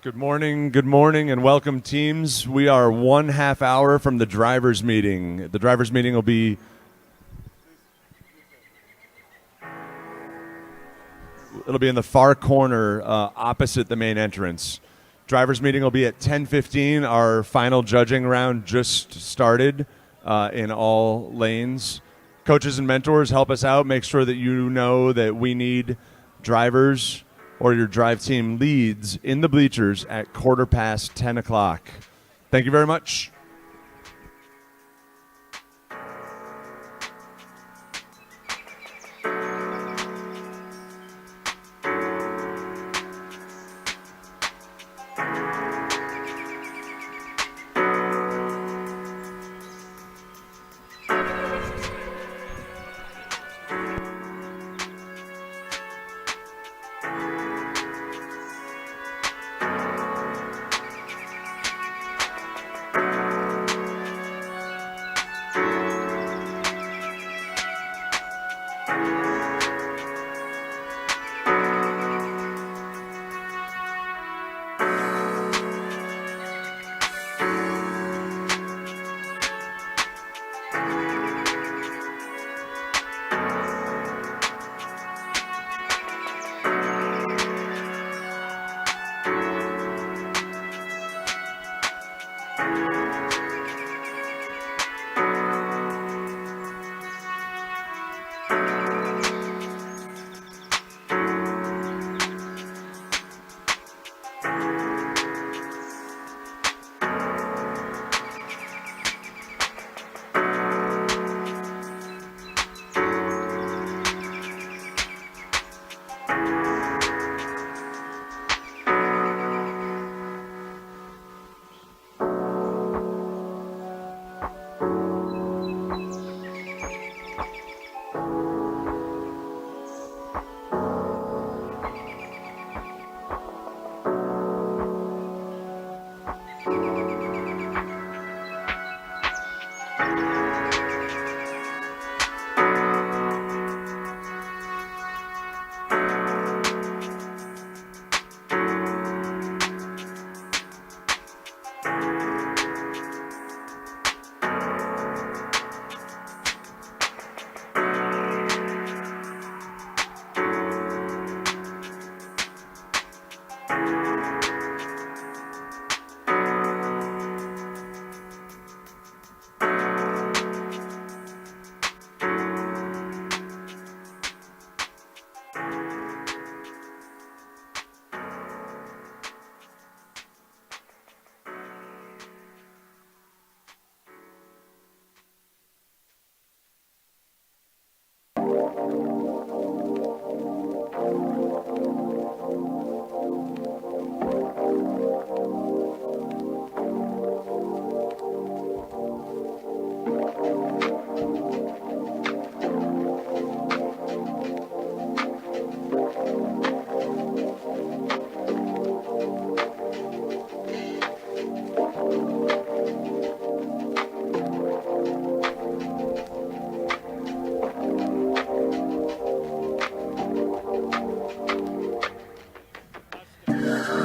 Good morning, and welcome, teams. We are 1/2 hour from the drivers' meeting. The drivers' meeting will be in the far corner opposite the main entrance. Drivers' meeting will be at 10:15. Our final judging round just started in all lanes. Coaches and mentors, help us out. Make sure that you know that we need drivers or your drive team leads in the bleachers at 10:15 o'clock. Thank you very much.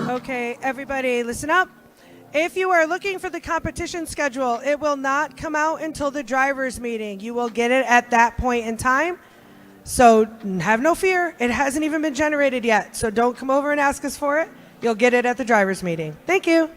Okay, everybody, listen up. If you are looking for the competition schedule, it will not come out until the drivers' meeting. You will get it at that point in time. So have no fear. It hasn't even been generated yet. So don't come over and ask us for it. You'll get it at the drivers' meeting. Thank you.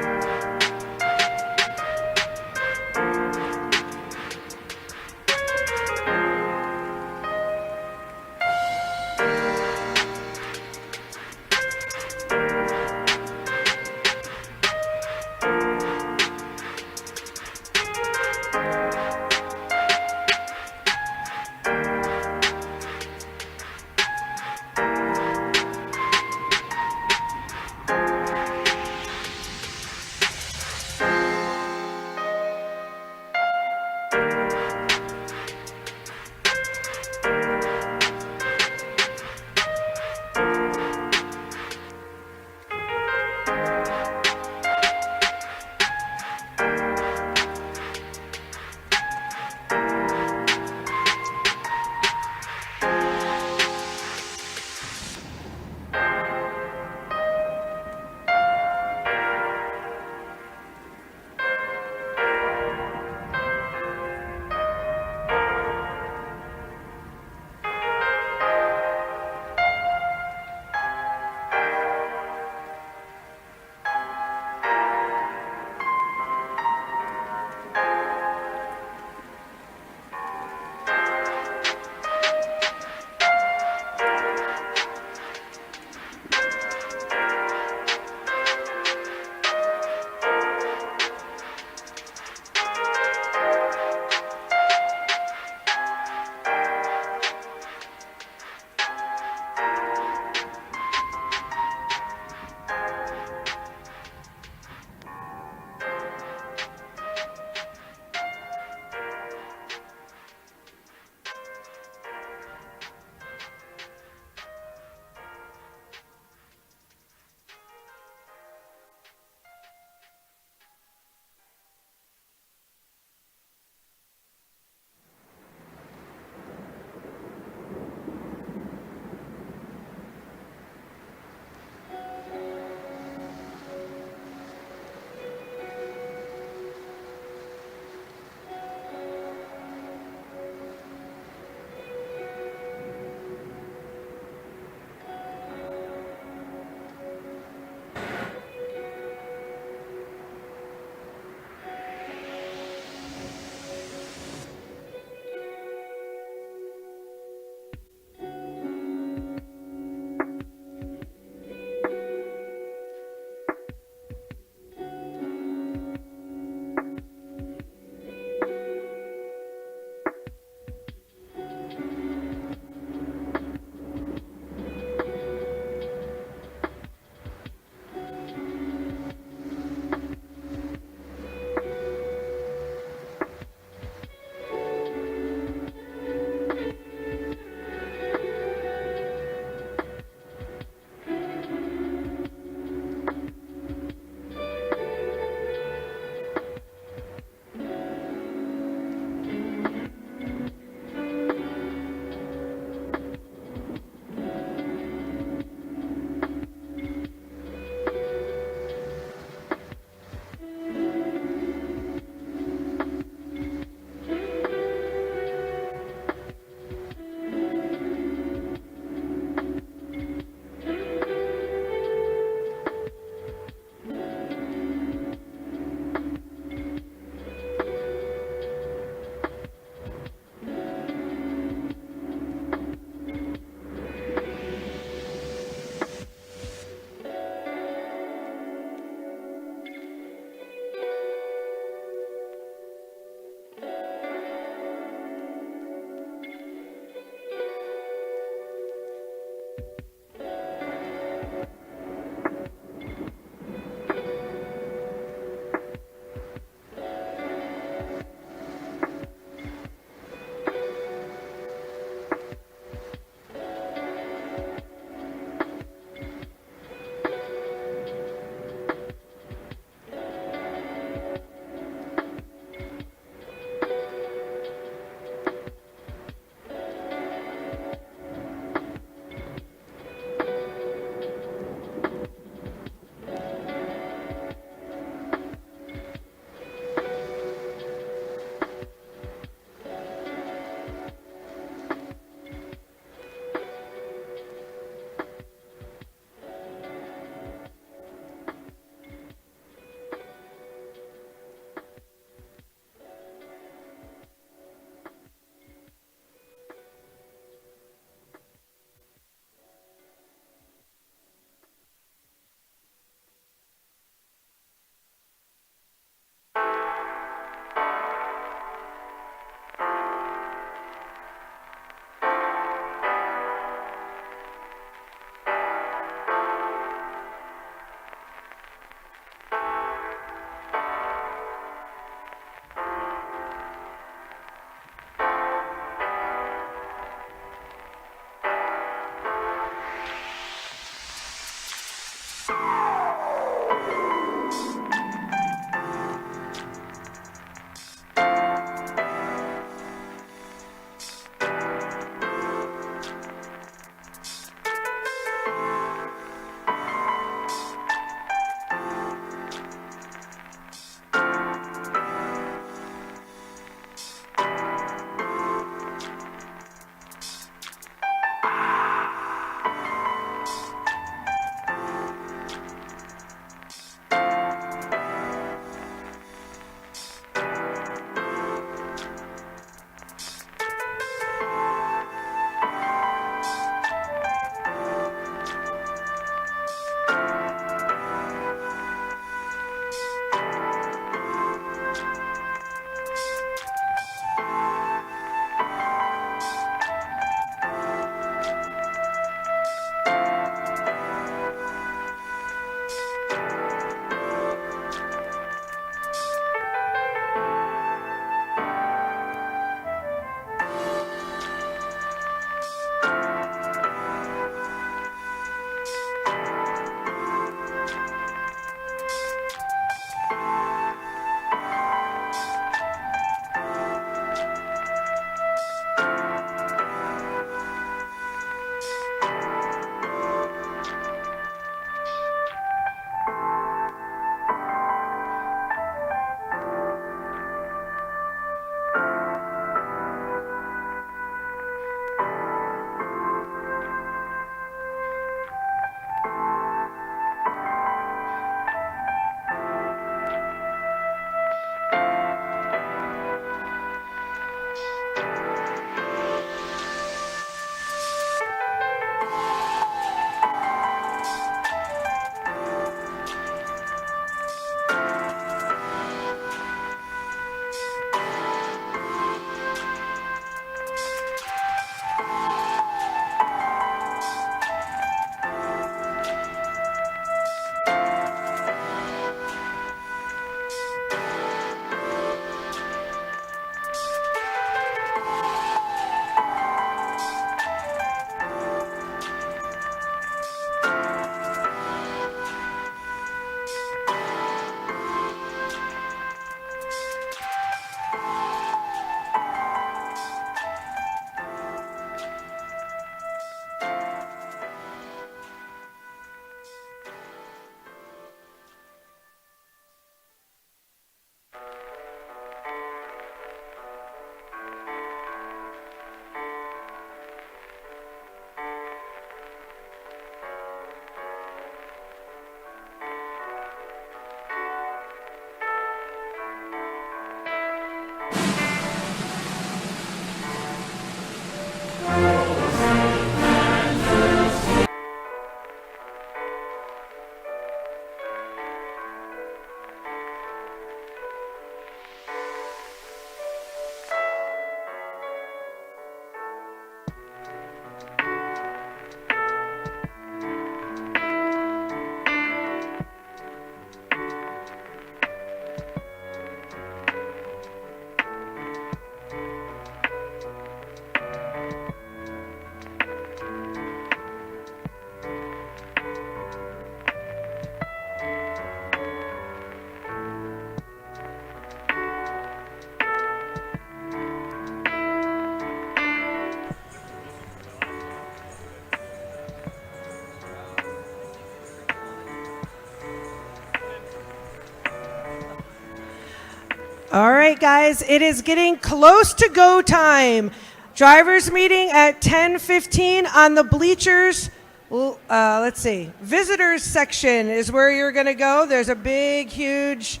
All right, guys, it is getting close to go time. Drivers meeting at 10:15 on the bleachers. Let's see. Visitors section is where you're going to go. There's a big, huge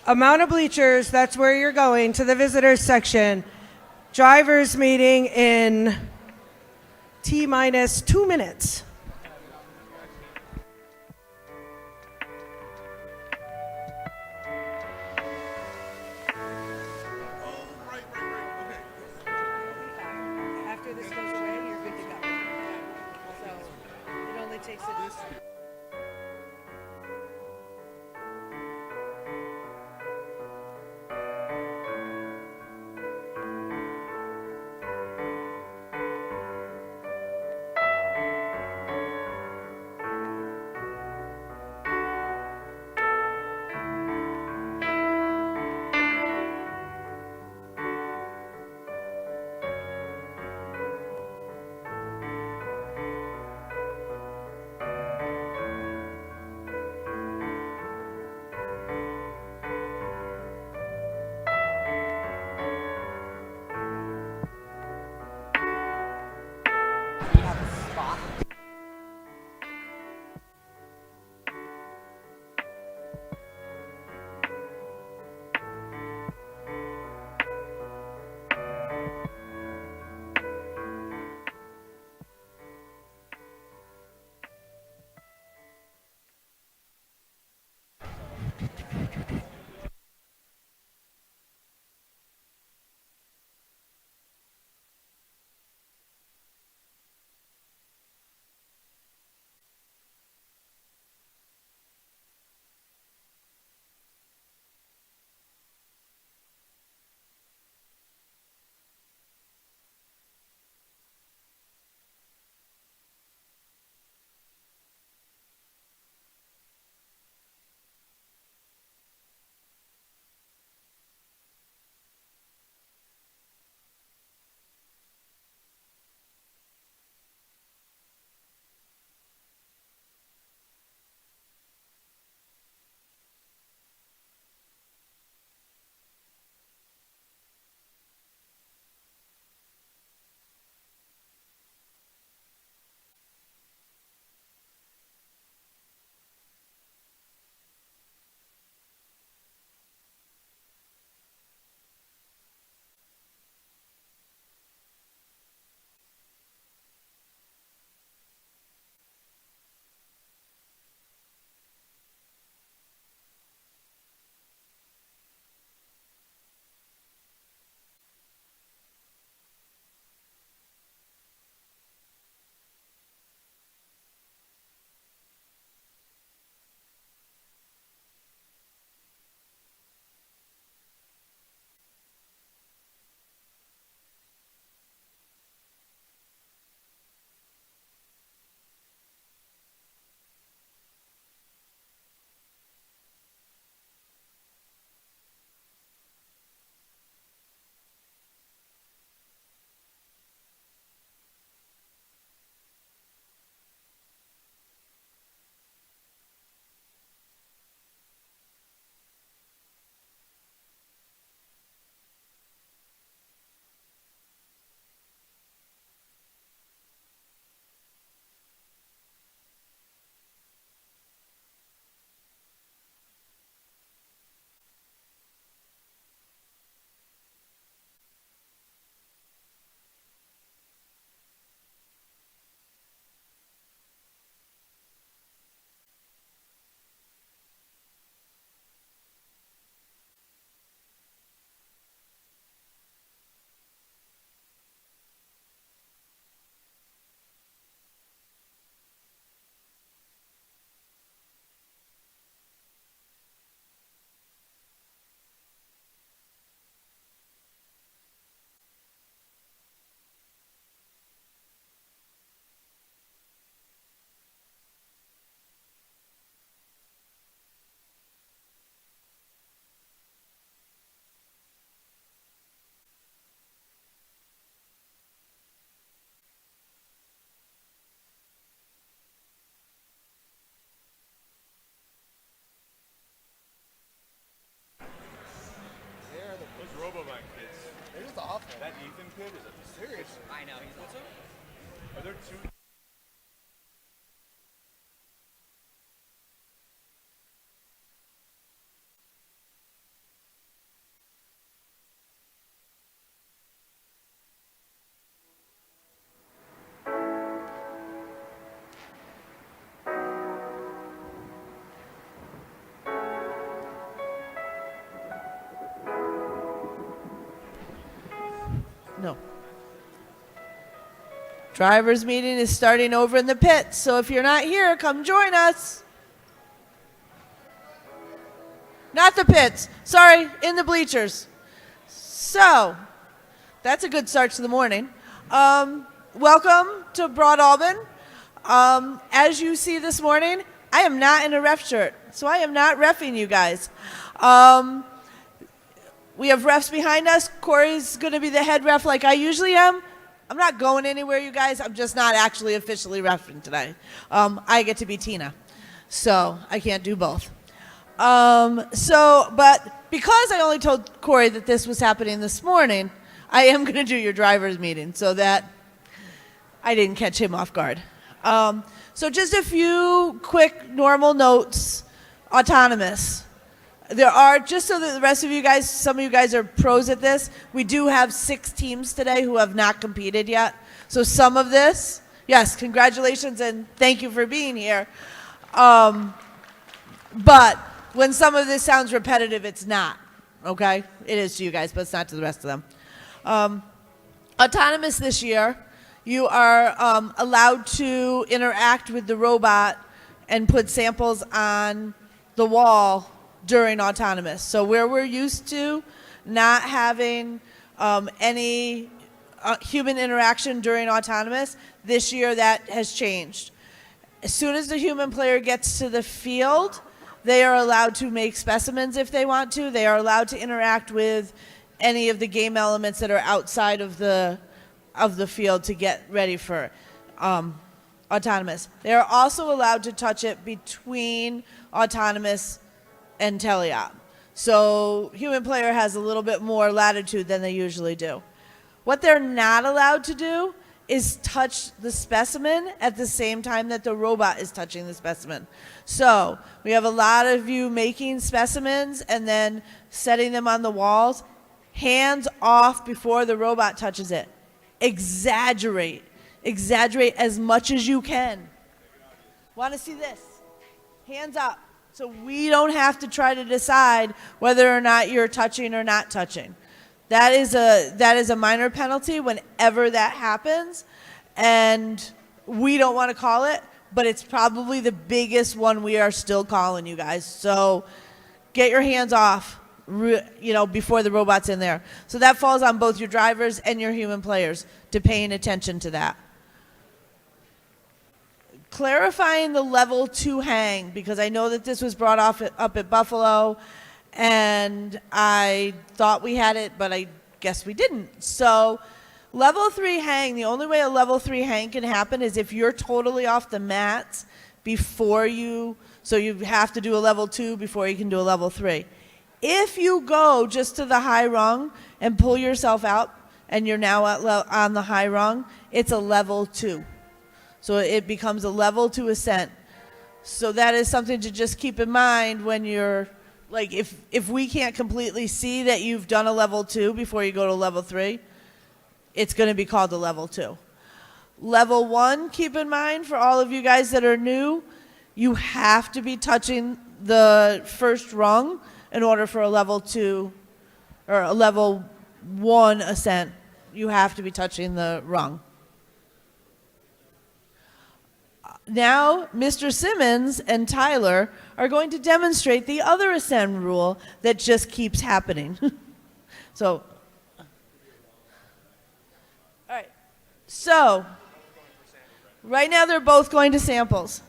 amount of bleachers. That's where you're going, to the visitors section. Drivers meeting in T-minus 2 minutes. After this goes away, you're good to go. So it only takes a... That Ethan kid is a serious. I know, he's awesome. Are there two? No. Drivers meeting is starting over in the pit, so if you're not here, come join us. Not the pits. Sorry, in the bleachers. So, that's a good start to the morning. Welcome to Broadalbin. As you see this morning, I am not in a ref shirt, so I am not reffing you guys. We have refs behind us. Corey's going to be the head ref like I usually am. I'm not going anywhere, you guys. I'm just not actually officially reffing today. I get to be Tina, so I can't do both. But because I only told Corey that this was happening this morning, I am going to do your driver's meeting so that I didn't catch him off guard. So just a few quick normal notes. Autonomous. There are, just so that the rest of you guys, some of you guys are pros at this, we do have 6 teams today who have not competed yet. So some of this, yes, congratulations and thank you for being here. But when some of this sounds repetitive, it's not, okay? It is to you guys, but it's not to the rest of them. Autonomous this year, you are allowed to interact with the robot and put samples on the wall during autonomous. So where we're used to not having any human interaction during autonomous, this year that has changed. As soon as the human player gets to the field, they are allowed to make specimens if they want to. They are allowed to interact with any of the game elements that are outside of the field to get ready for autonomous. They are also allowed to touch it between autonomous and teleop. So human player has a little bit more latitude than they usually do. What they're not allowed to do is touch the specimen at the same time that the robot is touching the specimen. So we have a lot of you making specimens and then setting them on the walls. Hands off before the robot touches it. Exaggerate. Exaggerate as much as you can. Want to see this? Hands up. So we don't have to try to decide whether or not you're touching or not touching. That is a minor penalty whenever that happens, and we don't want to call it, but it's probably the biggest one we are still calling, you guys. So get your hands off, before the robot's in there. So that falls on both your drivers and your human players to paying attention to that. Clarifying the level 2 hang, because I know that this was brought up at Buffalo, and I thought we had it, but I guess we didn't. So level 3 hang, the only way a level 3 hang can happen is if you're totally off the mats before so you have to do a level 2 before you can do a level 3. If you go just to the high rung and pull yourself out, and you're now on the high rung, it's a level 2. So it becomes a level 2 ascent. So that is something to just keep in mind when you're, like, if we can't completely see that you've done a level 2 before you go to level 3, it's going to be called a level 2. Level 1, keep in mind, for all of you guys that are new, you have to be touching the first rung in order for a level 2 or a level 1 ascent. You have to be touching the rung. Now, Mr. Simmons and Tyler are going to demonstrate the other ascend rule that just keeps happening. So, all right. So, right now they're both going to samples.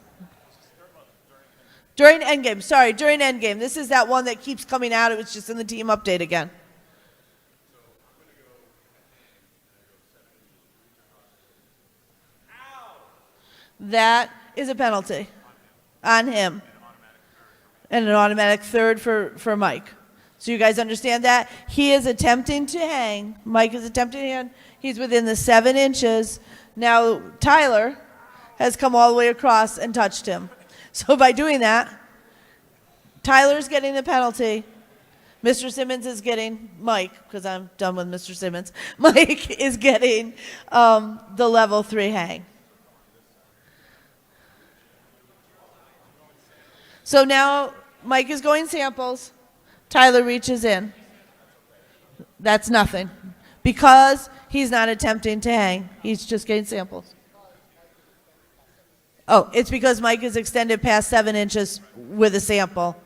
During endgame, sorry, during endgame. This is that one that keeps coming out. It was just in the team update again. That is a penalty on him. And an automatic third for Mike. So you guys understand that? He is attempting to hang. Mike is attempting to hang. He's within the 7 inches. Now Tyler has come all the way across and touched him. So by doing that, Tyler's getting the penalty. Mr. Simmons is getting, Mike, because I'm done with Mr. Simmons, Mike is getting the level 3 hang. So now Mike is going samples. Tyler reaches in. That's nothing. Because he's not attempting to hang. He's just getting samples. Oh, it's because Mike is extended past 7 inches with a sample.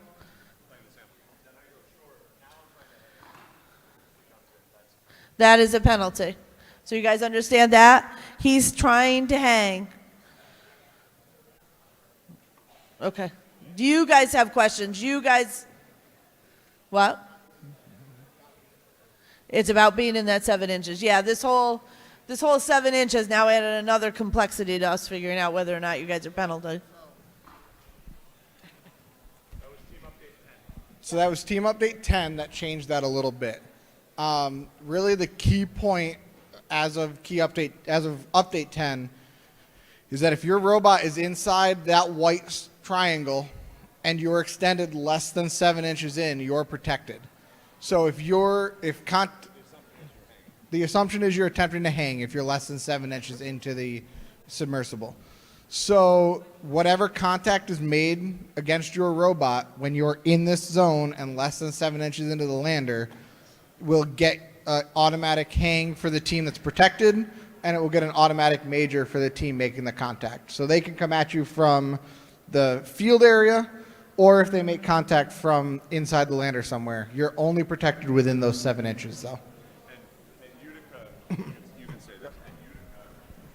That is a penalty. So you guys understand that? He's trying to hang. Okay. Do you guys have questions? You guys, what? It's about being in that 7 inches. Yeah, this whole 7 inches now added another complexity to us figuring out whether or not you guys are penalized. So that was Team Update 10 that changed that a little bit. Really, the key point as of Update 10 is that if your robot is inside that white triangle and you're extended less than 7 inches in, you're protected. So the assumption is you're attempting to hang if you're less than 7 inches into the submersible. So whatever contact is made against your robot when you're in this zone and less than 7 inches into the lander will get an automatic hang for the team that's protected, and it will get an automatic major for the team making the contact. So they can come at you from the field area, or if they make contact from inside the lander somewhere. You're only protected within those 7 inches, though. And Utica, you can say that. In Utica,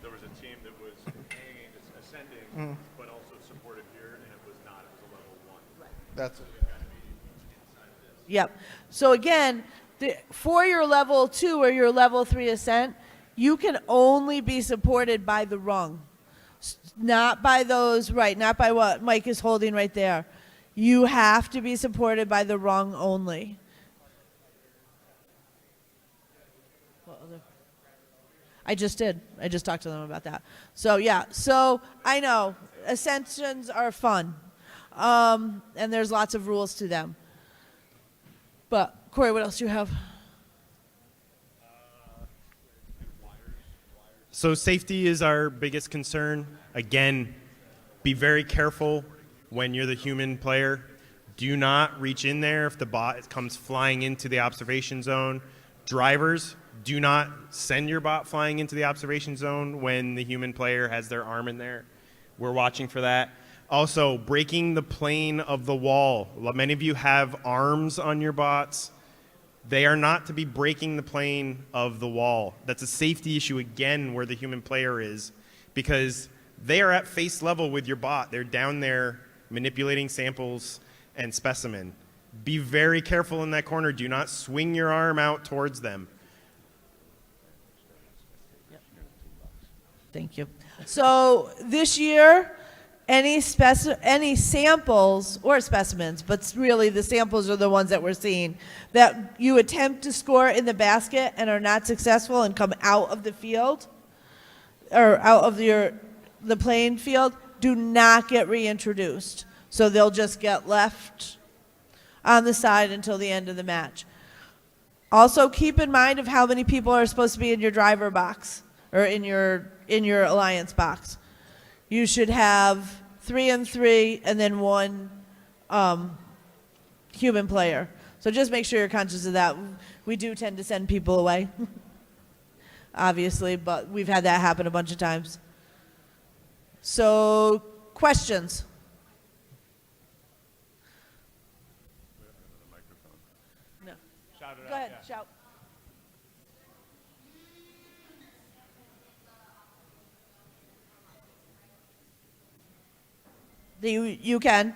there was a team that was hanging, ascending, but also supported here, and it was not. It was a level 1. Right. That's Yep. So again, for your level 2 or your level 3 ascent, you can only be supported by the rung. Not by those, right, not by what Mike is holding right there. You have to be supported by the rung only. I just did. I just talked to them about that. So yeah, so I know ascensions are fun. And there's lots of rules to them. But Corey, what else do you have? So safety is our biggest concern. Again, be very careful when you're the human player. Do not reach in there if the bot comes flying into the observation zone. Drivers, do not send your bot flying into the observation zone when the human player has their arm in there. We're watching for that. Also, breaking the plane of the wall. Many of you have arms on your bots. They are not to be breaking the plane of the wall. That's a safety issue, again, where the human player is, because they are at face level with your bot. They're down there manipulating samples and specimen. Be very careful in that corner. Do not swing your arm out towards them. Thank you. So this year, any samples or specimens, but really the samples are the ones that we're seeing, that you attempt to score in the basket and are not successful and come out of the field or out of the playing field, do not get reintroduced. So they'll just get left on the side until the end of the match. Also, keep in mind of how many people are supposed to be in your driver box or in your alliance box. You should have 3 and 3 and then 1 human player. So just make sure you're conscious of that. We do tend to send people away, obviously, but we've had that happen a bunch of times. So, questions? No. Go ahead, shout. You can.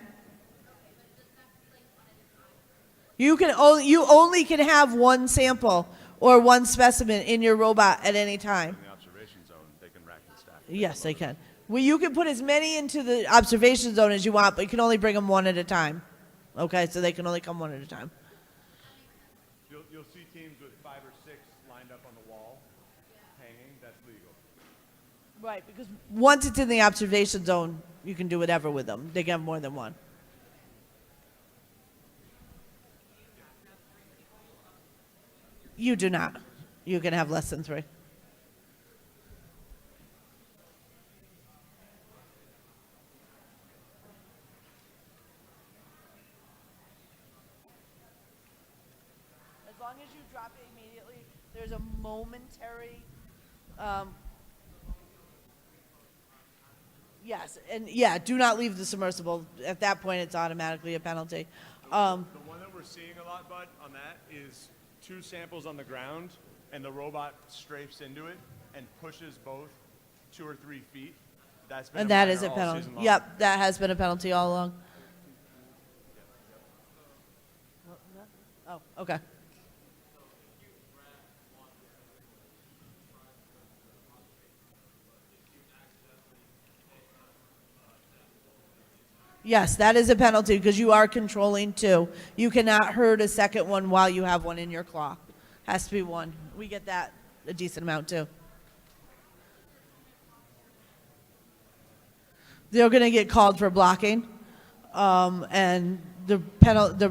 You only can have 1 sample or 1 specimen in your robot at any time. In the observation zone, they can rack and stack. Yes, they can. Well, you can put as many into the observation zone as you want, but you can only bring them 1 at a time. Okay, so they can only come 1 at a time. you'll see teams with 5 or 6 lined up on the wall, hanging. That's legal. Right, because once it's in the observation zone, you can do whatever with them. They can have more than one. You do not. You can have less than 3. As long as you drop it immediately, there's a momentary. Yes, and yeah, do not leave the submersible. At that point, it's automatically a penalty. The one that we're seeing a lot, Bud, on that is 2 samples on the ground, and the robot strafes into it and pushes both 2 or 3 feet. That's been And that minor is a all penalty. season long. Yep, that has been a penalty all along. Oh, okay. Yes, that is a penalty because you are controlling 2. You cannot hurt a second one while you have one in your claw. Has to be 1. We get that a decent amount too. They're going to get called for blocking, and the penalty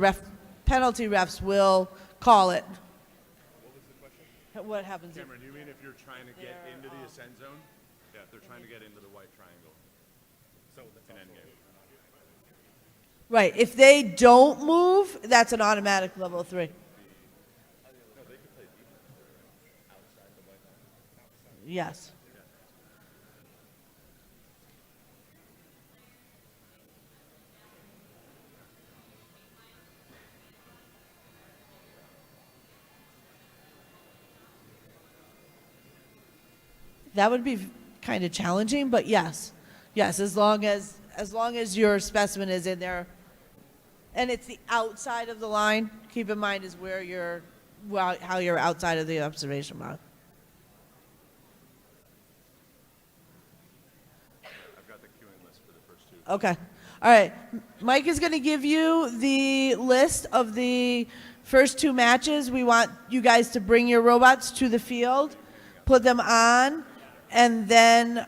refs will call it. What was the question? What happens if Cameron, do you mean if you're trying to get They're, into the ascent zone? Yeah, if they're trying to get into the white triangle. So that's an end game. right? If they don't move, that's an automatic level 3. Yes. That would be kind of challenging, but yes, as long as your specimen is in there, and it's the outside of the line. Keep in mind is where how you're outside of the observation box. I've got the queuing list for the first 2. Okay. All right. Mike is going to give you the list of the first 2 matches. We want you guys to bring your robots to the field, put them on, and then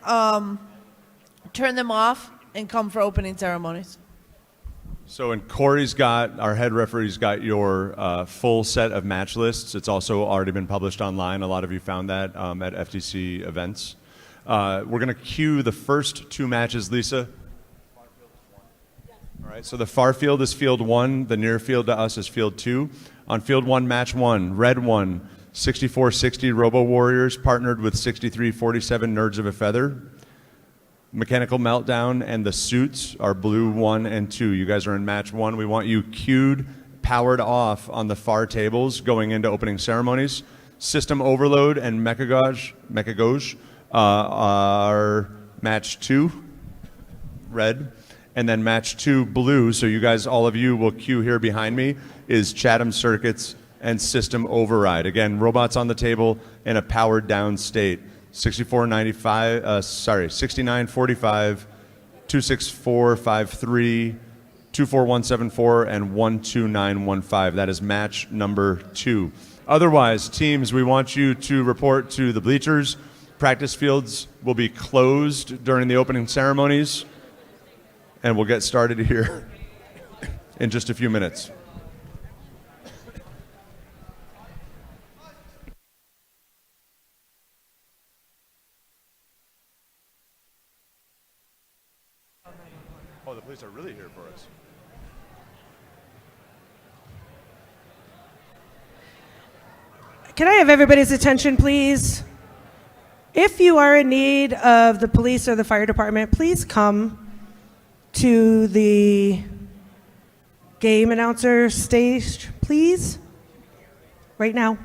turn them off and come for opening ceremonies. So, and Corey's got, our head referee's got your full set of match lists. It's also already been published online. A lot of you found that at FTC events. We're going to cue the first 2 matches, Lisa. All right, so the far field is field 1. The near field to us is field 2. On field 1, match 1, red 1, 6460 Robo Warriors partnered with 6347 Nerds of a Feather. Mechanical Meltdown and the Suits are blue 1 and 2. You guys are in match 1. We want you queued, powered off on the far tables going into opening ceremonies. System Overload and Mechagauge are match 2, red. And then match 2, blue, so you guys, all of you will queue here behind me, is Chatham Circuits and System Override. Again, robots on the table in a powered down state. 6945, 26453, 24174, and 12915. That is match number 2. Otherwise, teams, we want you to report to the bleachers. Practice fields will be closed during the opening ceremonies, and we'll get started here in just a few minutes. Oh, the police are really here for us. Can I have everybody's attention, please? If you are in need of the police or the fire department, please come to the game announcer stage, please, right now.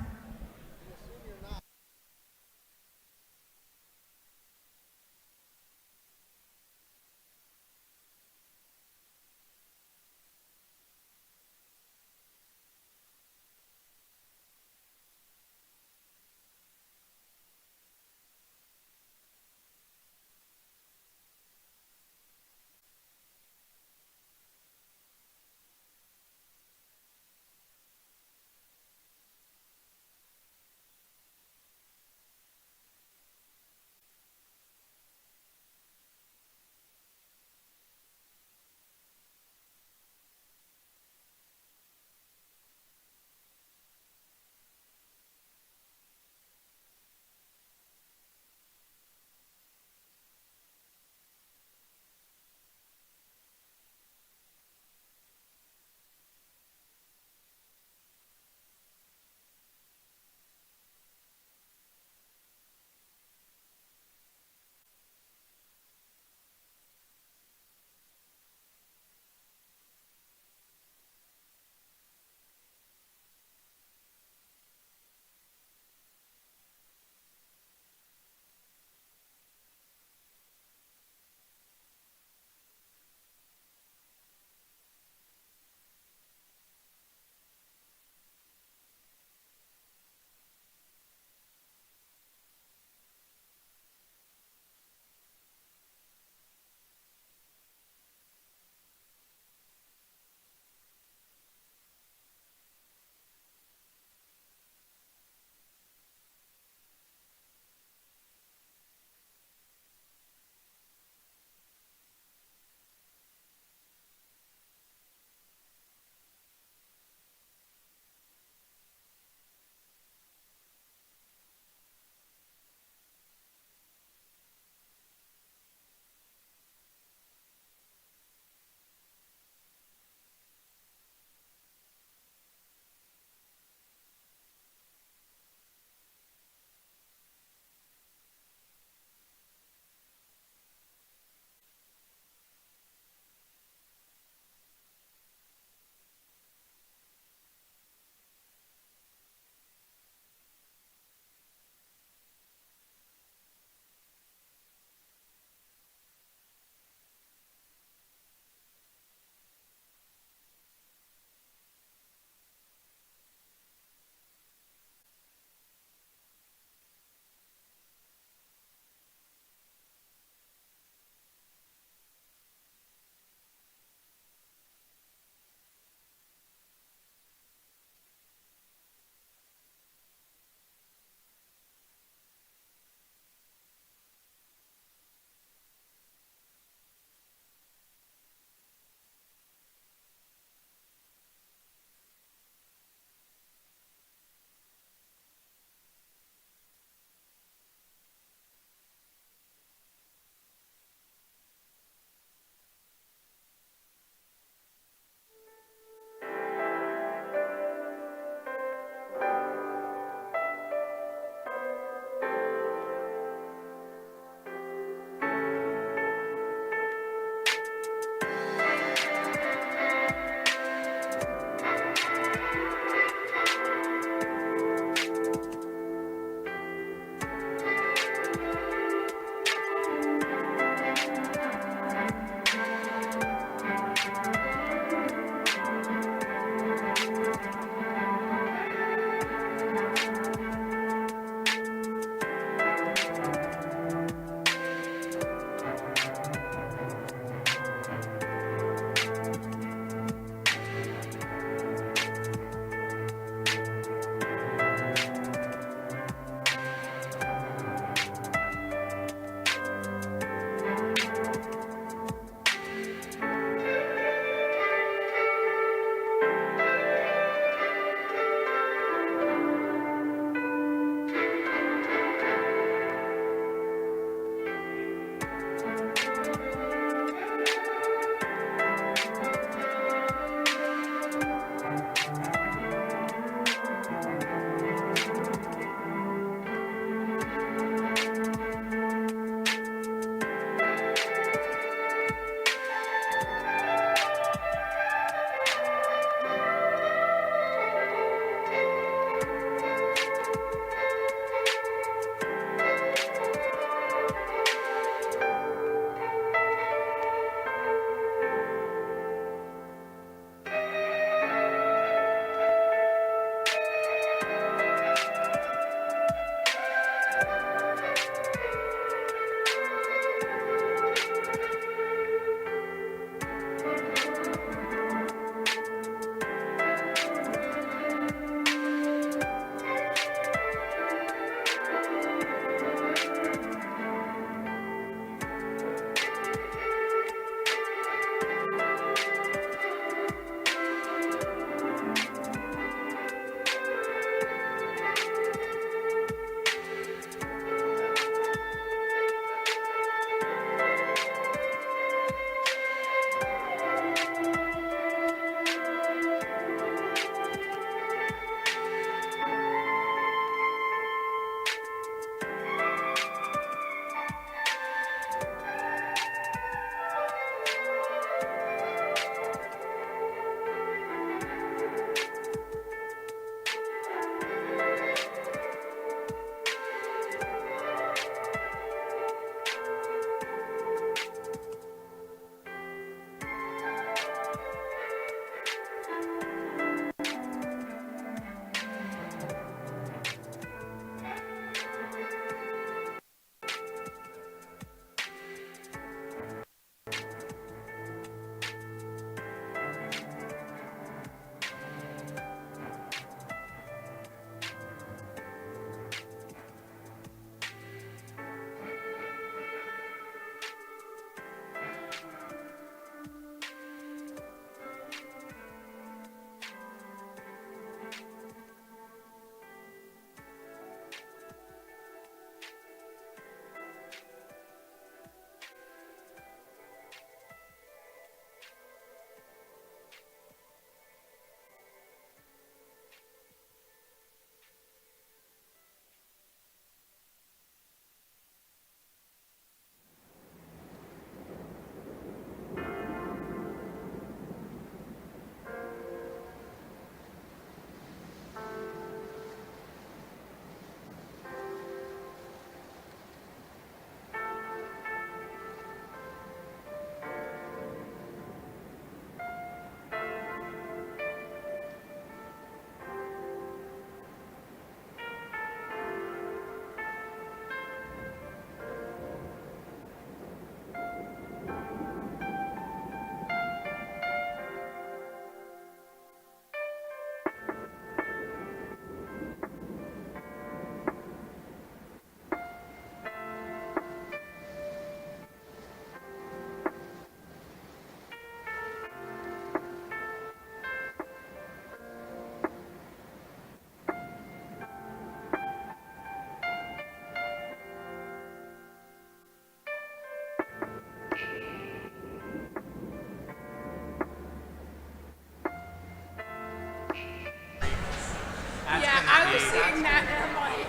seeing that and I'm like,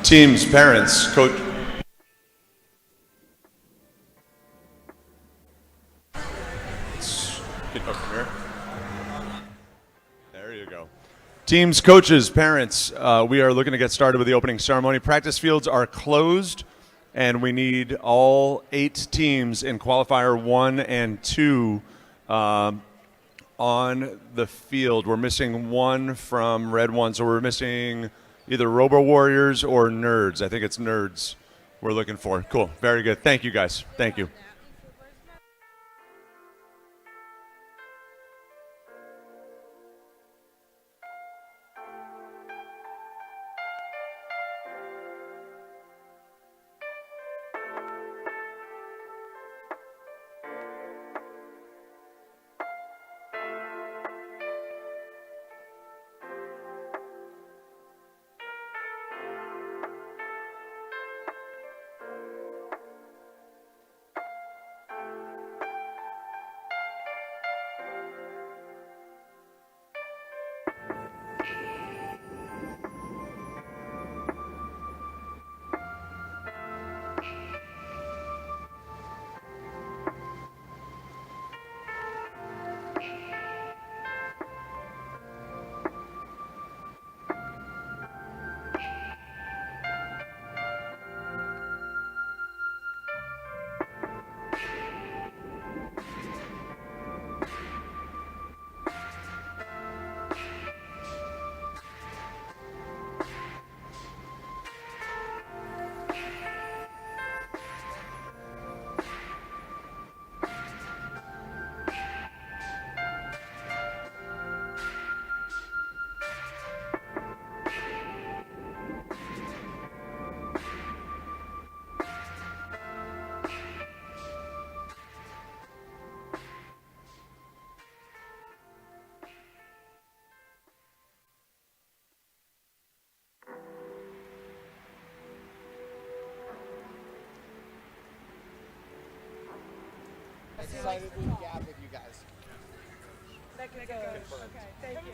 Teams, parents, coach. Let's get up here. There you go. Teams, coaches, parents, we are looking to get started with the opening ceremony. Practice fields are closed, and we need all 8 teams in Qualifier 1 and 2 on the field. We're missing one from Red 1, so we're missing either Robo Warriors or Nerds. I think it's Nerds we're looking for. Cool. Very good. Thank you, guys. Thank you. Excited to gab with you guys. Okay, thank you.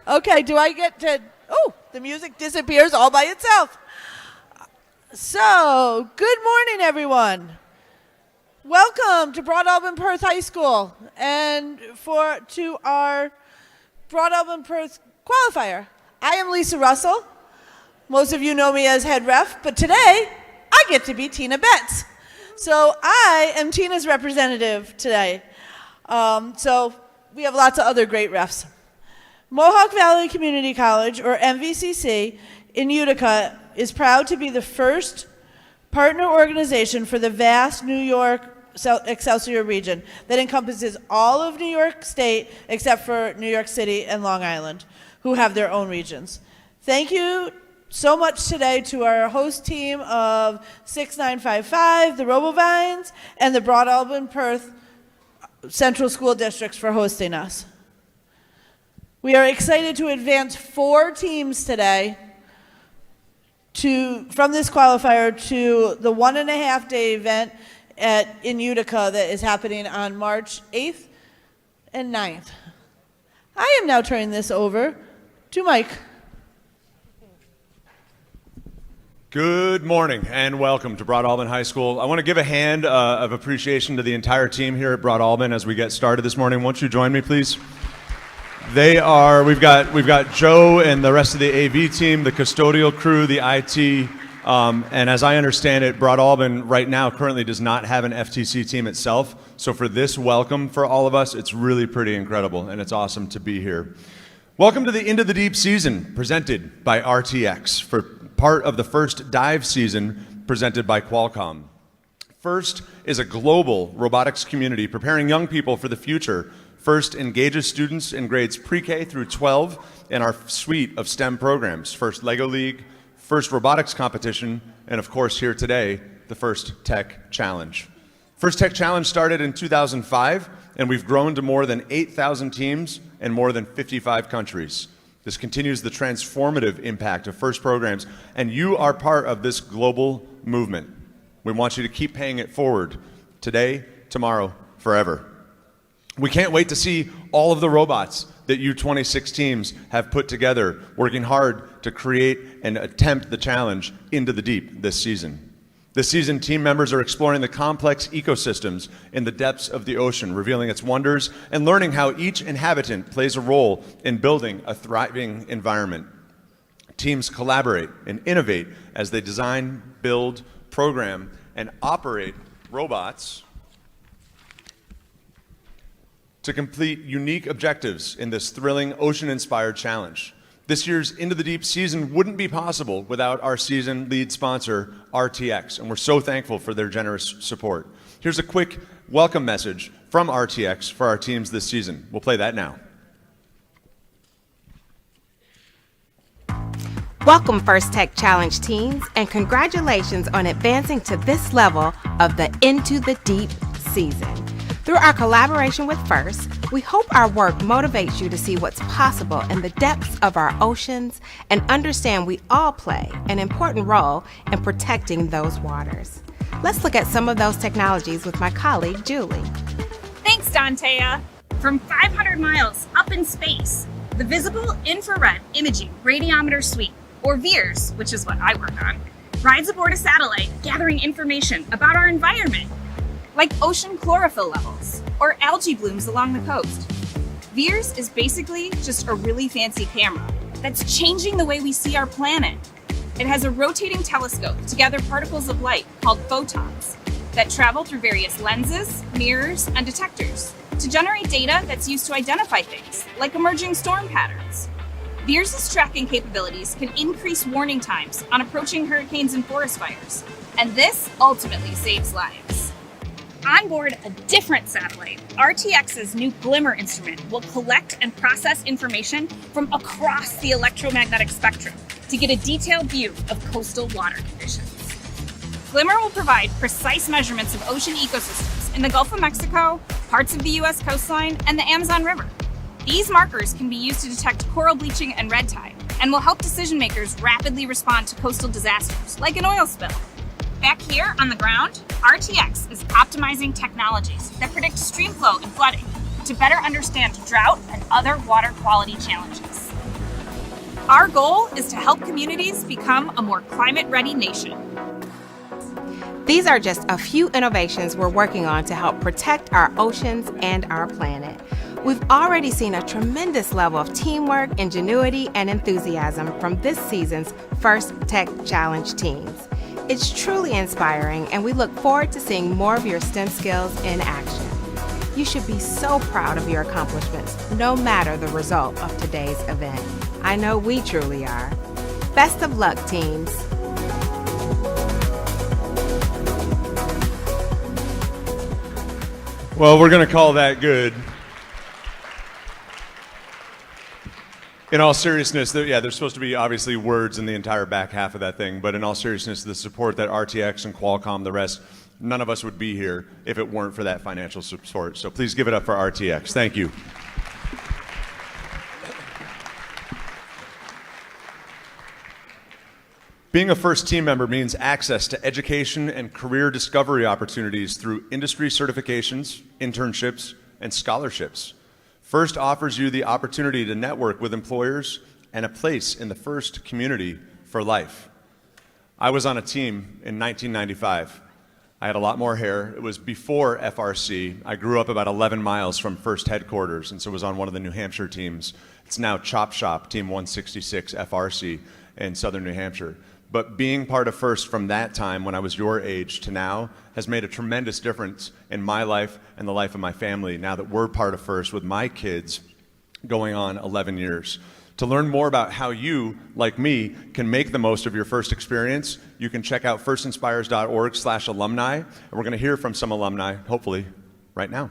Okay, do I get to... Oh, the music disappears all by itself. So, good morning, everyone. Welcome to Broadalbin-Perth High School and to our Broadalbin-Perth Qualifier. I am Lisa Russell. Most of you know me as head ref, but today I get to be Tina Betts. So I am Tina's representative today. So we have lots of other great refs. Mohawk Valley Community College, or MVCC, in Utica is proud to be the first partner organization for the vast New York Excelsior region that encompasses all of New York State except for New York City and Long Island, who have their own regions. Thank you so much today to our host team of 6955, the Robovines, and the Broadalbin-Perth Central School Districts for hosting us. We are excited to advance 4 teams today from this qualifier to the 1.5-day event in Utica that is happening on March 8th and 9th. I am now turning this over to Mike. Good morning and welcome to Broadalbin High School. I want to give a hand of appreciation to the entire team here at Broadalbin as we get started this morning. Won't you join me, please? We've got Joe and the rest of the AV team, the custodial crew, the IT, and as I understand it, Broadalbin right now currently does not have an FTC team itself. So for this welcome for all of us, it's really pretty incredible, and it's awesome to be here. Welcome to the Into the Deep season, presented by RTX, for part of the first dive season presented by Qualcomm. First is a global robotics community preparing young people for the future First engages students in grades pre-K through 12 in our suite of STEM programs. First Lego League, first robotics competition, and of course here today, the First Tech Challenge. First Tech Challenge started in 2005, and we've grown to more than 8,000 teams in more than 55 countries. This continues the transformative impact of FIRST programs, and you are part of this global movement. We want you to keep paying it forward today, tomorrow, forever. We can't wait to see all of the robots that you 26 teams have put together, working hard to create and attempt the challenge into the deep this season. This season, team members are exploring the complex ecosystems in the depths of the ocean, revealing its wonders and learning how each inhabitant plays a role in building a thriving environment. Teams collaborate and innovate as they design, build, program, and operate robots to complete unique objectives in this thrilling ocean-inspired challenge. This year's Into the Deep season wouldn't be possible without our season lead sponsor, RTX, and we're so thankful for their generous support. Here's a quick welcome message from RTX for our teams this season. We'll play that now. Welcome First Tech Challenge teams, and congratulations on advancing to this level of the Into the Deep season. Through our collaboration with FIRST, we hope our work motivates you to see what's possible in the depths of our oceans and understand we all play an important role in protecting those waters. Let's look at some of those technologies with my colleague, Julie. Thanks, Dantea. From 500 miles up in space, the Visible Infrared Imaging Radiometer Suite, or VIIRS, which is what I work on, rides aboard a satellite gathering information about our environment, like ocean chlorophyll levels or algae blooms along the coast. VIIRS is basically just a really fancy camera that's changing the way we see our planet. It has a rotating telescope to gather particles of light called photons that travel through various lenses, mirrors, and detectors to generate data that's used to identify things like emerging storm patterns. VIIRS's tracking capabilities can increase warning times on approaching hurricanes and forest fires, and this ultimately saves lives. On board a different satellite, RTX's new Glimmer instrument will collect and process information from across the electromagnetic spectrum to get a detailed view of coastal water conditions. Glimmer will provide precise measurements of ocean ecosystems in the Gulf of Mexico, parts of the U.S. coastline, and the Amazon River. These markers can be used to detect coral bleaching and red tide, and will help decision makers rapidly respond to coastal disasters, like an oil spill. Back here on the ground, RTX is optimizing technologies that predict stream flow and flooding to better understand drought and other water quality challenges. Our goal is to help communities become a more climate-ready nation. These are just a few innovations we're working on to help protect our oceans and our planet. We've already seen a tremendous level of teamwork, ingenuity, and enthusiasm from this season's First Tech Challenge teams. It's truly inspiring, and we look forward to seeing more of your STEM skills in action. You should be so proud of your accomplishments, no matter the result of today's event. I know we truly are. Best of luck, teams. Well, we're going to call that good. In all seriousness, there's supposed to be obviously words in the entire back half of that thing, but in all seriousness, the support that RTX and Qualcomm, the rest, none of us would be here if it weren't for that financial support. So please give it up for RTX. Thank you. Being a FIRST team member means access to education and career discovery opportunities through industry certifications, internships, and scholarships. FIRST offers you the opportunity to network with employers and a place in the FIRST community for life. I was on a team in 1995. I had a lot more hair. It was before FRC. I grew up about 11 miles from FIRST headquarters, and so was on one of the New Hampshire teams. It's now Chop Shop, Team 166 FRC in southern New Hampshire. But being part of FIRST from that time when I was your age to now has made a tremendous difference in my life and the life of my family now that we're part of FIRST with my kids going on 11 years. To learn more about how you, like me, can make the most of your FIRST experience, you can check out firstinspires.org/alumni, and we're going to hear from some alumni, hopefully, right now.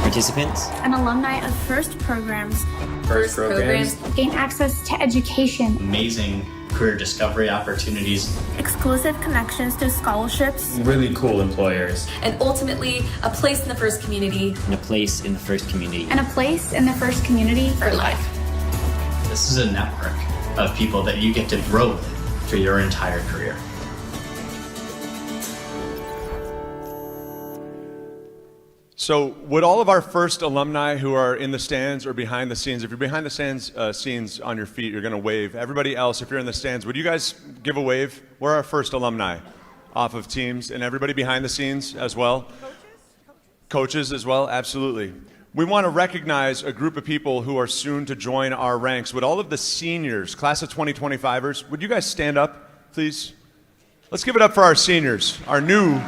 participants. An alumni of FIRST programs. FIRST programs. Gain access to education. Amazing career discovery opportunities. Exclusive connections to scholarships. Really cool employers. And ultimately, a place in the FIRST community. And a place in the FIRST community. And a place in the FIRST community For life. This is a network of people that you get to grow with for your entire career. So would all of our first alumni who are in the stands or behind the scenes, if you're behind the stands, scenes on your feet, you're going to wave. Everybody else, if you're in the stands, would you guys give a wave? We're our first alumni off of teams, and everybody behind the scenes as well. Coaches as well, absolutely. We want to recognize a group of people who are soon to join our ranks. Would all of the seniors, class of 2025ers, would you guys stand up, please? Let's give it up for our seniors, our new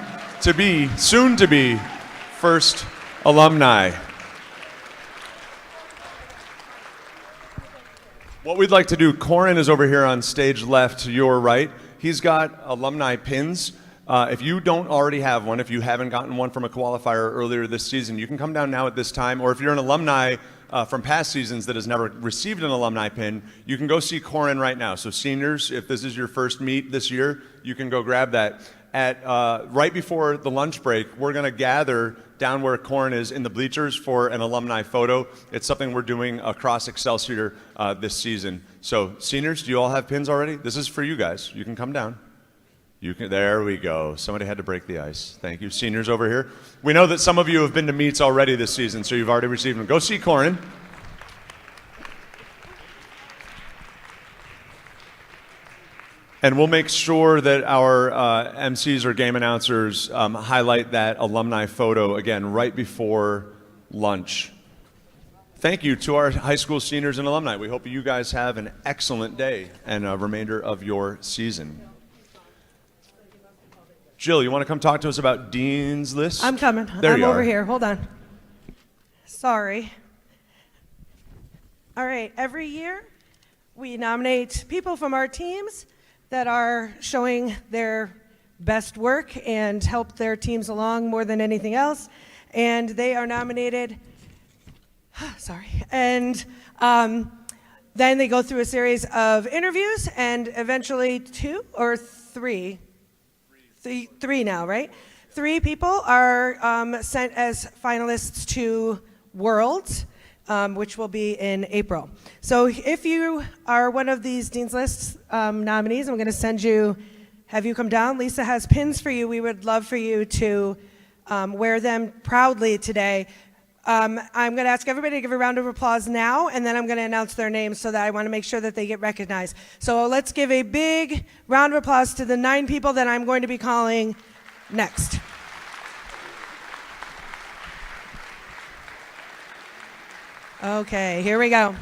to be, soon to be, first alumni. What we'd like to do, Corin is over here on stage left to your right. He's got alumni pins. If you don't already have one, if you haven't gotten one from a qualifier earlier this season, you can come down now at this time. Or if you're an alumni from past seasons that has never received an alumni pin, you can go see Corin right now. So seniors, if this is your first meet this year, you can go grab that. At right before the lunch break, we're going to gather down where Corin is in the bleachers for an alumni photo. It's something we're doing across Excelsior this season. So seniors, do you all have pins already? This is for you guys. You can come down. You can. There we go. Somebody had to break the ice. Thank you. Seniors over here. We know that some of you have been to meets already this season, so you've already received them. Go see Corin. And we'll make sure that our MCs or game announcers highlight that alumni photo again right before lunch. Thank you to our high school seniors and alumni. We hope you guys have an excellent day and a remainder of your season. Jill, you want to come talk to us about Dean's List? I'm coming. There I'm you over are. here. Hold on. Sorry. All right. Every year, we nominate people from our teams that are showing their best work and help their teams along more than anything else. And they are nominated, and then they go through a series of interviews, and eventually two or three now, right? 3 people are sent as finalists to Worlds, which will be in April. So if you are one of these Dean's List nominees, I'm going to have you come down. Lisa has pins for you. We would love for you to wear them proudly today. I'm going to ask everybody to give a round of applause now, and then I'm going to announce their names so that I want to make sure that they get recognized. So let's give a big round of applause to the 9 people that I'm going to be calling next. Okay, here we go.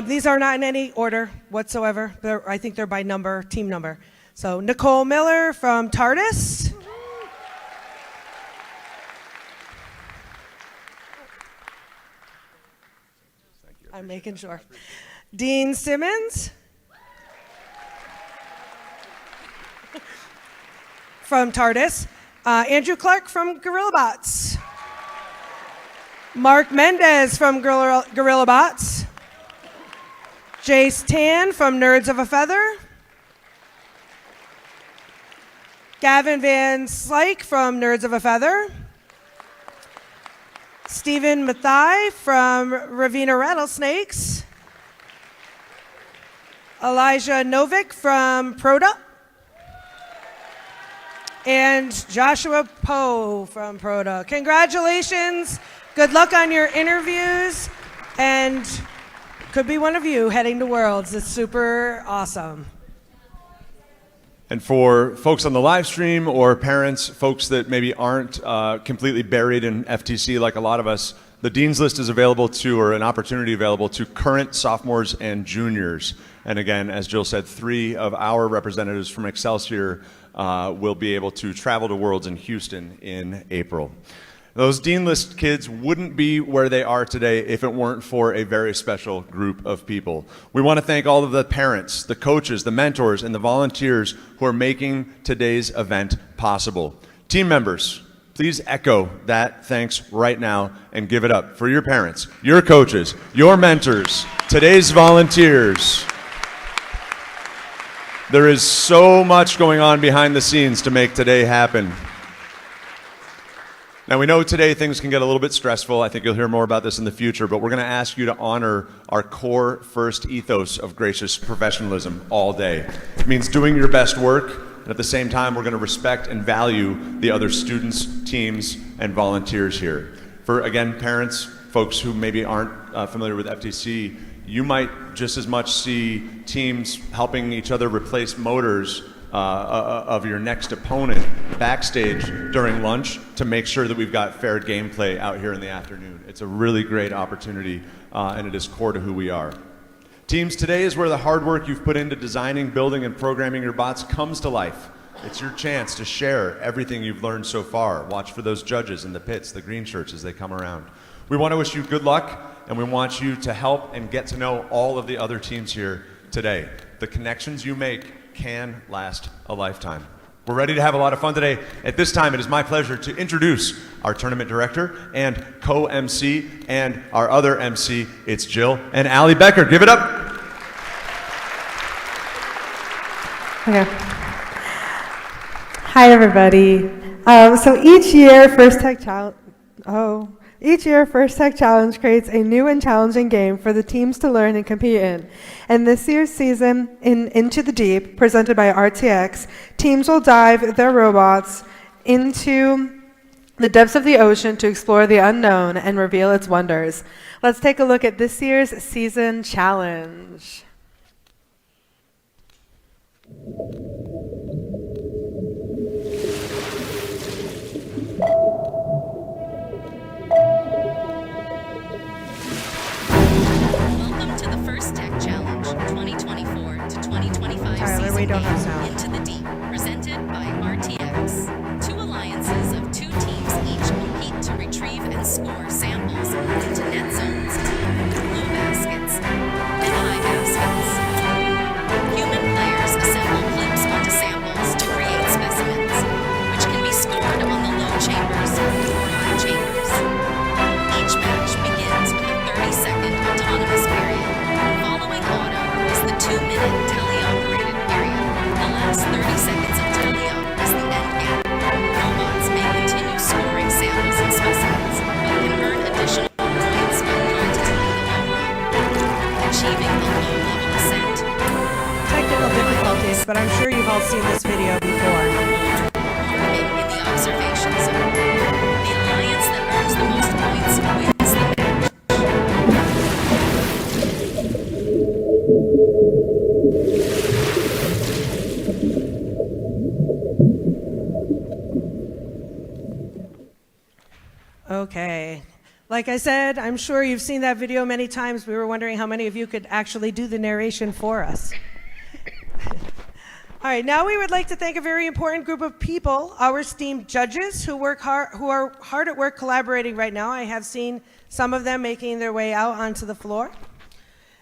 These are not in any order whatsoever. I think they're by number, team number. So Nicole Miller from TARDIS. I'm making sure. Dean Simmons from TARDIS. Andrew Clark from GorillaBots. Mark Mendez from GorillaBots. Jace Tan from Nerds of a Feather. Gavin Van Slyke from Nerds of a Feather. Stephen Mathai from Ravenna Rattlesnakes. Elijah Novick from Proda. And Joshua Poe from Proda. Congratulations. Good luck on your interviews. And could be one of you heading to Worlds. It's super awesome. And for folks on the live stream or parents, folks that maybe aren't completely buried in FTC like a lot of us, the Dean's List is available to, or an opportunity available to, current sophomores and juniors. And again, as Jill said, 3 of our representatives from Excelsior will be able to travel to Worlds in Houston in April. Those Dean List kids wouldn't be where they are today if it weren't for a very special group of people. We want to thank all of the parents, the coaches, the mentors, and the volunteers who are making today's event possible. Team members, Please echo that thanks right now and give it up for your parents, your coaches, your mentors, today's volunteers. There is so much going on behind the scenes to make today happen. Now, we know today things can get a little bit stressful. I think you'll hear more about this in the future, but we're going to ask you to honor our core first ethos of gracious professionalism all day. It means doing your best work, and at the same time, we're going to respect and value the other students, teams, and volunteers here. For, again, parents, folks who maybe aren't familiar with FTC, you might just as much see teams helping each other replace motors of your next opponent backstage during lunch to make sure that we've got fair gameplay out here in the afternoon. It's a really great opportunity, and it is core to who we are. Teams, today is where the hard work you've put into designing, building, and programming your bots comes to life. It's your chance to share everything you've learned so far. Watch for those judges in the pits, the green shirts, as they come around. We want to wish you good luck, and we want you to help and get to know all of the other teams here today. The connections you make can last a lifetime. We're ready to have a lot of fun today. At this time, it is my pleasure to introduce our tournament director and co-MC and our other MC. It's Jill and Allie Becker. Give it up. Okay. Hi, everybody. So each year, First Tech Challenge creates a new and challenging game for the teams to learn and compete in. And this year's season, in Into the Deep, presented by RTX, teams will dive their robots into the depths of the ocean to explore the unknown and reveal its wonders. Let's take a look at this year's season challenge. First Tech Challenge 2024 to 2025 Tyler, season we don't have game, sound. Into the Deep, presented by RTX. Two alliances of two teams each compete to retrieve and score samples into net zones, low baskets, and high baskets. Human players assemble clips onto samples to create specimens, which can be scored on the low chambers or high chambers. Each match begins with a 30-second autonomous period. Following auto is the 2-minute teleoperated period. The last 30 seconds of teleo is the end game. Robots may continue scoring samples and specimens, but can earn additional points by contacting the low row, achieving a low-level ascent. Technical difficulties, but I'm sure you've all seen this video before. Parking in the observation zone. The alliance that earns the most points wins the match. Okay. Like I said, I'm sure you've seen that video many times. We were wondering how many of you could actually do the narration for us. All right, now we would like to thank a very important group of people, our esteemed judges who are hard at work collaborating right now. I have seen some of them making their way out onto the floor.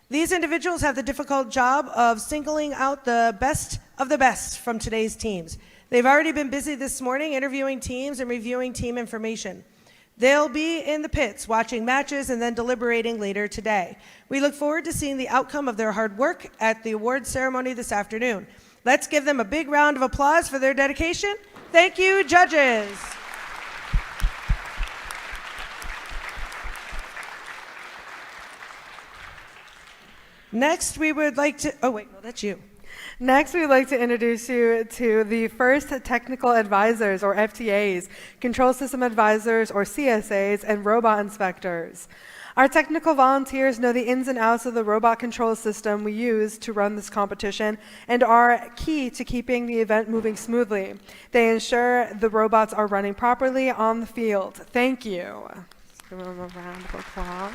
These individuals have the difficult job of singling out the best of the best from today's teams. They've already been busy this morning interviewing teams and reviewing team information. They'll be in the pits watching matches and then deliberating later today. We look forward to seeing the outcome of their hard work at the awards ceremony this afternoon. Let's give them a big round of applause for their dedication. Thank you, judges. Next, we would like to, oh wait, no, that's you. Next, we'd like to introduce you to the first technical advisors, or FTAs, control system advisors, or CSAs, and robot inspectors. Our technical volunteers know the ins and outs of the robot control system we use to run this competition and are key to keeping the event moving smoothly. They ensure the robots are running properly on the field. Thank you. Let's give them a round of applause.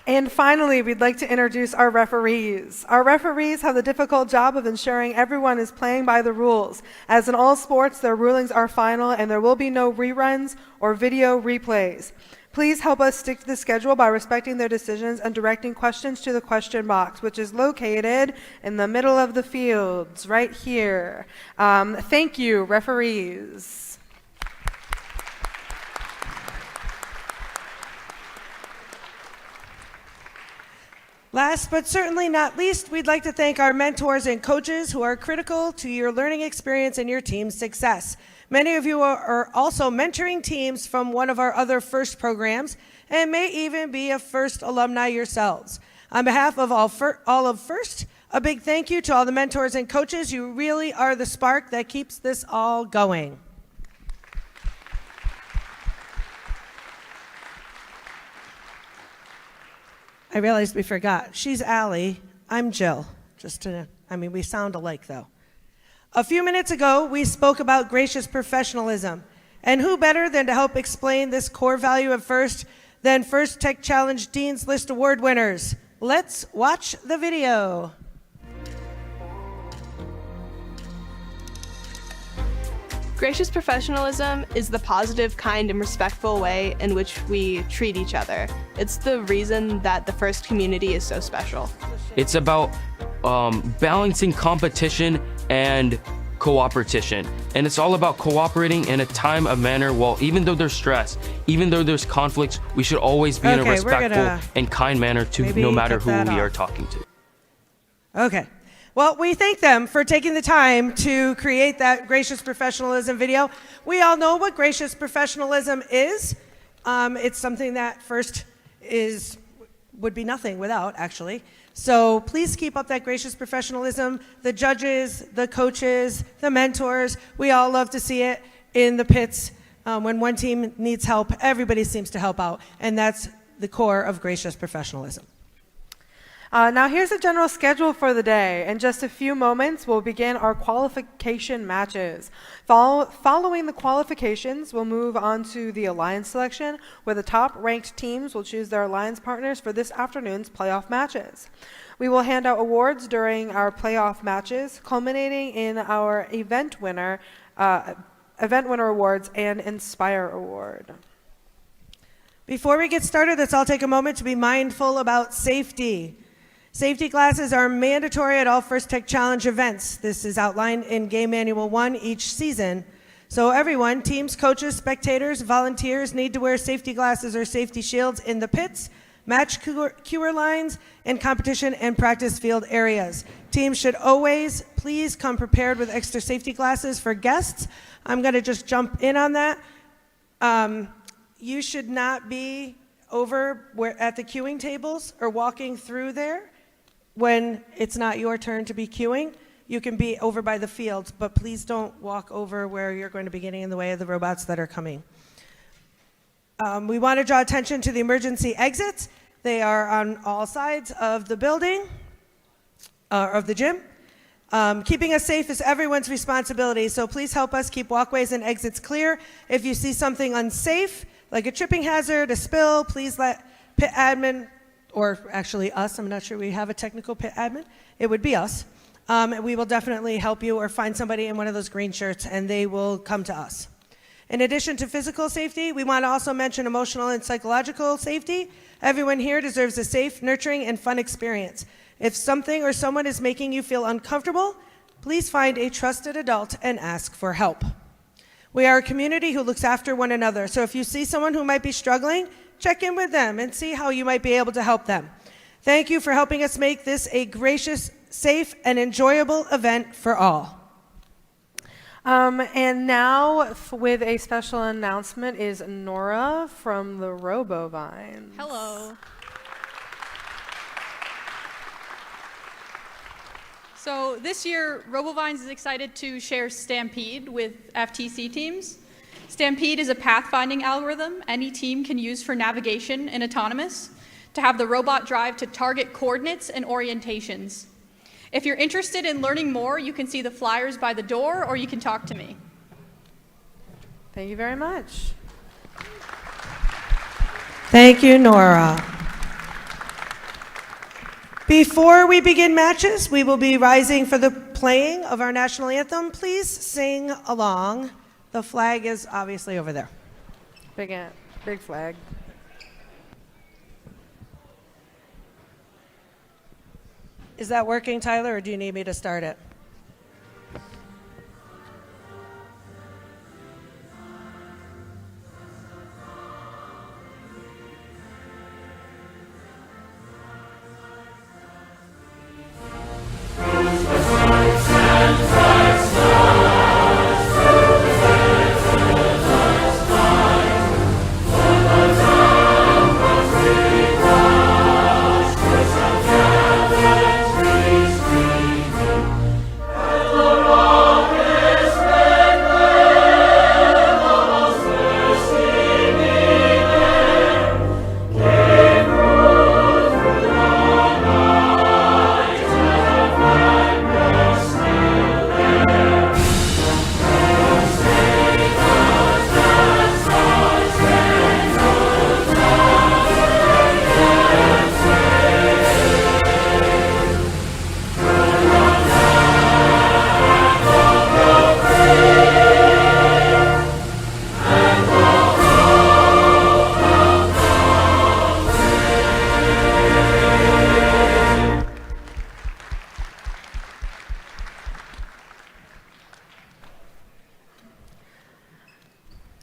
And finally, we'd like to introduce our referees. Our referees have the difficult job of ensuring everyone is playing by the rules. As in all sports, their rulings are final and there will be no reruns or video replays. Please help us stick to the schedule by respecting their decisions and directing questions to the question box, which is located in the middle of the fields, right here. Thank you, referees. Last but certainly not least, we'd like to thank our mentors and coaches who are critical to your learning experience and your team's success. Many of you are also mentoring teams from one of our other FIRST programs and may even be a FIRST alumni yourselves. On behalf of all of FIRST, a big thank you to all the mentors and coaches. You really are the spark that keeps this all going. I realized we forgot. She's Allie. I'm Jill. We sound alike, though. A few minutes ago, we spoke about gracious professionalism. And who better than to help explain this core value of FIRST than First Tech Challenge Dean's List Award winners? Let's watch the video. Gracious professionalism is the positive, kind, and respectful way in which we treat each other. It's the reason that the FIRST community is so special. It's about balancing competition and cooperation. And it's all about cooperating in a time of manner. Well, even though there's stress, even though there's conflicts, we should always be in a respectful and kind manner to no matter who we are talking to. Okay. Well, we thank them for taking the time to create that gracious professionalism video. We all know what gracious professionalism is. It's something that FIRST would be nothing without, actually. So please keep up that gracious professionalism. The judges, the coaches, the mentors, we all love to see it in the pits. When one team needs help, everybody seems to help out. And that's the core of gracious professionalism. Now here's a general schedule for the day. In just a few moments, we'll begin our qualification matches. Following the qualifications, we'll move on to the alliance selection, where the top-ranked teams will choose their alliance partners for this afternoon's playoff matches. We will hand out awards during our playoff matches, culminating in our event winner awards and Inspire Award. Before we get started, let's all take a moment to be mindful about safety. Safety glasses are mandatory at all First Tech Challenge events. This is outlined in Game Manual 1 each season. So everyone, teams, coaches, spectators, volunteers need to wear safety glasses or safety shields in the pits, match cure lines, and competition and practice field areas. Teams should always please come prepared with extra safety glasses for guests. I'm going to just jump in on that. You should not be over at the queuing tables or walking through there when it's not your turn to be queuing. You can be over by the fields, but please don't walk over where you're going to be getting in the way of the robots that are coming. We want to draw attention to the emergency exits. They are on all sides of the building, of the gym. Keeping us safe is everyone's responsibility, so please help us keep walkways and exits clear. If you see something unsafe, like a tripping hazard, a spill, please let pit admin, or actually us, I'm not sure we have a technical pit admin, it would be us. We will definitely help you or find somebody in one of those green shirts and they will come to us. In addition to physical safety, we want to also mention emotional and psychological safety. Everyone here deserves a safe, nurturing, and fun experience. If something or someone is making you feel uncomfortable, please find a trusted adult and ask for help. We are a community who looks after one another, so if you see someone who might be struggling, check in with them and see how you might be able to help them. Thank you for helping us make this a gracious, safe, and enjoyable event for all. And now, with a special announcement, is Nora from the RoboVines. Hello. So this year, RoboVines is excited to share Stampede with FTC teams. Stampede is a pathfinding algorithm any team can use for navigation in autonomous to have the robot drive to target coordinates and orientations. If you're interested in learning more, you can see the flyers by the door or you can talk to me. Thank you very much. Thank you, Nora. Before we begin matches, we will be rising for the playing of our national anthem. Please sing along. The flag is obviously over there. Big flag. Is that working, Tyler, or do you need me to start it?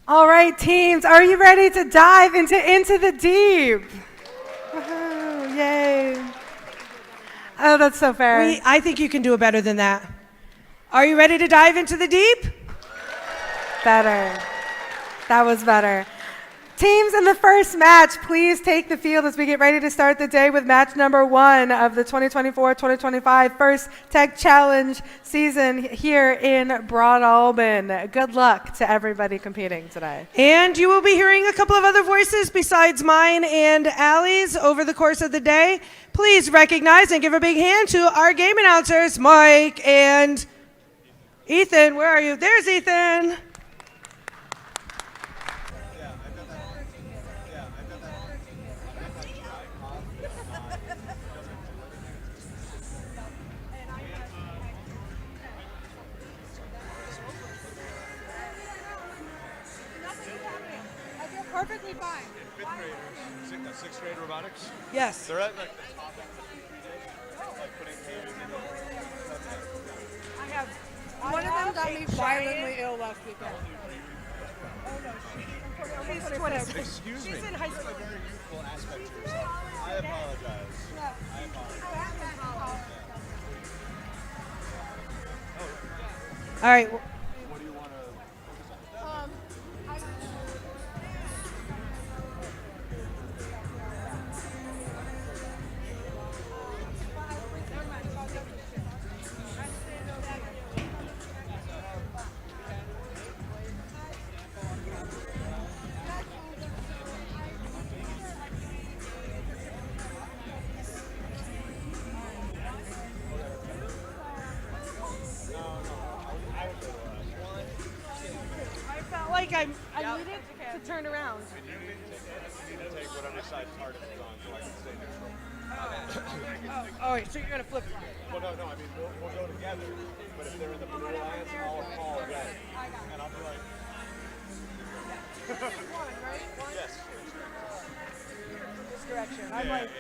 All right, teams, are you ready to dive into the deep? Woohoo, yay. Oh, that's so fair. I think you can do it better than that. Are you ready to dive into the deep? Better. That was better. Teams in the first match, please take the field as we get ready to start the day with match number 1 of the 2024-2025 First Tech Challenge season here in Broadalbin. Good luck to everybody competing today. And you will be hearing a couple of other voices besides mine and Allie's over the course of the day. Please recognize and give a big hand to our game announcers, Mike and Ethan. Where are you? There's Ethan. Perfectly fine. Sixth grade robotics? Yes. They're at like the top end of like putting hands in I have One of them got me violently ill last weekend. She's 26. Excuse me. She's in high school. A very youthful aspect to yourself. I apologize. I apologize. All right. What do you want to focus on? Like I needed to turn around. You need to take whatever side target is on so I can stay neutral. Oh, wait, so you're going to flip flop. Well, no, I mean, we'll go together, but if they're in the blue alliance, I'll call red. And I'll be like... Yes. This direction. Yeah, I'm like... yeah.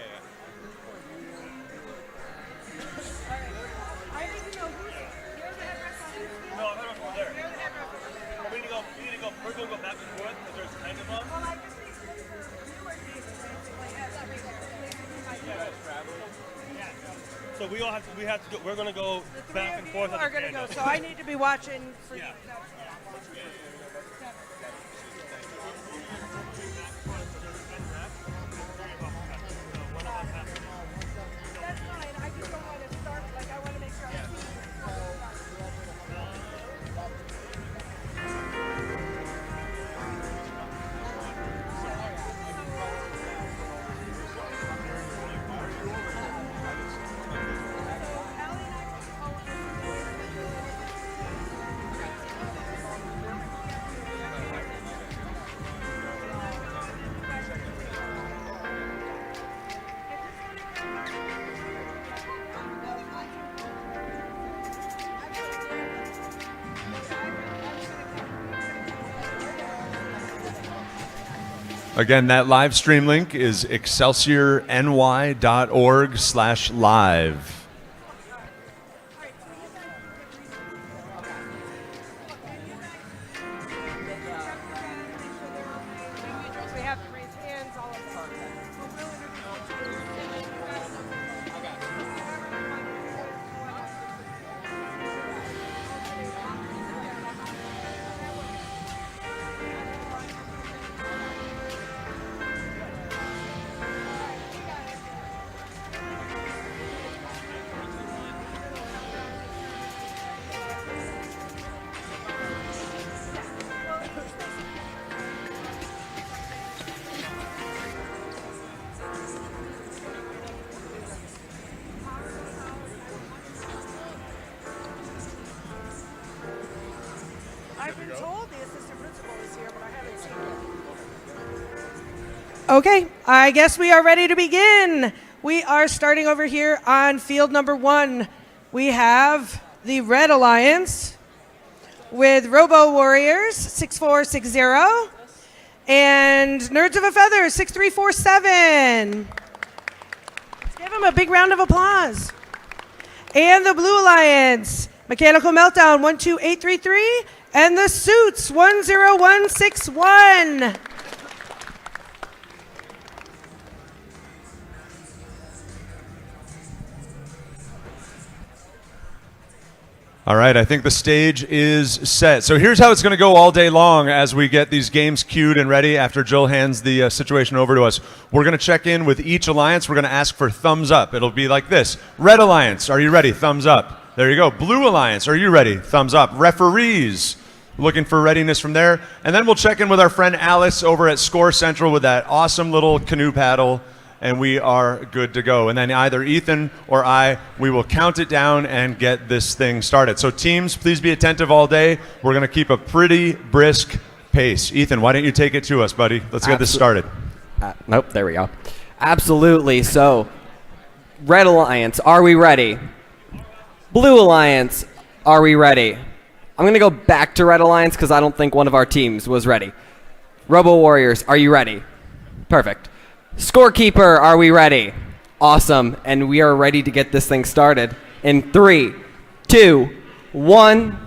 I need to know who's... You're the head rest on this field? No, I don't know there. You're the head rest on this field? We need to go, we're going to go back and forth because there's 10 of them. Well, I just need to make sure you are basically as So we have to go, we're going to go back and forth. You are going to go, so I need to be watching for you. That's fine. I just don't want to start, like, I want to make sure I see Again, that live stream link is excelsiorny.org/live. Okay, I guess we are ready to begin. We are starting over here on field number 1. We have the Red Alliance with Robo Warriors 6460 and Nerds of a Feather 6347. Let's give them a big round of applause. And the Blue Alliance, Mechanical Meltdown 12833 and the Suits 10161. All right, I think the stage is set. So here's how it's going to go all day long as we get these games queued and ready after Jill hands the situation over to us. We're going to check in with each alliance. We're going to ask for thumbs up. It'll be like this. Red Alliance, are you ready? Thumbs up. There you go. Blue Alliance, are you ready? Thumbs up. Referees, looking for readiness from there. And then we'll check in with our friend Alice over at Score Central with that awesome little canoe paddle. And we are good to go. And then either Ethan or I, we will count it down and get this thing started. So teams, please be attentive all day. We're going to keep a pretty brisk pace. Ethan, why don't you take it to us, buddy? Let's get this started. Nope, there we go. Absolutely. So, Red Alliance, are we ready? Blue Alliance, are we ready? I'm going to go back to Red Alliance because I don't think one of our teams was ready. Robo Warriors, are you ready? Perfect. Scorekeeper, are we ready? Awesome. And we are ready to get this thing started in 3, 2, 1.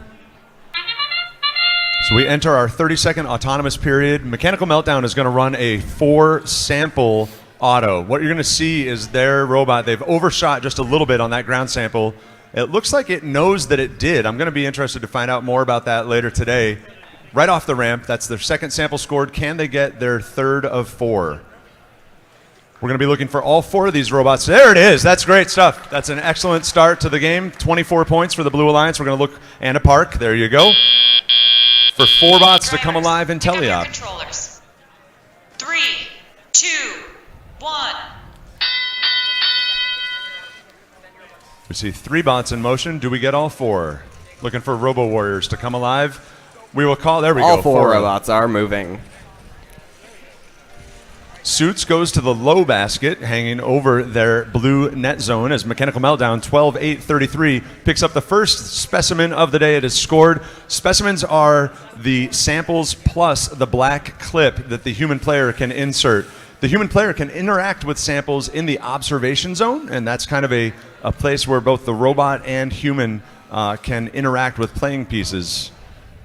So we enter our 30-second autonomous period. Mechanical Meltdown is going to run a 4-sample auto. What you're going to see is their robot, they've overshot just a little bit on that ground sample. It looks like it knows that it did. I'm going to be interested to find out more about that later today. Right off the ramp, that's their second sample scored. Can they get their third of 4? We're going to be looking for all 4 of these robots. There it is. That's great stuff. That's an excellent start to the game. 24 points for the Blue Alliance. We're going to look Anna Park. There you go. For 4 bots to come alive in Teleop. Controllers. 3, 2, 1. We see 3 bots in motion. Do we get all 4? Looking for Robo Warriors to come alive. We will call. There we go. All 4 robots are moving. Suits goes to the low basket, hanging over their blue net zone as Mechanical Meltdown 12-8-33 picks up the first specimen of the day. It is scored. Specimens are the samples plus the black clip that the human player can insert. The human player can interact with samples in the observation zone, and that's kind of a place where both the robot and human can interact with playing pieces.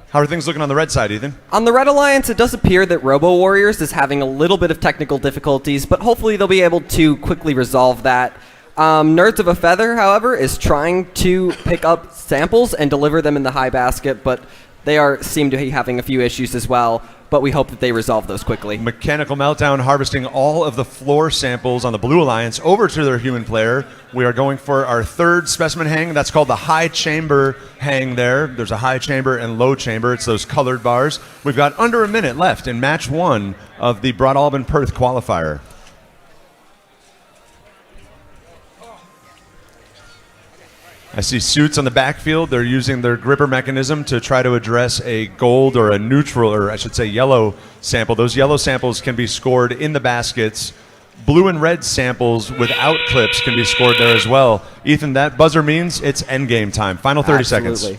How are things looking on the red side, Ethan? On the Red Alliance, it does appear that Robo Warriors is having a little bit of technical difficulties, but hopefully they'll be able to quickly resolve that. Nerds of a Feather, however, is trying to pick up samples and deliver them in the high basket, but they seem to be having a few issues as well, but we hope that they resolve those quickly. Mechanical Meltdown harvesting all of the floor samples on the Blue Alliance over to their human player. We are going for our 3rd specimen hang. That's called the high chamber hang there. There's a high chamber and low chamber. It's those colored bars. We've got under a minute left in match 1 of the Broadalbin-Perth qualifier. I see Suits on the backfield. They're using their gripper mechanism to try to address a gold or a neutral, or I should say yellow sample. Those yellow samples can be scored in the baskets. Blue and red samples without clips can be scored there as well. Ethan, that buzzer means it's endgame time. Final 30 seconds.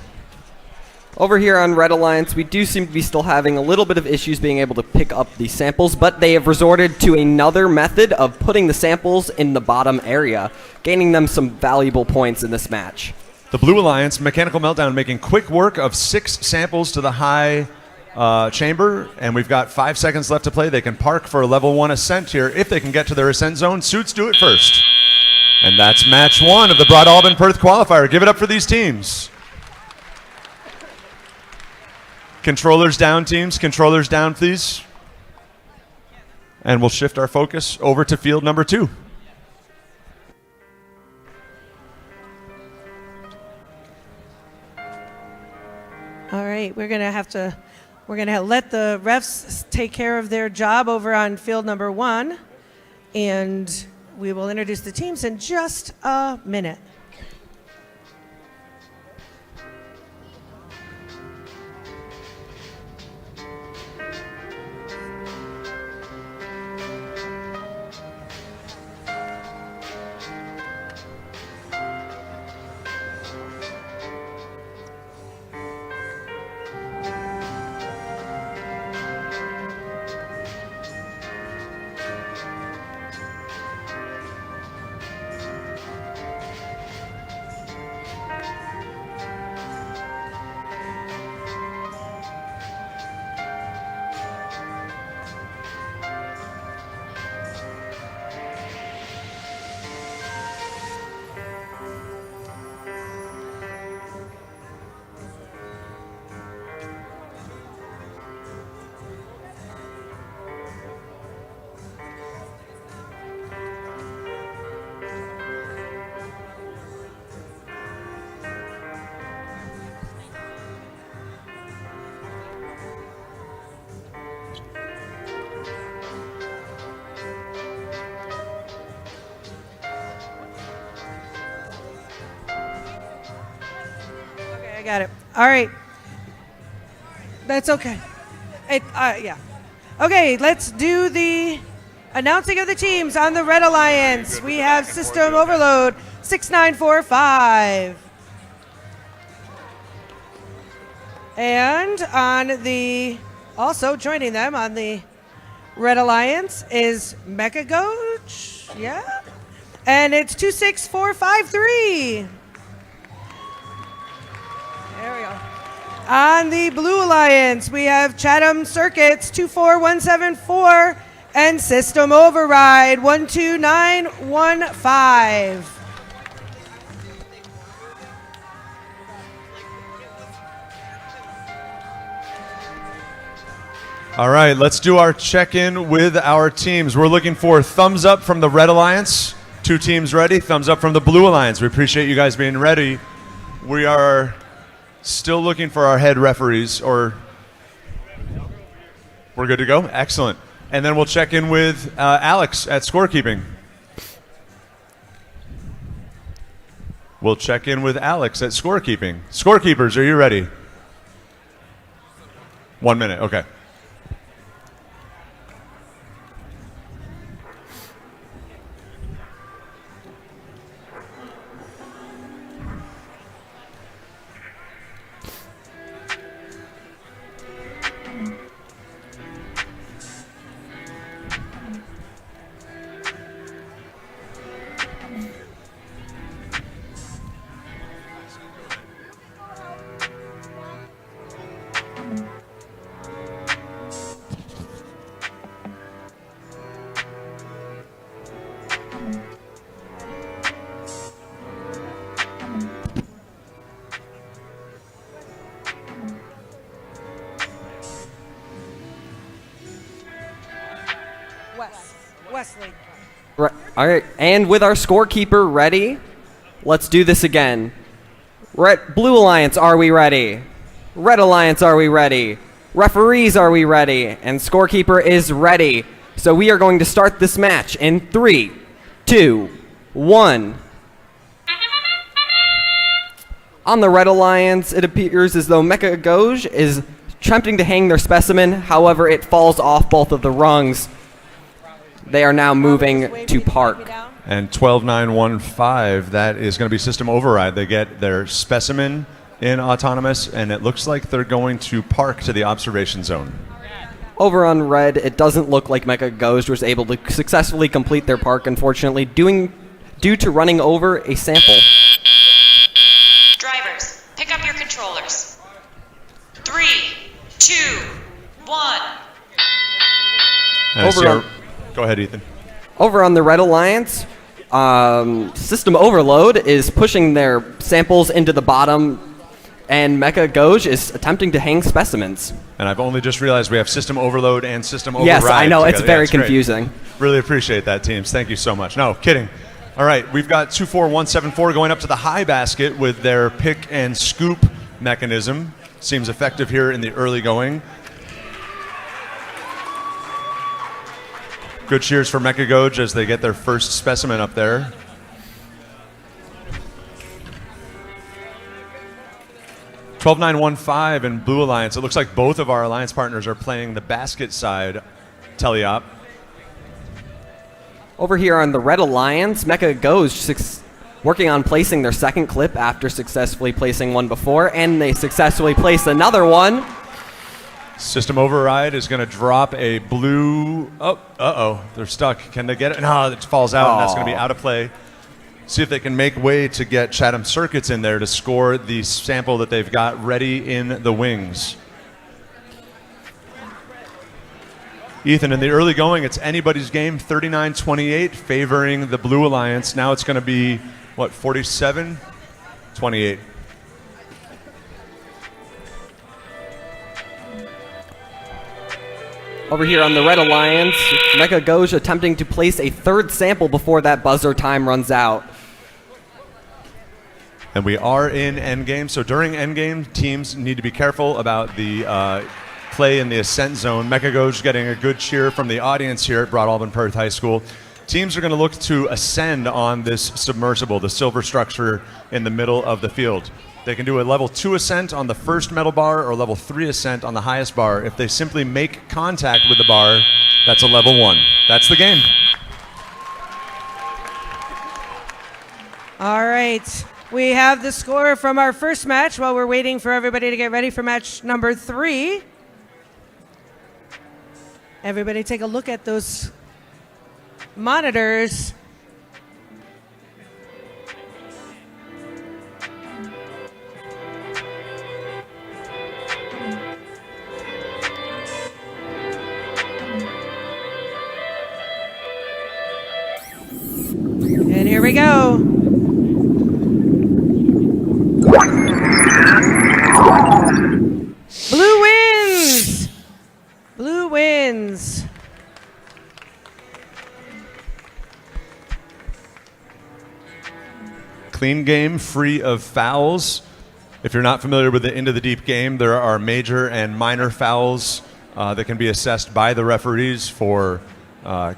Over here on Red Alliance, we do seem to be still having a little bit of issues being able to pick up the samples, but they have resorted to another method of putting the samples in the bottom area, gaining them some valuable points in this match. The Blue Alliance, Mechanical Meltdown, making quick work of 6 samples to the high chamber, and we've got 5 seconds left to play. They can park for a level 1 ascent here if they can get to their ascent zone. Suits do it first. And that's match 1 of the Broadalbin-Perth qualifier. Give it up for these teams. Controllers down, teams. Controllers down, please. And we'll shift our focus over to field number 2. All right, we're gonna let the refs take care of their job over on field number 1, and we will introduce the teams in just a minute. got it. All right. That's okay. Yeah. Okay, let's do the announcing of the teams on the Red Alliance. We have System Overload 6945. And on the, also joining them on the Red Alliance is Mecha Goach. Yeah. And it's 26453. There we go. On the Blue Alliance, we have Chatham Circuits 24174 and System Override 12915. All right, let's do our check-in with our teams. We're looking for thumbs up from the Red Alliance. 2 teams ready. Thumbs up from the Blue Alliance. We appreciate you guys being ready. We are still looking for our head referees, or we're good to go? Excellent. And then we'll check in with Alex at scorekeeping. We'll check in with Alex at scorekeeping. Scorekeepers, are you ready? 1 minute, okay. Wesley. Right. All right, and with our scorekeeper ready, let's do this again. Blue Alliance, are we ready? Red Alliance, are we ready? Referees, are we ready? And scorekeeper is ready. So we are going to start this match in 3, 2, 1. On the Red Alliance, it appears as though Mecha Goach is attempting to hang their specimen. However, it falls off both of the rungs. They are now moving to park. And 12915, that is going to be System Override. They get their specimen in autonomous, and it looks like they're going to park to the observation zone. Over on Red, it doesn't look like Mecha Goach was able to successfully complete their park, unfortunately, due to running over a sample. Drivers, pick up your controllers. 3, 2, 1. Go ahead, Ethan. Over on the Red Alliance, System Overload is pushing their samples into the bottom, and Mecha Goach is attempting to hang specimens. And I've only just realized we have System Overload and System Override. Yes, I know, together. it's very it's great. confusing. Really appreciate that, teams. Thank you so much. No, kidding. All right, we've got 24174 going up to the high basket with their pick and scoop mechanism. Seems effective here in the early going. Good cheers for Mecha Goach as they get their first specimen up there. $12,915 in Blue Alliance. It looks like both of our alliance partners are playing the basket side teleop. Over here on the Red Alliance, Mecha Goach working on placing their second clip after successfully placing one before, and they successfully placed another one. System Override is going to drop a blue. Oh, they're stuck. Can they get it? No, it falls out, and that's going to be out of play. See if they can make way to get Chatham Circuits in there to score the sample that they've got ready in the wings. Ethan, in the early going, it's anybody's game, 39-28, favoring the Blue Alliance. Now it's going to be, what, 47-28. Over here on the Red Alliance, Mecha Goach attempting to place a third sample before that buzzer time runs out. And we are in endgame, so during endgame, teams need to be careful about the play in the ascent zone. Mecha Goach getting a good cheer from the audience here at Broadalbin-Perth High School. Teams are going to look to ascend on this submersible, the silver structure in the middle of the field. They can do a level 2 ascent on the first metal bar or level 3 ascent on the highest bar. If they simply make contact with the bar, that's a level 1. That's the game. All right. We have the score from our first match while we're waiting for everybody to get ready for match number 3. Everybody take a look at those monitors. And here we go. Blue wins! Blue wins. Clean game, free of fouls. If you're not familiar with the Into the Deep game, there are major and minor fouls that can be assessed by the referees for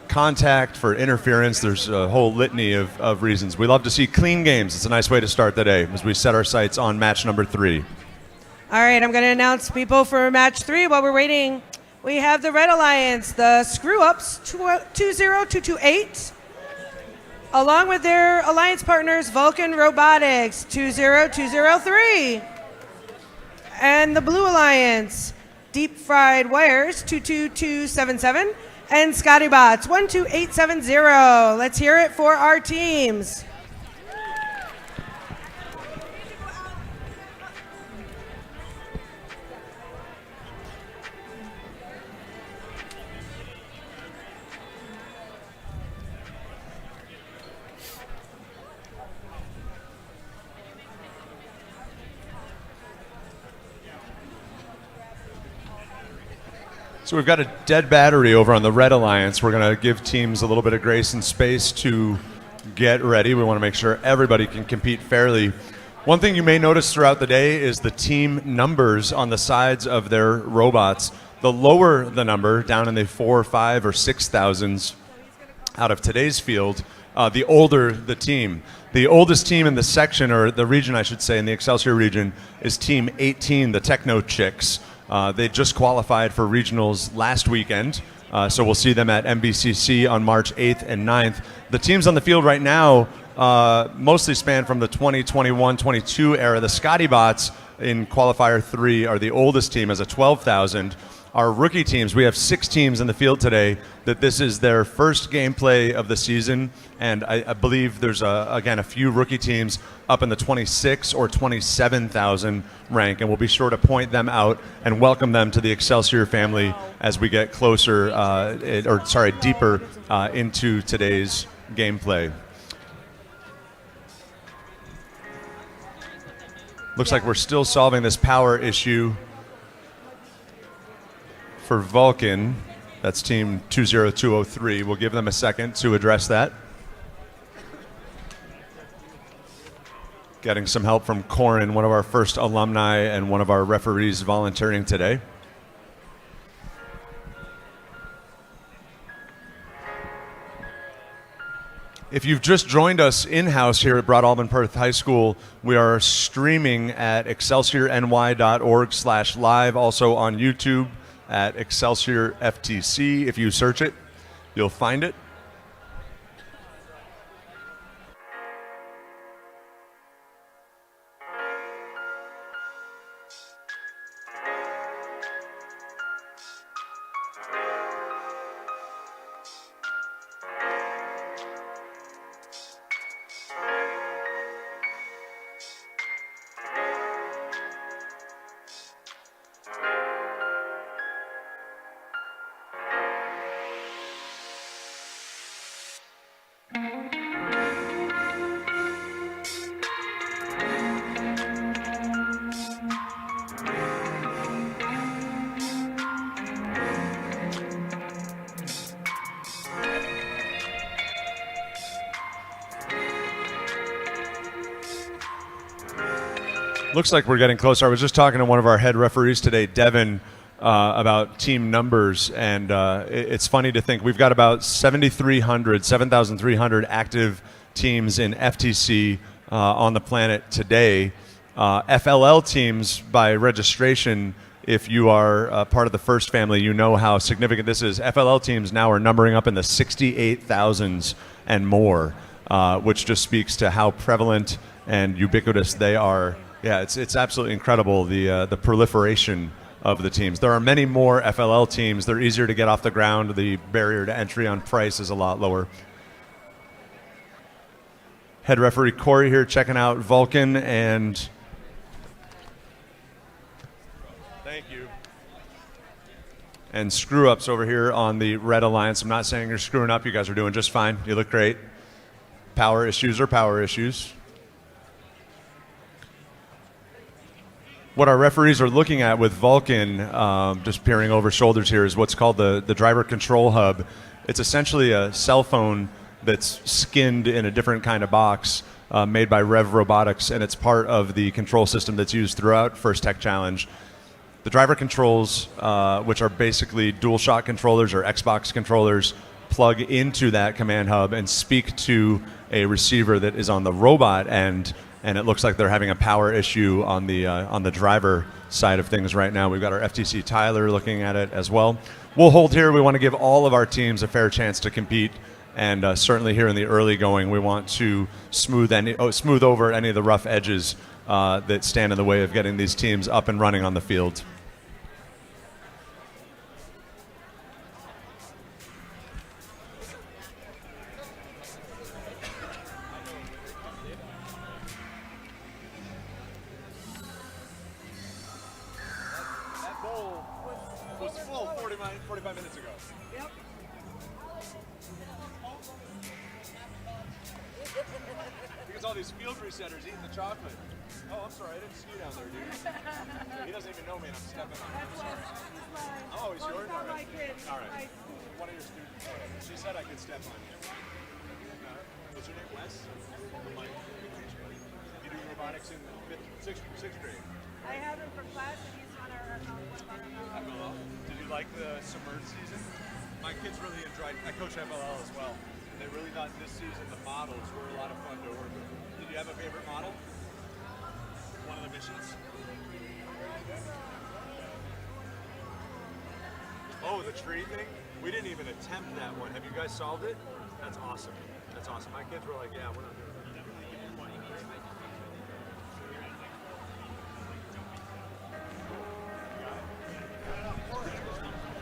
contact, for interference. There's a whole litany of reasons. We love to see clean games. It's a nice way to start the day as we set our sights on match number 3. All right, I'm going to announce people for match 3 while we're waiting. We have the Red Alliance, the Screw Ups 20228, along with their alliance partners Vulcan Robotics 20203, and the Blue Alliance, Deep Fried Wires 22277, and Scotty Bots 12870. Let's hear it for our teams. So we've got a dead battery over on the Red Alliance. We're going to give teams a little bit of grace and space to get ready. We want to make sure everybody can compete fairly. One thing you may notice throughout the day is the team numbers on the sides of their robots. The lower the number, down in the 4, 5, or 6,000s out of today's field, the older the team. The oldest team in the section, or the region I should say, in the Excelsior region, is Team 18, the Techno Chicks. They just qualified for regionals last weekend, so we'll see them at MBCC on March 8th and 9th. The teams on the field right now mostly span from the 2021-22 era. The Scotty Bots in Qualifier 3 are the oldest team as a 12,000. Our rookie teams, we have 6 teams in the field today that this is their first gameplay of the season, and I believe there's, again, a few rookie teams up in the 26 or 27,000 rank, and we'll be sure to point them out and welcome them to the Excelsior family as we get closer, deeper into today's gameplay. Looks like we're still solving this power issue for Vulcan. That's team 20203. We'll give them a second to address that. Getting some help from Corin, one of our first alumni and one of our referees volunteering today. If you've just joined us in-house here at Broadalbin-Perth High School, we are streaming at excelsiorny.org/live, also on YouTube at Excelsior FTC. If you search it, you'll find it. Looks like we're getting closer. I was just talking to one of our head referees today, Devin, about team numbers, and it's funny to think we've got about 7,300 active teams in FTC on the planet today. FLL teams, by registration, if you are part of the first family, you know how significant this is. FLL teams now are numbering up in the 68,000s and more, which just speaks to how prevalent and ubiquitous they are. Yeah, it's absolutely incredible, the proliferation of the teams. There are many more FLL teams. They're easier to get off the ground. The barrier to entry on price is a lot lower. Head referee Corey here checking out Vulcan, and thank you. And screw ups over here on the Red Alliance. I'm not saying you're screwing up. You guys are doing just fine. You look great. Power issues are power issues. What our referees are looking at with Vulcan, just peering over shoulders here, is what's called the driver control hub. It's essentially a cell phone that's skinned in a different kind of box made by Rev Robotics, and it's part of the control system that's used throughout First Tech Challenge. The driver controls, which are basically DualShock controllers or Xbox controllers, plug into that command hub and speak to a receiver that is on the robot end, and it looks like they're having a power issue on the driver side of things right now. We've got our FTC Tyler looking at it as well. We'll hold here. We want to give all of our teams a fair chance to compete. And certainly here in the early going, we want to smooth over any of the rough edges that stand in the way of getting these teams up and running on the field. That bowl was full 45 minutes ago. Yep. Because all these field resetters eating the chocolate. Oh, I'm sorry, I didn't see you down there, dude. He doesn't even know me, and I'm stepping on him. Oh, he's yours? All right. All right. One of your students. She said I could step on you. What's your name, Wes? Mike. You do robotics in sixth grade? I have him for class, and he's on our FLL. Did you like the submerged season? My kids really enjoyed. I coach FLL as well. They really thought this season the models were a lot of fun to work with. Did you have a favorite model? One of the missions? Oh, the tree thing? We didn't even attempt that one. Have you guys solved it? That's awesome. That's awesome. My kids were like, yeah, we're not doing that.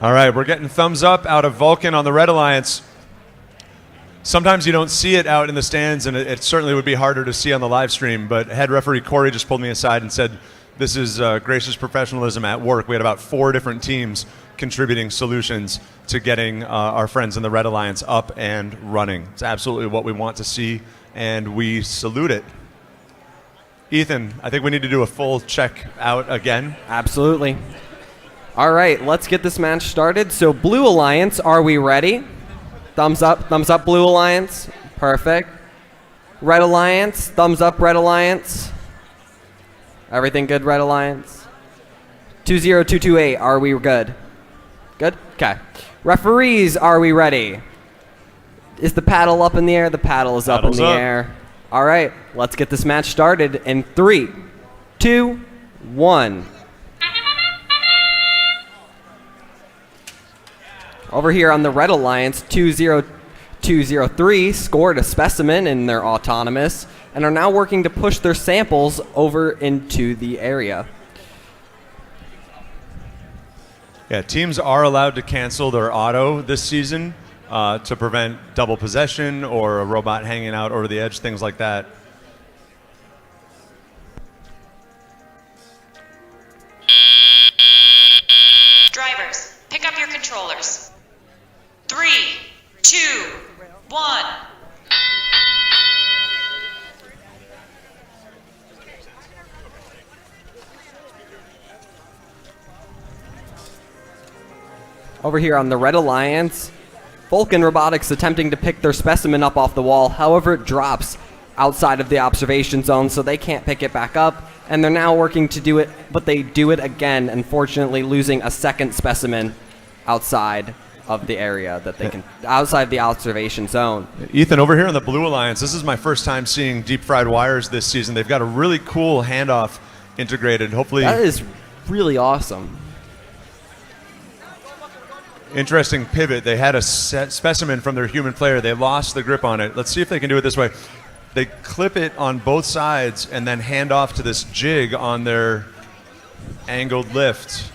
All right, we're getting thumbs up out of Vulcan on the Red Alliance. Sometimes you don't see it out in the stands, and it certainly would be harder to see on the live stream, but head referee Corey just pulled me aside and said, this is gracious professionalism at work. We had about 4 different teams contributing solutions to getting our friends in the Red Alliance up and running. It's absolutely what we want to see, and we salute it. Ethan, I think we need to do a full check out again. Absolutely. All right, let's get this match started. So Blue Alliance, are we ready? Thumbs up, Blue Alliance. Perfect. Red Alliance, thumbs up, Red Alliance. Everything good, Red Alliance? 20228, are we good? Good? Okay. Referees, are we ready? Is the paddle up in the air? The paddle is up in the air. All right, let's get this match started in 3, 2, 1. Over here on the Red Alliance, 20203 scored a specimen in their autonomous and are now working to push their samples over into the area. Yeah, teams are allowed to cancel their auto this season to prevent double possession or a robot hanging out over the edge, things like that. Drivers, pick up your controllers. 3, 2, 1. Over here on the Red Alliance, Vulcan Robotics attempting to pick their specimen up off the wall. However, it drops outside of the observation zone, so they can't pick it back up. And they're now working to do it, but they do it again, unfortunately losing a second specimen outside of the area that they can, outside the observation zone. Ethan, over here on the Blue Alliance, this is my first time seeing deep fried wires this season. They've got a really cool handoff integrated. Hopefully, That is really awesome. interesting pivot. They had a specimen from their human player. They lost the grip on it. Let's see if they can do it this way. They clip it on both sides and then hand off to this jig on their angled lift.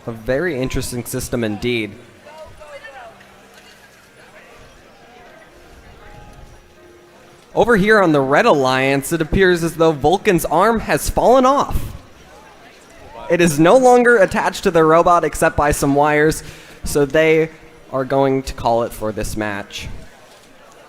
A very interesting system indeed. Over here on the Red Alliance, it appears as though Vulcan's arm has fallen off. It is no longer attached to their robot except by some wires, so they are going to call it for this match.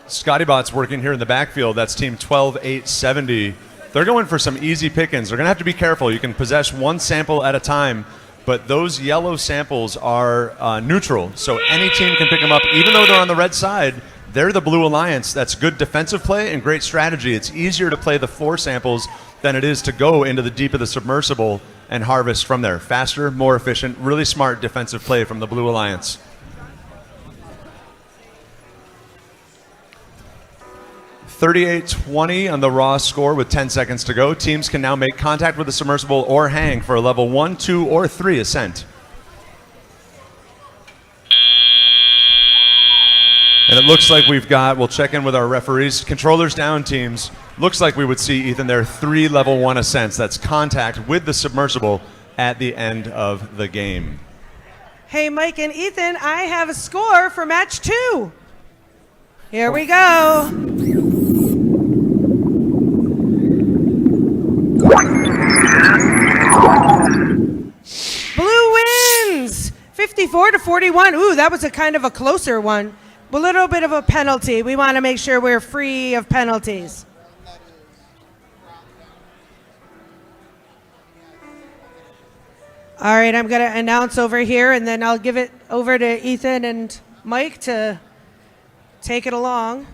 Scottybot's working here in the backfield. That's team 12-870. They're going for some easy pickings. They're going to have to be careful. You can possess one sample at a time, but those yellow samples are neutral, so any team can pick them up. Even though they're on the red side, they're the Blue Alliance. That's good defensive play and great strategy. It's easier to play the 4 samples than it is to go into the deep of the submersible and harvest from there. Faster, more efficient, really smart defensive play from the Blue Alliance. $38-20 on the raw score with 10 seconds to go. Teams can now make contact with the submersible or hang for a level 1, 2, or 3 ascent. And it looks like we'll check in with our referees. Controllers down, teams. Looks like we would see, Ethan, there 3 level 1 ascents. That's contact with the submersible at the end of the game. Hey, Mike and Ethan, I have a score for match 2. Here we go. Blue wins 54-41. Ooh, that was a kind of a closer one. A little bit of a penalty. We want to make sure we're free of penalties. All right, I'm going to announce over here, and then I'll give it over to Ethan and Mike to take it along.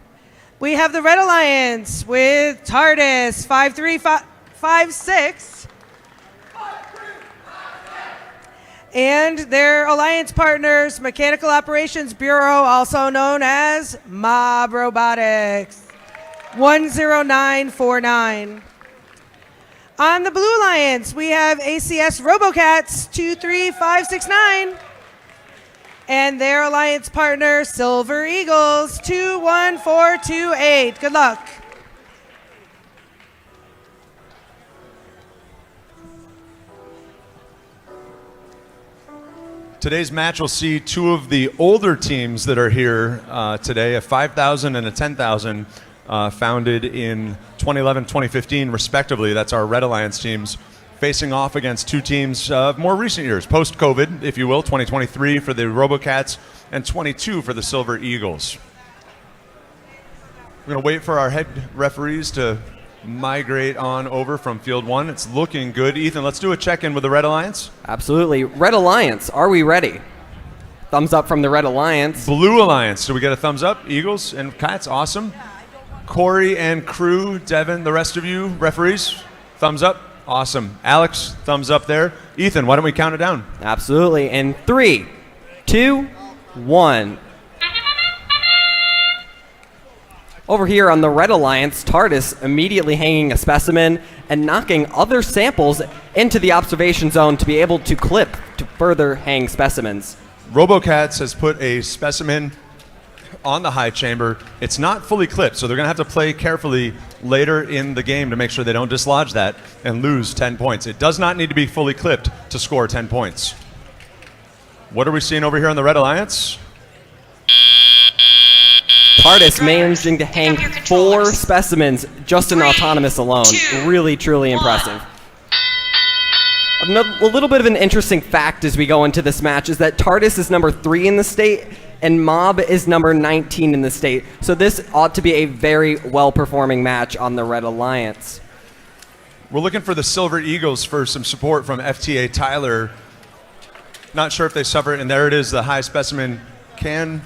We have the Red Alliance with TARDIS 5356. And their alliance partners, Mechanical Operations Bureau, also known as Mob Robotics, 10949. On the Blue Alliance, we have ACS RoboCats 23569. And their alliance partner, Silver Eagles 21428. Good luck. Today's match will see 2 of the older teams that are here today, a 5,000 and a 10,000, founded in 2011-2015, respectively. That's our Red Alliance teams, facing off against 2 teams of more recent years, post-COVID, if you will, 2023 for the RoboCats and 22 for the Silver Eagles. We're going to wait for our head referees to migrate on over from field 1. It's looking good. Ethan, let's do a check-in with the Red Alliance. Absolutely. Red Alliance, are we ready? Thumbs up from the Red Alliance. Blue Alliance, do we get a thumbs up? Eagles and Cats, awesome. Corey and crew, Devin, the rest of you, referees, thumbs up. Awesome. Alex, thumbs up there. Ethan, why don't we count it down? Absolutely. In 3, 2, 1. Over here on the Red Alliance, TARDIS immediately hanging a specimen and knocking other samples into the observation zone to be able to clip to further hang specimens. RoboCats has put a specimen on the high chamber. It's not fully clipped, so they're going to have to play carefully later in the game to make sure they don't dislodge that and lose 10 points. It does not need to be fully clipped to score 10 points. What are we seeing over here on the Red Alliance? TARDIS managing to hang 4 specimens just in autonomous alone. Really, truly impressive. A little bit of an interesting fact as we go into this match is that TARDIS is number 3 in the state and Mob is number 19 in the state. So this ought to be a very well-performing match on the Red Alliance. We're looking for the Silver Eagles for some support from FTA Tyler. Not sure if they suffer, and there it is, the high specimen. Can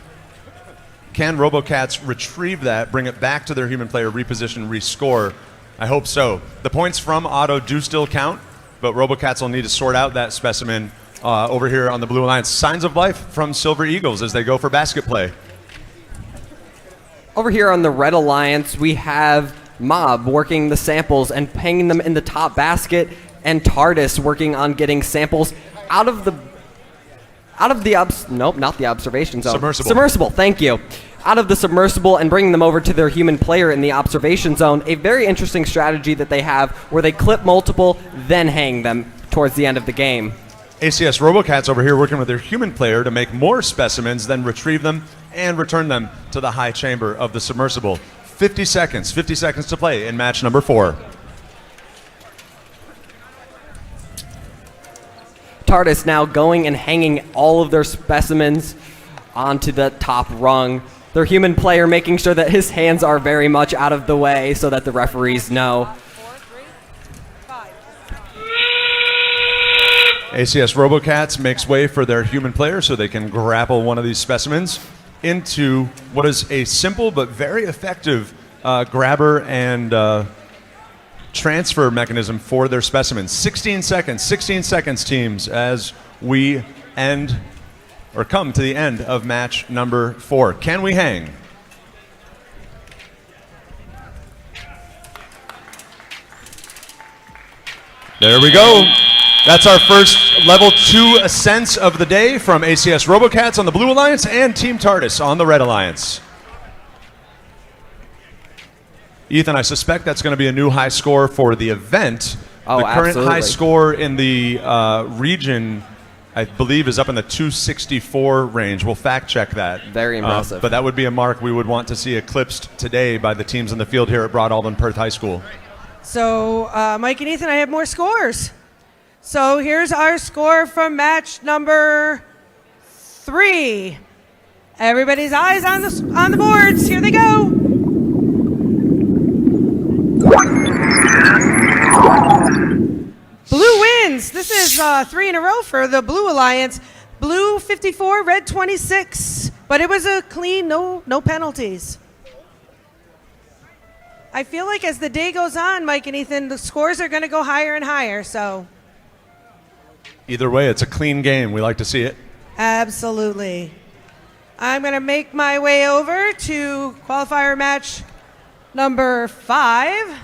RoboCats retrieve that, bring it back to their human player, reposition, rescore? I hope so. The points from Otto do still count, but RoboCats will need to sort out that specimen over here on the Blue Alliance. Signs of life from Silver Eagles as they go for basket play. Over here on the Red Alliance, we have Mob working the samples and hanging them in the top basket, and TARDIS working on getting samples out of the observation zone. Submersible, thank you. Out of the submersible and bringing them over to their human player in the observation zone. A very interesting strategy that they have where they clip multiple, then hang them towards the end of the game. ACS RoboCats over here working with their human player to make more specimens, then retrieve them and return them to the high chamber of the submersible. 50 seconds to play in match number 4. TARDIS now going and hanging all of their specimens onto the top rung. Their human player making sure that his hands are very much out of the way so that the referees know. ACS RoboCats makes way for their human player so they can grapple one of these specimens into what is a simple but very effective grabber and transfer mechanism for their specimens. 16 seconds, teams, as we come to the end of match number 4. Can we hang? There we go. That's our first level 2 ascents of the day from ACS RoboCats on the Blue Alliance and Team TARDIS on the Red Alliance. Ethan, I suspect that's going to be a new high score for the event. Oh, the current absolutely. high score in the region, I believe, is up in the 264 range. We'll fact check that. Very impressive. But that would be a mark we would want to see eclipsed today by the teams in the field here at Broadalbin-Perth High School. So, Mike and Ethan, I have more scores. So here's our score from match number 3. Everybody's eyes on the boards. Here they go. Blue wins. This is 3 in a row for the Blue Alliance. Blue 54, red 26. But it was a clean, no penalties. I feel like as the day goes on, Mike and Ethan, the scores are going to go higher and higher. So Either way, it's a clean game. We like to see it. absolutely. I'm going to make my way over to qualifier match number 5.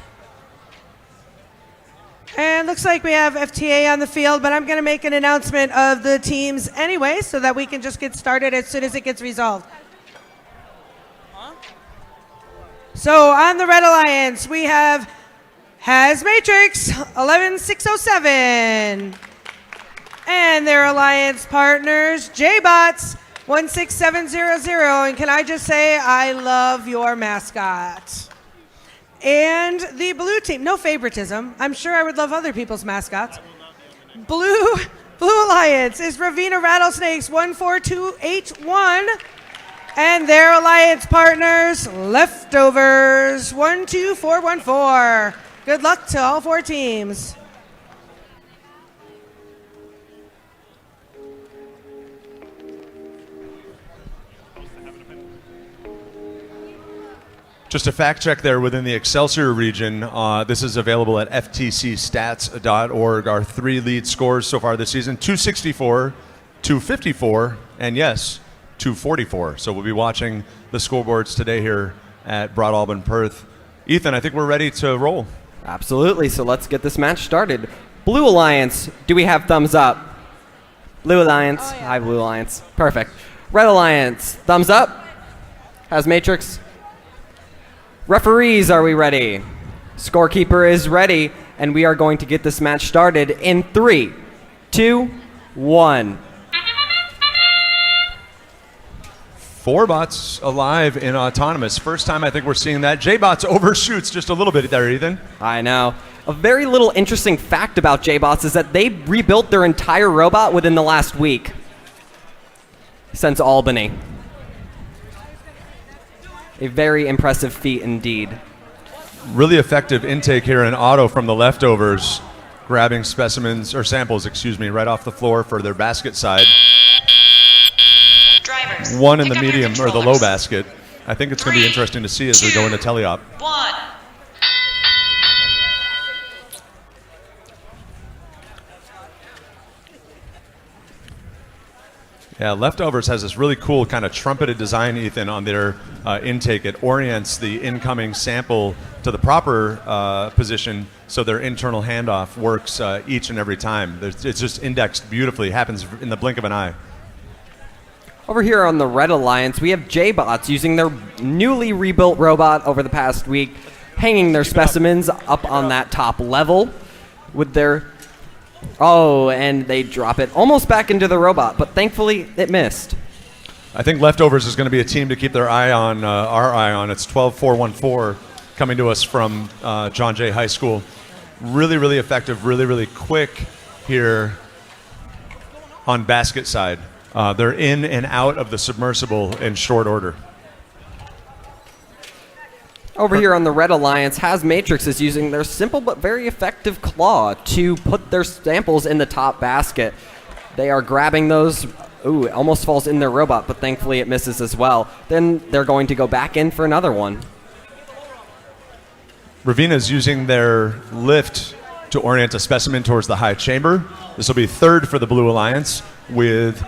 And looks like we have FTA on the field, but I'm going to make an announcement of the teams anyway so that we can just get started as soon as it gets resolved. So on the Red Alliance, we have Matrix 11607 and their alliance partners, J-Bots 16700. And can I just say, I love your mascot. And the blue team, no favoritism. I'm sure I would love other people's mascots. Blue Alliance is Ravina Rattlesnakes 14281. And their alliance partners, Leftovers 12414. Good luck to all 4 teams. Just a fact check there within the Excelsior region. This is available at ftcstats.org. Our 3 lead scores so far this season, 264, 254, and yes, 244. So we'll be watching the scoreboards today here at Broadalbin-Perth. Ethan, I think we're ready to roll. Absolutely, so let's get this match started. Blue Alliance, do we have thumbs up? Blue Alliance, Hi Blue Alliance, perfect. Red Alliance, thumbs up? Has Matrix? Referees, are we ready? Scorekeeper is ready, and we are going to get this match started in 3, 2, 1. 4 bots alive in autonomous. First time I think we're seeing that. J-Bots overshoots just a little bit there, Ethan. I know. A very little interesting fact about J-Bots is that they rebuilt their entire robot within the last week. Since Albany. A very impressive feat indeed. Really effective intake here in auto from the Leftovers, grabbing specimens, or samples, excuse me, right off the floor for their basket side. Drivers, 1 in pick the up your medium, or the low controllers. basket. I think it's going to be interesting to see as we go into teleop. 1. Yeah, Leftovers has this really cool kind of trumpeted design, Ethan, on their intake. It orients the incoming sample to the proper position so their internal handoff works each and every time. It's just indexed beautifully. It happens in the blink of an eye. Over here on the Red Alliance, we have J-Bots using their newly rebuilt robot over the past week, hanging their specimens up on that top level with their... Oh, and they drop it almost back into the robot, but thankfully it missed. I think Leftovers is going to be a team to keep their eye on, our eye on. It's 12-4-1-4 coming to us from John Jay High School. Really, really effective, really, really quick here on basket side. They're in and out of the submersible in short order. Over here on the Red Alliance, Matrix is using their simple but very effective claw to put their samples in the top basket. They are grabbing those. Ooh, it almost falls in their robot, but thankfully it misses as well. Then they're going to go back in for another one. Ravina's using their lift to orient a specimen towards the high chamber. This will be third for the Blue Alliance with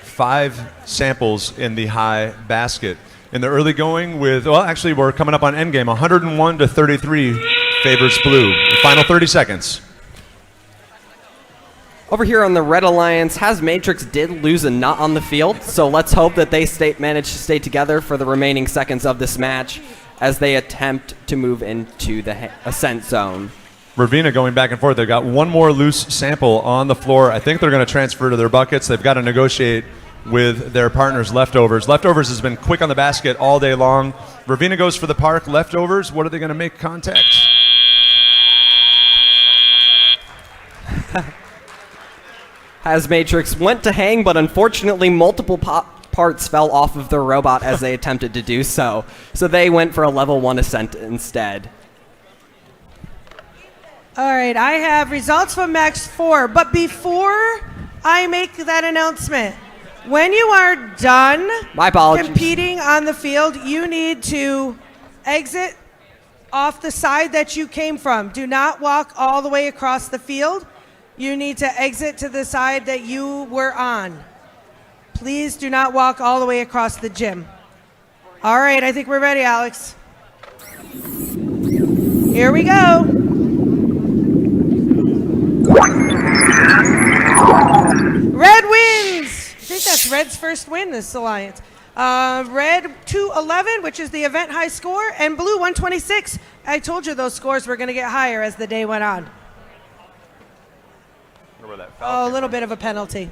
5 samples in the high basket. In the early going with, well, actually, we're coming up on endgame. 101-33 favors Blue. The final 30 seconds. Over here on the Red Alliance, Matrix did lose a nut on the field, so let's hope that they manage to stay together for the remaining seconds of this match as they attempt to move into the ascent zone. Ravina going back and forth. They've got one more loose sample on the floor. I think they're going to transfer to their buckets. They've got to negotiate with their partners, Leftovers. Leftovers has been quick on the basket all day long. Ravina goes for the park. Leftovers, what are they going to make contact? Matrix went to hang, but unfortunately multiple parts fell off of their robot as they attempted to do so. So they went for a level 1 ascent instead. All right, I have results from Max 4, but before I make that announcement, when you are done competing on the field, you need to exit off the side that you came from. Do not walk all the way across the field. You need to exit to the side that you were on. Please do not walk all the way across the gym. All right, I think we're ready, Alex. Here we go. Red wins! I think that's Red's first win this alliance. Red 211, which is the event high score, and Blue 126. I told you those scores were going to get higher as the day went on. Oh, a little bit of a penalty.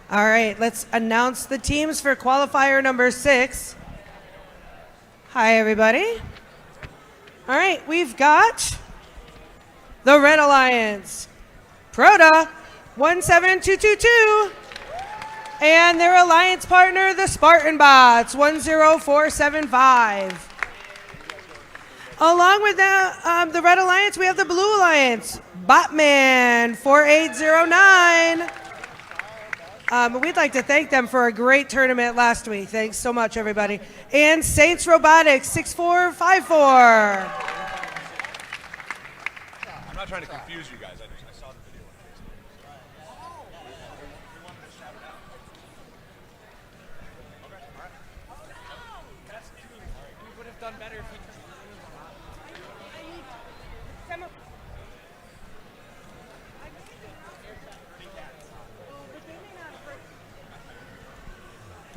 All right, let's announce the teams for qualifier number 6. Hi, everybody. All right, we've got the Red Alliance, Proda 17222, and their alliance partner, the Spartan Bots 10475. Along with the Red Alliance, we have the Blue Alliance, Botman 4809. We'd like to thank them for a great tournament last week. Thanks so much, everybody. And Saints Robotics 6454. I'm not trying to confuse you guys. I saw the video. We would have done better if we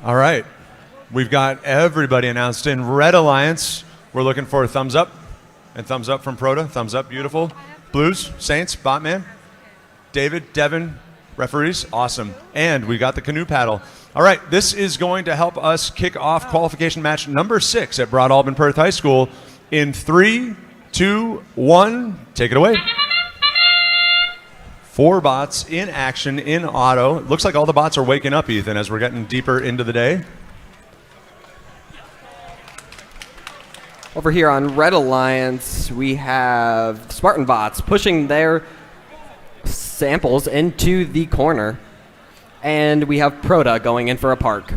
All right. We've got everybody announced in. Red Alliance, we're looking for a thumbs up. And thumbs up from Proda. Thumbs up, beautiful. Blues, Saints, Botman, David, Devin, referees, awesome. And we got the canoe paddle. All right, this is going to help us kick off qualification match number 6 at Broadalbin-Perth High School in 3, 2, 1. Take it away. 4 bots in action in auto. Looks like all the bots are waking up, Ethan, as we're getting deeper into the day. Over here on Red Alliance, we have Spartan bots pushing their samples into the corner. And we have Proto going in for a park.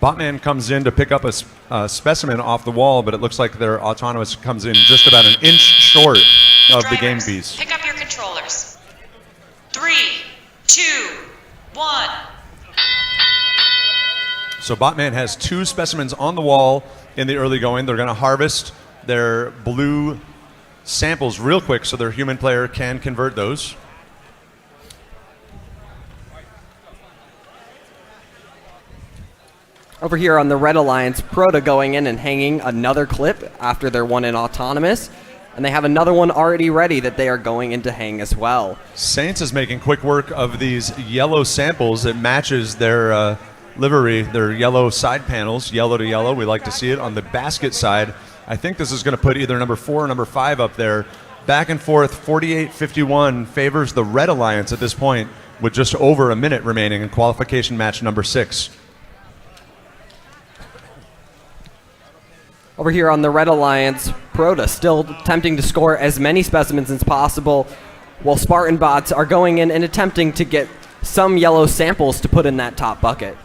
Botman comes in to pick up a specimen off the wall, but it looks like their autonomous comes in just about an inch short of the game piece. Pick up your controllers. 3, 2, 1. So Botman has 2 specimens on the wall in the early going. They're going to harvest their blue samples real quick so their human player can convert those. Over here on the Red Alliance, Proto going in and hanging another clip after their one in autonomous. And they have another one already ready that they are going in to hang as well. Saints is making quick work of these yellow samples. It matches their livery, their yellow side panels, yellow to yellow. We like to see it on the basket side. I think this is going to put either number 4 or number 5 up there. Back and forth, 48-51 favors the Red Alliance at this point with just over a minute remaining in qualification match number 6. Over here on the Red Alliance, Proto still attempting to score as many specimens as possible, while Spartan bots are going in and attempting to get some yellow samples to put in that top bucket.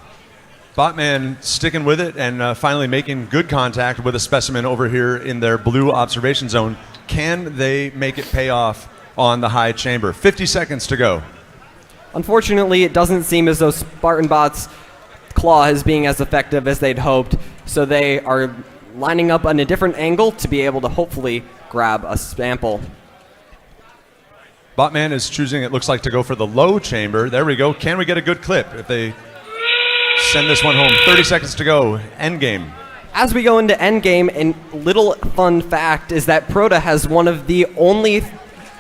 Botman sticking with it and finally making good contact with a specimen over here in their blue observation zone. Can they make it pay off on the high chamber? 50 seconds to go. Unfortunately, it doesn't seem as though Spartan bots' claw is being as effective as they'd hoped, so they are lining up on a different angle to be able to hopefully grab a sample. Botman is choosing, it looks like, to go for the low chamber. There we go. Can we get a good clip if they send this one home? 30 seconds to go. Endgame. As we go into endgame, a little fun fact is that Proto has one of the only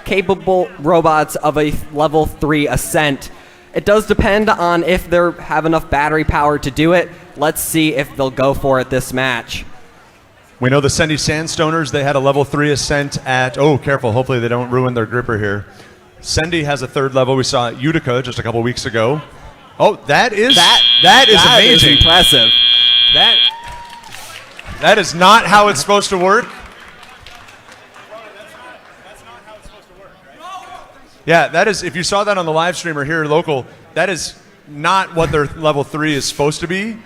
capable robots of a level 3 ascent. It does depend on if they have enough battery power to do it. Let's see if they'll go for it this match. We know the Sendy Sandstoners, they had a level 3 ascent at, oh, careful, hopefully they don't ruin their gripper here. Sendy has a 3rd level. We saw Utica just a couple weeks ago. Oh, that is amazing. Is impressive. That is not how it's supposed to work. Yeah, that is, if you saw that on the live stream or here local, that is not what their level 3 is supposed to be.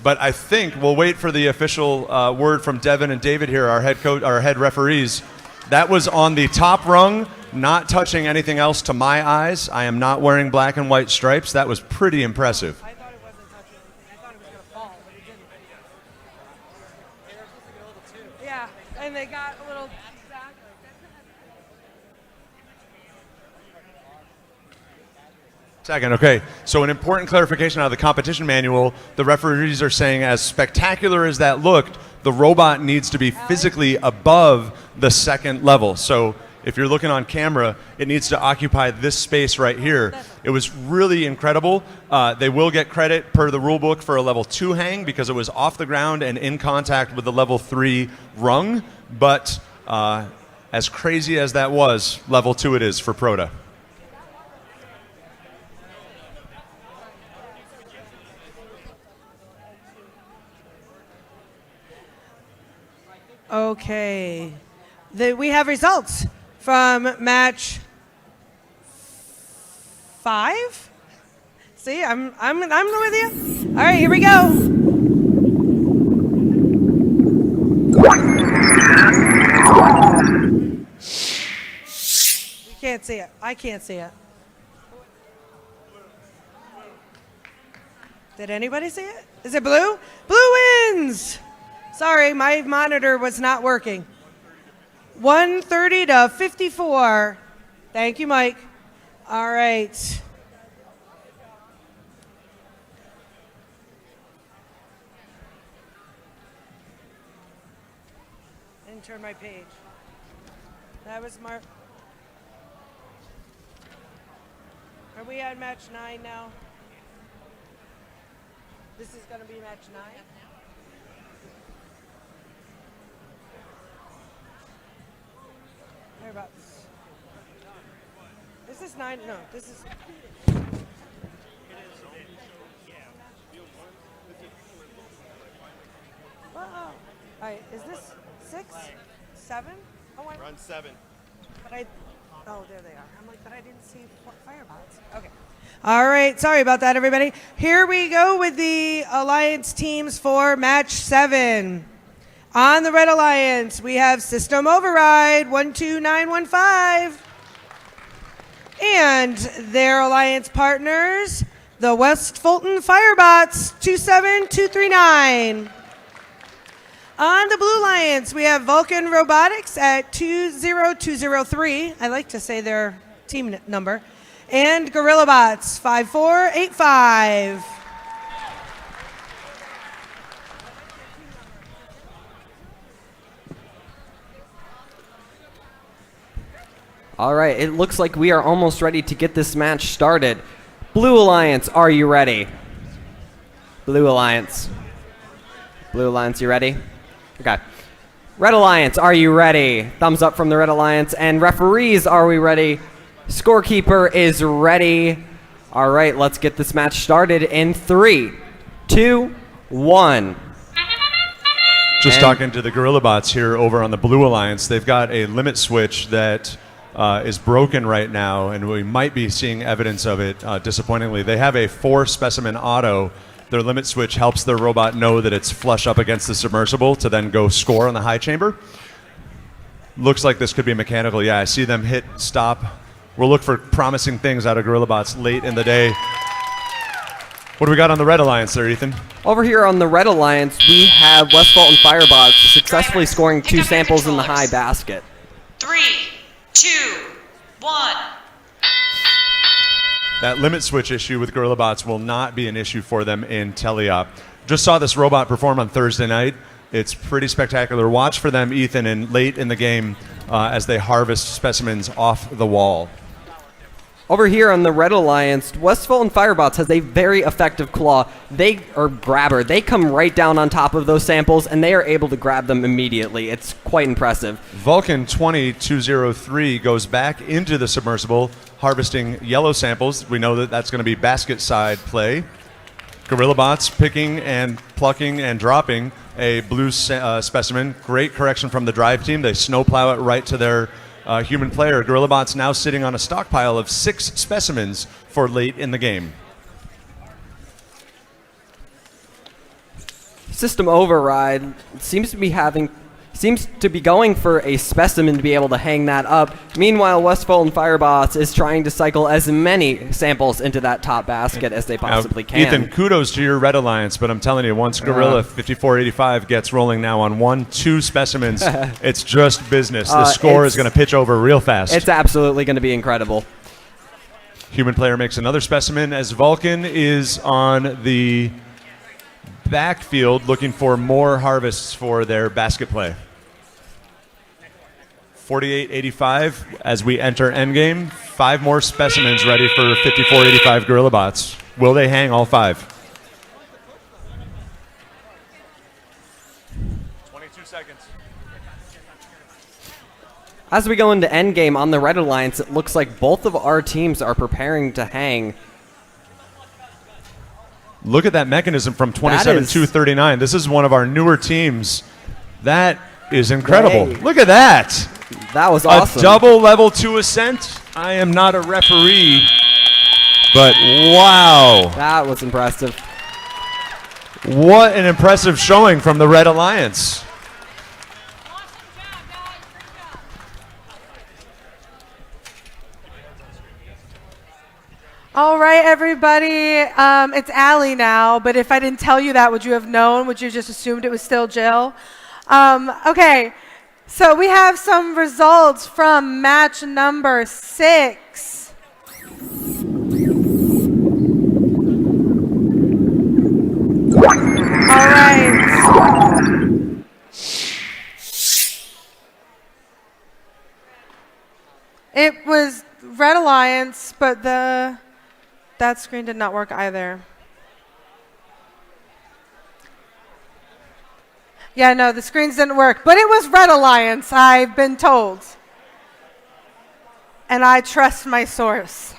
But I think we'll wait for the official word from Devin and David here, our head coach, our head referees. That was on the top rung, not touching anything else to my eyes. I am not wearing black and white stripes. That was pretty impressive. I thought it wasn't touching anything. I thought it was going to fall, but it didn't. They were supposed to get a little too. Yeah, and they got a little. Exactly. Second, okay. So an important clarification out of the competition manual. The referees are saying, as spectacular as that looked, the robot needs to be physically above the 2nd level. So if you're looking on camera, it needs to occupy this space right here. It was really incredible. They will get credit per the rule book for a level 2 hang because it was off the ground and in contact with the level 3 rung. But as crazy as that was, level 2 it is for Proto. Okay. We have results from match 5. See, I'm with you. All right, here we go. You can't see it. I can't see it. Did anybody see it? Is it blue? Blue wins! Sorry, my monitor was not working. 130 to 54. Thank you, Mike. All right. And turn my page. That was Mark. Are we at match 9 now? This is going to be match 9? Whereabouts? This is 9. No, this is. All right, is this 6, 7? Oh, Run 7. But oh, there they are. I'm like, but I didn't see firebots. Okay. All right, sorry about that, everybody. Here we go with the Alliance teams for match 7. On the Red Alliance, we have System Override 12915. And their Alliance partners, the West Fulton Firebots 27239. On the Blue Alliance, we have Vulcan Robotics at 20203. I like to say their team number. And Gorilla Bots 5485. All right, it looks like we are almost ready to get this match started. Blue Alliance, are you ready? Blue Alliance. Blue Alliance, you ready? Okay. Red Alliance, are you ready? Thumbs up from the Red Alliance. And referees, are we ready? Scorekeeper is ready. All right, let's get this match started in 3, 2, 1. Just talking to the Gorilla Bots here over on the Blue Alliance. They've got a limit switch that is broken right now, and we might be seeing evidence of it, disappointingly. They have a 4-specimen auto. Their limit switch helps their robot know that it's flush up against the submersible to then go score on the high chamber. Looks like this could be mechanical. Yeah, I see them hit stop. We'll look for promising things out of Gorilla Bots late in the day. What do we got on the Red Alliance there, Ethan? Over here on the Red Alliance, we have West Fulton Firebots successfully scoring 2 samples in the high basket. 3, 2, 1. That limit switch issue with Gorilla Bots will not be an issue for them in teleop. Just saw this robot perform on Thursday night. It's pretty spectacular. Watch for them, Ethan, and late in the game as they harvest specimens off the wall. Over here on the Red Alliance, West Fulton Firebots has a very effective claw. Grabber. They come right down on top of those samples, and they are able to grab them immediately. It's quite impressive. Vulcan 20203 goes back into the submersible, harvesting yellow samples. We know that that's going to be basket side play. Gorilla Bots picking and plucking and dropping a blue specimen. Great correction from the drive team. They snowplow it right to their human player. Gorilla Bots now sitting on a stockpile of 6 specimens for late in the game. System Override seems to be going for a specimen to be able to hang that up. Meanwhile, West Fulton Firebots is trying to cycle as many samples into that top basket as they possibly can. Ethan, kudos to your Red Alliance, but I'm telling you, once Gorilla 5485 gets rolling now on 1-2 specimens, it's just business. The score is going to pitch over real fast. It's absolutely going to be incredible. Human player makes another specimen as Vulcan is on the backfield looking for more harvests for their basket play. 4885 as we enter endgame. 5 more specimens ready for 5485 Gorilla Bots. Will they hang all 5? 22 seconds. As we go into endgame on the Red Alliance, it looks like both of our teams are preparing to hang. Look at that mechanism from 27-239. This is one of our newer teams. That is incredible. Hey. Look at that. That was awesome. A double level 2 ascent. I am not a referee, but wow. That was impressive. What an impressive showing from the Red Alliance. All right, everybody. It's Allie now, but if I didn't tell you that, would you have known? Would you have just assumed it was still Jill? Okay, so we have some results from match number 6. All right. It was Red Alliance, but that screen did not work either. Yeah, no, the screens didn't work, but it was Red Alliance, I've been told. And I trust my source.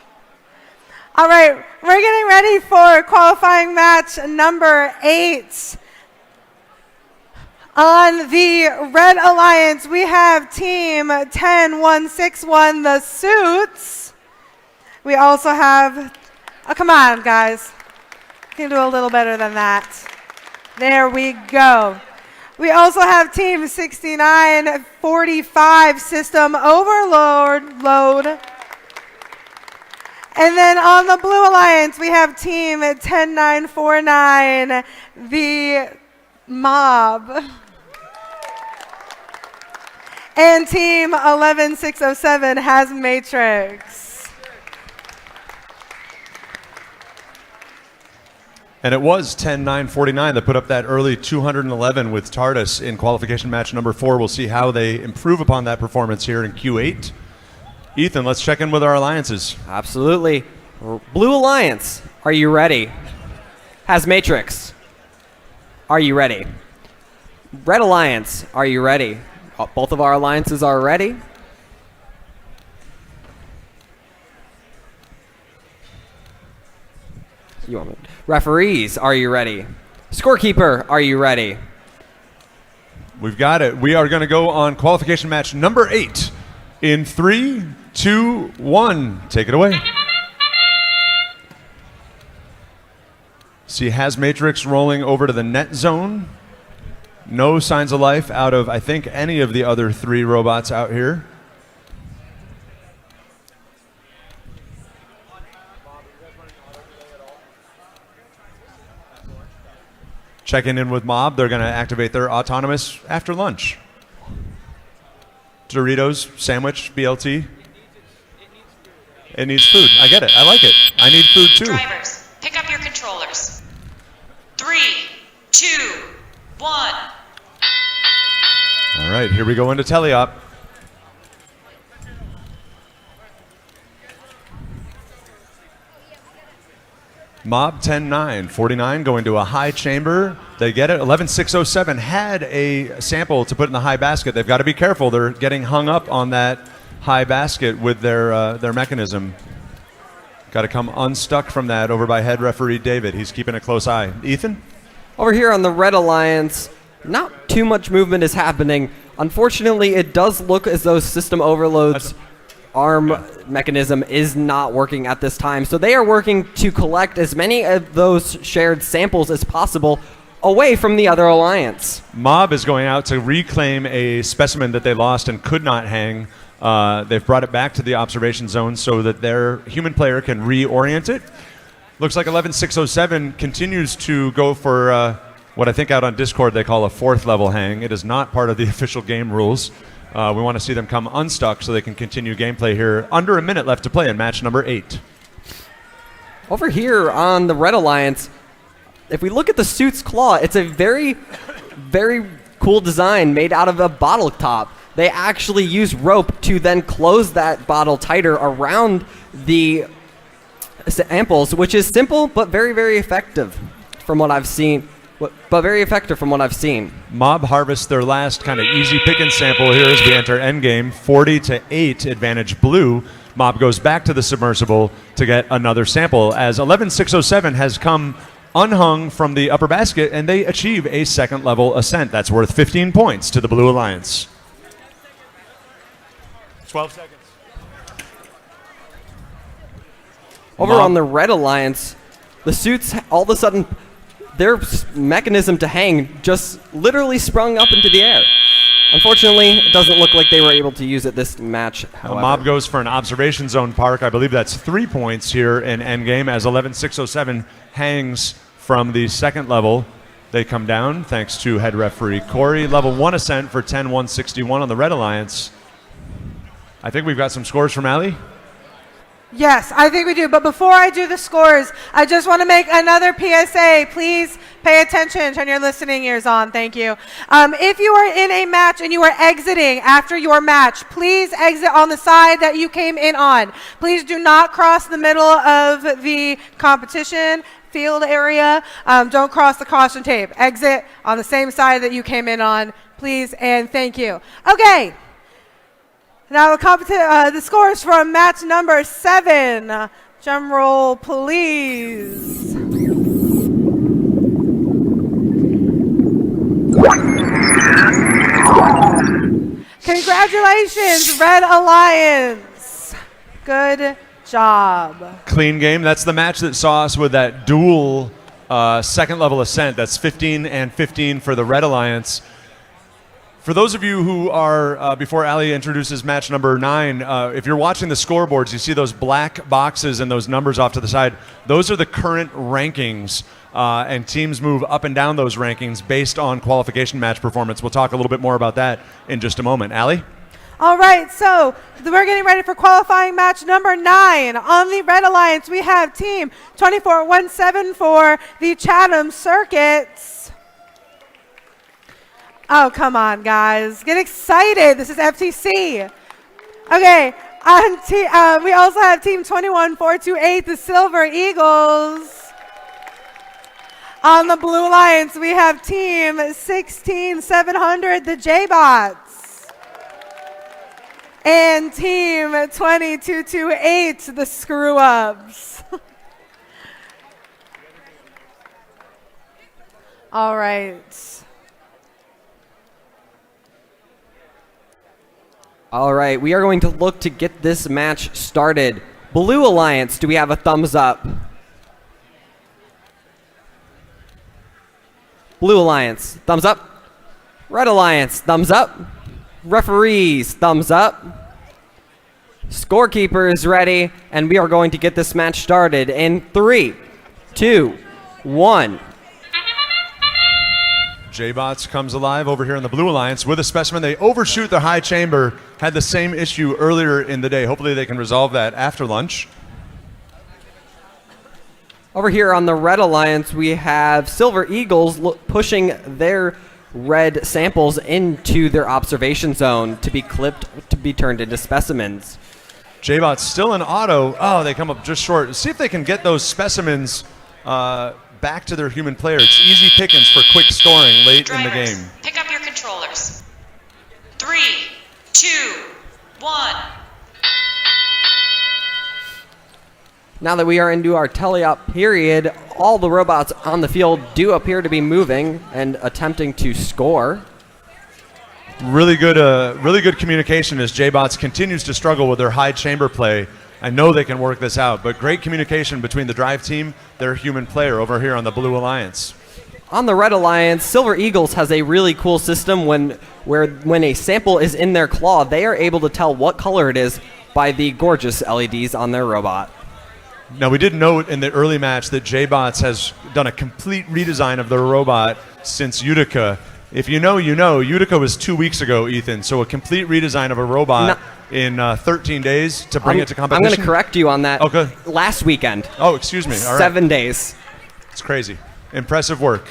All right, we're getting ready for qualifying match number 8. On the Red Alliance, we have Team 10161, the Suits. We also have, oh, come on, guys. Can do a little better than that. There we go. We also have Team 6945, System Overload. And then on the Blue Alliance, we have Team 10949, the Mob. And Team 11607 has Matrix. And it was 10-9-49 that put up that early 211 with Tardis in qualification match number 4. We'll see how they improve upon that performance here in Q8. Ethan, let's check in with our alliances. Absolutely. Blue Alliance, are you ready? Has Matrix. Are you ready? Red Alliance, are you ready? Both of our alliances are ready. Referees, are you ready? Scorekeeper, are you ready? We've got it. We are going to go on qualification match number 8 in 3, 2, 1. Take it away. See Has Matrix rolling over to the net zone. No signs of life out of, I think, any of the other 3 robots out here. Checking in with Mob. They're going to activate their autonomous after lunch. Doritos, sandwich, BLT. It needs food. I get it. I like it. I need food too. Drivers, pick up your controllers. 3, 2, 1. All right, here we go into teleop. Mob 10-9-49 going to a high chamber. They get it. 11-607 had a sample to put in the high basket. They've got to be careful. They're getting hung up on that high basket with their mechanism. Got to come unstuck from that over by head referee David. He's keeping a close eye. Ethan? Over here on the Red Alliance, not too much movement is happening. Unfortunately, it does look as though System Overload's arm mechanism is not working at this time. So they are working to collect as many of those shared samples as possible away from the other alliance. Mob is going out to reclaim a specimen that they lost and could not hang. They've brought it back to the observation zone so that their human player can reorient it. Looks like 11-607 continues to go for what I think out on Discord they call a 4th level hang. It is not part of the official game rules. We want to see them come unstuck so they can continue gameplay here. Under a minute left to play in match number 8. Over here on the Red Alliance, if we look at the Suit's claw, it's a very, very cool design made out of a bottle top. They actually use rope to then close that bottle tighter around the samples, which is simple but very, very effective from what I've seen. But very effective from what I've seen. Mob harvests their last kind of easy picking sample here as we enter endgame. 40-8 advantage blue. Mob goes back to the submersible to get another sample as 11-607 has come unhung from the upper basket and they achieve a 2nd level ascent. That's worth 15 points to the Blue Alliance. 12 seconds. Over on the Red Alliance, the Suits all of a sudden, their mechanism to hang just literally sprung up into the air. Unfortunately, it doesn't look like they were able to use it this match, however. Mob goes for an observation zone park. I believe that's 3 points here in endgame as 11-607 hangs from the 2nd level. They come down thanks to head referee Corey. Level 1 ascent for 10-161 on the Red Alliance. I think we've got some scores from Ali. Yes, I think we do. But before I do the scores, I just want to make another PSA. Please pay attention. Turn your listening ears on. Thank you. If you are in a match and you are exiting after your match, please exit on the side that you came in on. Please do not cross the middle of the competition field area. Don't cross the caution tape. Exit on the same side that you came in on, please, and thank you. Okay. Now the scores from match number 7. Drum roll, please. Congratulations, Red Alliance. Good job. Clean game. That's the match that saw us with that dual second level ascent. That's 15 and 15 for the Red Alliance. For those of you who are, before Ali introduces match number 9, if you're watching the scoreboards, you see those black boxes and those numbers off to the side. Those are the current rankings, and teams move up and down those rankings based on qualification match performance. We'll talk a little bit more about that in just a moment. Ali? All right, so we're getting ready for qualifying match number 9. On the Red Alliance, we have team 2417 for the Chatham Circuits. Oh, come on, guys. Get excited. This is FTC. Okay, we also have team 21428, the Silver Eagles. On the Blue Alliance, we have team 16700, the J-Bots. And team 2228, the Screw-Ups. All right. All right, we are going to look to get this match started. Blue Alliance, do we have a thumbs up? Blue Alliance, thumbs up. Red Alliance, thumbs up. Referees, thumbs up. Scorekeeper is ready, and we are going to get this match started in 3, 2, 1. J-Bots comes alive over here in the Blue Alliance with a specimen. They overshoot the high chamber. Had the same issue earlier in the day. Hopefully they can resolve that after lunch. Over here on the Red Alliance, we have Silver Eagles pushing their red samples into their observation zone to be clipped, to be turned into specimens. J-Bots still in auto. Oh, they come up just short. See if they can get those specimens back to their human player. It's easy pickings for quick scoring late in the game. Pick up your controllers. 3, 2, 1. Now that we are into our teleop period, all the robots on the field do appear to be moving and attempting to score. Really good communication as J-Bots continues to struggle with their high chamber play. I know they can work this out, but great communication between the drive team, their human player over here on the Blue Alliance. On the Red Alliance, Silver Eagles has a really cool system when a sample is in their claw, they are able to tell what color it is by the gorgeous LEDs on their robot. Now, we did note in the early match that J-Bots has done a complete redesign of their robot since Utica. If you know, you know. Utica was 2 weeks ago, Ethan, so a complete redesign of a robot in 13 days to bring it to competition. I'm going to correct you on that. Okay. Last weekend. Oh, excuse me. All right. 7 days. It's crazy. Impressive work.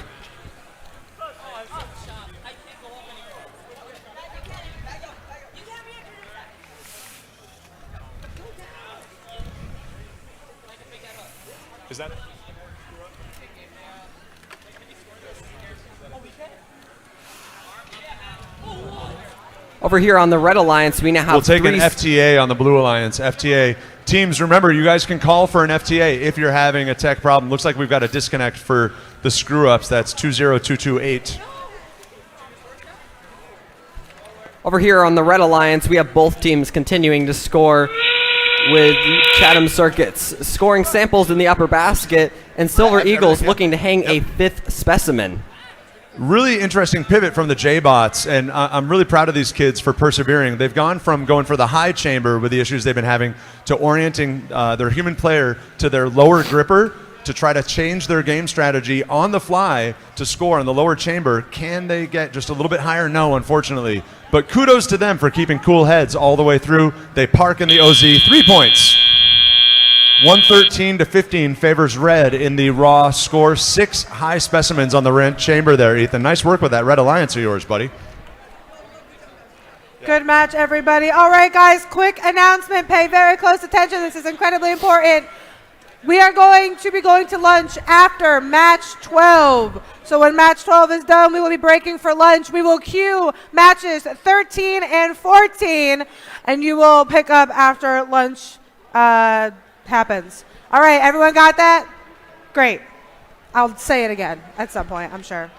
Is that? Over here on the Red Alliance, we now have We'll take an FTA on the Blue Alliance. FTA. Teams, remember, you guys can call for an FTA if you're having a tech problem. Looks like we've got a disconnect for the screw-ups. That's 20228. Over here on the Red Alliance, we have both teams continuing to score with Chatham Circuits, scoring samples in the upper basket, and Silver Eagles looking to hang a 5th specimen. Really interesting pivot from the J-Bots, and I'm really proud of these kids for persevering. They've gone from going for the high chamber with the issues they've been having to orienting their human player to their lower gripper to try to change their game strategy on the fly to score in the lower chamber. Can they get just a little bit higher? No, unfortunately. But kudos to them for keeping cool heads all the way through. They park in the OZ. 3 points. 113-15 favors red in the raw score. 6 high specimens on the rent chamber there, Ethan. Nice work with that Red Alliance of yours, buddy. Good match, everybody. All right, guys, quick announcement. Pay very close attention. This is incredibly important. We are going to be going to lunch after match 12. So when match 12 is done, we will be breaking for lunch. We will cue matches 13 and 14, and you will pick up after lunch happens. All right, everyone got that? Great. I'll say it again at some point, I'm sure.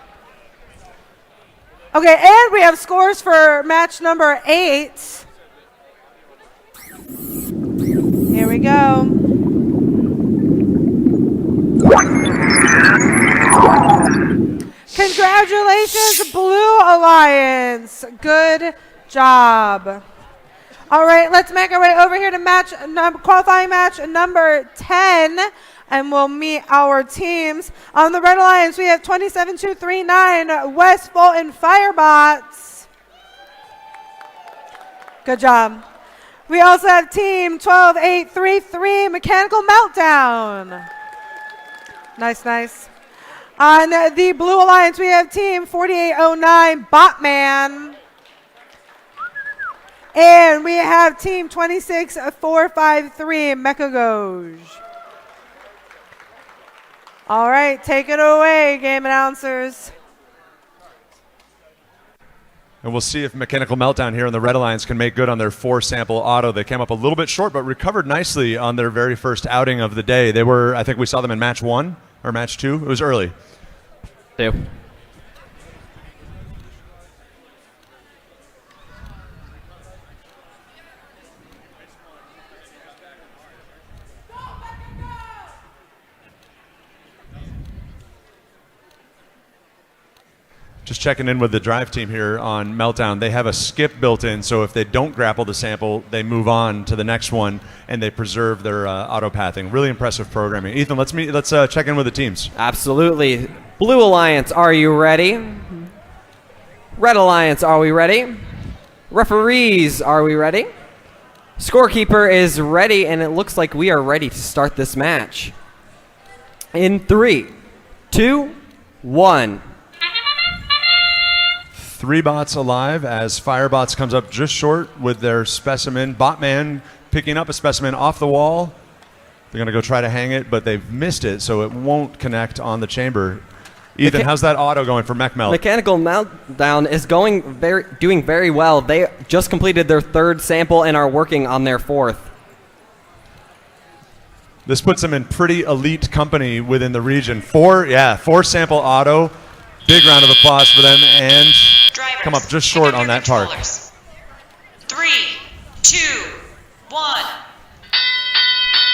Okay, and we have scores for match number 8. Here we go. Congratulations, Blue Alliance. Good job. All right, let's make our way over here to qualifying match number 10, and we'll meet our teams. On the Red Alliance, we have 27239 West Fulton Firebots. Good job. We also have team 12833 Mechanical Meltdown. Nice, nice. On the Blue Alliance, we have team 4809 Botman. And we have team 26453 Mechagoj. All right, take it away, game announcers. And we'll see if Mechanical Meltdown here in the Red Alliance can make good on their 4-sample auto. They came up a little bit short, but recovered nicely on their very first outing of the day. They were, I think we saw them in match 1 or match 2. It was early. Two. Just checking in with the drive team here on Meltdown. They have a skip built in, so if they don't grapple the sample, they move on to the next one, and they preserve their auto pathing. Really impressive programming. Ethan, let's check in with the teams. Absolutely. Blue Alliance, are you ready? Red Alliance, are we ready? Referees, are we ready? Scorekeeper is ready, and it looks like we are ready to start this match. In 3, 2, 1. 3 bots alive as Firebots comes up just short with their specimen. Botman picking up a specimen off the wall. They're going to go try to hang it, but they've missed it, so it won't connect on the chamber. Ethan, how's that auto going for Mech Melt? Mechanical Meltdown is doing very well. They just completed their 3rd sample and are working on their 4th. This puts them in pretty elite company within the region. 4-sample auto. Big round of applause for them, and Drivers, come up just short on that part. 3, 2, 1.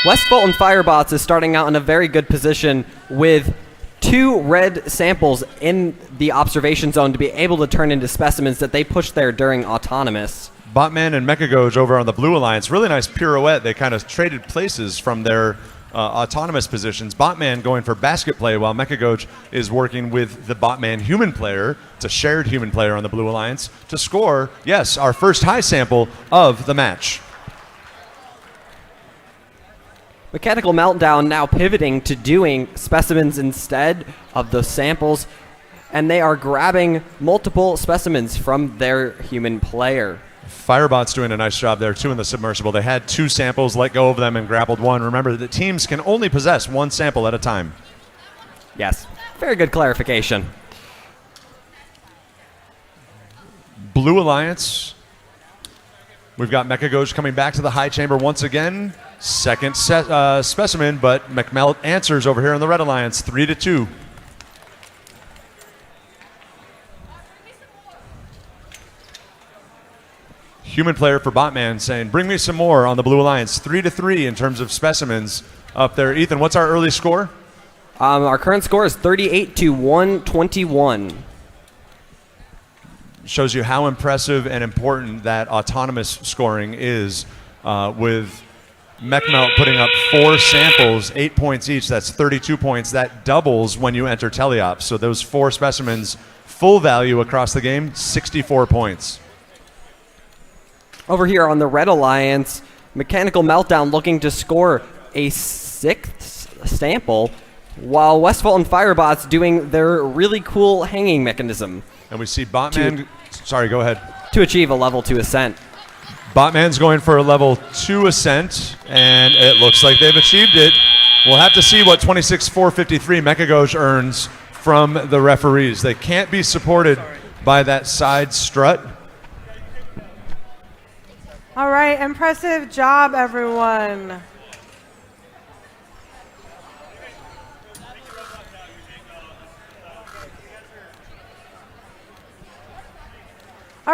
West Fulton Firebots is starting out in a very good position with 2 red samples in the observation zone to be able to turn into specimens that they push there during autonomous. Botman and Mechagoj over on the Blue Alliance. Really nice pirouette. They kind of traded places from their autonomous positions. Botman going for basket play while Mechagoj is working with the Botman human player. It's a shared human player on the Blue Alliance to score, yes, our first high sample of the match. Mechanical Meltdown now pivoting to doing specimens instead of the samples, and they are grabbing multiple specimens from their human player. Firebot's doing a nice job there, too, in the submersible. They had 2 samples, let go of them, and grappled 1. Remember, the teams can only possess 1 sample at a time. Yes, very good clarification. Blue Alliance. We've got Mechagoj coming back to the high chamber once again. Second specimen, but McMelt answers over here in the Red Alliance, 3-2. Human player for Botman saying, bring me some more on the Blue Alliance. 3-3 in terms of specimens up there. Ethan, what's our early score? Our current score is 38-121. Shows you how impressive and important that autonomous scoring is, with MechMelt putting up 4 samples, 8 points each. That's 32 points. That doubles when you enter teleops. So those 4 specimens, full value across the game, 64 points. Over here on the Red Alliance, Mechanical Meltdown looking to score a 6th sample, while West Fulton Firebots doing their really cool hanging mechanism. And we see Botman, sorry, go ahead. To achieve a level 2 ascent. Botman's going for a level 2 ascent, and it looks like they've achieved it. We'll have to see what 26,453 Mechagoj earns from the referees. They can't be supported by that side strut. All right, impressive job, everyone.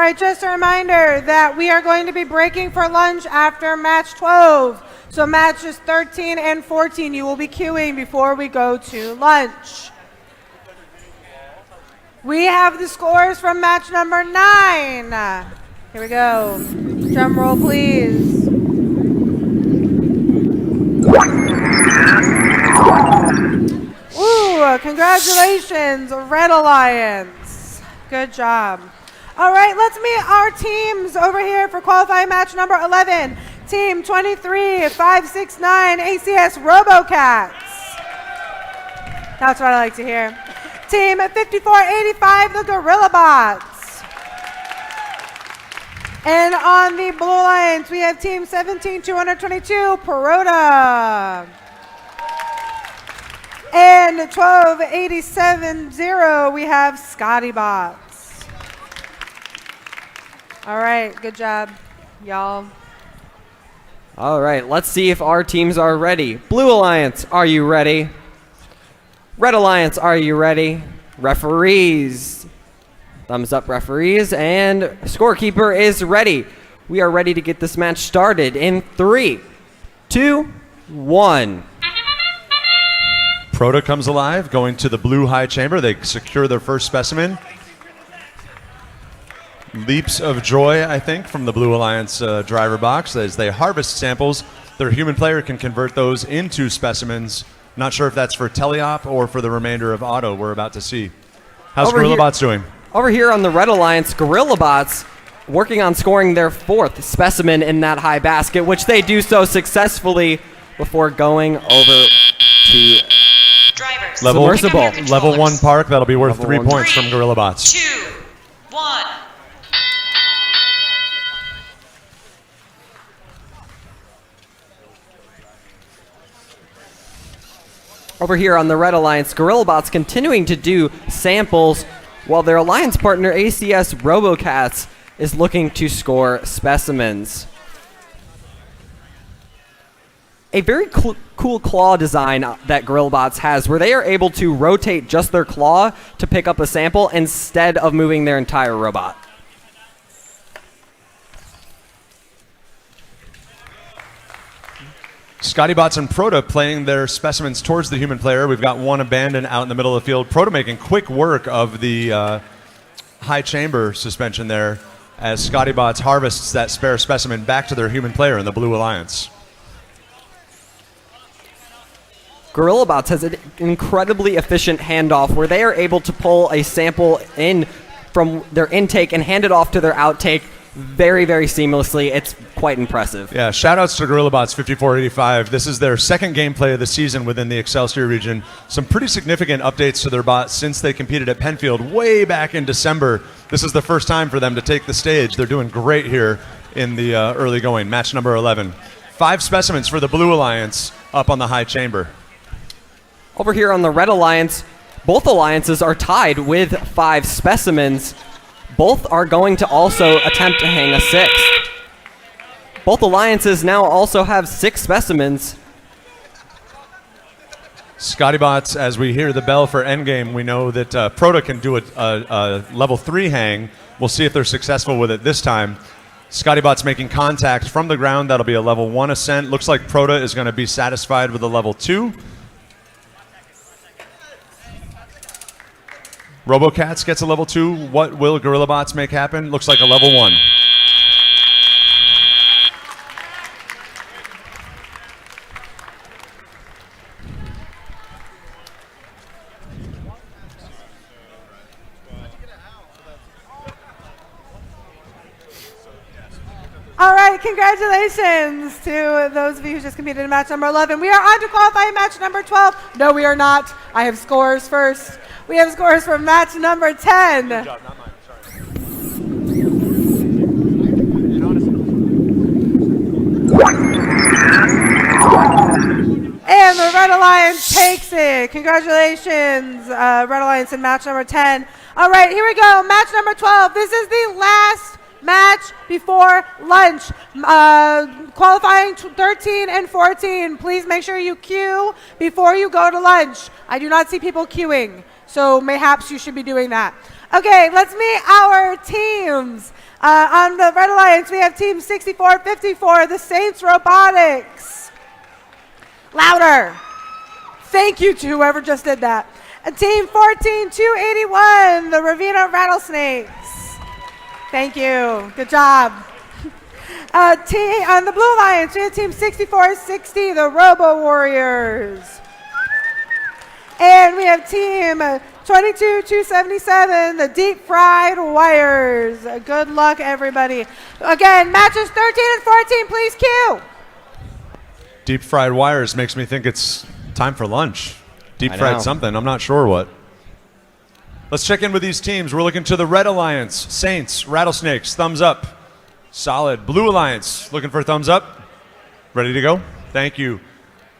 right, just a reminder that we are going to be breaking for lunch after match 12. So matches 13 and 14, you will be queuing before we go to lunch. We have the scores from match number 9. Here we go. Drum roll, please. Ooh, congratulations, Red Alliance. Good job. All right, let's meet our teams over here for qualifying match number 11. Team 23569 ACS RoboCats. That's what I like to hear. Team 5485, the Gorilla Bots. And on the Blue Alliance, we have Team 17222, Perota. And 12870, we have Scotty Bots. All right, good job, y'all. All right, let's see if our teams are ready. Blue Alliance, are you ready? Red Alliance, are you ready? Referees. Thumbs up, referees. And scorekeeper is ready. We are ready to get this match started in 3, 2, 1. Proto comes alive, going to the blue high chamber. They secure their first specimen. Leaps of joy, I think, from the Blue Alliance driver box. As they harvest samples, their human player can convert those into specimens. Not sure if that's for teleop or for the remainder of auto. We're about to see. How's GorillaBots doing? Over here on the Red Alliance, GorillaBots working on scoring their 4th specimen in that high basket, which they do so successfully before going over to submersible. Level 1 park. That'll be worth 3 points from GorillaBots. 2, 1. Over here on the Red Alliance, GorillaBots continuing to do samples while their alliance partner ACS RoboCats is looking to score specimens. A very cool claw design that GorillaBots has, where they are able to rotate just their claw to pick up a sample instead of moving their entire robot. ScottyBots and Proto playing their specimens towards the human player. We've got one abandoned out in the middle of the field. Proto making quick work of the high chamber suspension there as ScottyBots harvests that spare specimen back to their human player in the Blue Alliance. GorillaBots has an incredibly efficient handoff where they are able to pull a sample in from their intake and hand it off to their outtake very, very seamlessly. It's quite impressive. Yeah, shout-outs to GorillaBots 5485. This is their second gameplay of the season within the Excelsior region. Some pretty significant updates to their bot since they competed at Penfield way back in December. This is the first time for them to take the stage. They're doing great here in the early going. Match number 11. 5 specimens for the Blue Alliance up on the high chamber. Over here on the Red Alliance, both alliances are tied with 5 specimens. Both are going to also attempt to hang a 6th. Both alliances now also have 6 specimens. ScottyBots, as we hear the bell for endgame, we know that Proto can do a level 3 hang. We'll see if they're successful with it this time. ScottyBots making contact from the ground. That'll be a level 1 ascent. Looks like Proto is going to be satisfied with a level 2. RoboCats gets a level 2. What will GorillaBots make happen? Looks like a level 1. All right, congratulations to those of you who just competed in match number 11. We are on to qualifying match number 12. No, we are not. I have scores first. We have scores for match number 10. Good job, not mine. And the Red Alliance takes it. Congratulations, Red Alliance in match number 10. All right, here we go. Match number 12. This is the last match before lunch. Qualifying 13 and 14. Please make sure you queue before you go to lunch. I do not see people queuing, so mayhaps you should be doing that. Okay, let's meet our teams. On the Red Alliance, we have Team 6454, the Saints Robotics. Louder. Thank you to whoever just did that. Team 14281, the Ravenna Rattlesnakes. Thank you. Good job. On the Blue Alliance, we have Team 6460, the Robo Warriors. And we have Team 22277, the Deep Fried Wires. Good luck, everybody. Again, matches 13 and 14, please cue. Deep Fried Wires makes me think it's time for lunch. Deep I fried know. something. I'm not sure what. Let's check in with these teams. We're looking to the Red Alliance. Saints, Rattlesnakes, thumbs up. Solid. Blue Alliance, looking for thumbs up. Ready to go? Thank you.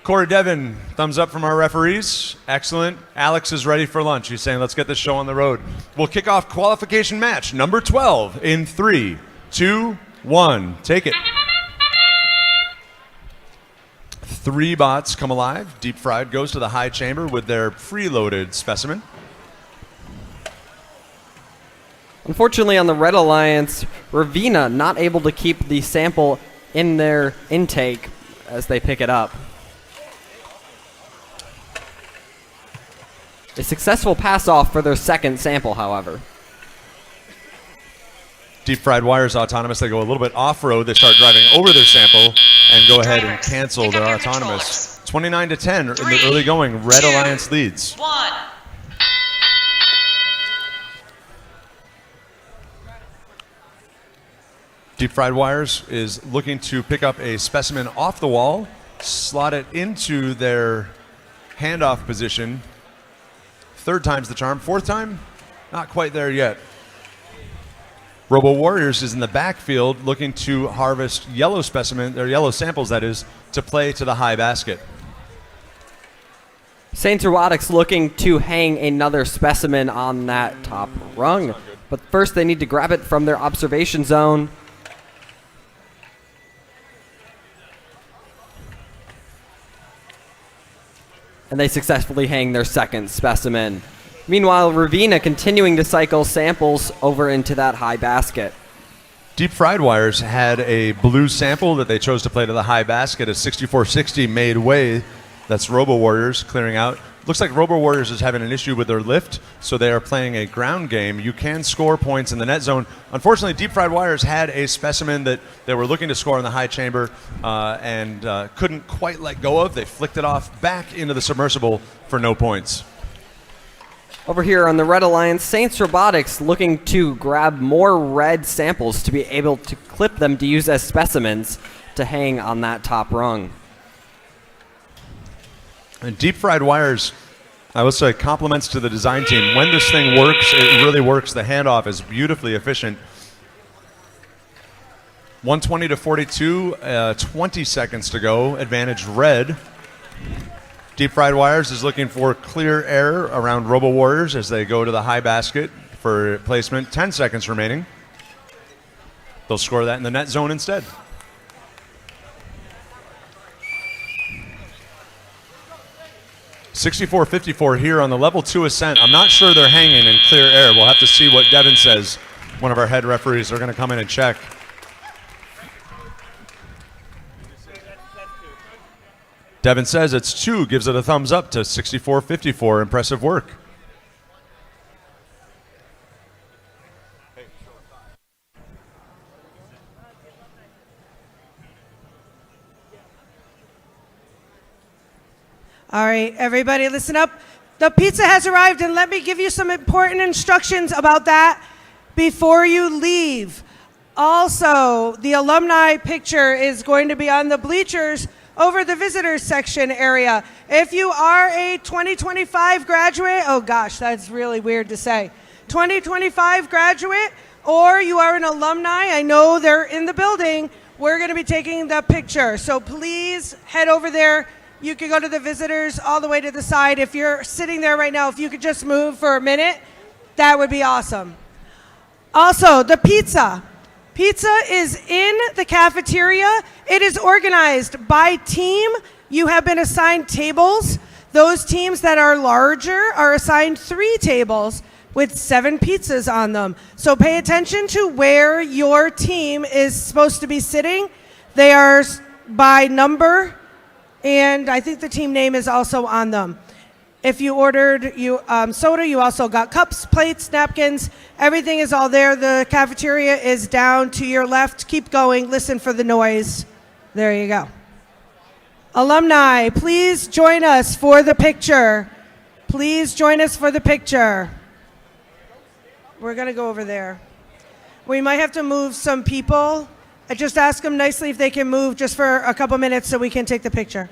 Corey Devon, thumbs up from our referees. Excellent. Alex is ready for lunch. He's saying, let's get this show on the road. We'll kick off qualification match number 12 in 3, 2, 1. Take it. 3 bots come alive. Deep Fried goes to the high chamber with their preloaded specimen. Unfortunately, on the Red Alliance, Ravenna not able to keep the sample in their intake as they pick it up. A successful pass off for their second sample, however. Deep Fried Wires autonomous. They go a little bit off-road. They start driving over their sample and go ahead and cancel their autonomous. 29-10 in the early going. Red Alliance leads. 1. Deep Fried Wires is looking to pick up a specimen off the wall, slot it into their handoff position. 3rd time's the charm. 4th time, not quite there yet. Robo Warriors is in the backfield looking to harvest yellow specimen, or yellow samples, that is, to play to the high basket. Saints Robotics looking to hang another specimen on that top rung. But first they need to grab it from their observation zone. And they successfully hang their second specimen. Meanwhile, Ravenna continuing to cycle samples over into that high basket. Deep Fried Wires had a blue sample that they chose to play to the high basket. A 6460 made way. That's Robo Warriors clearing out. Looks like Robo Warriors is having an issue with their lift, so they are playing a ground game. You can score points in the net zone. Unfortunately, Deep Fried Wires had a specimen that they were looking to score in the high chamber and couldn't quite let go of. They flicked it off back into the submersible for no points. Over here on the Red Alliance, Saints Robotics looking to grab more red samples to be able to clip them to use as specimens to hang on that top rung. And Deep Fried Wires, I will say, compliments to the design team. When this thing works, it really works. The handoff is beautifully efficient. 120 to 42, 20 seconds to go. Advantage red. Deep Fried Wires is looking for clear air around Robo Warriors as they go to the high basket for placement. 10 seconds remaining. They'll score that in the net zone instead. $64.54 here on the level 2 ascent. I'm not sure they're hanging in clear air. We'll have to see what Devin says. One of our head referees are going to come in and check. Devin says it's 2, gives it a thumbs up to $64.54. Impressive work. All right, everybody listen up. The pizza has arrived, and let me give you some important instructions about that before you leave. Also, the alumni picture is going to be on the bleachers over the visitors section area. If you are a 2025 graduate, oh gosh, that's really weird to say, 2025 graduate, or you are an alumni, I know they're in the building, we're going to be taking the picture. So please head over there. You can go to the visitors all the way to the side. If you're sitting there right now, if you could just move for a minute, that would be awesome. Also, the pizza. Pizza is in the cafeteria. It is organized by team. You have been assigned tables. Those teams that are larger are assigned 3 tables with 7 pizzas on them. So pay attention to where your team is supposed to be sitting. They are by number, and I think the team name is also on them. If you ordered soda, you also got cups, plates, napkins. Everything is all there. The cafeteria is down to your left. Keep going. Listen for the noise. There you go. Alumni, please join us for the picture. Please join us for the picture. We're going to go over there. We might have to move some people. I just ask them nicely if they can move just for a couple minutes so we can take the picture.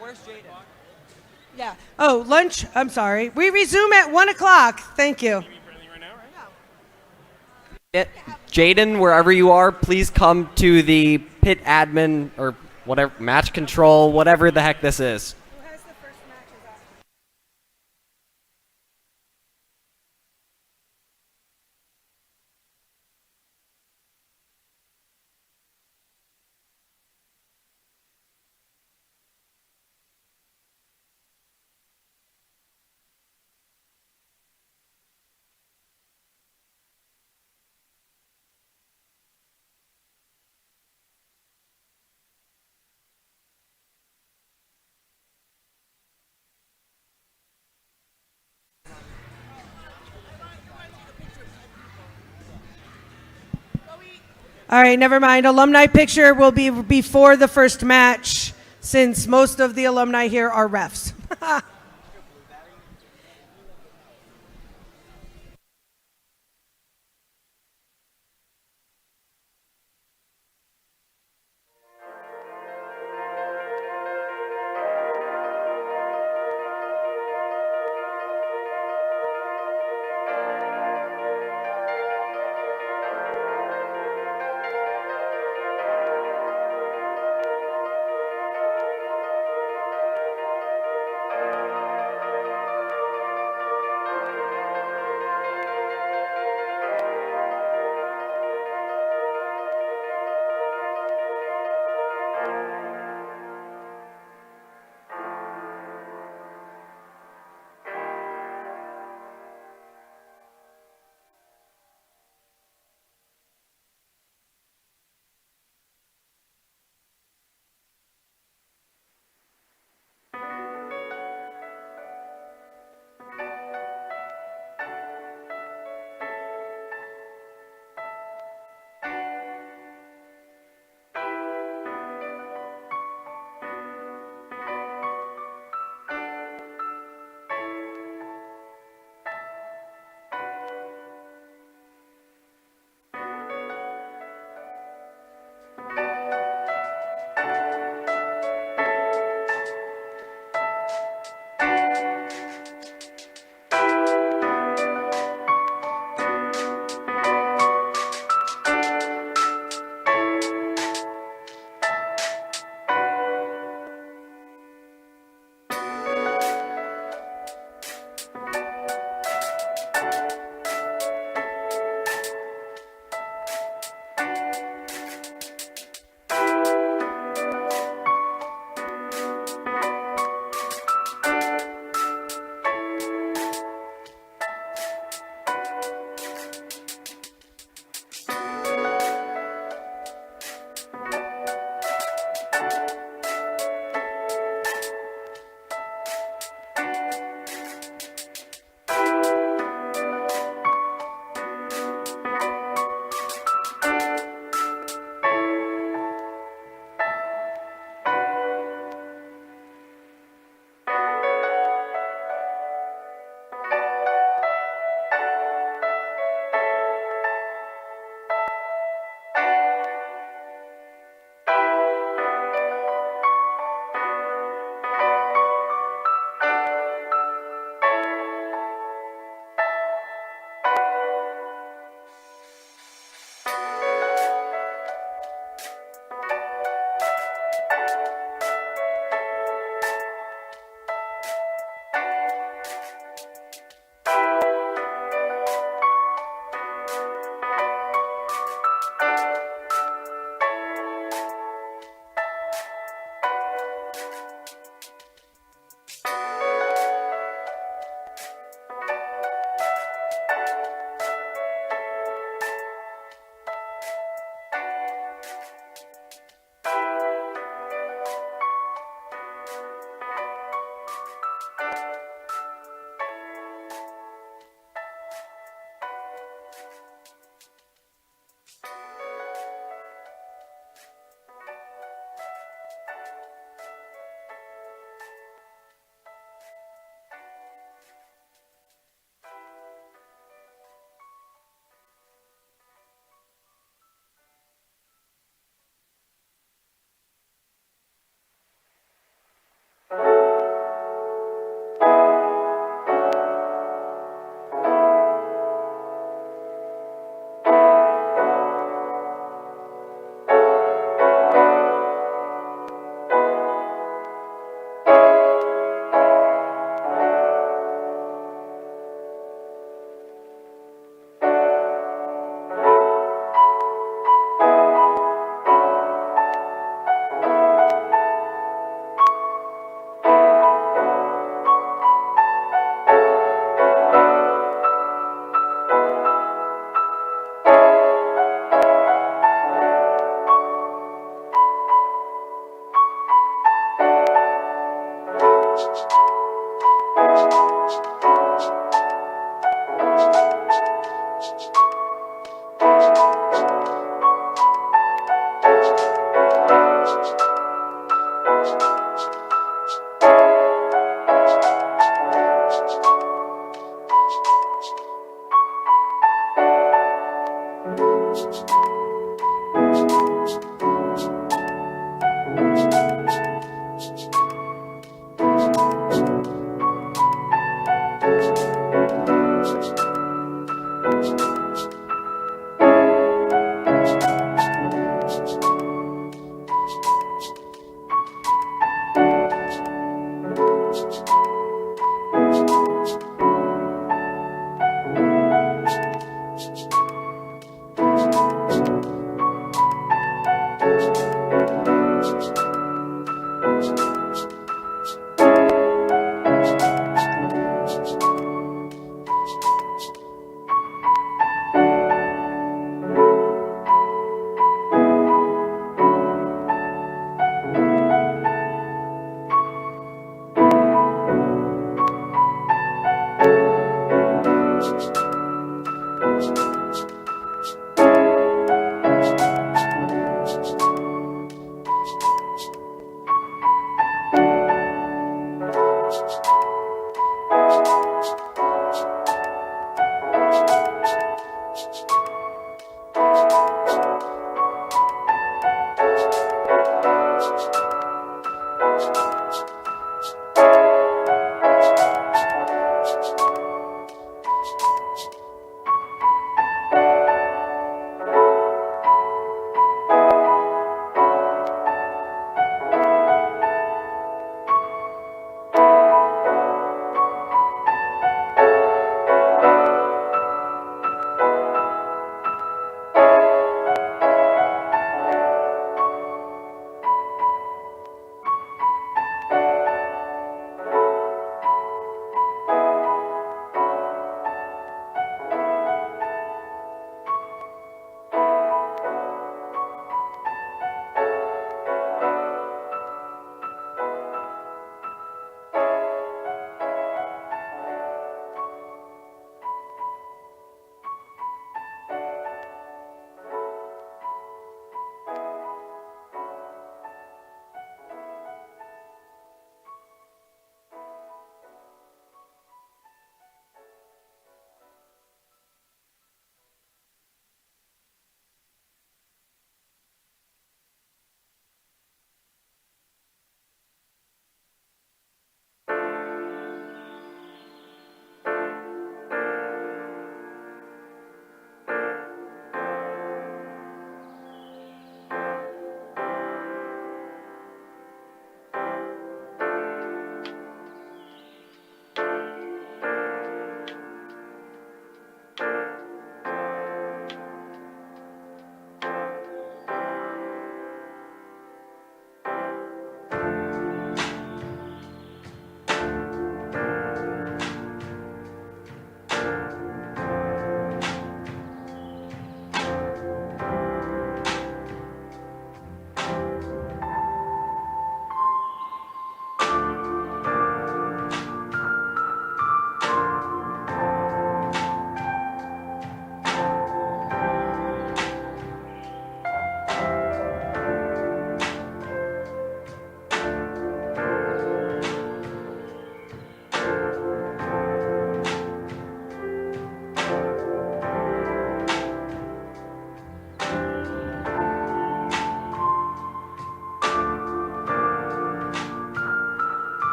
Where's Jaden? Yeah. Oh, lunch. I'm sorry. We resume at 1 o'clock. Thank you. Jaden, wherever you are, please come to the pit admin or whatever, match control, whatever the heck this is. All right, never mind. Alumni picture will be before the first match since most of the alumni here are refs.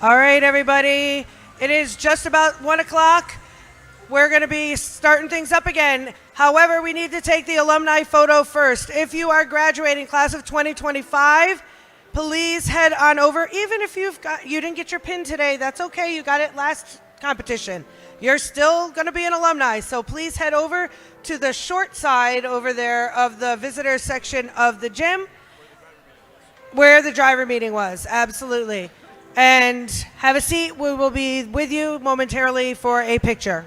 All right, everybody. It is just about 1 o'clock. We're going to be starting things up again. However, we need to take the alumni photo first. If you are graduating class of 2025, please head on over. Even if you didn't get your pin today, that's okay. You got it last competition. You're still going to be an alumni. So please head over to the short side over there of the visitor section of the gym where the driver meeting was. Absolutely. And have a seat. We will be with you momentarily for a picture.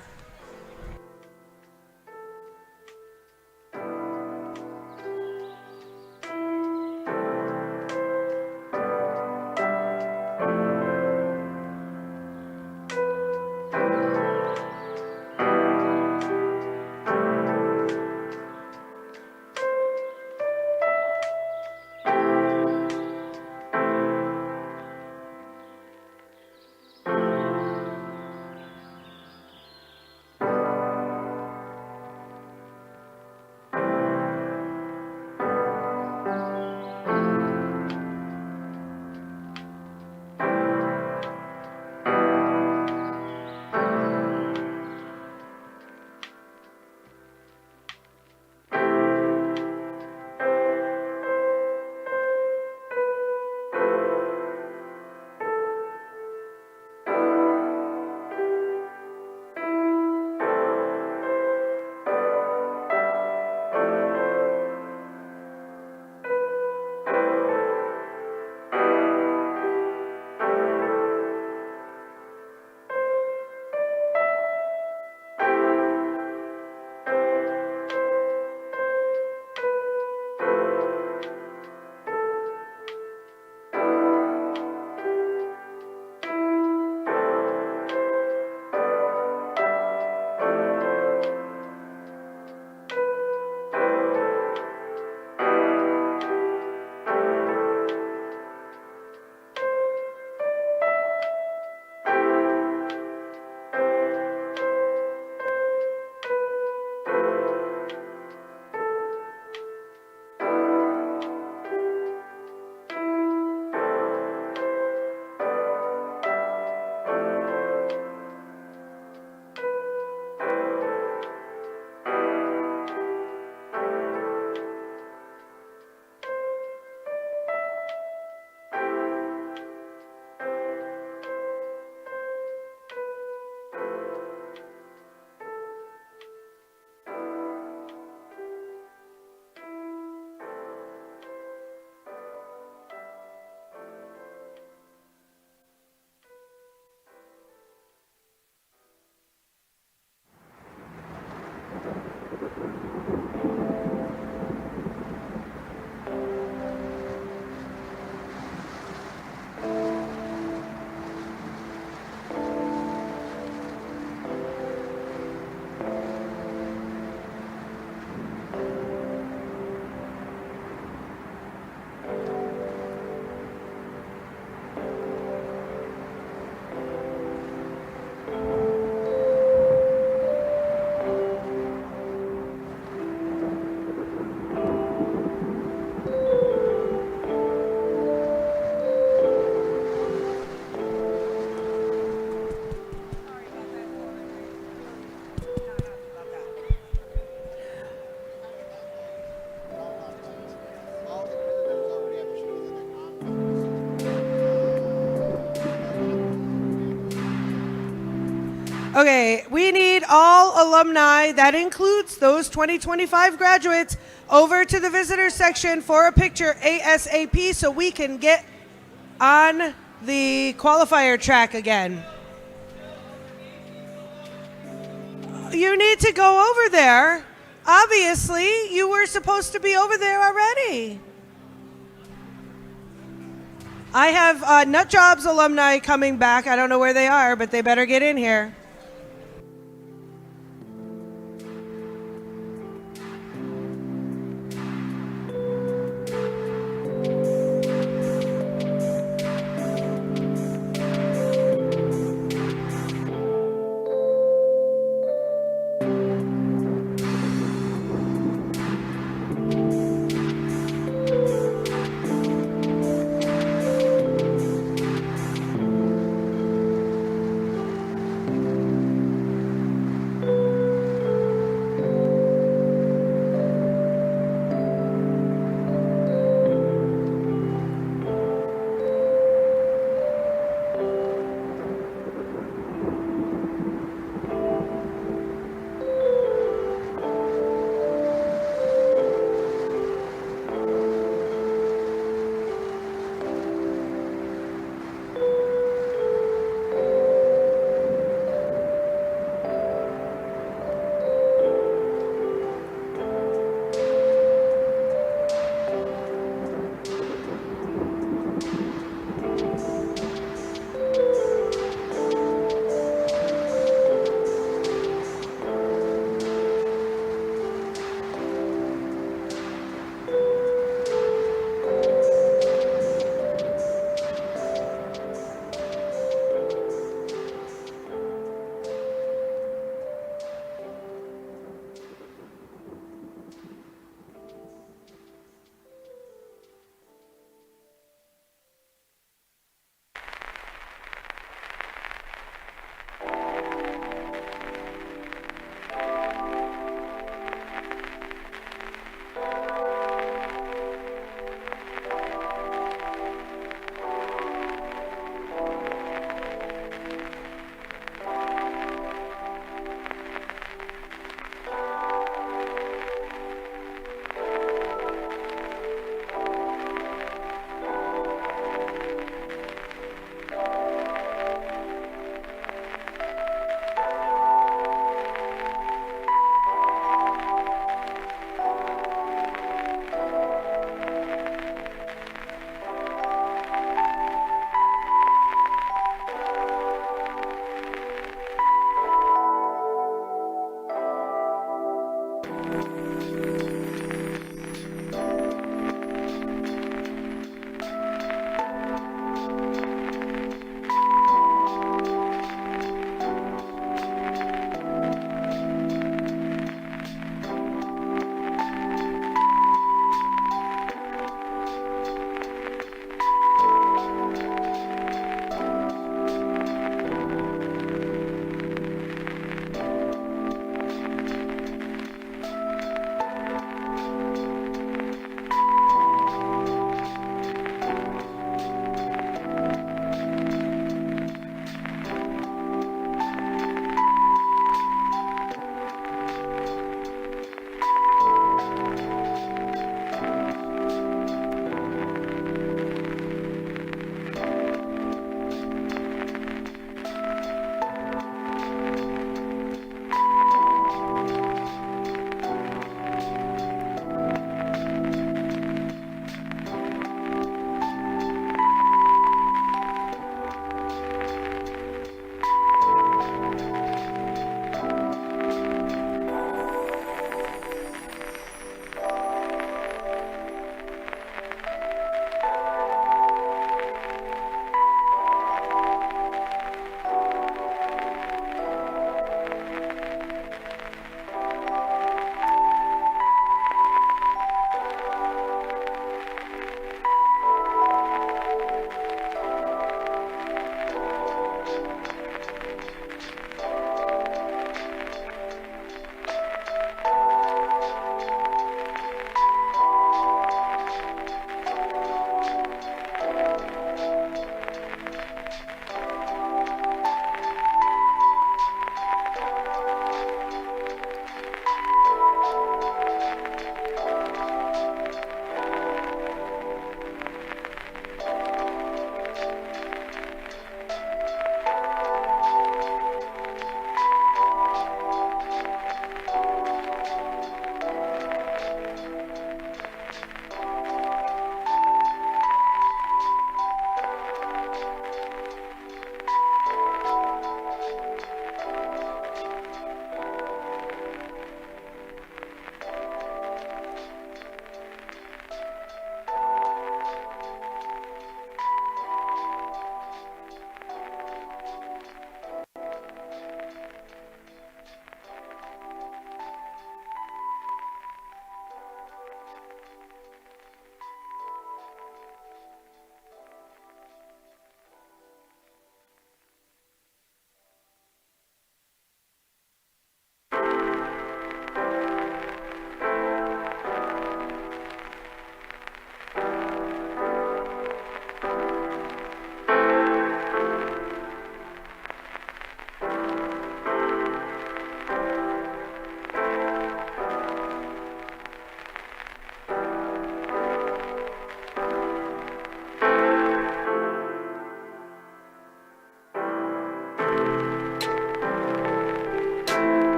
Okay, we need all alumni, that includes those 2025 graduates, over to the visitor section for a picture ASAP so we can get on the qualifier track again. You need to go over there. Obviously, you were supposed to be over there already. I have Nut Jobs alumni coming back. I don't know where they are, but they better get in here.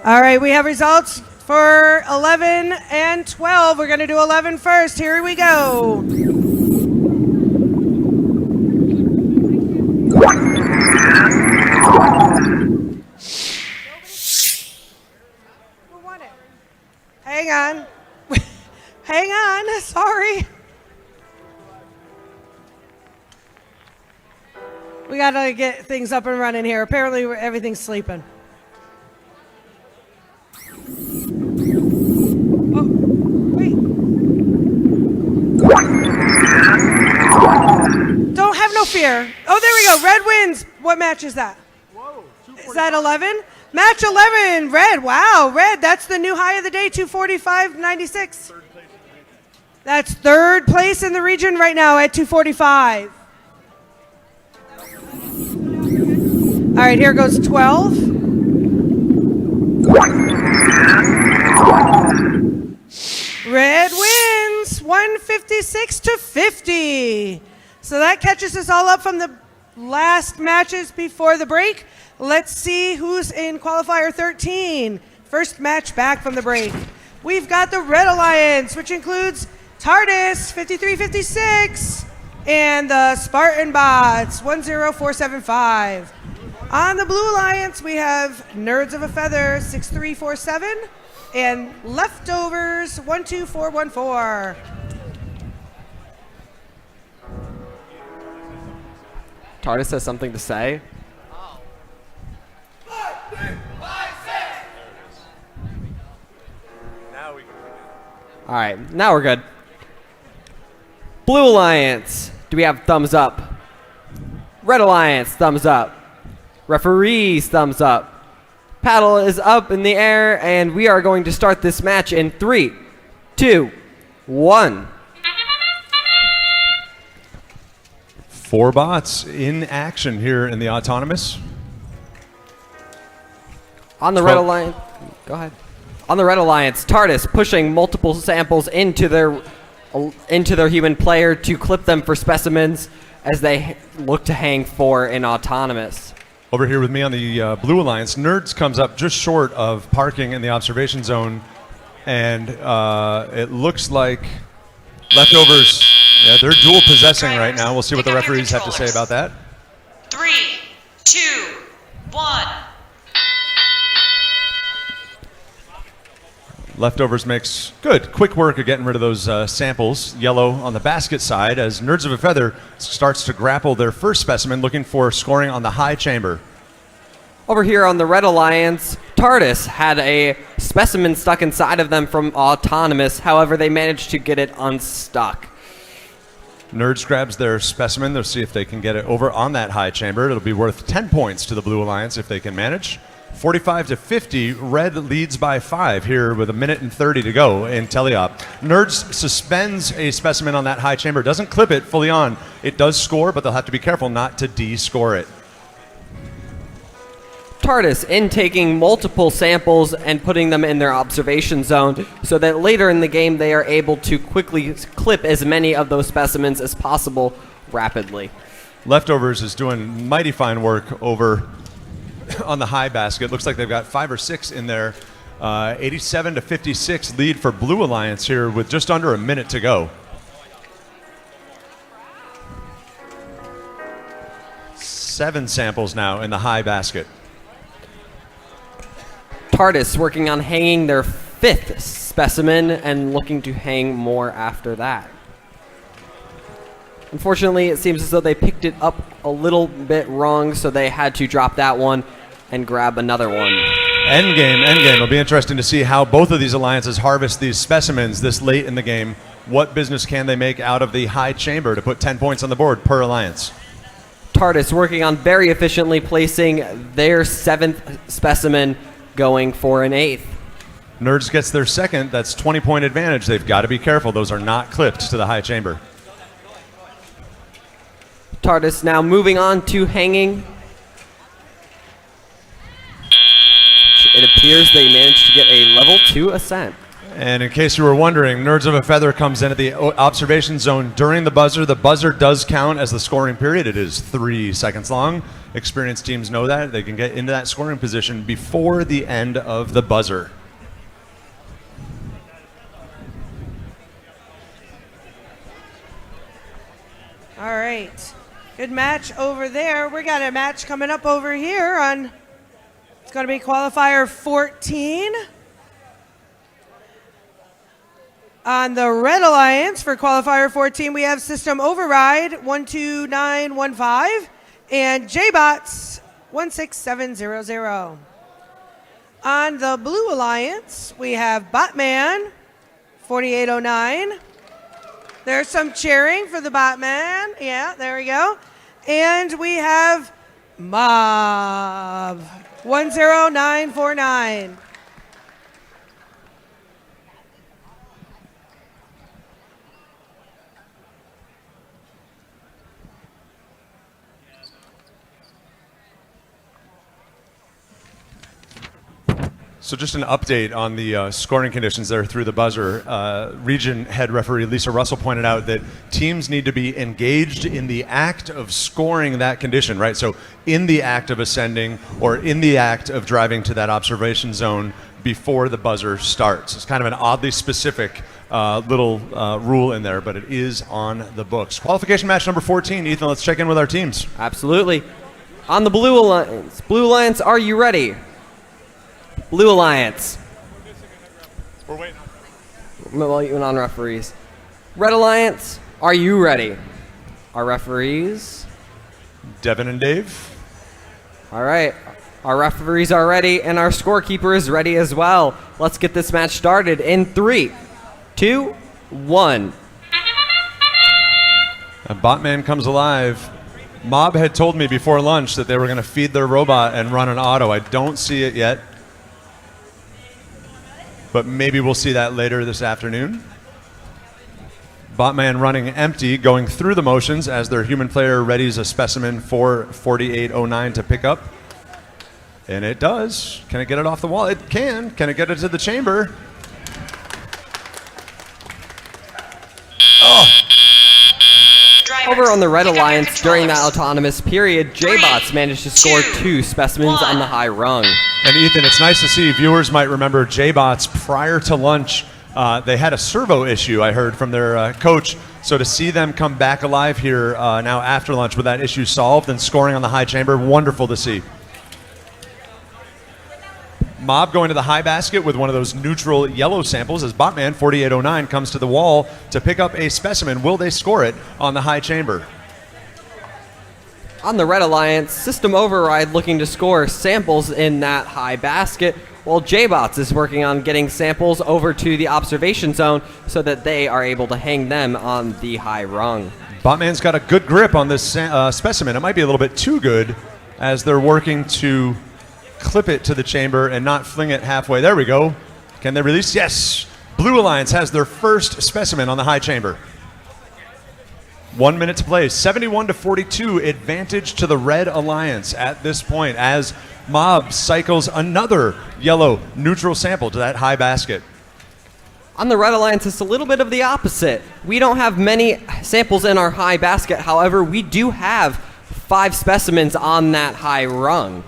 All right, we have results for 11 and 12. We're going to do 11 first. Here we go. Hang on. Hang on. Sorry. We got to get things up and running here. Apparently, everything's sleeping. Oh, wait. Don't have no fear. Oh, there we go. Red wins. What match is that? Is that 11? Match 11. Red. Wow. Red. That's the new high of the day, 245.96. That's third place in the region right now at 245. All right, here goes 12. Red wins 156 to 50. So that catches us all up from the last matches before the break. Let's see who's in qualifier 13. First match back from the break. We've got the Red Alliance, which includes TARDIS 5356 and the Spartan Bots 10475. On the Blue Alliance, we have Nerds of a Feather 6347 and Leftovers 12414. TARDIS has something to say. All right, now we're good. Blue Alliance, do we have thumbs up? Red Alliance, thumbs up. Referees, thumbs up. Paddle is up in the air, and we are going to start this match in 3, 2, 1. 4 bots in action here in the autonomous. On the Red Alliance, go ahead. On the Red Alliance, TARDIS pushing multiple samples into their human player to clip them for specimens as they look to hang 4 in autonomous. Over here with me on the Blue Alliance, Nerds comes up just short of parking in the observation zone, and it looks like Leftovers, yeah, they're dual possessing right now. We'll see what the referees have to say about that. 3, 2, 1. Leftovers makes good, quick work of getting rid of those samples. Yellow on the basket side as Nerds of a Feather starts to grapple their first specimen, looking for scoring on the high chamber. Over here on the Red Alliance, TARDIS had a specimen stuck inside of them from autonomous. However, they managed to get it unstuck. Nerds grabs their specimen. They'll see if they can get it over on that high chamber. It'll be worth 10 points to the Blue Alliance if they can manage. 45 to 50, Red leads by 5 here with 1:30 to go in teleop. Nerds suspends a specimen on that high chamber, doesn't clip it fully on. It does score, but they'll have to be careful not to de-score it. TARDIS intaking multiple samples and putting them in their observation zone so that later in the game they are able to quickly clip as many of those specimens as possible rapidly. Leftovers is doing mighty fine work over on the high basket. Looks like they've got 5 or 6 in there. 87 to 56 lead for Blue Alliance here with just under a minute to go. 7 samples now in the high basket. TARDIS working on hanging their 5th specimen and looking to hang more after that. Unfortunately, it seems as though they picked it up a little bit wrong, so they had to drop that one and grab another one. Endgame. It'll be interesting to see how both of these alliances harvest these specimens this late in the game. What business can they make out of the high chamber to put 10 points on the board per alliance? TARDIS working on very efficiently placing their 7th specimen, going for an 8th. Nerds gets their 2nd. That's 20-point advantage. They've got to be careful. Those are not clipped to the high chamber. TARDIS now moving on to hanging. It appears they managed to get a level 2 ascent. And in case you were wondering, Nerds of a Feather comes in at the observation zone during the buzzer. The buzzer does count as the scoring period. It is 3 seconds long. experienced teams know that. They can get into that scoring position before the end of the buzzer. All right. Good match over there. We got a match coming up over here on, it's going to be qualifier 14. On the Red Alliance for qualifier 14, we have System Override 12915 and JBots 16700. On the Blue Alliance, we have Botman 4809. There's some cheering for the Botman. Yeah, there we go. And we have Mob 10949. So just an update on the scoring conditions there through the buzzer. Region head referee Lisa Russell pointed out that teams need to be engaged in the act of scoring that condition, right? So in the act of ascending or in the act of driving to that observation zone before the buzzer starts. It's kind of an oddly specific little rule in there, but it is on the books. Qualification match number 14. Ethan, let's check in with our teams. Absolutely. On the Blue Alliance, are you ready? Blue Alliance. We're waiting. We're waiting on referees. Red Alliance, are you ready? Our referees. Devin and Dave. All right. Our referees are ready, and our scorekeeper is ready as well. Let's get this match started in 3, 2, 1. A Botman comes alive. Mob had told me before lunch that they were going to feed their robot and run an auto. I don't see it yet, but maybe we'll see that later this afternoon. Botman running empty, going through the motions as their human player readies a specimen for 4809 to pick up. And it does. Can it get it off the wall? It can. Can it get it to the chamber? Oh. Over on the Red Alliance, during that autonomous period, JBots managed to score 2 specimens on the high rung. And Ethan, it's nice to see. Viewers might remember JBots prior to lunch. They had a servo issue, I heard from their coach. So to see them come back alive here now after lunch with that issue solved and scoring on the high chamber, wonderful to see. Mob going to the high basket with one of those neutral yellow samples as Botman 4809 comes to the wall to pick up a specimen. Will they score it on the high chamber? On the Red Alliance, System Override looking to score samples in that high basket, while JBots is working on getting samples over to the observation zone so that they are able to hang them on the high rung. Botman's got a good grip on this specimen. It might be a little bit too good as they're working to clip it to the chamber and not fling it halfway. There we go. Can they release? Yes. Blue Alliance has their first specimen on the high chamber. 1 minute to play. 71-42 advantage to the Red Alliance at this point as Mob cycles another yellow neutral sample to that high basket. On the Red Alliance, it's a little bit of the opposite. We don't have many samples in our high basket. However, we do have 5 specimens on that high rung.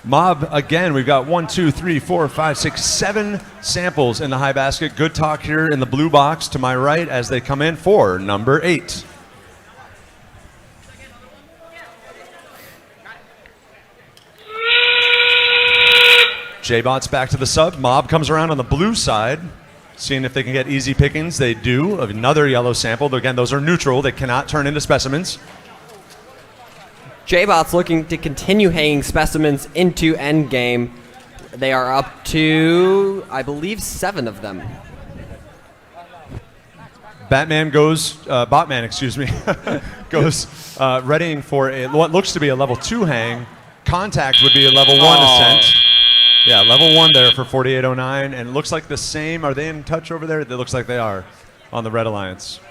Mob, again, we've got 1, 2, 3, 4, 5, 6, 7 samples in the high basket. Good talk here in the blue box to my right as they come in for number 8. JBots back to the sub. Mob comes around on the blue side, seeing if they can get easy pickings. They do. Another yellow sample. Again, those are neutral. They cannot turn into specimens. JBots looking to continue hanging specimens into endgame. They are up to, I believe, 7 of them. Botman, excuse me, goes readying for what looks to be a level 2 hang. Contact would be a level 1 ascent. Yeah, level 1 there for 4809, and it looks like the same. Are they in touch over there? It looks like they are on the Red Alliance.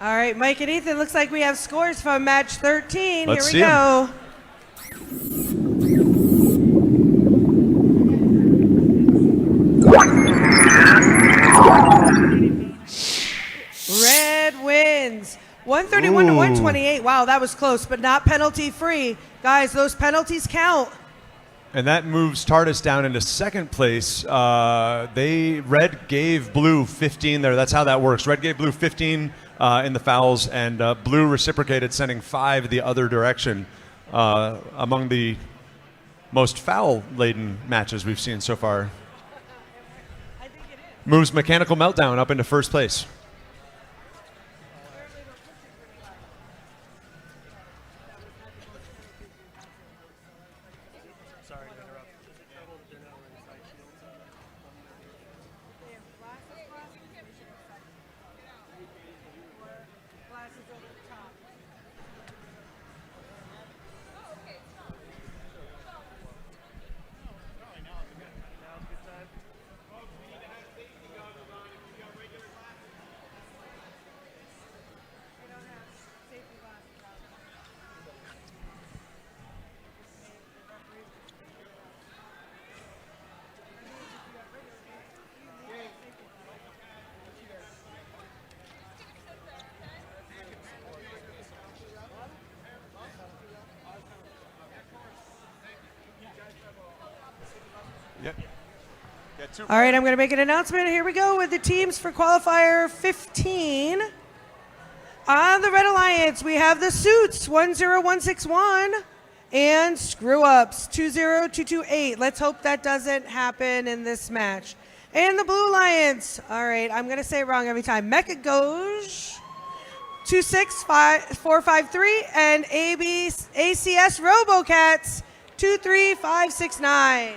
All right, Mike and Ethan, looks like we have scores from match 13. Let's Here we go. wins. 131 to 128. Wow, that was close, but not penalty free. Guys, those penalties count. And that moves TARDIS down into second place. Red gave Blue 15 there. That's how that works. Red gave Blue 15 in the fouls, and Blue reciprocated, sending 5 the other direction. Among the most foul-laden matches we've seen so far. Moves Mechanical Meltdown up into first place. All right, I'm going to make an announcement. Here we go with the teams for qualifier 15. On the Red Alliance, we have the Suits 10161 and Screw Ups 20228. Let's hope that doesn't happen in this match. And the Blue Alliance, all right, I'm going to say it wrong every time. Mecha Goj 265453 and ACS RoboCats 23569.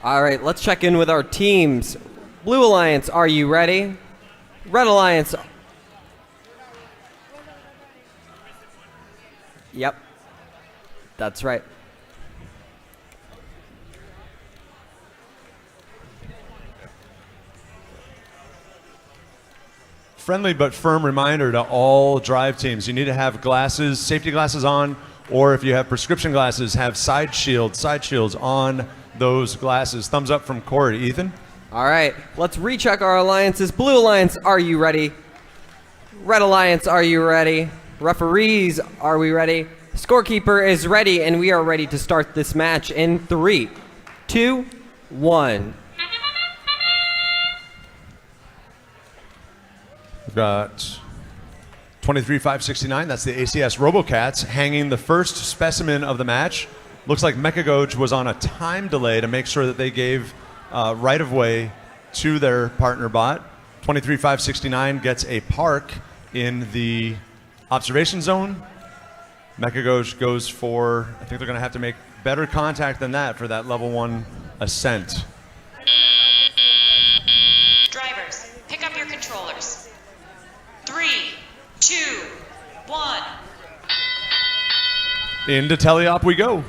All right, let's check in with our teams. Blue Alliance, are you ready? Red Alliance. Yep. That's right. Friendly but firm reminder to all drive teams. You need to have glasses, safety glasses on, or if you have prescription glasses, have side shields on those glasses. Thumbs up from Corey. Ethan? All right, let's recheck our alliances. Blue Alliance, are you ready? Red Alliance, are you ready? Referees, are we ready? Scorekeeper is ready, and we are ready to start this match in 3, 2, 1. We've got 23,569. That's the ACS RoboCats hanging the first specimen of the match. Looks like Mechagoj was on a time delay to make sure that they gave right of way to their partner bot. 23,569 gets a park in the observation zone. Mechagoj goes for, I think they're going to have to make better contact than that for that level 1 ascent. Drivers, pick up your controllers. 3, 2, 1. Into teleop we go.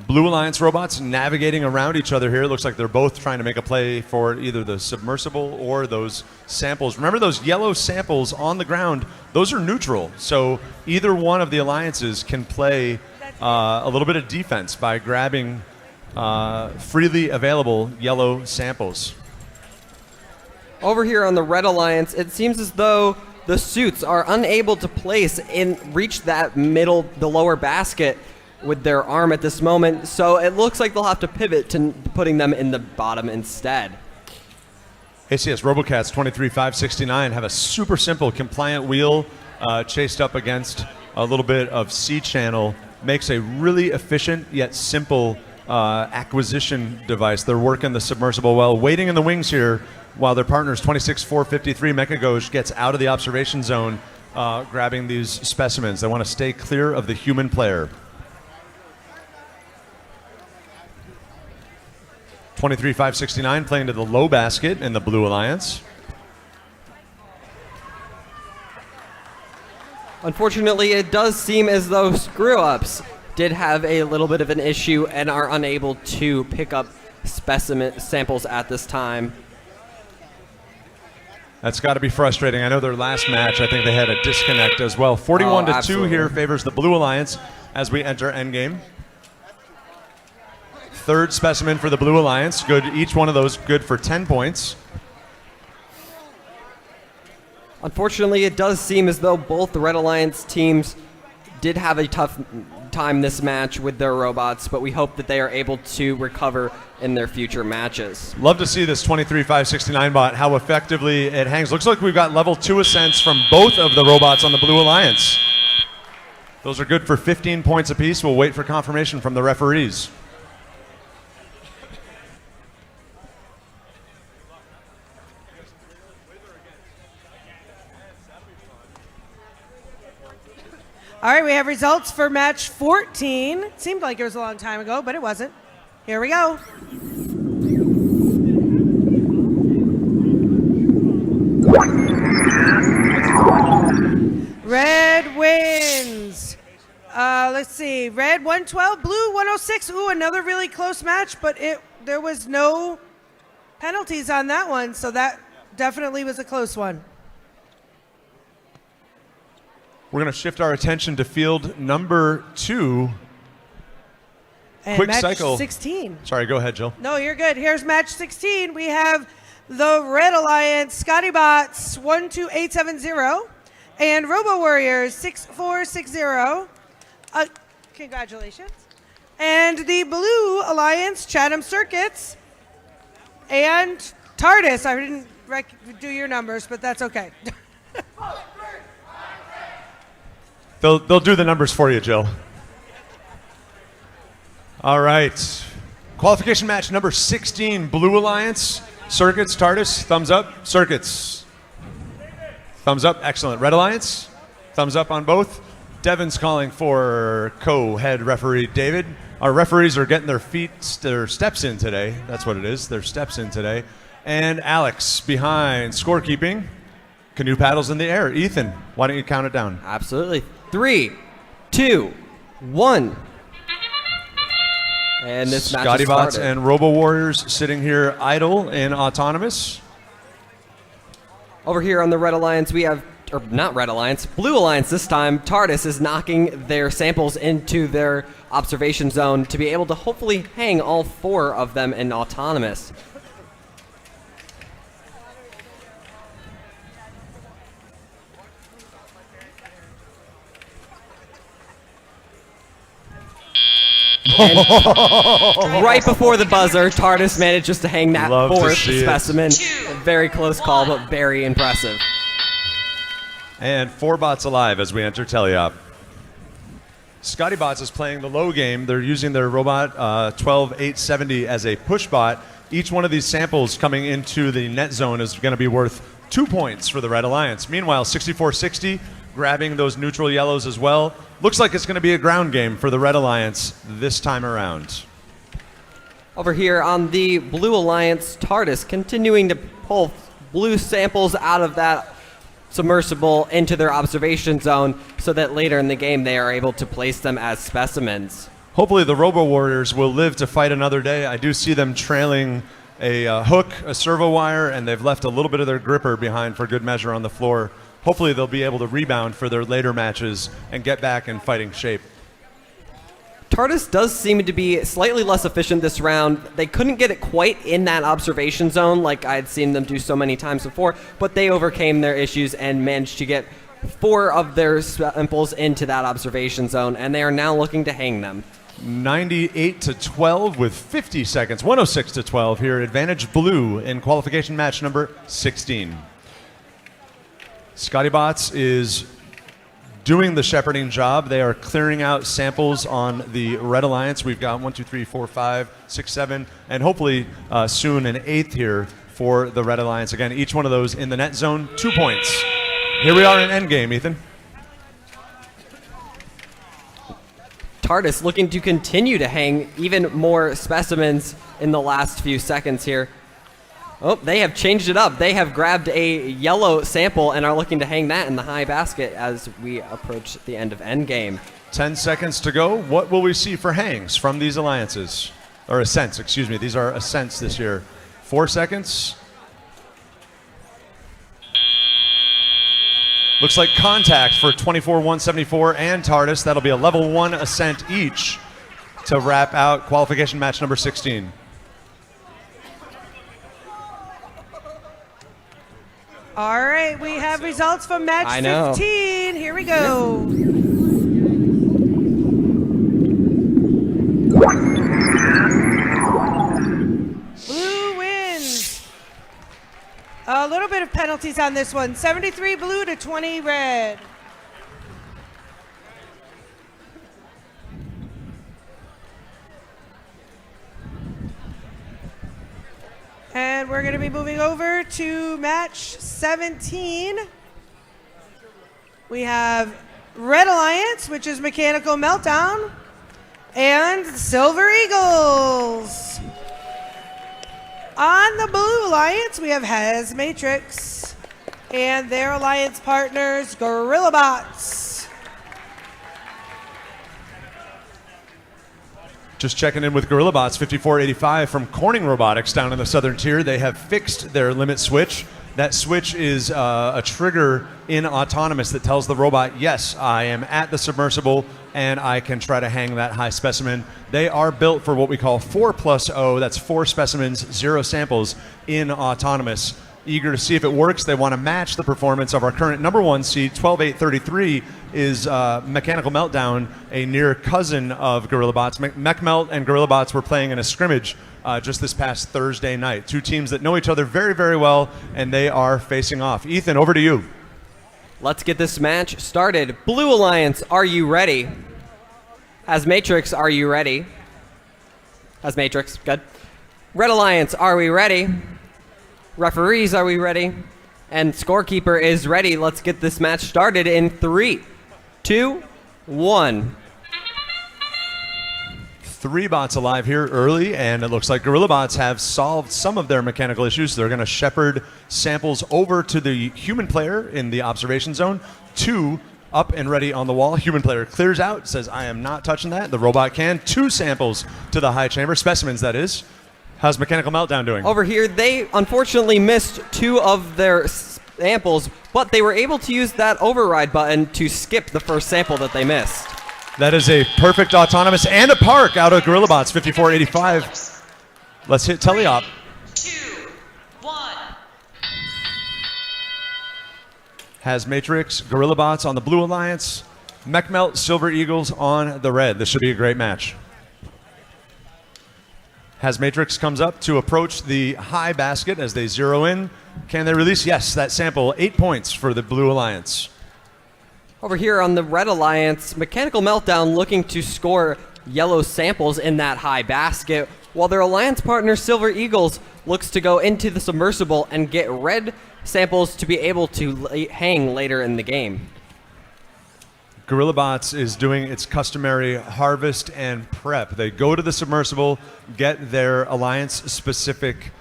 Blue Alliance robots navigating around each other here. It looks like they're both trying to make a play for either the submersible or those samples. Remember those yellow samples on the ground? Those are neutral. So either one of the alliances can play a little bit of defense by grabbing freely available yellow samples. Over here on the Red Alliance, it seems as though the Suits are unable to reach that middle, the lower basket with their arm at this moment, so it looks like they'll have to pivot to putting them in the bottom instead. ACS RoboCats 23,569 have a super simple compliant wheel chased up against a little bit of C-channel. Makes a really efficient yet simple acquisition device. They're working the submersible well, waiting in the wings here while their partners 26,453 Mechagoj gets out of the observation zone grabbing these specimens. They want to stay clear of the human player. 23,569 playing to the low basket in the Blue Alliance. Unfortunately, it does seem as though Screw-Ups did have a little bit of an issue and are unable to pick up specimen samples at this time. That's got to be frustrating. I know their last match, I think they had a disconnect as well. 41 to 2 here favors the Blue Alliance as we enter endgame. Third specimen for the Blue Alliance. Good. Each one of those good for 10 points. Unfortunately, it does seem as though both the Red Alliance teams did have a tough time this match with their robots, but we hope that they are able to recover in their future matches. Love to see this 23569 bot, how effectively it hangs. Looks like we've got level 2 ascents from both of the robots on the Blue Alliance. Those are good for 15 points apiece. We'll wait for confirmation from the referees. All right, we have results for match 14. It seemed like it was a long time ago, but it wasn't. Here we go. Red wins. Let's see. Red 112, blue 106. Ooh, another really close match, but there was no penalties on that one, so that definitely was a close one. We're going to shift our attention to field number 2. And Quick match cycle. 16. Sorry, go ahead, Jill. No, you're good. Here's match 16. We have the Red Alliance, Scotty Bots 12870, and Robo Warriors 6460. Congratulations. And the Blue Alliance, Chatham Circuits, and TARDIS. I didn't do your numbers, but that's okay. They'll do the numbers for you, Jill. All right. Qualification match number 16, Blue Alliance, Circuits, TARDIS, thumbs up, Circuits. Thumbs up, excellent. Red Alliance, thumbs up on both. Devin's calling for co-head referee David. Our referees are getting their steps in today. That's what it is, their steps in today. And Alex behind scorekeeping. Canoe paddles in the air. Ethan, why don't you count it down? Absolutely. 3, 2, 1. And this match Scotty is Bots started. and Robo Warriors sitting here idle in autonomous. Over here on the Red Alliance, we have, or not Red Alliance, Blue Alliance this time. TARDIS is knocking their samples into their observation zone to be able to hopefully hang all 4 of them in autonomous. Right before the buzzer, TARDIS manages to hang that Love to 4th see it. specimen. Very close call, but very impressive. And 4 bots alive as we enter teleop. Scotty Bots is playing the low game. They're using their robot 12870 as a push bot. Each one of these samples coming into the net zone is going to be worth 2 points for the Red Alliance. Meanwhile, 6460 grabbing those neutral yellows as well. Looks like it's going to be a ground game for the Red Alliance this time around. Over here on the Blue Alliance, TARDIS continuing to pull blue samples out of that submersible into their observation zone so that later in the game they are able to place them as specimens. Hopefully the Robo Warriors will live to fight another day. I do see them trailing a hook, a servo wire, and they've left a little bit of their gripper behind for good measure on the floor. Hopefully they'll be able to rebound for their later matches and get back in fighting shape. TARDIS does seem to be slightly less efficient this round. They couldn't get it quite in that observation zone like I had seen them do so many times before, but they overcame their issues and managed to get 4 of their samples into that observation zone, and they are now looking to hang them. 98 to 12 with 50 seconds. 106 to 12 here. Advantage Blue in qualification match number 16. Scotty Bots is doing the shepherding job. They are clearing out samples on the Red Alliance. We've got 1, 2, 3, 4, 5, 6, 7, and hopefully soon an 8th here for the Red Alliance. Again, each one of those in the net zone, 2 points. Here we are in endgame, Ethan. TARDIS looking to continue to hang even more specimens in the last few seconds here. Oh, they have changed it up. They have grabbed a yellow sample and are looking to hang that in the high basket as we approach the end of endgame. 10 seconds to go. What will we see for hangs from these alliances? Or ascents, excuse me. These are ascents this year. 4 seconds. Looks like contact for 24-174 and TARDIS. That'll be a level 1 ascent each to wrap out qualification match number 16. All right, we have results from match 15. Here we go. Blue wins. A little bit of penalties on this one. 73 blue to 20 red. And we're going to be moving over to match 17. We have Red Alliance, which is Mechanical Meltdown, and Silver Eagles. On the Blue Alliance, we have Hez Matrix and their alliance partners, Gorilla Bots. Just checking in with Gorilla Bots 5485 from Corning Robotics down in the southern tier. They have fixed their limit switch. That switch is a trigger in Autonomous that tells the robot, yes, I am at the submersible and I can try to hang that high specimen. They are built for what we call 4+0. That's 4 specimens, 0 samples in Autonomous. Eager to see if it works. They want to match the performance of our current number 1 seed. 12833 is Mechanical Meltdown, a near cousin of Gorilla Bots. MechMelt and Gorilla Bots were playing in a scrimmage just this past Thursday night. 2 teams that know each other very, very well, and they are facing off. Ethan, over to you. Let's get this match started. Blue Alliance, are you ready? As Matrix, are you ready? As Matrix, good. Red Alliance, are we ready? Referees, are we ready? And scorekeeper is ready. Let's get this match started in 3, 2, 1. 3 bots alive here early, and it looks like Gorilla Bots have solved some of their mechanical issues. They're going to shepherd samples over to the human player in the observation zone. 2 up and ready on the wall. Human player clears out, says, I am not touching that. The robot can. 2 samples to the high chamber, specimens that is. How's Mechanical Meltdown doing? Over here, they unfortunately missed 2 of their samples, but they were able to use that override button to skip the first sample that they missed. That is a perfect Autonomous and a park out of Gorilla Bots 5485. Let's hit teleop. 2, 1. Has Matrix, Gorilla Bots on the Blue Alliance, MechMelt, Silver Eagles on the red. This should be a great match. Has Matrix comes up to approach the high basket as they zero in. Can they release? Yes, that sample, 8 points for the Blue Alliance. Over here on the Red Alliance, Mechanical Meltdown looking to score yellow samples in that high basket, while their alliance partner Silver Eagles looks to go into the submersible and get red samples to be able to hang later in the game. Gorilla Bots is doing its customary harvest and prep. They go to the submersible, get their alliance-specific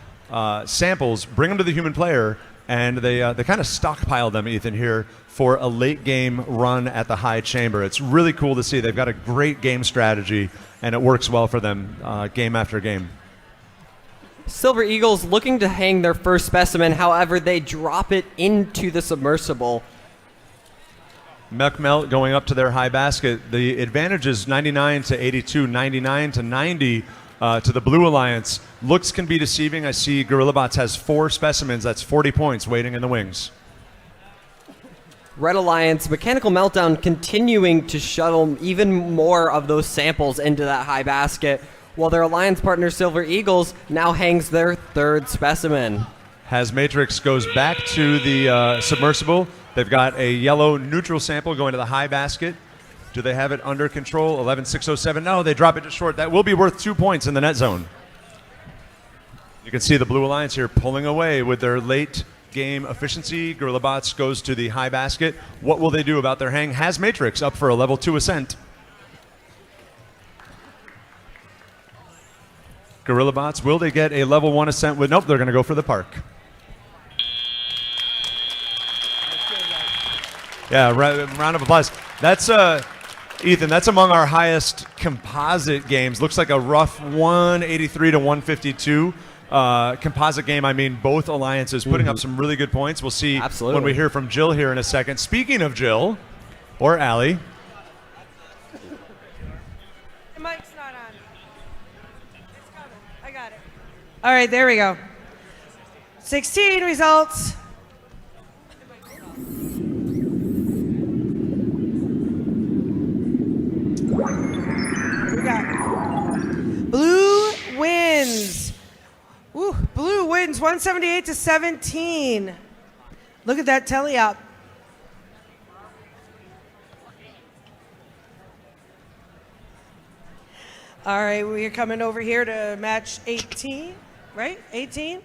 samples, bring them to the human player, and they kind of stockpile them, Ethan, here for a late-game run at the high chamber. It's really cool to see. They've got a great game strategy, and it works well for them game after game. Silver Eagles looking to hang their first specimen, however, they drop it into the submersible. MechMelt going up to their high basket. The advantage is 99 to 82, 99 to 90 to the Blue Alliance. Looks can be deceiving. I see Gorilla Bots has 4 specimens. That's 40 points waiting in the wings. Red Alliance, Mechanical Meltdown continuing to shuttle even more of those samples into that high basket, while their alliance partner Silver Eagles now hangs their 3rd specimen. Has Matrix goes back to the submersible. They've got a yellow neutral sample going to the high basket. Do they have it under control? 11607. No, they drop it just short. That will be worth 2 points in the net zone. You can see the Blue Alliance here pulling away with their late game efficiency. Gorilla Bots goes to the high basket. What will they do about their hang? Has Matrix up for a level 2 ascent. Gorilla Bots, will they get a level 1 ascent with? Nope, they're going to go for the park. Yeah, round of applause. That's Ethan, that's among our highest composite games. Looks like a rough 183 to 152 composite game, I mean both alliances putting up some really good points. We'll see when we hear from Jill here in a second. Speaking of Jill, or Allie. The mic's not on. It's coming. I got it. All right, there we go. 16 results. We got Blue wins. Ooh, Blue wins 178-17. Look at that tele-op. All right, we're coming over here to match 18, right? 18?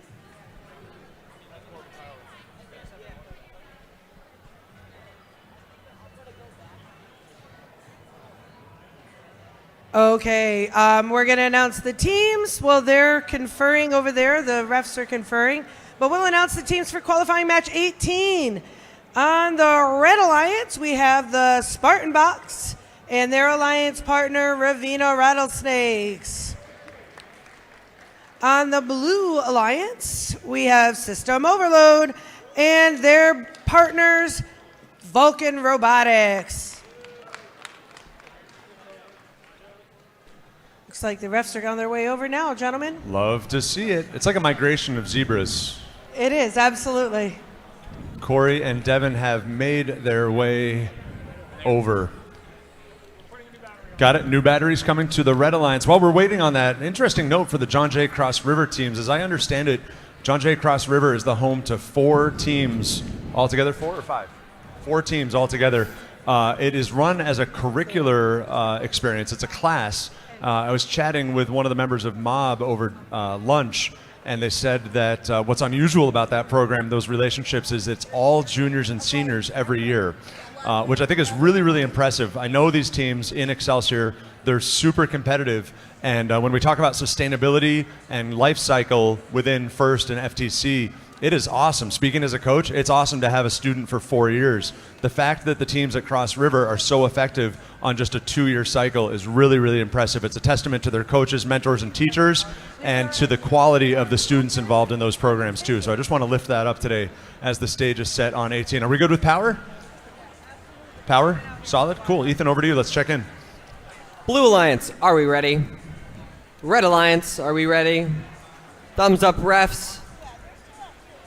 Okay, we're going to announce the teams. Well, they're conferring over there. The refs are conferring. But we'll announce the teams for qualifying match 18. On the Red Alliance, we have the Spartan Box and their alliance partner, Ravina Rattlesnakes. On the Blue Alliance, we have System Overload and their partners, Vulcan Robotics. Looks like the refs are on their way over now, gentlemen. Love to see it. It's like a migration of zebras. It is, absolutely. Corey and Devin have made their way over. Got it. New batteries coming to the Red Alliance. While we're waiting on that, interesting note for the John Jay Cross River teams. As I understand it, John Jay Cross River is the home to 4 teams altogether. 4 or 5? 4 teams altogether. It is run as a curricular experience. It's a class. I was chatting with one of the members of MOB over lunch, and they said that what's unusual about that program, those relationships, is it's all juniors and seniors every year, which I think is really, really impressive. I know these teams in Excelsior, they're super competitive, and when we talk about sustainability and life cycle within FIRST and FTC, it is awesome. Speaking as a coach, it's awesome to have a student for 4 years. The fact that the teams at Cross River are so effective on just a 2-year cycle is really, really impressive. It's a testament to their coaches, mentors, and teachers, and to the quality of the students involved in those programs too. So I just want to lift that up today as the stage is set on 18. Are we good with power? Power? Solid? Cool. Ethan, over to you. Let's check in. Blue Alliance, are we ready? Red Alliance, are we ready? Thumbs up, refs.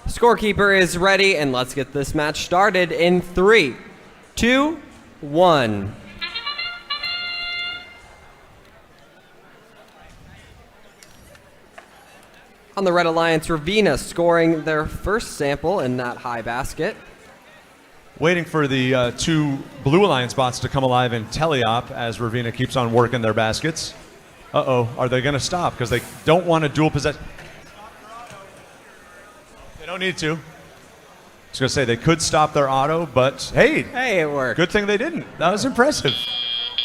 Scorekeeper is ready, and let's get this match started in 3, 2, 1. On the Red Alliance, Ravina scoring their first sample in that high basket. Waiting for the 2 Blue Alliance bots to come alive in teleop as Ravina keeps on working their baskets. Uh-oh, are they going to stop? Because they don't want to dual possess. They don't need to. I was going to say they could stop their auto, but hey, it worked. Good thing they didn't. That was impressive.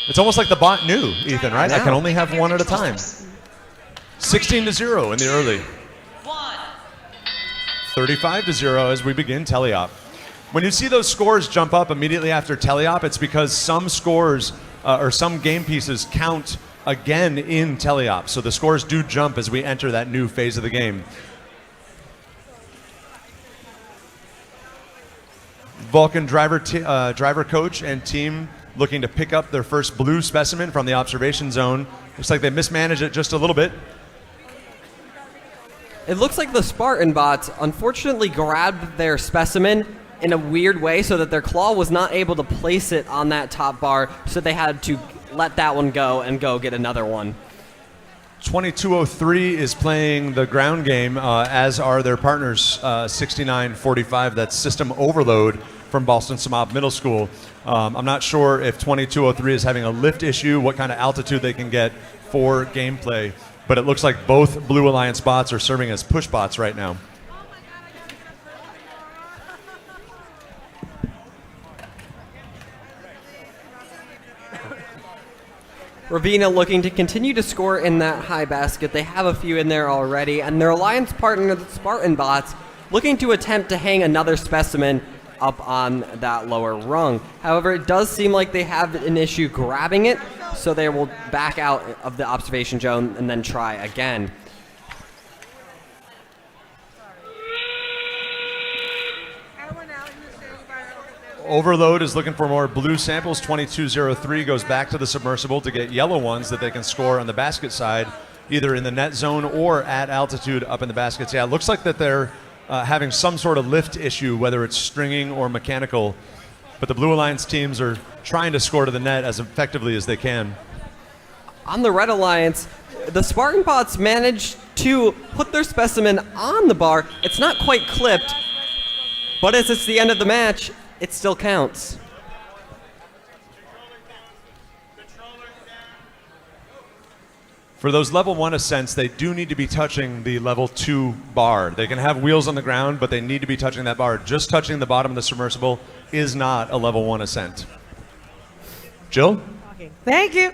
It's almost like the bot knew, Ethan, right? I can only have one at a time. 16-0 in the early. 35-0 as we begin teleop. When you see those scores jump up immediately after teleop, it's because some scores or some game pieces count again in teleop. So the scores do jump as we enter that new phase of the game. Vulcan driver coach and team looking to pick up their first blue specimen from the observation zone. Looks like they mismanaged it just a little bit. It looks like the Spartan bots unfortunately grabbed their specimen in a weird way so that their claw was not able to place it on that top bar, so they had to let that one go and go get another one. 2203 is playing the ground game, as are their partners, 6945. That's System Overload from Boston Samab Middle School. I'm not sure if 2203 is having a lift issue, what kind of altitude they can get for gameplay, but it looks like both Blue Alliance bots are serving as push bots right now. Ravina looking to continue to score in that high basket. They have a few in there already, and their alliance partner, the Spartan bots, looking to attempt to hang another specimen up on that lower rung. However, it does seem like they have an issue grabbing it, so they will back out of the observation zone and then try again. Overload is looking for more blue samples. 2203 goes back to the submersible to get yellow ones that they can score on the basket side, either in the net zone or at altitude up in the baskets. Yeah, it looks like that they're having some sort of lift issue, whether it's stringing or mechanical. But the Blue Alliance teams are trying to score to the net as effectively as they can. On the Red Alliance, the Spartan bots managed to put their specimen on the bar. It's not quite clipped, but as it's the end of the match, it still counts. For those level 1 ascents, they do need to be touching the level 2 bar. They can have wheels on the ground, but they need to be touching that bar. Just touching the bottom of the submersible is not a level 1 ascent. Jill? Thank you.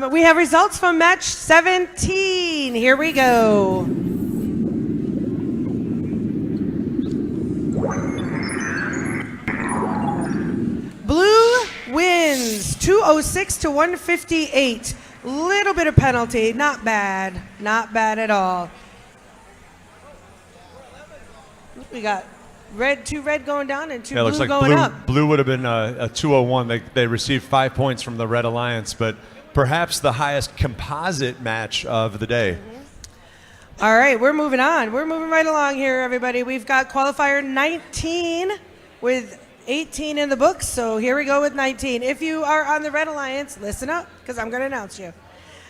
We have results from match 17. Here we go. Blue wins 206 to 158. Little bit of penalty, not bad. Not bad at all. We got two red going down and two Yeah, it blue looks like going up. Blue would have been a 201. They received 5 points from the Red Alliance, but perhaps the highest composite match of the day. All right, we're moving on. We're moving right along here, everybody. We've got qualifier 19 with 18 in the books, so here we go with 19. If you are on the Red Alliance, listen up, because I'm going to announce you.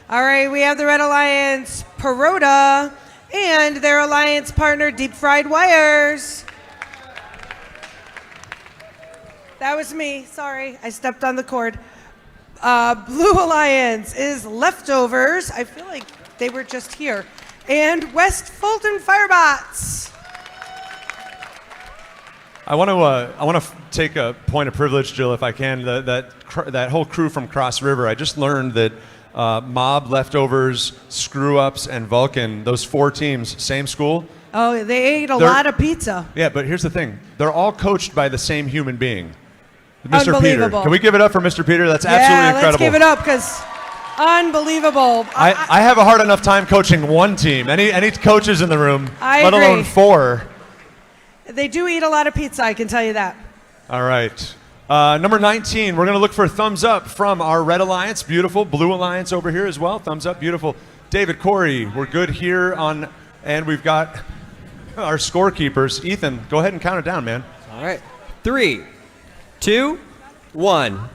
All right, we have the Red Alliance, Perota, and their alliance partner, Deep Fried Wires. That was me. Sorry, I stepped on the cord. Blue Alliance is Leftovers. I feel like they were just here. And West Fulton Firebots. I want to take a point of privilege, Jill, if I can. That whole crew from Cross River. I just learned that Mob, Leftovers, Screw Ups, and Vulcan, those 4 teams, same school. Oh, they ate a lot of pizza. Yeah, but here's the thing: they're all coached by the same human being, Mr. Peter. Unbelievable. Can we give it up for Mr. Peter? That's absolutely incredible. Let's give it up, because unbelievable. I have a hard enough time coaching one team. Any coaches in the room, I let agree. alone 4. They do eat a lot of pizza, I can tell you that. All right. Number 19, we're going to look for a thumbs up from our Red Alliance. Beautiful. Blue Alliance over here as well. Thumbs up. Beautiful. David, Corey, we're good here on, and we've got our scorekeepers. Ethan, go ahead and count it down, man. All right. 3, 2, 1.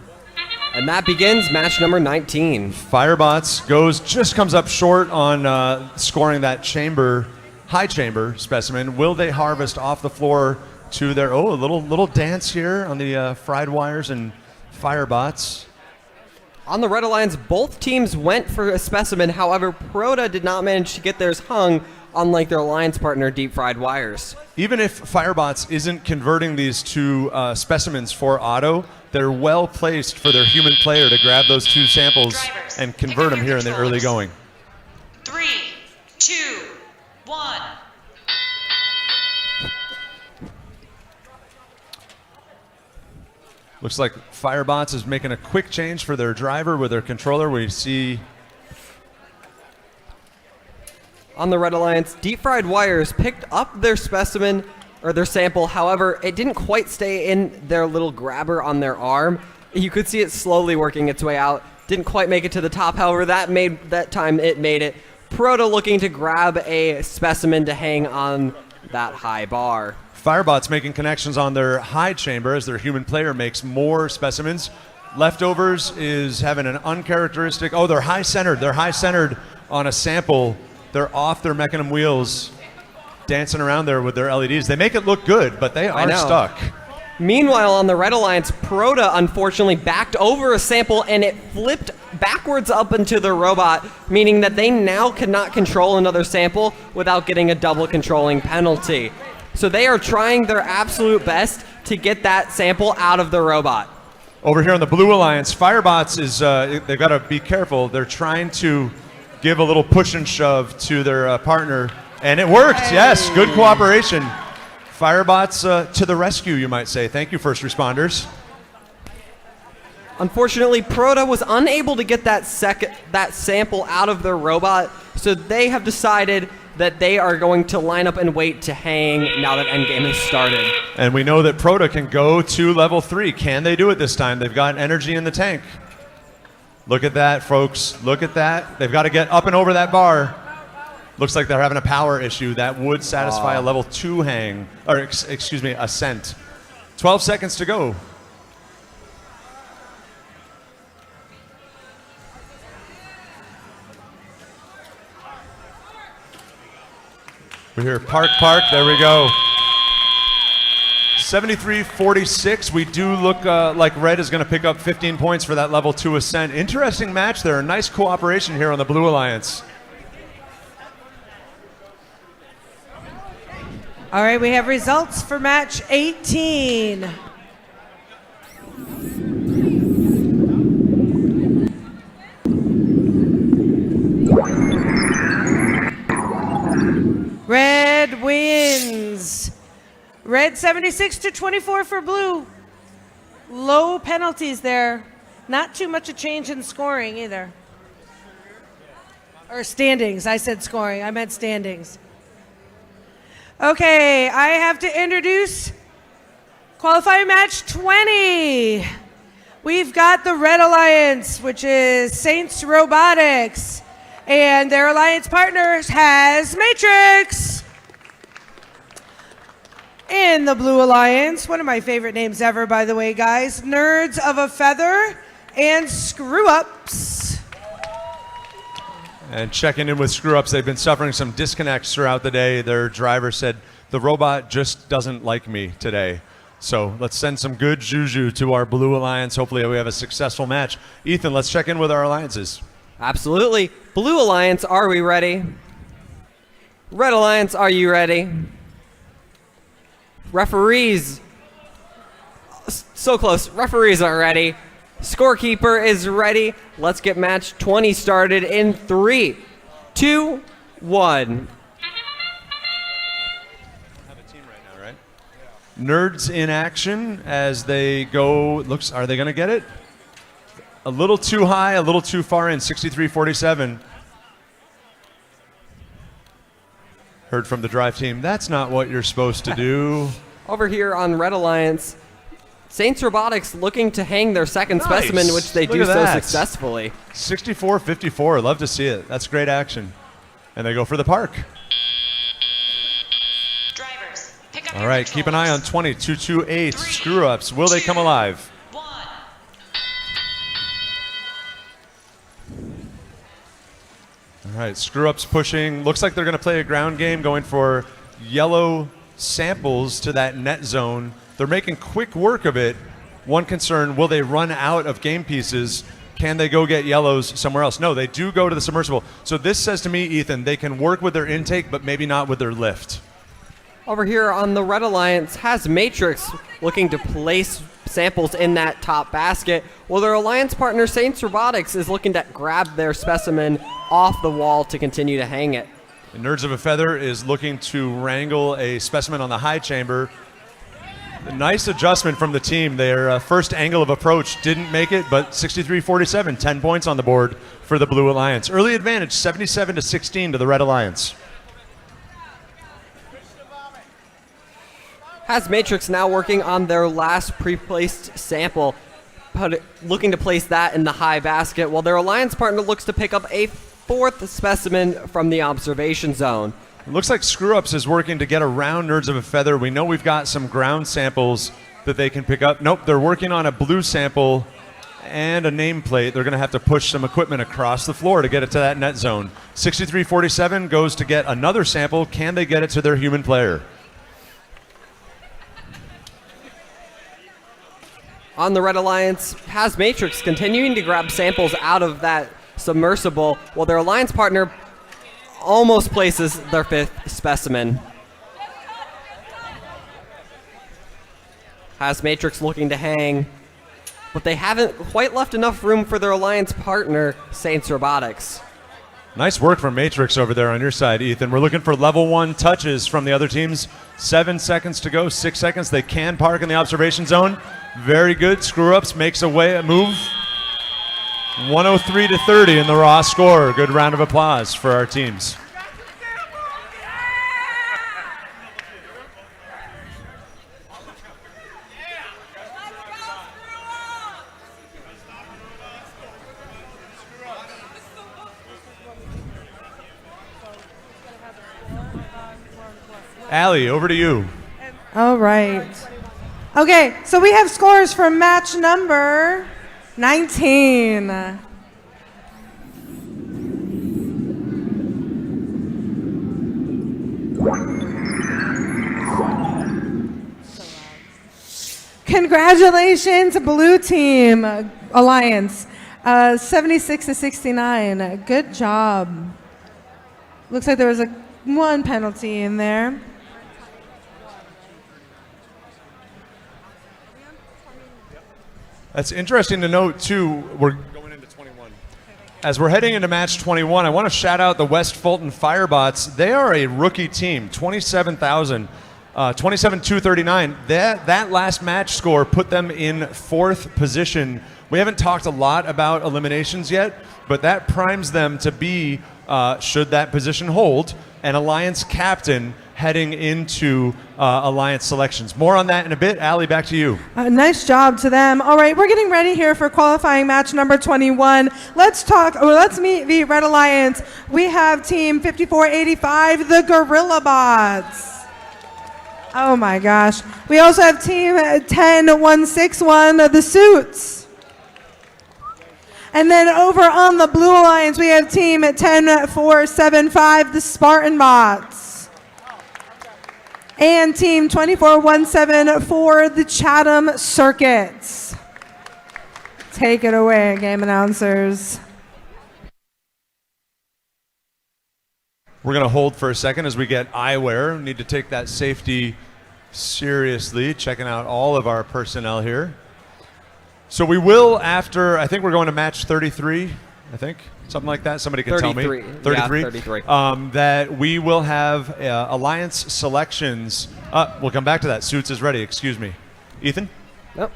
And that begins match number 19. Firebots just comes up short on scoring that high chamber specimen. Will they harvest off the floor to their, a little dance here on the fried wires and Firebots? On the Red Alliance, both teams went for a specimen. However, Perota did not manage to get theirs hung, unlike their alliance partner, Deep Fried Wires. Even if Firebots isn't converting these to specimens for auto, they're well placed for their human player to grab those 2 samples and convert them here in the early going. 3, 2, 1. Looks like Firebots is making a quick change for their driver with their controller. We see on the Red Alliance, Deep Fried Wires picked up their specimen or their sample. However, it didn't quite stay in their little grabber on their arm. You could see it slowly working its way out. Didn't quite make it to the top. However, that time it made it. Proto looking to grab a specimen to hang on that high bar. Firebots making connections on their high chamber as their human player makes more specimens. Leftovers is having an uncharacteristic, they're high centered. They're high centered on a sample. They're off their mechanism wheels, dancing around there with their LEDs. They make it look good, but they are stuck. Meanwhile, on the Red Alliance, Perota unfortunately backed over a sample and it flipped backwards up into the robot, meaning that they now cannot control another sample without getting a double controlling penalty. So they are trying their absolute best to get that sample out of the robot. Over here on the Blue Alliance, Firebots they've got to be careful. They're trying to give a little push and shove to their partner, and it worked. Yes, good cooperation. Firebots to the rescue, you might say. Thank you, first responders. Unfortunately, Proto was unable to get that sample out of their robot, so they have decided that they are going to line up and wait to hang now that Endgame has started. And we know that Proto can go to level 3. Can they do it this time? They've got energy in the tank. Look at that, folks. Look at that. They've got to get up and over that bar. Looks like they're having a power issue. That would satisfy a level 2 hang, or excuse me, ascent. 12 seconds to go. We hear park, park. There we go. 73-46. We do look like Red is going to pick up 15 points for that level 2 ascent. Interesting match there. Nice cooperation here on the Blue Alliance. All right, we have results for match 18. Red wins. Red 76-24 for blue. Low penalties there. Not too much a change in scoring either. Or standings. I said scoring. I meant standings. Okay, I have to introduce qualifying match 20. We've got the Red Alliance, which is Saints Robotics. And their alliance partners has Matrix. In the Blue Alliance, one of my favorite names ever, by the way, guys, Nerds of a Feather and Screw Ups. And checking in with Screw Ups, they've been suffering some disconnects throughout the day. Their driver said, the robot just doesn't like me today. So let's send some good juju to our Blue Alliance. Hopefully we have a successful match. Ethan, let's check in with our alliances. Absolutely. Blue Alliance, are we ready? Red Alliance, are you ready? Referees, so close. Referees are ready. Scorekeeper is ready. Let's get match 20 started in 3, 2, 1. Have a team right now, right? Nerds in action as they go. Are they going to get it? A little too high, a little too far in, 63-47. Heard from the drive team, that's not what you're supposed to do. Over here on Red Alliance, Saints Robotics looking to hang their second specimen, which they do so successfully. 64-54, love to see it. That's great action. And they go for the park. Drivers, pick up All right, keep an eye on 20, 228, Screw-Ups. Will they come alive? All right, Screw-Ups pushing. Looks like they're going to play a ground game, going for yellow samples to that net zone. They're making quick work of it. One concern, will they run out of game pieces? Can they go get yellows somewhere else? No, they do go to the submersible. So this says to me, Ethan, they can work with their intake, but maybe not with their lift. Over here on the Red Alliance has Matrix looking to place samples in that top basket, while their alliance partner Saints Robotics is looking to grab their specimen off the wall to continue to hang it. And Nerds of a Feather is looking to wrangle a specimen on the high chamber. A nice adjustment from the team. Their first angle of approach didn't make it, but 63-47, 10 points on the board for the Blue Alliance. Early advantage, 77-16 to the Red Alliance. Has Matrix now working on their last pre-placed sample, looking to place that in the high basket, while their alliance partner looks to pick up a fourth specimen from the observation zone. It looks like Screw-Ups is working to get around Nerds of a Feather. We know we've got some ground samples that they can pick up. Nope, they're working on a blue sample and a nameplate. They're going to have to push some equipment across the floor to get it to that net zone. 63-47 goes to get another sample. Can they get it to their human player? On the Red Alliance, has Matrix continuing to grab samples out of that submersible, while their alliance partner almost places their fifth specimen. Has Matrix looking to hang, but they haven't quite left enough room for their alliance partner, Saints Robotics. Nice work from Matrix over there on your side, Ethan. We're looking for level 1 touches from the other teams. 7 seconds to go, 6 seconds. They can park in the observation zone. Very good. Screw-Ups makes a move. 103-30 in the raw score. Good round of applause for our teams. Allie, over to you. All right. Okay, so we have scores for match number 19. Congratulations, Blue Team Alliance. 76-69. Good job. Looks like there was one penalty in there. That's interesting to note, too. We're going into 21. As we're heading into match 21, I want to shout out the West Fulton Firebots. They are a rookie team, 27,000. 27-239. That last match score put them in 4th position. We haven't talked a lot about eliminations yet, but that primes them to be, should that position hold, an Alliance captain heading into Alliance selections. More on that in a bit. Allie, back to you. Nice job to them. All right, we're getting ready here for qualifying match number 21. Let's meet the Red Alliance. We have team 5485, the Gorilla Bots. Oh my gosh. We also have team 10161, the Suits. And then over on the Blue Alliance, we have team 10475, the Spartan Bots. And team 24174, the Chatham Circuits. Take it away, game announcers. We're going to hold for a second as we get eyewear. We need to take that safety seriously, checking out all of our personnel here. So we will, after, I think we're going to match 33, I think, something like that. Somebody can tell me. 33. Yeah, 33. That we will have Alliance selections. We'll come back to that. Suits is ready. Excuse me. Ethan? Nope.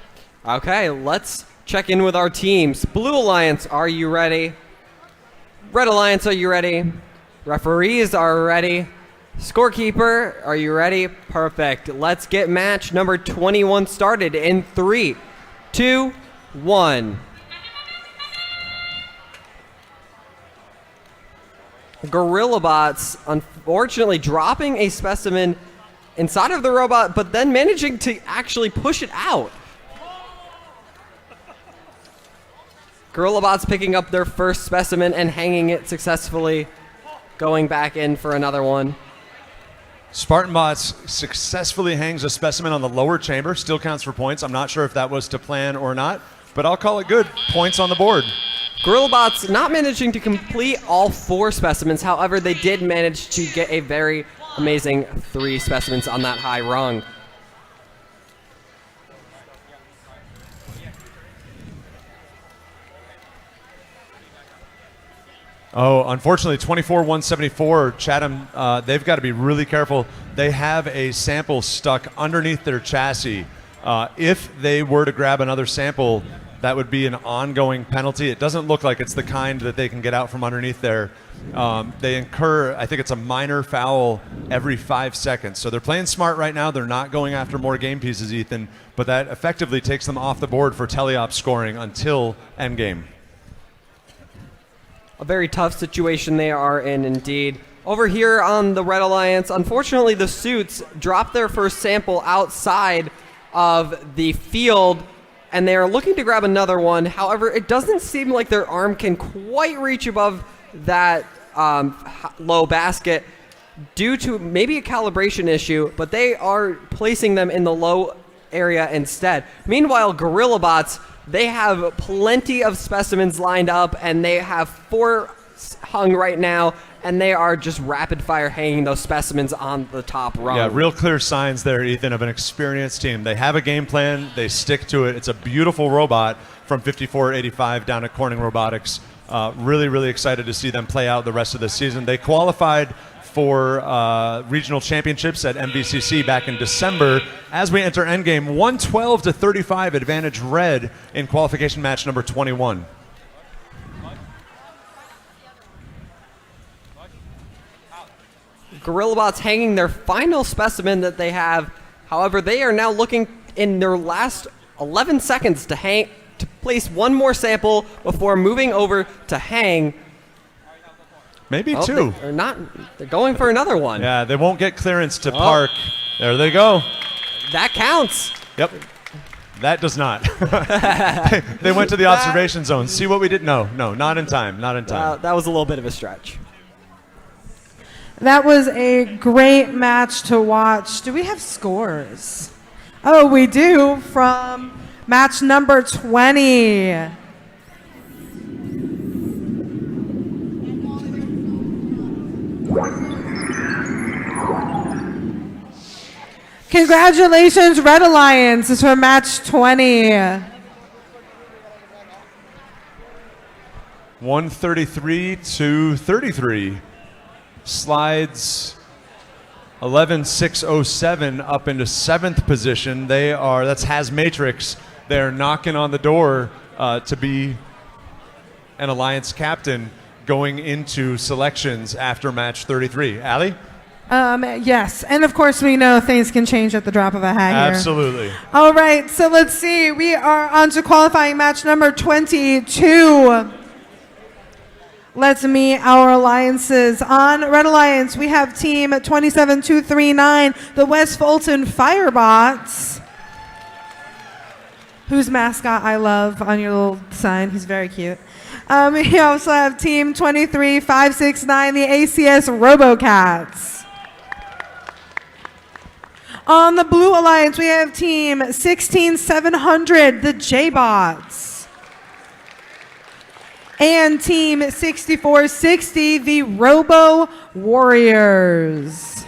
Okay, let's check in with our teams. Blue Alliance, are you ready? Red Alliance, are you ready? Referees are ready. Scorekeeper, are you ready? Perfect. Let's get match number 21 started in 3, 2, 1. Gorilla Bots unfortunately dropping a specimen inside of the robot, but then managing to actually push it out. Gorilla Bots picking up their first specimen and hanging it successfully, going back in for another one. Spartan Bots successfully hangs a specimen on the lower chamber. Still counts for points. I'm not sure if that was to plan or not, but I'll call it good. Points on the board. Gorilla Bots not managing to complete all 4 specimens. However, they did manage to get a very amazing 3 specimens on that high rung. Oh, unfortunately, 24-174, Chatham, they've got to be really careful. They have a sample stuck underneath their chassis. If they were to grab another sample, that would be an ongoing penalty. It doesn't look like it's the kind that they can get out from underneath there. They incur, I think it's a minor foul every 5 seconds. So they're playing smart right now. They're not going after more game pieces, Ethan, but that effectively takes them off the board for teleop scoring until endgame. A very tough situation they are in indeed. Over here on the Red Alliance, unfortunately the Suits dropped their first sample outside of the field, and they are looking to grab another one. However, it doesn't seem like their arm can quite reach above that low basket due to maybe a calibration issue, but they are placing them in the low area instead. Meanwhile, Gorilla Bots, they have plenty of specimens lined up, and they have 4 hung right now, and they are just rapid fire hanging those specimens on the top rung. Yeah, real clear signs there, Ethan, of an experienced team. They have a game plan. They stick to it. It's a beautiful robot from 5485 down at Corning Robotics. Really, really excited to see them play out the rest of the season. They qualified for regional championships at MVCC back in December. As we enter endgame, 112-35 advantage red in qualification match number 21. Gorilla Bots hanging their final specimen that they have. However, they are now looking in their last 11 seconds to place one more sample before moving over to hang. Maybe Oh, two. They're not. They're going for another one. Yeah, they won't get clearance to park. There they go. That counts. Yep. That does not. They went to the observation zone. See what we did? No, not in time. Not in time. That was a little bit of a stretch. That was a great match to watch. Do we have scores? Oh, we do, from match number 20. Congratulations, Red Alliance. This is for match 20. 133 to 33. Slides 11,607 up into 7th position. That's Has Matrix. They're knocking on the door to be an Alliance captain going into selections after match 33. Allie? Yes, and of course we know things can change at the drop of a hat here. Absolutely. All right, so let's see. We are on to qualifying match number 22. Let's meet our alliances. On Red Alliance, we have team 27239, the West Fulton Firebots, whose mascot I love on your little sign. He's very cute. We also have team 23569, the ACS RoboCats. On the Blue Alliance, we have team 16700, the J-Bots. And team 6460, the Robo Warriors.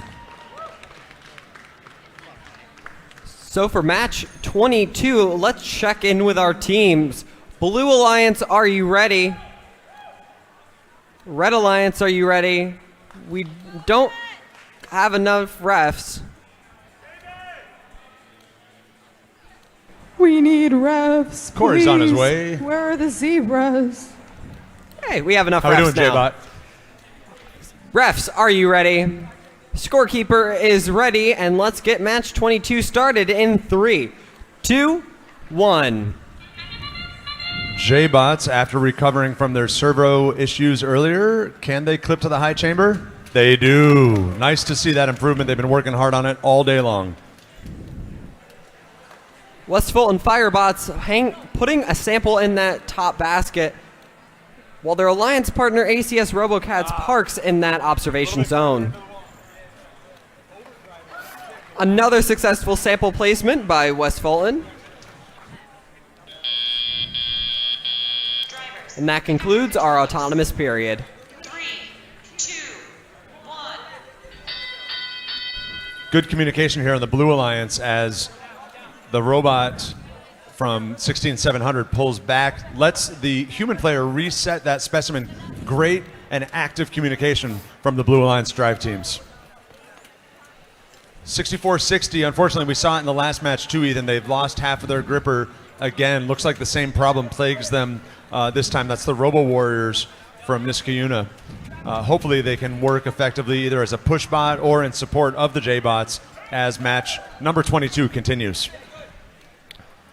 So for match 22, let's check in with our teams. Blue Alliance, are you ready? Red Alliance, are you ready? We don't have enough refs. We need refs. Corey's on his please. way. Where are the zebras? Hey, we have enough How refs are we doing, now. J-Bot? Refs, are you ready? Scorekeeper is ready, and let's get match 22 started in 3, 2, 1. J-Bots, after recovering from their servo issues earlier, can they clip to the high chamber? They do. Nice to see that improvement. They've been working hard on it all day long. West Fulton Firebots putting a sample in that top basket, while their alliance partner ACS RoboCats parks in that observation zone. Another successful sample placement by West Fulton. And that concludes our autonomous period. 3, 2, 1. Good communication here on the Blue Alliance as the robot from 16700 pulls back, lets the human player reset that specimen. Great and active communication from the Blue Alliance drive teams. 6460, unfortunately, we saw it in the last match too, Ethan. They've lost half of their gripper again. Looks like the same problem plagues them this time. That's the Robo Warriors from Niskayuna. Hopefully they can work effectively either as a push bot or in support of the J-Bots as match number 22 continues.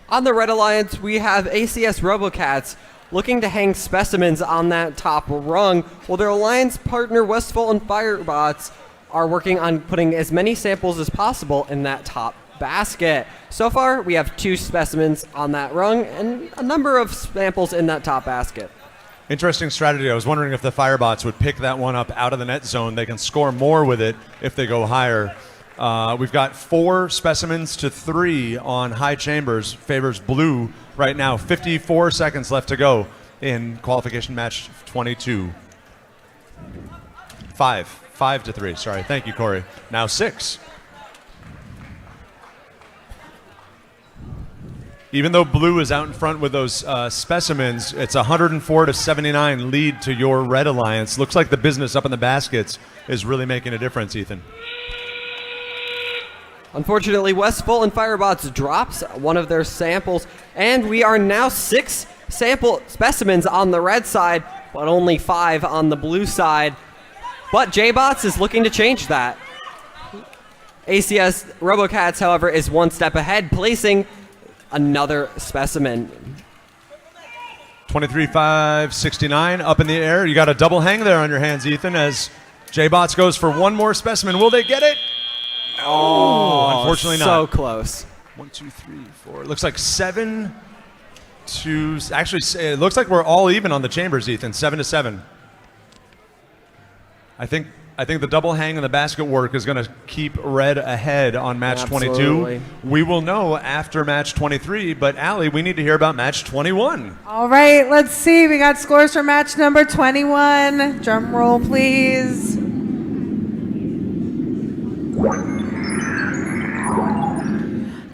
On the Red Alliance, we have ACS RoboCats looking to hang specimens on that top rung, while their alliance partner West Fulton Firebots are working on putting as many samples as possible in that top basket. So far, we have 2 specimens on that rung and a number of samples in that top basket. Interesting strategy. I was wondering if the Firebots would pick that one up out of the net zone. They can score more with it if they go higher. We've got 4 specimens to 3 on high chambers. Favors blue right now. 54 seconds left to go in qualification match 22. 5 to 3. Sorry. Thank you, Corey. Now 6. Even though blue is out in front with those specimens, it's 104 to 79 lead to your Red Alliance. Looks like the business up in the baskets is really making a difference, Ethan. Unfortunately, West Fulton Firebots drops one of their samples, and we are now 6 sample specimens on the red side, but only 5 on the blue side. But J-Bots is looking to change that. ACS RoboCats, however, is 1 step ahead, placing another specimen. 23,569 up in the air. You got a double hang there on your hands, Ethan, as J-Bots goes for one more specimen. Will they get it? Oh, unfortunately not. So close. 1, 2, 3, 4. It looks like 7 to... Actually, it looks like we're all even on the chambers, Ethan. 7 to 7. I think the double hang and the basket work is going to keep Red ahead on match Absolutely. 22. We will know after match 23, but Allie, we need to hear about match 21. All right, let's see. We got scores for match number 21. Drum roll, please.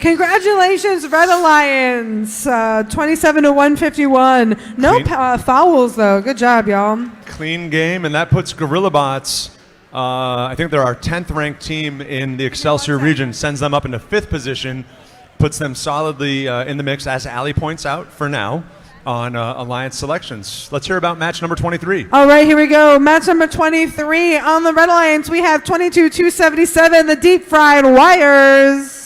Congratulations, Red Alliance. 27 to 151. No fouls, though. Good job, y'all. Clean game, and that puts GorillaBots, I think they're our 10th ranked team in the Excelsior region, sends them up into 5th position, puts them solidly in the mix, as Allie points out, for now, on Alliance selections. Let's hear about match number 23. All right, here we go. Match number 23. On the Red Alliance, we have 22-277, the Deep Fried Wires.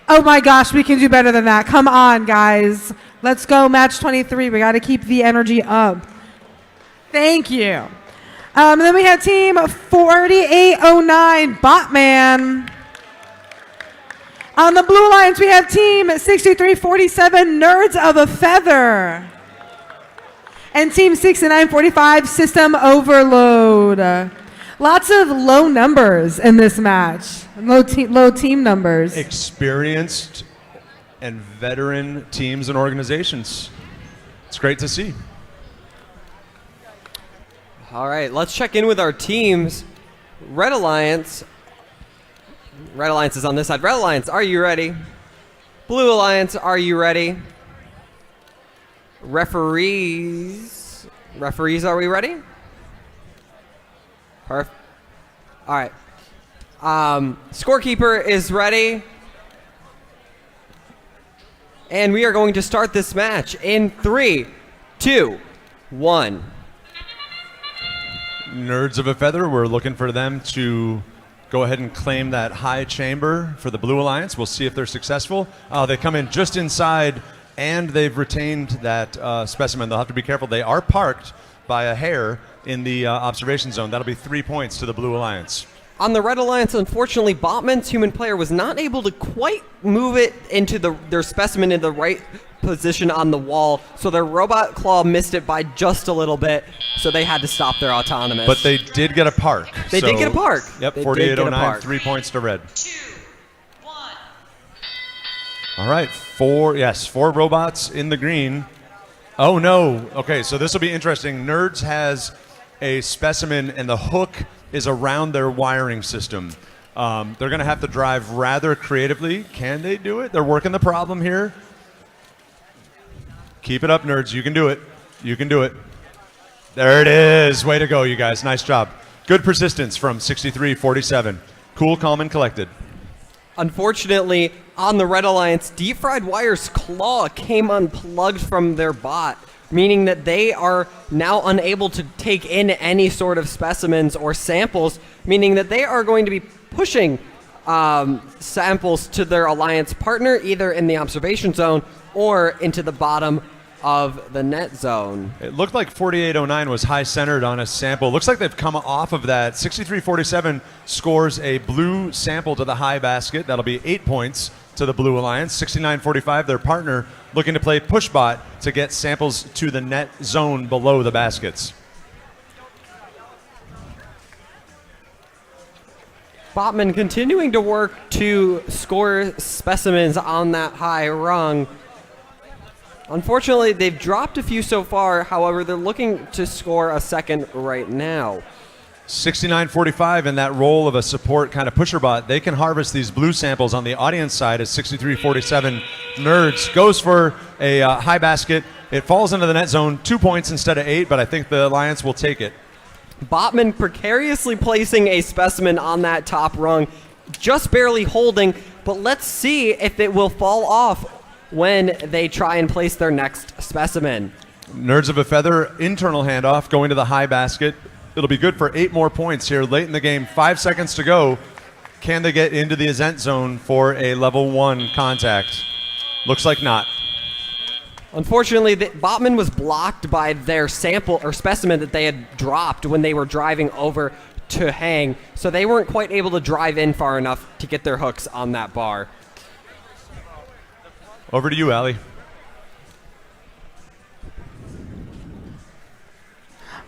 Oh my gosh, we can do better than that. Come on, guys. Let's go, match 23. We got to keep the energy up. Thank you. And then we have team 4809, Botman. On the Blue Alliance, we have team 6347, Nerds of a Feather. And team 6945, System Overload. Lots of low numbers in this match. Low team numbers. Experienced and veteran teams and organizations. It's great to see. All right, let's check in with our teams. Red Alliance is on this side. Red Alliance, are you ready? Blue Alliance, are you ready? Referees, are we ready? Perfect. All right. Scorekeeper is ready. And we are going to start this match in 3, 2, 1. Nerds of a Feather, we're looking for them to go ahead and claim that high chamber for the Blue Alliance. We'll see if they're successful. They come in just inside, and they've retained that specimen. They'll have to be careful. They are parked by a hair in the observation zone. That'll be 3 points to the Blue Alliance. On the Red Alliance, unfortunately, Botman's human player was not able to quite move it into their specimen in the right position on the wall, so their robot claw missed it by just a little bit, so they had to stop their autonomous. But they did get a park. They did get a park. Yep, They 4809, 3 points to Red. 2, 1. All right, 4 robots in the green. Oh no. Okay, so this will be interesting. Nerds has a specimen and the hook is around their wiring system. They're going to have to drive rather creatively. Can they do it? They're working the problem here. Keep it up, Nerds. You can do it. You can do it. There it is. Way to go, you guys. Nice job. Good persistence from 6347. Cool, calm, and collected. Unfortunately, on the Red Alliance, Deep Fried Wire's claw came unplugged from their bot, meaning that they are now unable to take in any sort of specimens or samples, meaning that they are going to be pushing samples to their Alliance partner, either in the observation zone or into the bottom of the net zone. It looked like 4809 was high-centered on a sample. Looks like they've come off of that. 6347 scores a blue sample to the high basket. That'll be 8 points to the Blue Alliance. 6945, their partner, looking to play pushbot to get samples to the net zone below the baskets. Botman continuing to work to score specimens on that high rung. Unfortunately, they've dropped a few so far. However, they're looking to score a second right now. 6945 in that role of a support kind of pusher bot. They can harvest these blue samples on the audience side as 6347 Nerds goes for a high basket. It falls into the net zone, 2 points instead of 8, but I think the Alliance will take it. Botman precariously placing a specimen on that top rung, just barely holding, but let's see if it will fall off when they try and place their next specimen. Nerds of a Feather, internal handoff, going to the high basket. It'll be good for 8 more points here late in the game. 5 seconds to go. Can they get into the ascent zone for a level 1 contact? Looks like not. Unfortunately, Botman was blocked by their sample or specimen that they had dropped when they were driving over to hang, so they weren't quite able to drive in far enough to get their hooks on that bar. Over to you, Allie.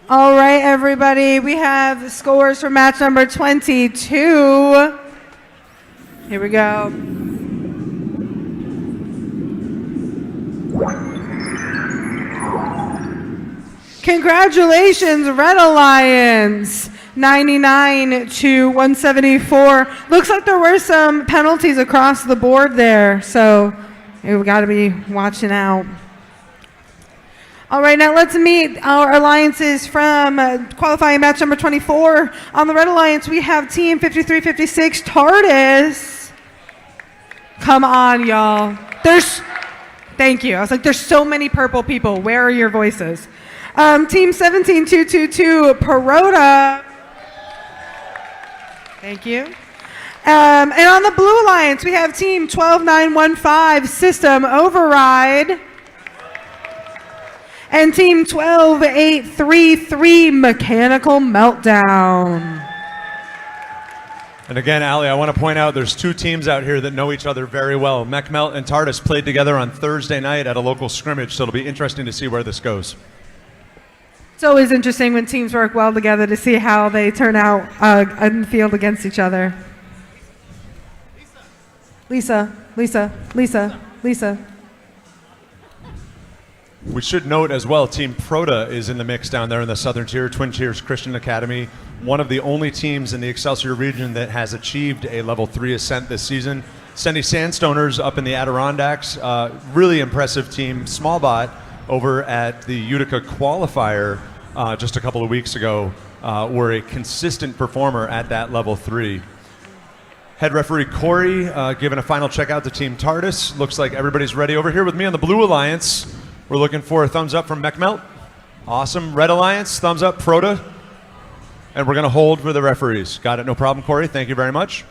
All right, everybody. We have scores for match number 22. Here we go. Congratulations, Red Alliance. 99 to 174. Looks like there were some penalties across the board there, so we've got to be watching out. All right, now let's meet our alliances from qualifying match number 24. On the Red Alliance, we have Team 5356 TARDIS. Come on, y'all. Thank you. I was like, there's so many purple people. Where are your voices? Team 17222 Perota. Thank you. And on the Blue Alliance, we have Team 12915 System Override. And Team 12833 Mechanical Meltdown. And again, Allie, I want to point out there's two teams out here that know each other very well. MechMelt and TARDIS played together on Thursday night at a local scrimmage, so it'll be interesting to see where this goes. It's always interesting when teams work well together to see how they turn out in the field against each other. Lisa. We should note as well, Team Proda is in the mix down there in the Southern Tier, Twin Tiers Christian Academy. One of the only teams in the Excelsior region that has achieved a level 3 ascent this season. Sendy Sandstoners up in the Adirondacks, really impressive team. Small bot over at the Utica Qualifier just a couple of weeks ago were a consistent performer at that level 3. Head referee Corey giving a final check out to Team TARDIS. Looks like everybody's ready. Over here with me on the Blue Alliance, we're looking for a thumbs up from MechMelt. Awesome. Red Alliance, thumbs up, Proda. And we're going to hold for the referees. Got it, no problem, Corey. Thank you very much.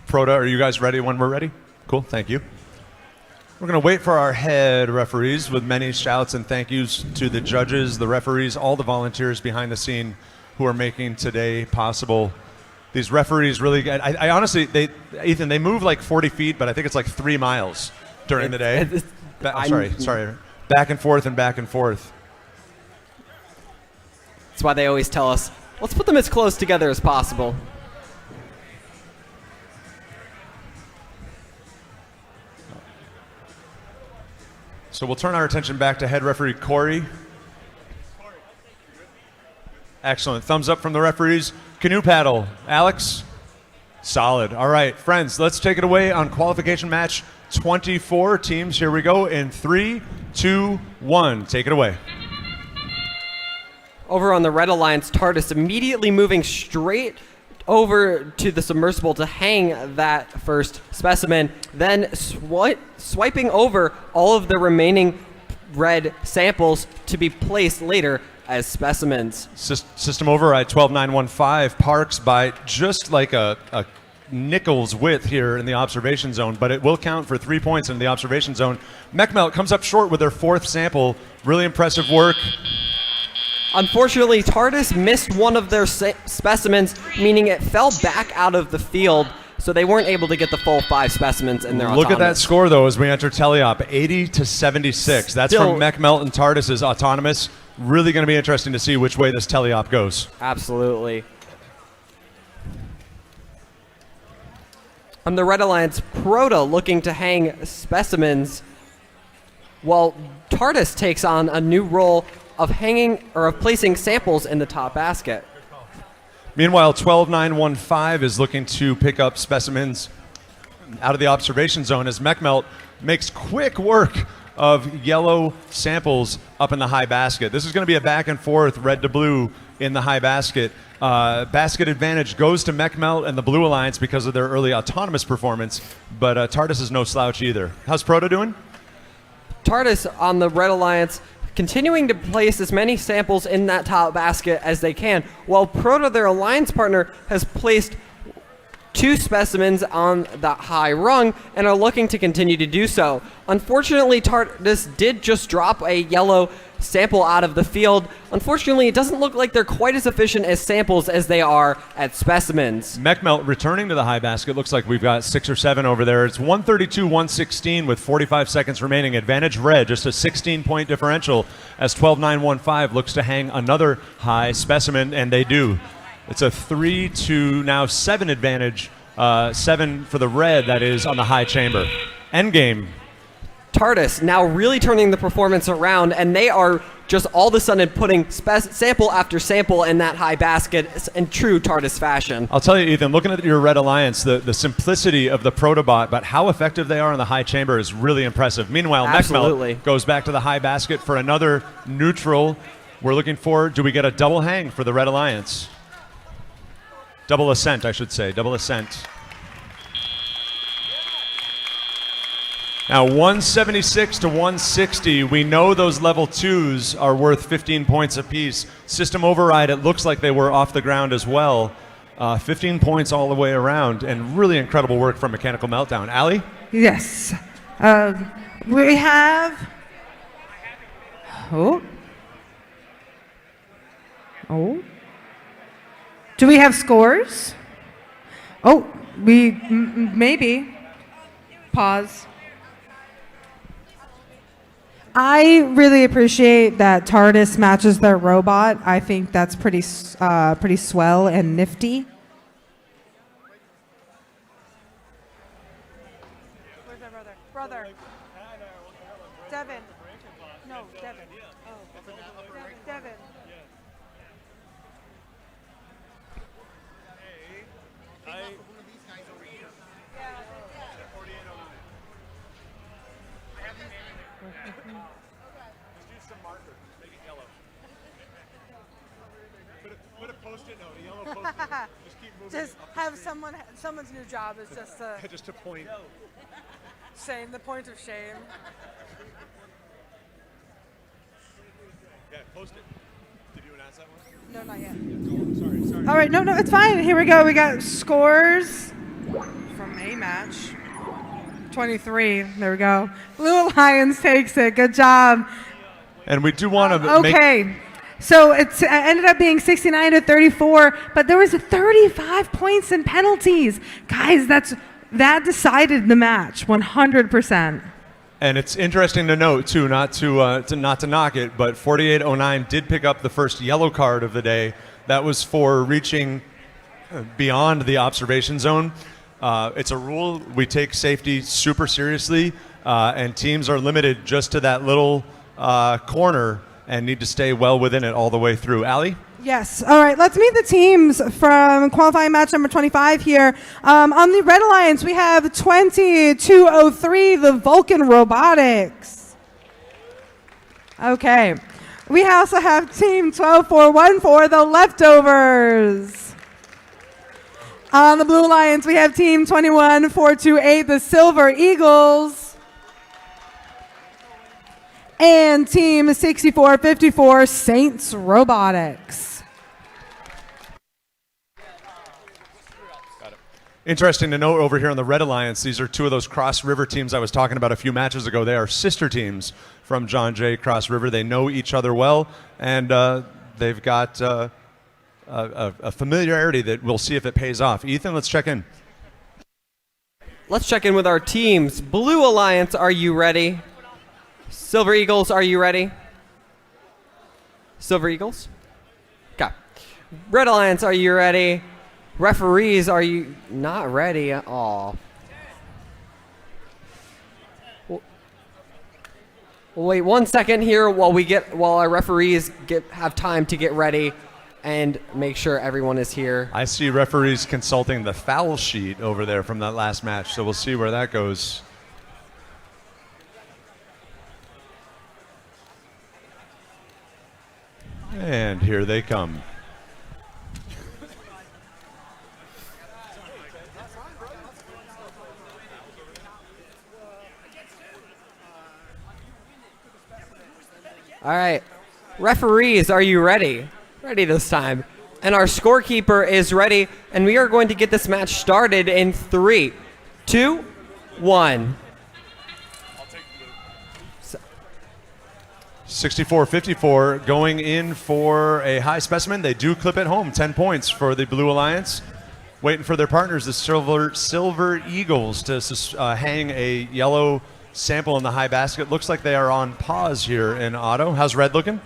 Proda, are you guys ready when we're ready? Cool, thank you. We're going to wait for our head referees with many shouts and thank yous to the judges, the referees, all the volunteers behind the scene who are making today possible. These referees really, I honestly, Ethan, they move like 40 feet, but I think it's like 3 miles during the day. Sorry. Back and forth and back and forth. That's why they always tell us, let's put them as close together as possible. So we'll turn our attention back to head referee Corey. Excellent. Thumbs up from the referees. Canoe paddle. Alex? Solid. All right, friends, let's take it away on qualification match 24. Teams, here we go in 3, 2, 1. Take it away. Over on the Red Alliance, TARDIS immediately moving straight over to the submersible to hang that first specimen, then swiping over all of the remaining red samples to be placed later as specimens. System override 12915 parks by just like a nickel's width here in the observation zone, but it will count for 3 points in the observation zone. MechMelt comes up short with their 4th sample. Really impressive work. Unfortunately, TARDIS missed one of their specimens, meaning it fell back out of the field, so they weren't able to get the full 5 specimens in their Look autonomous. at that score, though, as we enter teleop, 80 to 76. That's from MechMelt and TARDIS's autonomous. Really going to be interesting to see which way this teleop goes. Absolutely. On the Red Alliance, Proto looking to hang specimens, while TARDIS takes on a new role of hanging or of placing samples in the top basket. Meanwhile, 12915 is looking to pick up specimens out of the observation zone as MechMelt makes quick work of yellow samples up in the high basket. This is going to be a back and forth, red to blue in the high basket. Basket advantage goes to MechMelt and the Blue Alliance because of their early autonomous performance, but TARDIS is no slouch either. How's Proto doing? TARDIS on the Red Alliance continuing to place as many samples in that top basket as they can, while Proto, their alliance partner, has placed 2 specimens on the high rung and are looking to continue to do so. Unfortunately, TARDIS did just drop a yellow sample out of the field. Unfortunately, it doesn't look like they're quite as efficient as samples as they are at specimens. Mechmelt returning to the high basket. Looks like we've got 6 or 7 over there. It's 132-116 with 45 seconds remaining. Advantage red, just a 16-point differential as 12-9-1-5 looks to hang another high specimen, and they do. It's a 3-7 advantage, 7 for the red, that is, on the high chamber. Endgame. TARDIS now really turning the performance around, and they are just all of a sudden putting sample after sample in that high basket in true TARDIS fashion. I'll tell you, Ethan, looking at your Red Alliance, the simplicity of the Protobot, but how effective they are in the high chamber is really impressive. Meanwhile, Mechmelt goes back to the high basket for another neutral. We're looking for, do we get a double hang for the Red Alliance? Double ascent, I should say. Double ascent. Now, 176 to 160. We know those level 2s are worth 15 points apiece. System override, it looks like they were off the ground as well. 15 points all the way around, and really incredible work from Mechanical Meltdown. Allie? Yes. We have... Oh. Do we have scores? Oh, maybe. Pause. I really appreciate that TARDIS matches their robot. I think that's pretty swell and nifty. Where's my brother? Brother. Devin. No, Devin. Oh. Devin. Put a post-it note, a yellow post-it note. Just keep moving. Just have someone's new job is just to just to point. shame, the point of shame. Yeah, post it. Did you announce that one? No, not yet. Sorry. All right, no, it's fine. Here we go. We got scores from a match. 23. There we go. Blue Alliance takes it. Good job. And we do want to Okay. So it ended up being 69 to 34, but there was 35 points in penalties. Guys, that decided the match 100%. And it's interesting to note, too, not to knock it, but 4809 did pick up the first yellow card of the day. That was for reaching beyond the observation zone. It's a rule. We take safety super seriously, and teams are limited just to that little corner and need to stay well within it all the way through. Allie? Yes. All right. Let's meet the teams from qualifying match number 25 here. On the Red Alliance, we have 2203, the Vulcan Robotics. Okay. We also have team 12414, the Leftovers. On the Blue Alliance, we have team 21428, the Silver Eagles. And team 6454, Saints Robotics. Interesting to note over here on the Red Alliance, these are two of those Cross River teams I was talking about a few matches ago. They are sister teams from John Jay Cross River. They know each other well, and they've got a familiarity that we'll see if it pays off. Ethan, let's check in. Let's check in with our teams. Blue Alliance, are you ready? Silver Eagles, are you ready? Silver Eagles? Okay. Red Alliance, are you ready? Referees, are you not ready? Aw. We'll wait 1 second here while our referees have time to get ready and make sure everyone is here. I see referees consulting the foul sheet over there from that last match, so we'll see where that goes. And here they come. All right. Referees, are you ready? Ready this time. And our scorekeeper is ready, and we are going to get this match started in 3, 2, 1. 64-54 going in for a high specimen. They do clip it home. 10 points for the Blue Alliance. Waiting for their partners, the Silver Eagles, to hang a yellow sample in the high basket. Looks like they are on pause here in Otto. How's red looking?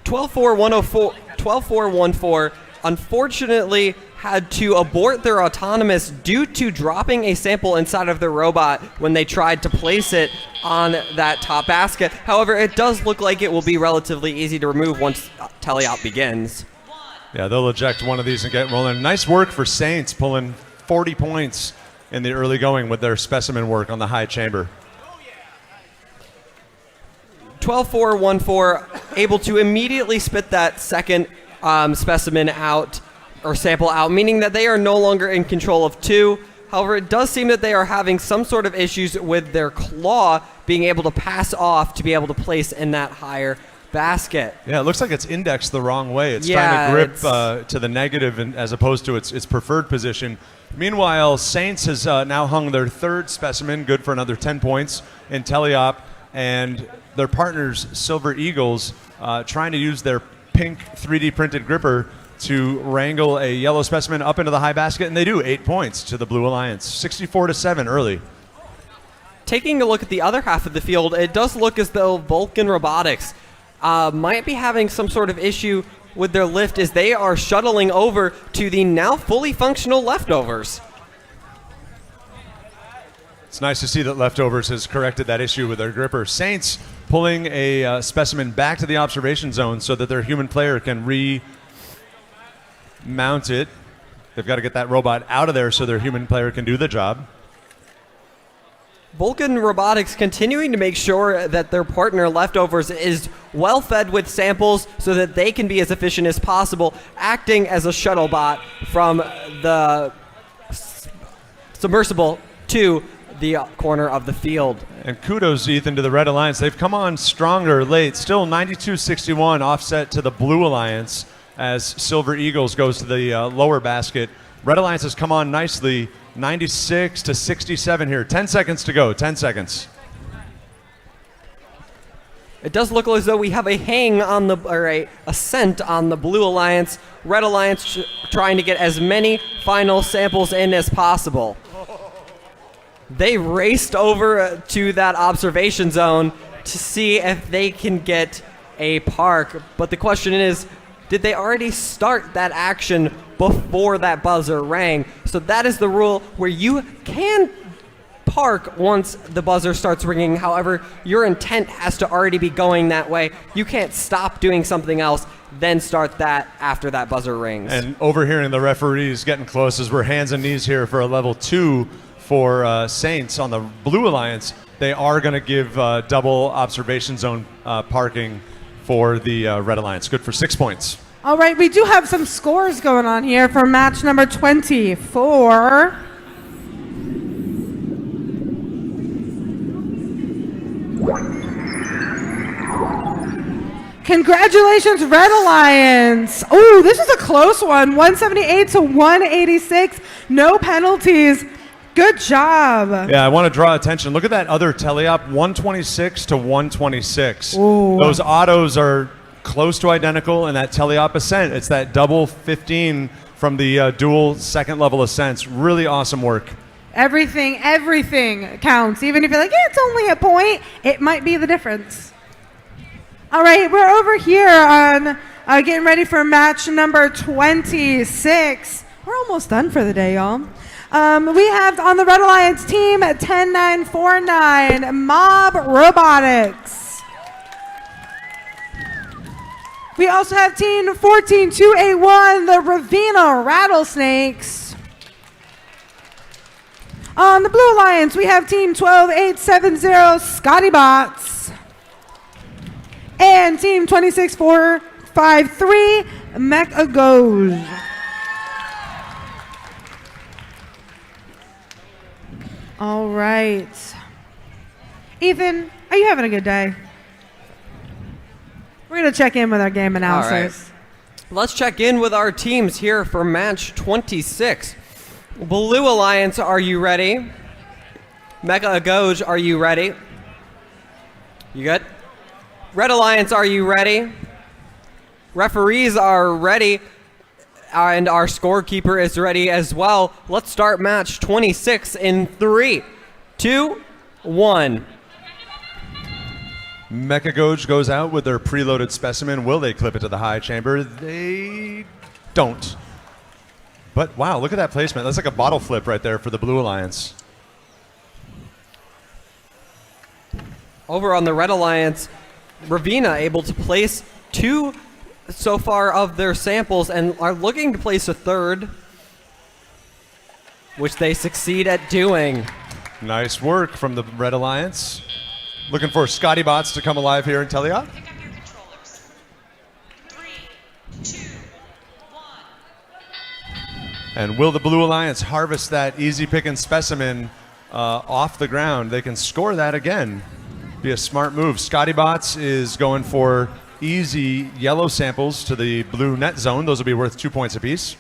12-4-1-4. Unfortunately, had to abort their autonomous due to dropping a sample inside of their robot when they tried to place it on that top basket. However, it does look like it will be relatively easy to remove once teleop begins. Yeah, they'll eject one of these and get rolling. Nice work for Saints, pulling 40 points in the early going with their specimen work on the high chamber. 12-4-1-4, able to immediately spit that second specimen out, or sample out, meaning that they are no longer in control of 2. However, it does seem that they are having some sort of issues with their claw being able to pass off to be able to place in that higher basket. Yeah, it looks like it's indexed the wrong way. It's trying to grip to the negative as opposed to its preferred position. Meanwhile, Saints has now hung their third specimen, good for another 10 points in teleop, and their partners, Silver Eagles, trying to use their pink 3D printed gripper to wrangle a yellow specimen up into the high basket, and they do. 8 points to the Blue Alliance. 64-7 early. Taking a look at the other half of the field, it does look as though Vulcan Robotics might be having some sort of issue with their lift as they are shuttling over to the now fully functional leftovers. It's nice to see that Leftovers has corrected that issue with their gripper. Saints pulling a specimen back to the observation zone so that their human player can remount it. They've got to get that robot out of there so their human player can do the job. Vulcan Robotics continuing to make sure that their partner Leftovers is well fed with samples so that they can be as efficient as possible, acting as a shuttle bot from the submersible to the corner of the field. And kudos, Ethan, to the Red Alliance. They've come on stronger late. Still 92-61 offset to the Blue Alliance as Silver Eagles goes to the lower basket. Red Alliance has come on nicely, 96-67 here. 10 seconds to go. 10 seconds. It does look as though we have a hang on the, or a ascent on the Blue Alliance. Red Alliance trying to get as many final samples in as possible. They raced over to that observation zone to see if they can get a park. But the question is, did they already start that action before that buzzer rang? So that is the rule where you can park once the buzzer starts ringing. However, your intent has to already be going that way. You can't stop doing something else, then start that after that buzzer rings. And overhearing the referees getting close as we're hands and knees here for a level 2 for Saints on the Blue Alliance. They are going to give double observation zone parking for the Red Alliance. Good for 6 points. All right, we do have some scores going on here for match number 24. Congratulations, Red Alliance. Oh, this is a close one, 178-186. No penalties. Good job. Yeah, I want to draw attention. Look at that other teleop, 126-126. Ooh. Those autos are close to identical in that teleop ascent. It's that double 15 from the dual second level ascents. Really awesome work. Everything counts. Even if you're like, yeah, it's only a point, it might be the difference. All right, we're over here on getting ready for match number 26. We're almost done for the day, y'all. We have on the Red Alliance team 10949 Mob Robotics. We also have team 14281 the Ravina Rattlesnakes. On the Blue Alliance, we have team 12870 Scotty Bots. And team 26453 Mech-A-Goge. All right. Ethan, are you having a good day? We're going to check in with our game announcers. Let's check in with our teams here for match 26. Blue Alliance, are you ready? Mecha Agoj, are you ready? You good? Red Alliance, are you ready? Referees are ready, and our scorekeeper is ready as well. Let's start match 26 in 3, 2, 1. Mecha Goj goes out with their preloaded specimen. Will they clip it to the high chamber? They don't. But wow, look at that placement. That's like a bottle flip right there for the Blue Alliance. Over on the Red Alliance, Ravina able to place 2 so far of their samples and are looking to place a 3rd, which they succeed at doing. Nice work from the Red Alliance. Looking for Scotty Bots to come alive here in Teleop. And will the Blue Alliance harvest that easy picking specimen off the ground? They can score that again. Be a smart move. Scotty Bots is going for easy yellow samples to the blue net zone. Those will be worth 2 points apiece.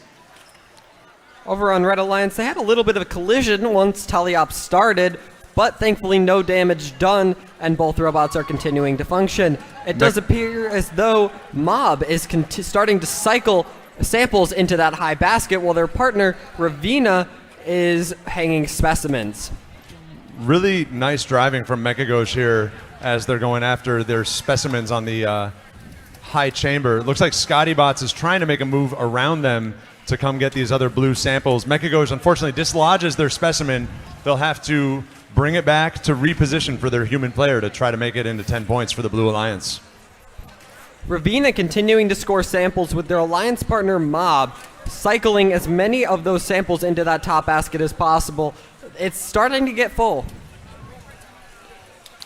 Over on Red Alliance, they had a little bit of a collision once Teleop started, but thankfully no damage done, and both robots are continuing to function. It does appear as though Mob is starting to cycle samples into that high basket, while their partner, Ravina, is hanging specimens. Really nice driving from Mecha Goj here as they're going after their specimens on the high chamber. Looks like Scotty Bots is trying to make a move around them to come get these other blue samples. Mecha Goj unfortunately dislodges their specimen. They'll have to bring it back to reposition for their human player to try to make it into 10 points for the Blue Alliance. Ravina continuing to score samples with their alliance partner Mob, cycling as many of those samples into that top basket as possible. It's starting to get full.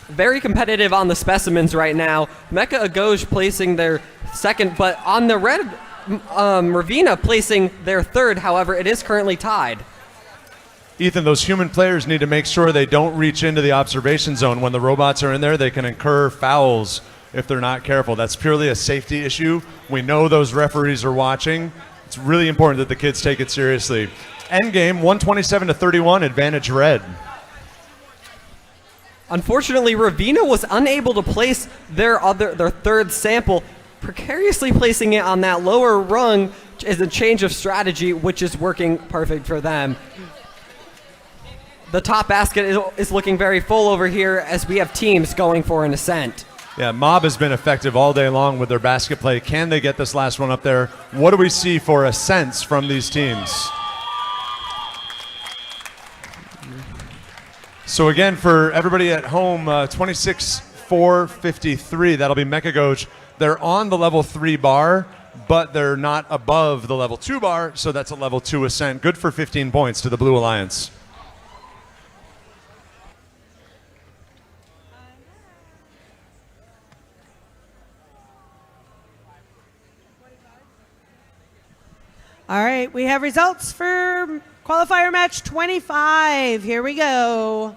Very competitive on the specimens right now. Mecha Agoj placing their 2nd, but on the Red, Ravina placing their 3rd. However, it is currently tied. Ethan, those human players need to make sure they don't reach into the observation zone. When the robots are in there, they can incur fouls if they're not careful. That's purely a safety issue. We know those referees are watching. It's really important that the kids take it seriously. Endgame, 127-31, advantage Red. Unfortunately, Ravina was unable to place their 3rd sample, precariously placing it on that lower rung is a change of strategy, which is working perfect for them. The top basket is looking very full over here as we have teams going for an ascent. Yeah, Mob has been effective all day long with their basket play. Can they get this last one up there? What do we see for ascents from these teams? So again, for everybody at home, 26-4-53, that'll be Mecha Goj. They're on the level 3 bar, but they're not above the level 2 bar, so that's a level 2 ascent. Good for 15 points to the Blue Alliance. All right, we have results for qualifier match 25. Here we go.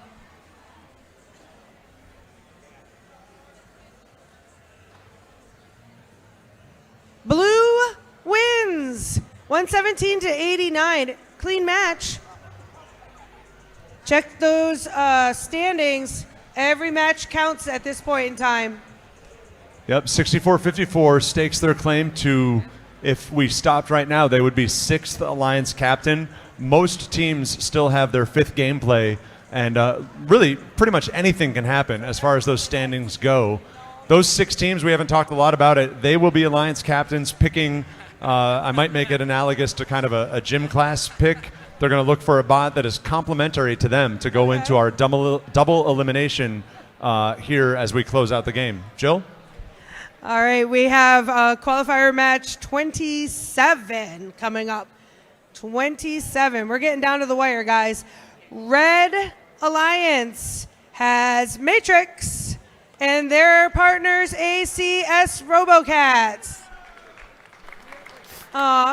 Blue wins 117-89. Clean match. Check those standings. Every match counts at this point in time. Yep, 64-54 stakes their claim to, if we stopped right now, they would be 6th Alliance captain. Most teams still have their 5th gameplay, and really pretty much anything can happen as far as those standings go. Those 6 teams, we haven't talked a lot about it, they will be Alliance captains picking, I might make it analogous to kind of a gym class pick. They're going to look for a bot that is complementary to them to go into our double elimination here as we close out the game. Jill? All right, we have qualifier match 27 coming up. 27. We're getting down to the wire, guys. Red Alliance has Matrix and their partners ACS Robocats.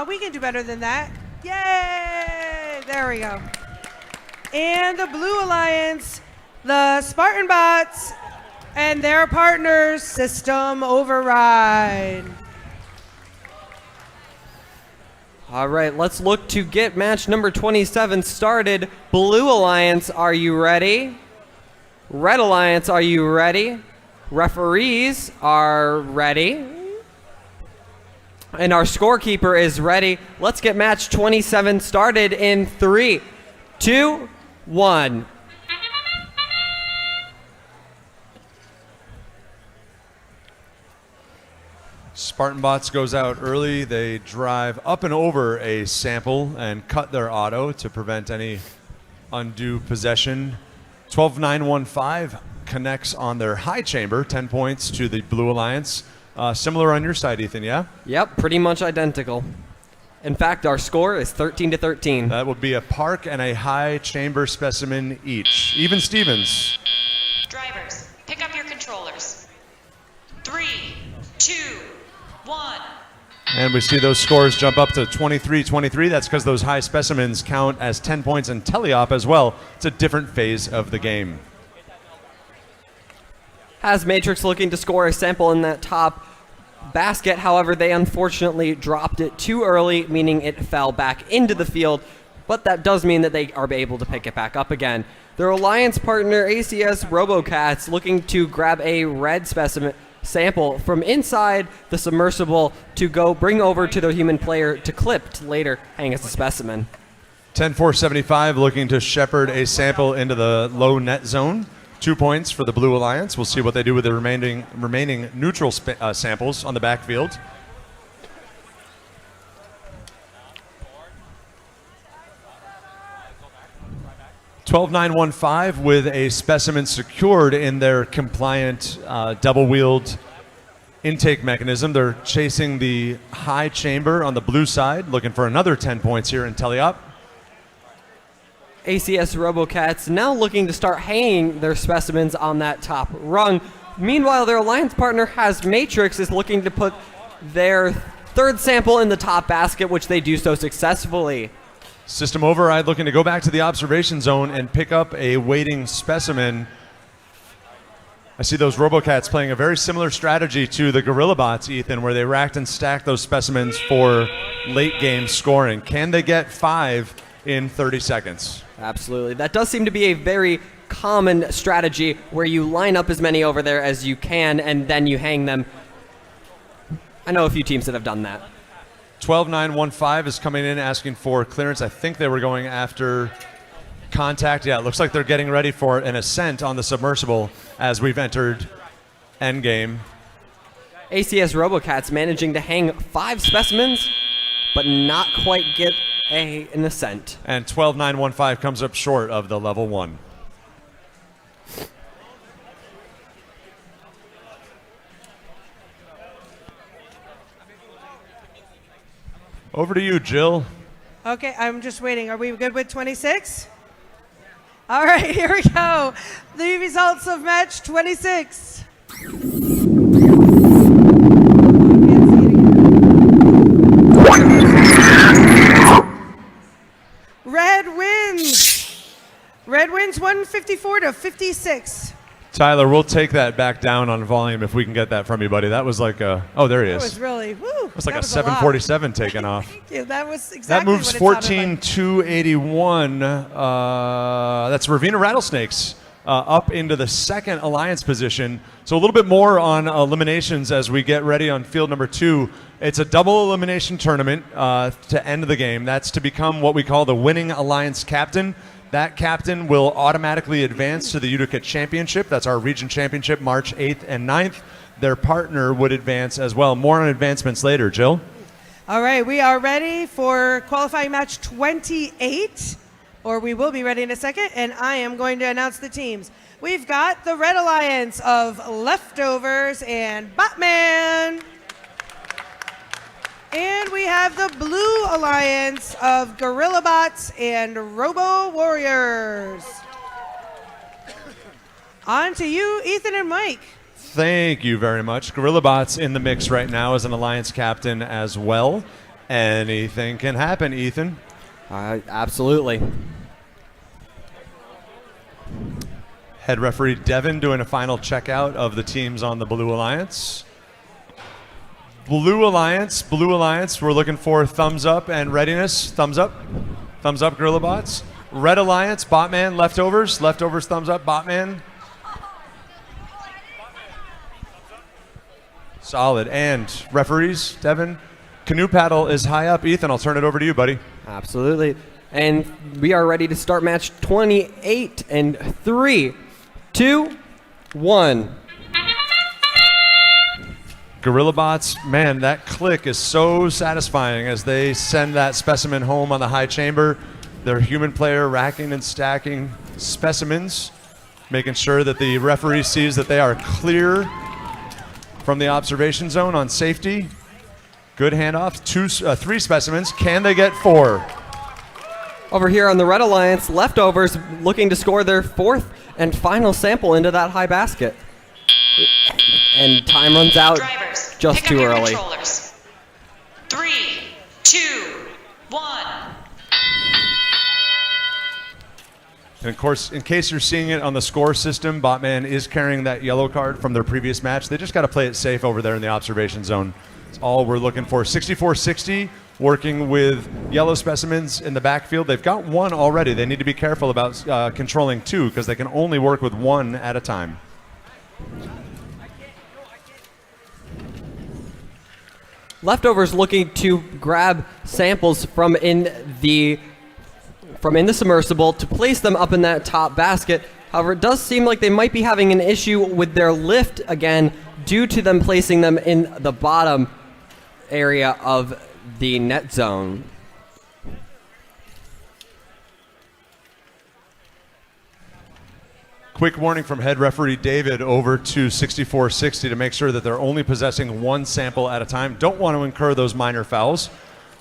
We can do better than that. Yay! There we go. And the Blue Alliance, the Spartan Bots, and their partners, System Override. All right, let's look to get match number 27 started. Blue Alliance, are you ready? Red Alliance, are you ready? Referees are ready. And our scorekeeper is ready. Let's get match 27 started in 3, 2, 1. Spartan Bots goes out early. They drive up and over a sample and cut their auto to prevent any undue possession. 12-9-1-5 connects on their high chamber, 10 points to the Blue Alliance. Similar on your side, Ethan, yeah? Yep, pretty much identical. In fact, our score is 13-13. That would be a park and a high chamber specimen each. Even Stevens. Drivers, pick up your controllers. 3, 2, 1. And we see those scores jump up to 23-23. That's because those high specimens count as 10 points in teleop as well. It's a different phase of the game. Has Matrix looking to score a sample in that top basket. However, they unfortunately dropped it too early, meaning it fell back into the field. But that does mean that they are able to pick it back up again. Their alliance partner, ACS RoboCats, looking to grab a red specimen sample from inside the submersible to go bring over to the human player to clip to later hang as a specimen. 10-4-75 looking to shepherd a sample into the low net zone. 2 points for the Blue Alliance. We'll see what they do with the remaining neutral samples on the backfield. (12-9-1-5) with a specimen secured in their compliant double-wheeled intake mechanism. They're chasing the high chamber on the blue side, looking for another 10 points here in teleop. ACS RoboCats now looking to start hanging their specimens on that top rung. Meanwhile, their alliance partner Has Matrix is looking to put their third sample in the top basket, which they do so successfully. System Override looking to go back to the observation zone and pick up a waiting specimen. I see those RoboCats playing a very similar strategy to the Gorilla Bots, Ethan, where they racked and stacked those specimens for late game scoring. Can they get 5 in 30 seconds? Absolutely. That does seem to be a very common strategy where you line up as many over there as you can and then you hang them. I know a few teams that have done that. 12-9-1-5 is coming in asking for clearance. I think they were going after contact. Yeah, it looks like they're getting ready for an ascent on the submersible as we've entered endgame. ACS RoboCats managing to hang 5 specimens, but not quite get an ascent. And 12-9-1-5 comes up short of the level 1. Over to you, Jill. Okay, I'm just waiting. Are we good with 26? All right, here we go. The results of match 26. Red wins. Red wins 154-56. Tyler, we'll take that back down on volume if we can get that from you, buddy. That was like a, oh, there he is. That was really, woo. It was like a 747 taking off. Thank you. That was exactly that moves what it sounded like. 14-281. That's Ravina Rattlesnakes up into the second alliance position. So a little bit more on eliminations as we get ready on field number 2. It's a double elimination tournament to end the game. That's to become what we call the winning alliance captain. That captain will automatically advance to the Utica Championship. That's our region championship, March 8th and 9th. Their partner would advance as well. More on advancements later. Jill? All right, we are ready for qualifying match 28, or we will be ready in a second, and I am going to announce the teams. We've got the Red Alliance of Leftovers and Batman. And we have the Blue Alliance of Gorilla Bots and Robo Warriors. On to you, Ethan and Mike. Thank you very much. Gorilla Bots in the mix right now as an alliance captain as well. Anything can happen, Ethan. Absolutely. Head referee Devin doing a final checkout of the teams on the Blue Alliance. Blue Alliance, we're looking for thumbs up and readiness. Thumbs up, Gorilla Bots. Red Alliance, Botman, leftovers, thumbs up, Botman. Solid. And referees, Devin, canoe paddle is high up. Ethan, I'll turn it over to you, buddy. Absolutely. And we are ready to start match 28 and 3, 2, 1. Gorilla Bots, man, that click is so satisfying as they send that specimen home on the high chamber. Their human player racking and stacking specimens, making sure that the referee sees that they are clear from the observation zone on safety. Good handoff, 3 specimens. Can they get 4? Over here on the Red Alliance, leftovers looking to score their 4th and final sample into that high basket. And time runs out just too early. 3, 2, 1. And of course, in case you're seeing it on the score system, Botman is carrying that yellow card from their previous match. They just got to play it safe over there in the observation zone. That's all we're looking for. 64-60, working with yellow specimens in the backfield. They've got 1 already. They need to be careful about controlling 2 because they can only work with 1 at a time. Leftovers looking to grab samples from in the submersible to place them up in that top basket. However, it does seem like they might be having an issue with their lift again due to them placing them in the bottom area of the net zone. Quick warning from head referee David over to 64-60 to make sure that they're only possessing 1 sample at a time. Don't want to incur those minor fouls.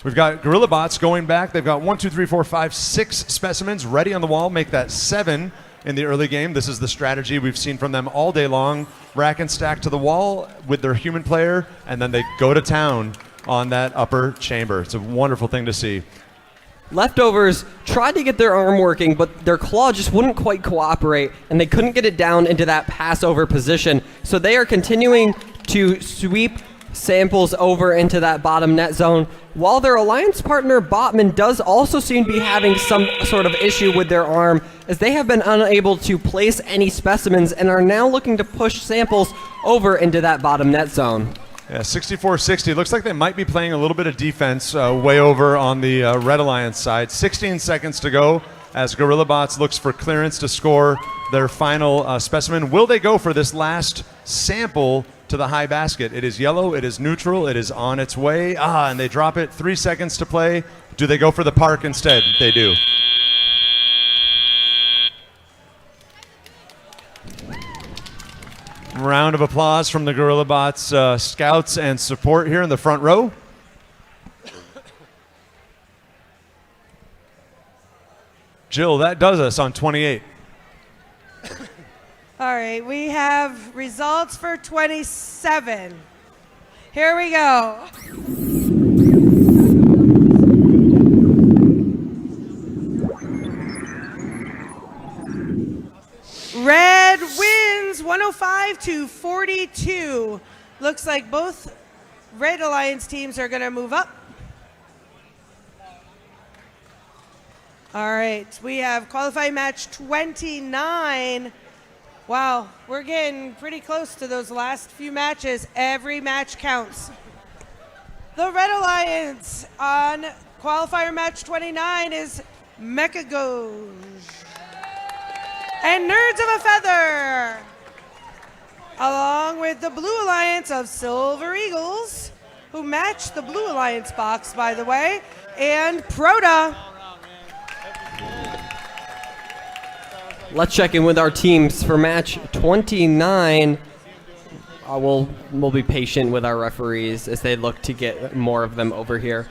We've got Gorilla Bots going back. They've got 1, 2, 3, 4, 5, 6 specimens ready on the wall. Make that 7 in the early game. This is the strategy we've seen from them all day long. Rack and stack to the wall with their human player, and then they go to town on that upper chamber. It's a wonderful thing to see. Leftovers tried to get their arm working, but their claw just wouldn't quite cooperate, and they couldn't get it down into that pass-over position. So they are continuing to sweep samples over into that bottom net zone, while their alliance partner Botman does also seem to be having some sort of issue with their arm, as they have been unable to place any specimens and are now looking to push samples over into that bottom net zone. Yeah, 64-60. Looks like they might be playing a little bit of defense way over on the Red Alliance side. 16 seconds to go as Gorilla Bots looks for clearance to score their final specimen. Will they go for this last sample to the high basket? It is yellow, it is neutral, it is on its way. And they drop it. 3 seconds to play. Do they go for the park instead? They do. Round of applause from the Gorilla Bots scouts and support here in the front row. Jill, that does us on 28. All right, we have results for 27. Here we go. Red wins 105-42. Looks like both Red Alliance teams are going to move up. All right, we have qualifying match 29. Wow, we're getting pretty close to those last few matches. Every match counts. The Red Alliance on qualifier match 29 is Mecha Goj and Nerds of a Feather, along with the Blue Alliance of Silver Eagles, who match the Blue Alliance box, by the way, and Proda. Let's check in with our teams for match 29. We'll be patient with our referees as they look to get more of them over here.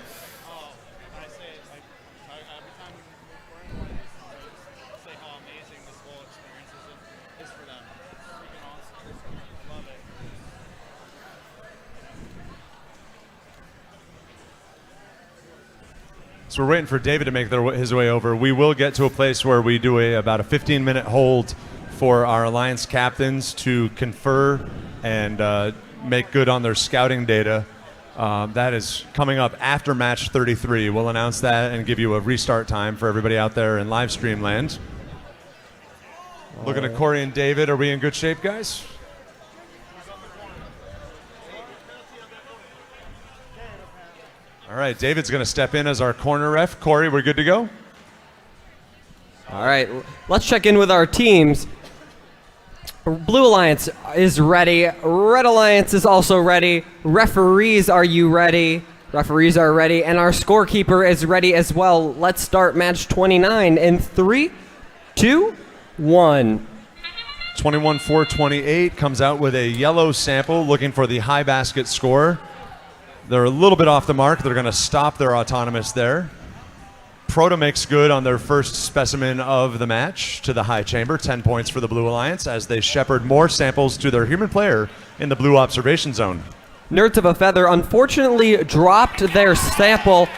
So we're waiting for David to make his way over. We will get to a place where we do about a 15-minute hold for our Alliance captains to confer and make good on their scouting data. That is coming up after match 33. We'll announce that and give you a restart time for everybody out there in live stream land. Looking at Corey and David. Are we in good shape, guys? All right, David's going to step in as our corner ref. Corey, we're good to go? All right, let's check in with our teams. Blue Alliance is ready. Red Alliance is also ready. Referees, are you ready? Referees are ready, and our scorekeeper is ready as well. Let's start match 29 in 3, 2, 1. 21-4-28 comes out with a yellow sample looking for the high basket score. They're a little bit off the mark. They're going to stop their autonomous there. Proto makes good on their first specimen of the match to the high chamber. 10 points for the Blue Alliance as they shepherd more samples to their human player in the blue observation zone. Nerds of a Feather unfortunately dropped their sample.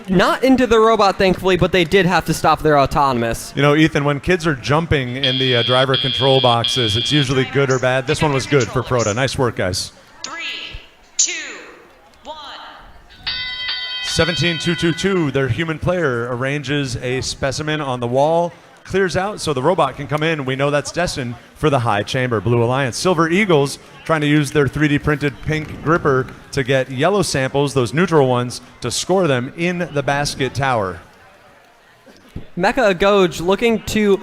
Not into the robot, thankfully, but they did have to stop their autonomous. You know, Ethan, when kids are jumping in the driver control boxes, it's usually good or bad. This one was good for Proto. Nice work, guys. 17-2-2-2, their human player arranges a specimen on the wall, clears out so the robot can come in. We know that's destined for the high chamber. Blue Alliance. Silver Eagles trying to use their 3D printed pink gripper to get yellow samples, those neutral ones, to score them in the basket tower. Mecha Agoj looking to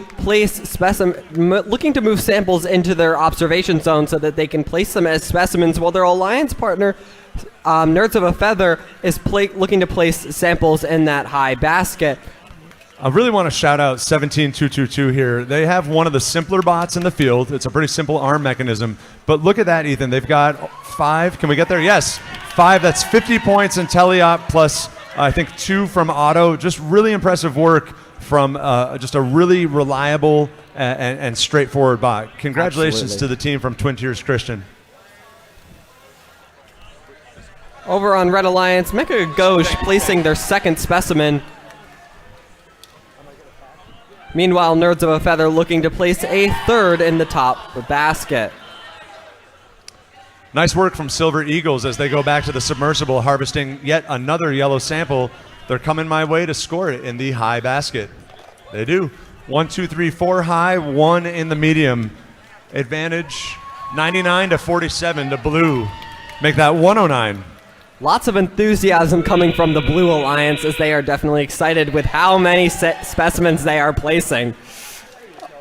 looking to move samples into their observation zone so that they can place them as specimens, while their alliance partner, Nerds of a Feather, is looking to place samples in that high basket. I really want to shout out 17-2-2-2 here. They have one of the simpler bots in the field. It's a pretty simple arm mechanism. But look at that, Ethan. They've got 5. Can we get there? Yes. 5. That's 50 points in teleop plus, I think, 2 from auto. Just really impressive work from just a really reliable and straightforward bot. Congratulations Absolutely. to the team from Twin Tiers Christian. Over on Red Alliance, Mecha Agoj placing their second specimen. Meanwhile, Nerds of a Feather looking to place a third in the top basket. Nice work from Silver Eagles as they go back to the submersible, harvesting yet another yellow sample. They're coming my way to score it in the high basket. They do. 1, 2, 3, 4 high, 1 in the medium. Advantage 99-47 to blue. Make that 109. Lots of enthusiasm coming from the Blue Alliance as they are definitely excited with how many specimens they are placing.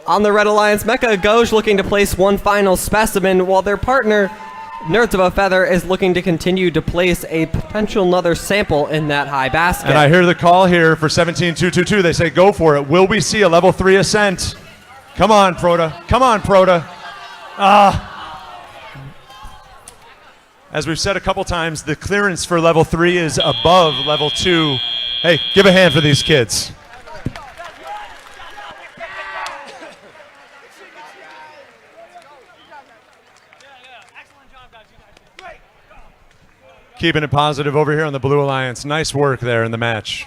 On the Red Alliance, Mecha Agoj looking to place one final specimen, while their partner, Nerds of a Feather, is looking to continue to place a potential another sample in that high basket. And I hear the call here for 17-2-2-2. They say go for it. Will we see a level 3 ascent? Come on, Proto. Come on, Proto. As we've said a couple times, the clearance for level 3 is above level 2. Hey, give a hand for these kids. Keeping it positive over here on the Blue Alliance. Nice work there in the match.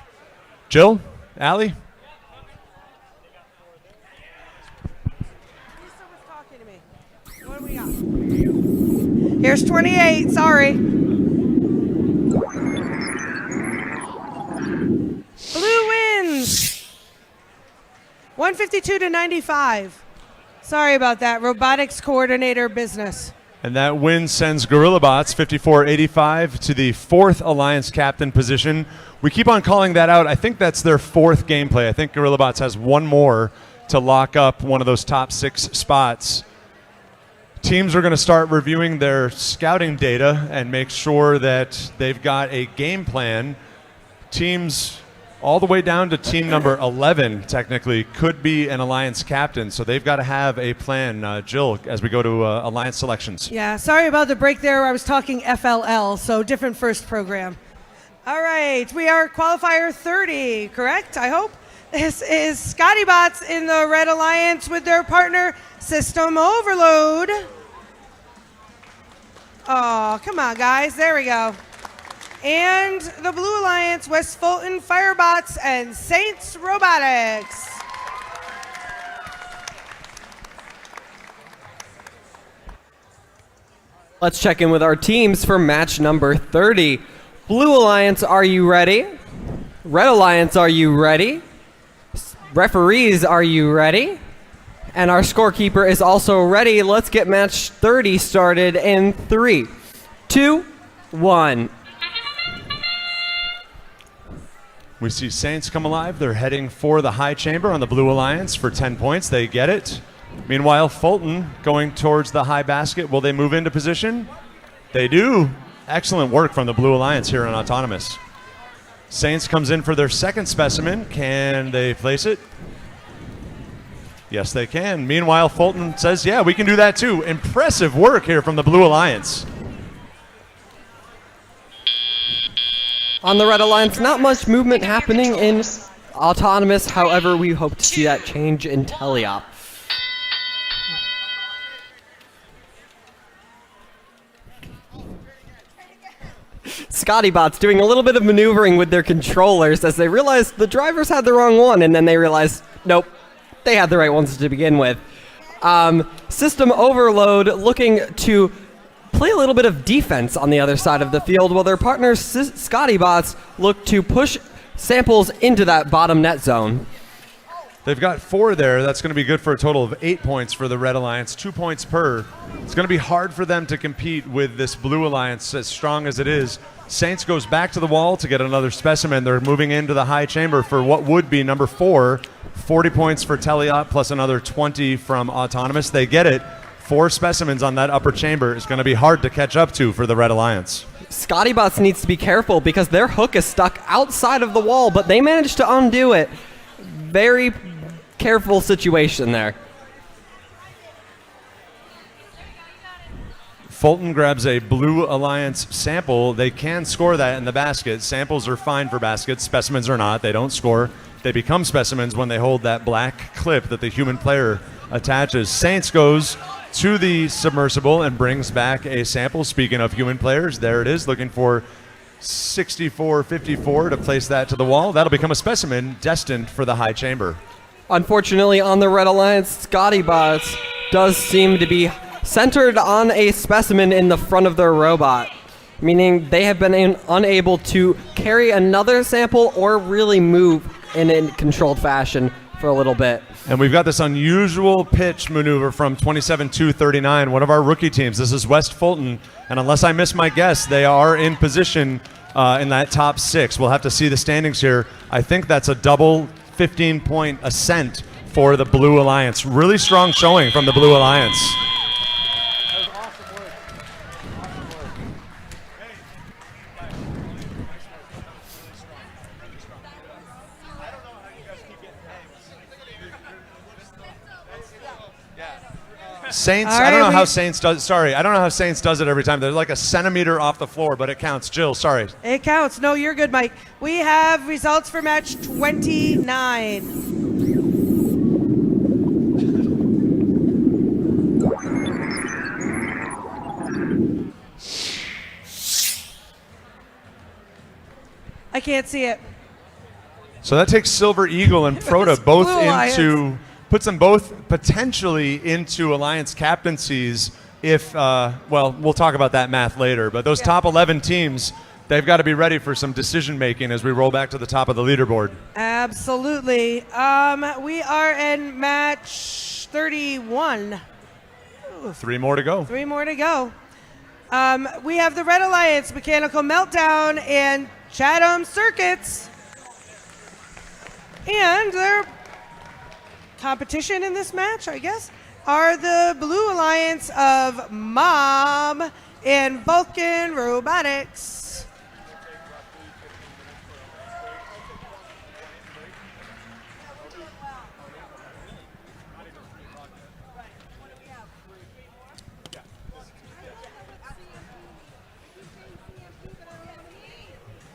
Jill? Allie? What do we got? Here's 28. Sorry. Blue wins. 152-95. Sorry about that. Robotics coordinator business. And that win sends GorillaBots 54-85 to the 4th Alliance captain position. We keep on calling that out. I think that's their 4th gameplay. I think GorillaBots has one more to lock up one of those top 6 spots. Teams are going to start reviewing their scouting data and make sure that they've got a game plan. Teams all the way down to team number 11, technically, could be an Alliance captain. So they've got to have a plan. Jill, as we go to Alliance selections. Yeah, sorry about the break there. I was talking FLL, so different first program. All right, we are Qualifier 30, correct? I hope. This is Scotty Bots in the Red Alliance with their partner, System Overload. Oh, come on, guys. There we go. And the Blue Alliance, West Fulton Firebots and Saints Robotics. Let's check in with our teams for match number 30. Blue Alliance, are you ready? Red Alliance, are you ready? Referees, are you ready? And our scorekeeper is also ready. Let's get match 30 started in 3, 2, 1. We see Saints come alive. They're heading for the high chamber on the Blue Alliance for 10 points. They get it. Meanwhile, Fulton going towards the high basket. Will they move into position? They do. Excellent work from the Blue Alliance here on Autonomous. Saints comes in for their second specimen. Can they place it? Yes, they can. Meanwhile, Fulton says, yeah, we can do that too. Impressive work here from the Blue Alliance. On the Red Alliance, not much movement happening in Autonomous. However, we hope to see that change in Teleop. Scottybot's doing a little bit of maneuvering with their controllers as they realize the drivers had the wrong one, and then they realize, nope, they had the right ones to begin with. System Overload looking to play a little bit of defense on the other side of the field, while their partners, Scottybots, look to push samples into that bottom net zone. They've got 4 there. That's going to be good for a total of 8 points for the Red Alliance, 2 points per. It's going to be hard for them to compete with this Blue Alliance, as strong as it is. Saints goes back to the wall to get another specimen. They're moving into the high chamber for what would be number 4. 40 points for Teleop plus another 20 from Autonomous. They get it. 4 specimens on that upper chamber is going to be hard to catch up to for the Red Alliance. Scottybots needs to be careful because their hook is stuck outside of the wall, but they managed to undo it. Very careful situation there. Fulton grabs a Blue Alliance sample. They can score that in the basket. Samples are fine for baskets. Specimens are not. They don't score. They become specimens when they hold that black clip that the human player attaches. Saints goes to the submersible and brings back a sample. Speaking of human players, there it is, looking for 64-54 to place that to the wall. That'll become a specimen destined for the high chamber. Unfortunately, on the Red Alliance, Scottybots does seem to be centered on a specimen in the front of their robot, meaning they have been unable to carry another sample or really move in a controlled fashion for a little bit. And we've got this unusual pitch maneuver from 27-39, one of our rookie teams. This is West Fulton, and unless I miss my guess, they are in position in that top 6. We'll have to see the standings here. I think that's a double 15-point ascent for the Blue Alliance. Really strong showing from the Blue Alliance. Saints, I don't know how Saints does. Sorry, I don't know how Saints does it every time. They're like a centimeter off the floor, but it counts. Jill, sorry. It counts. No, you're good, Mike. We have results for match 29. I can't see it. So that takes Silver Eagle and Proto both into, puts them both potentially into Alliance captaincies if, well, we'll talk about that math later, but those top 11 teams, they've got to be ready for some decision making as we roll back to the top of the leaderboard. Absolutely. We are in match 31. 3 more to go. 3 more to go. We have the Red Alliance, Mechanical Meltdown, and Chatham Circuits. And their competition in this match, I guess, are the Blue Alliance of Mob and Vulcan Robotics.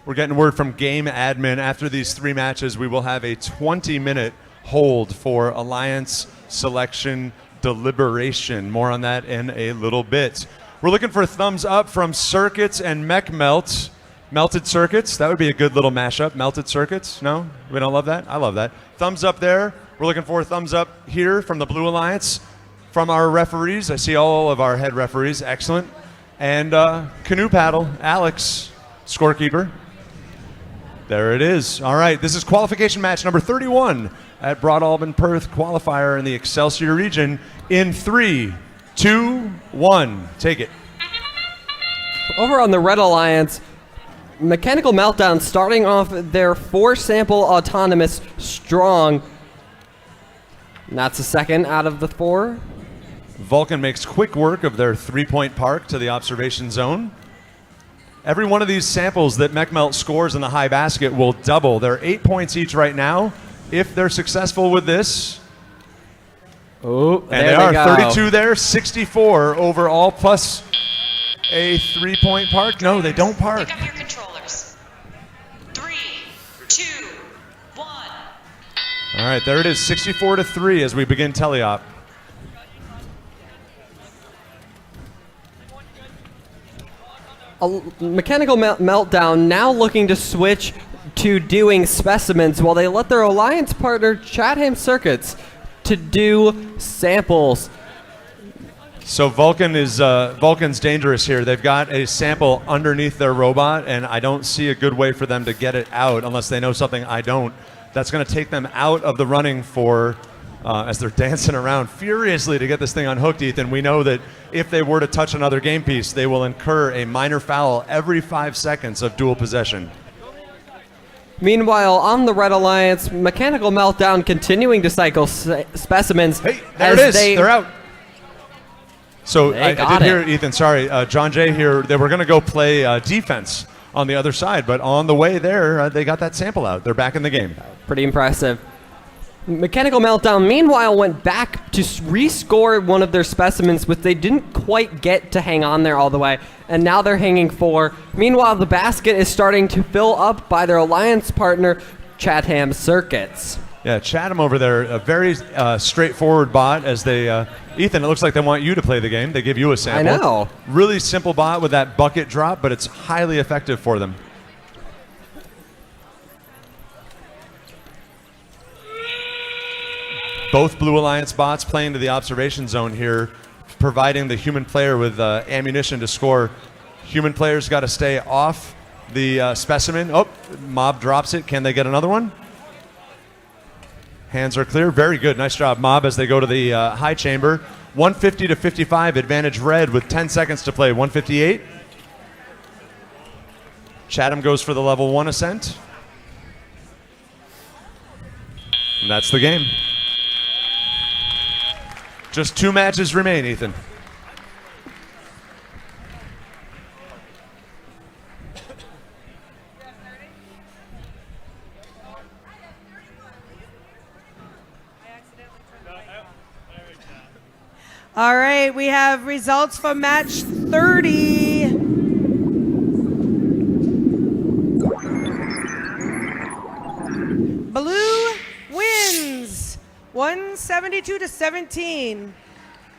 We're getting word from Game Admin. After these 3 matches, we will have a 20-minute hold for Alliance selection deliberation. More on that in a little bit. We're looking for a thumbs up from Circuits and Mech Melt. Melted Circuits, that would be a good little mashup. Melted Circuits, no? We don't love that? I love that. Thumbs up there. We're looking for a thumbs up here from the Blue Alliance. From our referees, I see all of our head referees. Excellent. And canoe paddle, Alex, scorekeeper. There it is. All right, this is qualification match number 31 at Broadalbin-Perth Qualifier in the Excelsior region in 3, 2, 1. Take it. Over on the Red Alliance, Mechanical Meltdown starting off their 4-sample autonomous strong. And that's the second out of the 4. Vulcan makes quick work of their 3-point park to the observation zone. Every one of these samples that MechMelt scores in the high basket will double. They're 8 points each right now. If they're successful with this, and they are 32 there, 64 overall, plus a 3-point park. No, they don't park. Pick up your controllers. 3, 2, 1. All right, there it is, 64-3 as we begin teleop. Mechanical Meltdown now looking to switch to doing specimens while they let their alliance partner Chatham Circuits to do samples. So Vulcan's dangerous here. They've got a sample underneath their robot, and I don't see a good way for them to get it out unless they know something I don't. That's going to take them out of the running for, as they're dancing around furiously to get this thing unhooked, Ethan. We know that if they were to touch another game piece, they will incur a minor foul every 5 seconds of dual possession. Meanwhile, on the Red Alliance, Mechanical Meltdown continuing to cycle specimens. Hey, there it is. They're out. So I did hear, Ethan, sorry, John Jay here, they were going to go play defense on the other side, but on the way there, they got that sample out. They're back in the game. Pretty impressive. Mechanical Meltdown, meanwhile, went back to rescore one of their specimens, which they didn't quite get to hang on there all the way, and now they're hanging 4. Meanwhile, the basket is starting to fill up by their alliance partner, Chatham Circuits. Yeah, Chatham over there, a very straightforward bot as they, Ethan, it looks like they want you to play the game. They give you a sample. I know. Really simple bot with that bucket drop, but it's highly effective for them. Both Blue Alliance bots playing to the observation zone here, providing the human player with ammunition to score. Human player's got to stay off the specimen. Oh, Mob drops it. Can they get another one? Hands are clear. Very good. Nice job, Mob, as they go to the high chamber. 150-55, advantage red with 10 seconds to play. 158. Chatham goes for the level 1 ascent. And that's the game. Just 2 matches remain, Ethan. All right, we have results from match 30. Blue wins 172-17.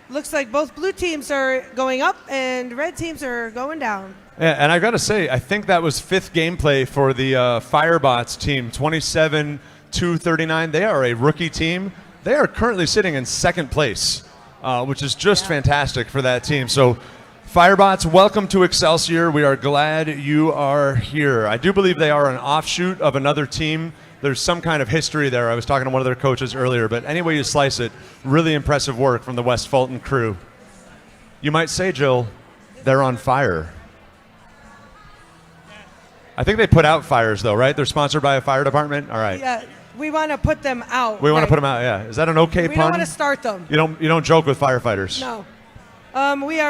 Looks like both blue teams are going up and red teams are going down. Yeah, and I got to say, I think that was 5th gameplay for the Firebots team, 27-39. They are a rookie team. They are currently sitting in 2nd place, which is just fantastic for that team. So, Firebots, welcome to Excelsior. We are glad you are here. I do believe they are an offshoot of another team. There's some kind of history there. I was talking to one of their coaches earlier, but any way you slice it, really impressive work from the West Fulton crew. You might say, Jill, they're on fire. I think they put out fires, though, right? They're sponsored by a fire department? All right. Yeah, we want to put them out. We want to put them out, yeah. Is that an okay we pun? don't want to start them. You don't joke with firefighters. No. We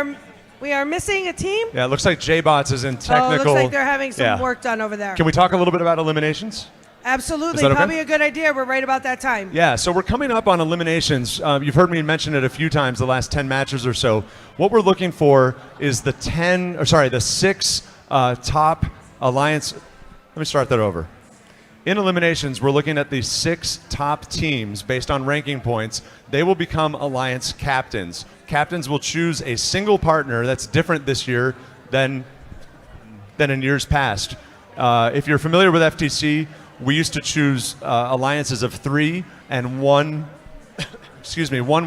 are missing a team. Yeah, it looks like J-Bots is in technical. Oh, it looks like they're having some work done over there. Can we talk a little bit about eliminations? Absolutely. Is that okay? Probably a good idea. We're right about that time. Yeah, so we're coming up on eliminations. You've heard me mention it a few times the last 10 matches or so. What we're looking for is the 6 top alliance. Let me start that over. In eliminations, we're looking at the 6 top teams based on ranking points. They will become alliance captains. Captains will choose a single partner that's different this year than in years past. If you're familiar with FTC, we used to choose alliances of 3, and one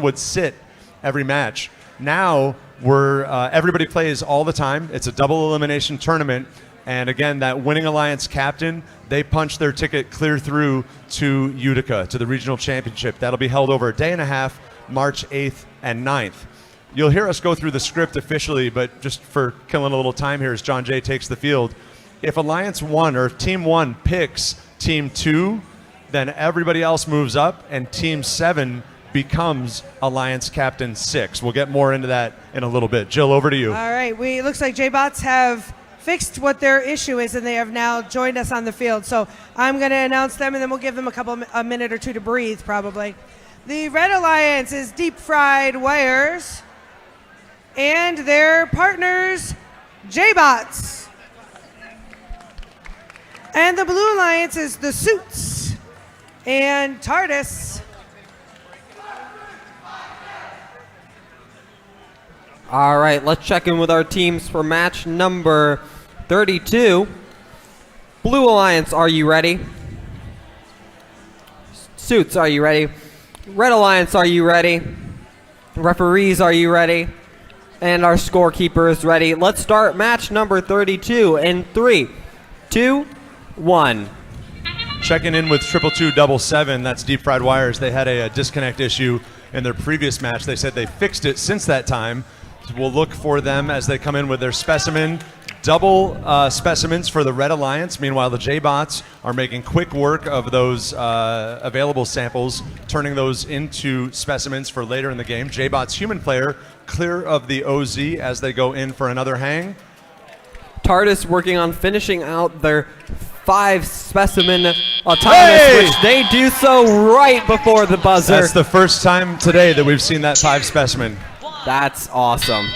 would sit every match. Now everybody plays all the time. It's a double elimination tournament. And again, that winning alliance captain, they punch their ticket clear through to Utica, to the regional championship. That'll be held over a day and a half, March 8th and 9th. You'll hear us go through the script officially, but just for killing a little time here as John Jay takes the field, if Alliance 1 or if Team 1 picks Team 2, then everybody else moves up and Team 7 becomes Alliance Captain 6. We'll get more into that in a little bit. Jill, over to you. All right, it looks like J-Bots have fixed what their issue is, and they have now joined us on the field. So I'm going to announce them, and then we'll give them a minute or two to breathe, probably. The Red Alliance is Deep Fried Wires, and their partners, J-Bots. And the Blue Alliance is the Suits and TARDIS. All right, let's check in with our teams for match number 32. Blue Alliance, are you ready? Suits, are you ready? Red Alliance, are you ready? Referees, are you ready? And our scorekeeper is ready. Let's start match number 32 in 3, 2, 1. Checking in with 22277, that's Deep Fried Wires. They had a disconnect issue in their previous match. They said they fixed it since that time. We'll look for them as they come in with their specimen. Double specimens for the Red Alliance. Meanwhile, the J-Bots are making quick work of those available samples, turning those into specimens for later in the game. J-Bots human player clear of the OZ as they go in for another hang. TARDIS working on finishing out their 5-specimen autonomous, which they do so right before the buzzer. That's the first time today that we've seen that 5-specimen. That's awesome.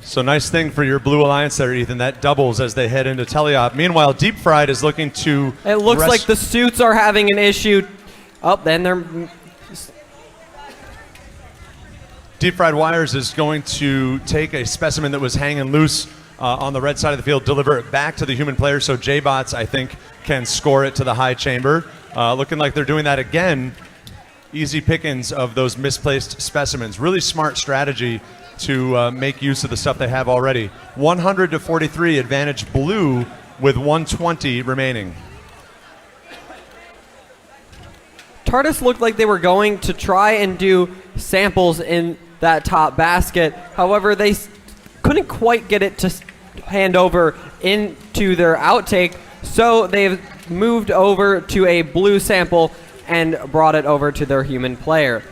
So nice thing for your Blue Alliance there, Ethan. That doubles as they head into teleop. Meanwhile, Deep Fried is looking to... It looks like the Suits are having an issue. Oh, then they're... Deep Fried Wires is going to take a specimen that was hanging loose on the red side of the field, deliver it back to the human player, so J-Bots, I think, can score it to the high chamber. Looking like they're doing that again. Easy pickings of those misplaced specimens. Really smart strategy to make use of the stuff they have already. 100-43, advantage Blue with 120 remaining. TARDIS looked like they were going to try and do samples in that top basket. However, they couldn't quite get it to hand over into their outtake, so they've moved over to a blue sample and brought it over to their human player.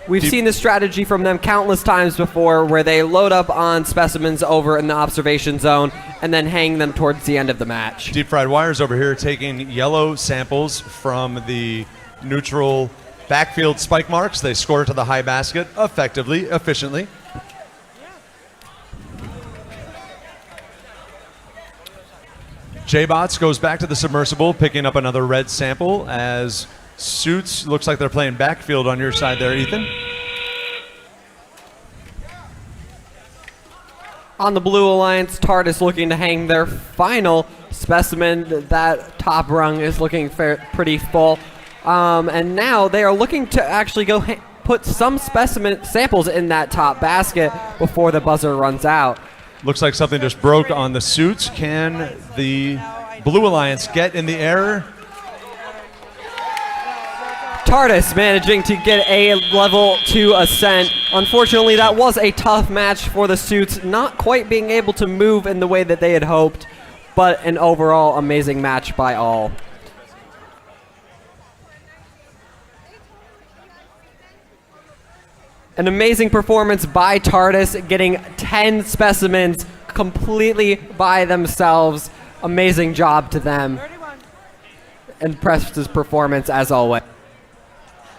We've seen this strategy from them countless times before, where they load up on specimens over in the observation zone and then hang them towards the end of the match. Deep Fried Wires over here taking yellow samples from the neutral backfield spike marks. They score it to the high basket effectively, efficiently. J-Bots goes back to the submersible, picking up another red sample as Suits looks like they're playing backfield on your side there, Ethan. On the Blue Alliance, TARDIS looking to hang their final specimen. That top rung is looking pretty full. And now they are looking to actually go put some specimen samples in that top basket before the buzzer runs out. Looks like something just broke on the Suits. Can the Blue Alliance get in the air? TARDIS managing to get a level 2 ascent. Unfortunately, that was a tough match for the Suits, not quite being able to move in the way that they had hoped, but an overall amazing match by all. An amazing performance by TARDIS, getting 10 specimens completely by themselves. Amazing job to them. Impressive performance as always.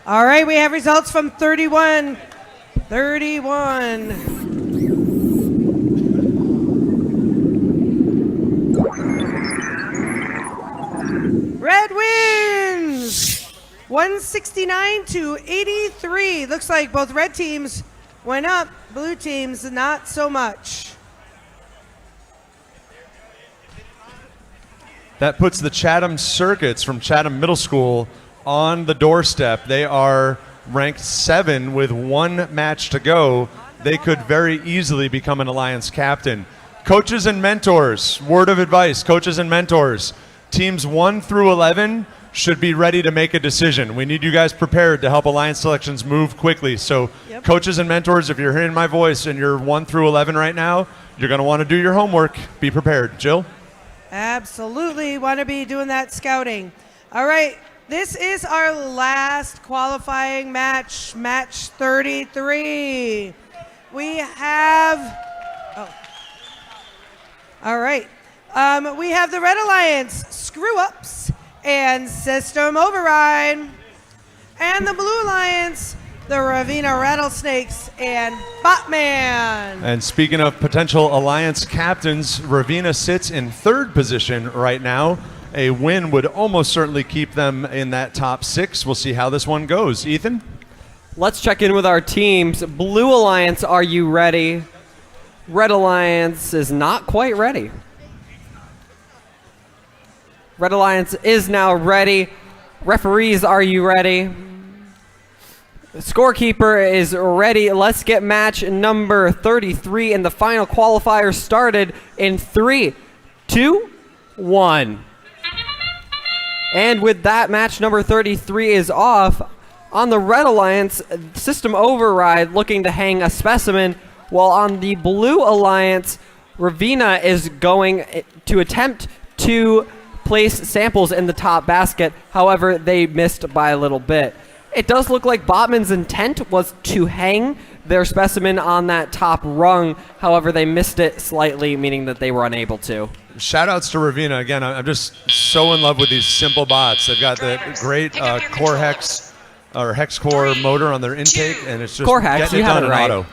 All right, we have results from 31. Red wins 169-83. Looks like both red teams went up, blue teams not so much. That puts the Chatham Circuits from Chatham Middle School on the doorstep. They are ranked 7 with 1 match to go. They could very easily become an alliance captain. Coaches and mentors, word of advice, coaches and mentors. Teams 1 through 11 should be ready to make a decision. We need you guys prepared to help alliance selections move quickly. So coaches and mentors, if you're hearing my voice and you're 1 through 11 right now, you're going to want to do your homework. Be prepared. Jill? Absolutely want to be doing that scouting. All right, this is our last qualifying match, match 33. We have, all right. We have the Red Alliance, Screw Ups, and System Override. And the Blue Alliance, the Ravenna Rattlesnakes, and Botman. And speaking of potential alliance captains, Ravenna sits in 3rd position right now. A win would almost certainly keep them in that top 6. We'll see how this one goes. Ethan? Let's check in with our teams. Blue Alliance, are you ready? Red Alliance is not quite ready. Red Alliance is now ready. Referees, are you ready? The scorekeeper is ready. Let's get match number 33, and the final qualifier started in 3, 2, 1. And with that, match number 33 is off. On the Red Alliance, System Override looking to hang a specimen, while on the Blue Alliance, Ravenna is going to attempt to place samples in the top basket. However, they missed by a little bit. It does look like Botman's intent was to hang their specimen on that top rung. However, they missed it slightly, meaning that they were unable to. Shout outs to Ravenna. Again, I'm just so in love with these simple bots. They've got the great core hex or hex core motor on their intake, and it's just core hex, getting it done in right. auto.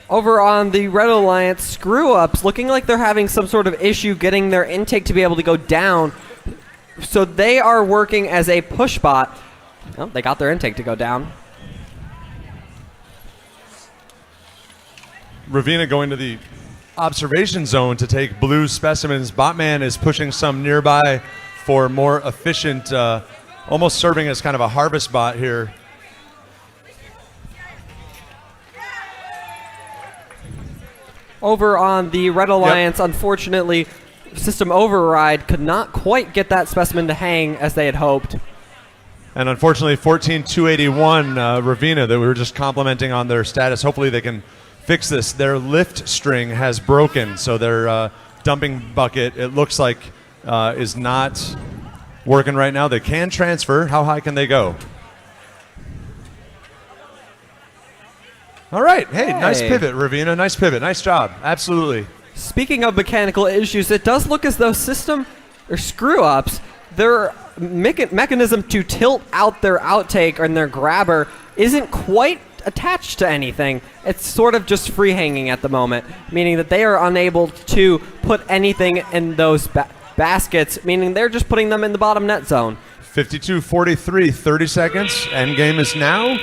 Over on the Red Alliance, Screw Ups looking like they're having some sort of issue getting their intake to be able to go down. So they are working as a push bot. Oh, they got their intake to go down. Ravenna going to the observation zone to take blue specimens. Botman is pushing some nearby for more efficient, almost serving as kind of a harvest bot here. Over on the Red Alliance, unfortunately, System Override could not quite get that specimen to hang as they had hoped. And unfortunately, 14-281 Ravenna that we were just complimenting on their status. Hopefully they can fix this. Their lift string has broken, so their dumping bucket, it looks like, is not working right now. They can transfer. How high can they go? All right. Hey, nice pivot, Ravenna. Nice pivot. Nice job. Absolutely. Speaking of mechanical issues, it does look as though System or Screw Ups, their mechanism to tilt out their outtake and their grabber isn't quite attached to anything. It's sort of just free hanging at the moment, meaning that they are unable to put anything in those baskets, meaning they're just putting them in the bottom net zone. 52-43, 30 seconds. Endgame is now.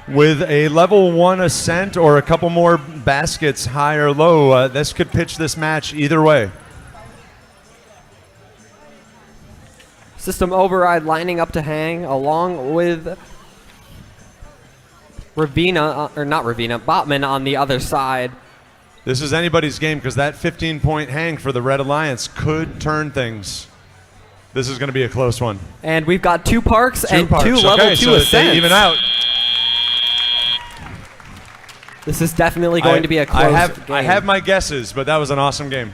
With a level 1 ascent or a couple more baskets, high or low, this could pitch this match either way. System Override lining up to hang along with Ravenna, or not Ravenna, Botman on the other side. This is anybody's game because that 15-point hang for the Red Alliance could turn things. This is going to be a close one. And we've got 2 parks and 2 level 2 so ascents. they even out. This is definitely going to be a close game. I have my guesses, but that was an awesome game.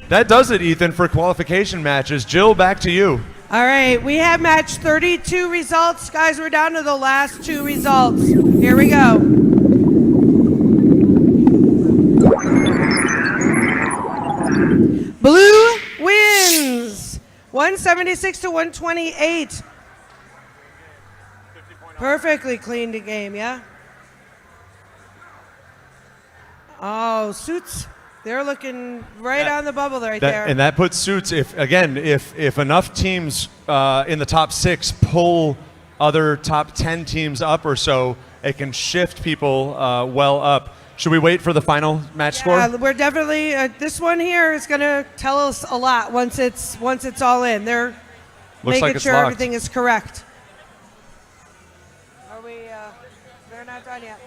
That does it, Ethan, for qualification matches. Jill, back to you. All right, we have match 32 results. Guys, we're down to the last 2 results. Here we go. Blue wins 176-128. Perfectly cleaned the game, yeah? Oh, Suits, they're looking right on the bubble right there. And that puts Suits, if enough teams in the top 6 pull other top 10 teams up or so, it can shift people well up. Should we wait for the final match score? Yeah, we're definitely, this one here is going to tell us a lot once it's all in. They're Looks making like it's sure locked. everything is correct. Are we? They're not done yet.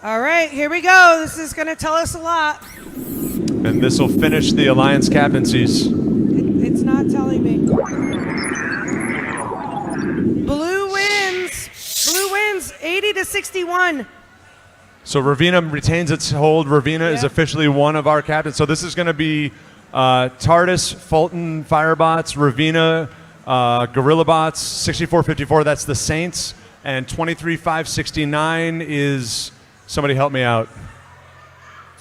All right, here we go. This is going to tell us a lot. And this will finish the alliance captaincies. It's not telling me. Blue wins. Blue wins 80 to 61. So Ravina retains its hold. Ravina is officially one of our captains. So this is going to be TARDIS, Fulton, Firebots, Ravina, Gorilla Bots, 6454. That's the Saints. And 23569 is, somebody help me out.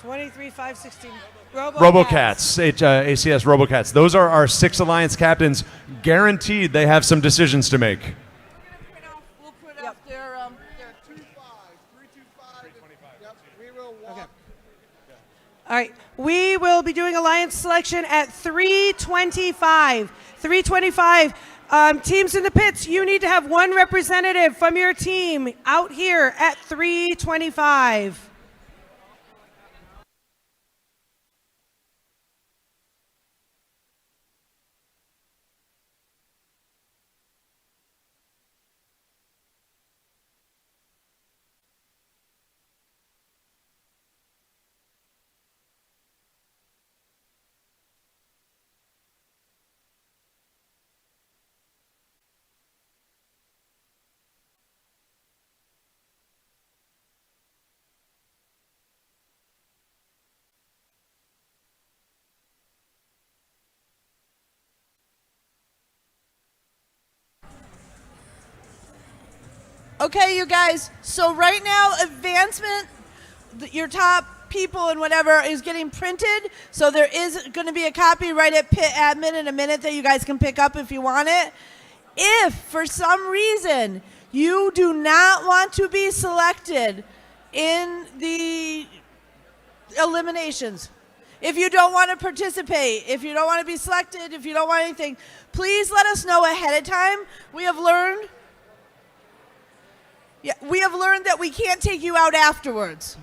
23,516. RoboCats, ACS RoboCats. Those are our 6 alliance captains. Guaranteed they have some decisions to make. We'll print off their, All right, we will be doing alliance selection at 3:25. 3:25. Teams in the pits, you need to have one representative from your team out here at 3:25. Okay, you guys. So right now, advancement, your top people and whatever is getting printed. So there is going to be a copy right at pit admin in a minute that you guys can pick up if you want it. If for some reason you do not want to be selected in the eliminations, if you don't want to participate, if you don't want to be selected, if you don't want anything, please let us know ahead of time. We have learned that we can't take you out afterwards.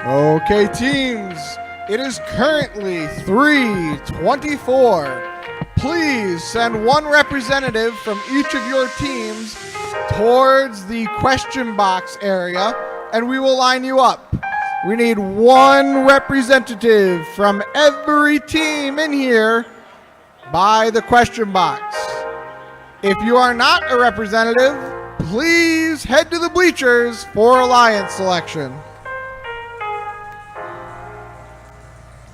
Okay, teams, it is currently 3:24. Please send one representative from each of your teams towards the question box area, and we will line you up. We need one representative from every team in here by the question box. If you are not a representative, please head to the bleachers for alliance selection.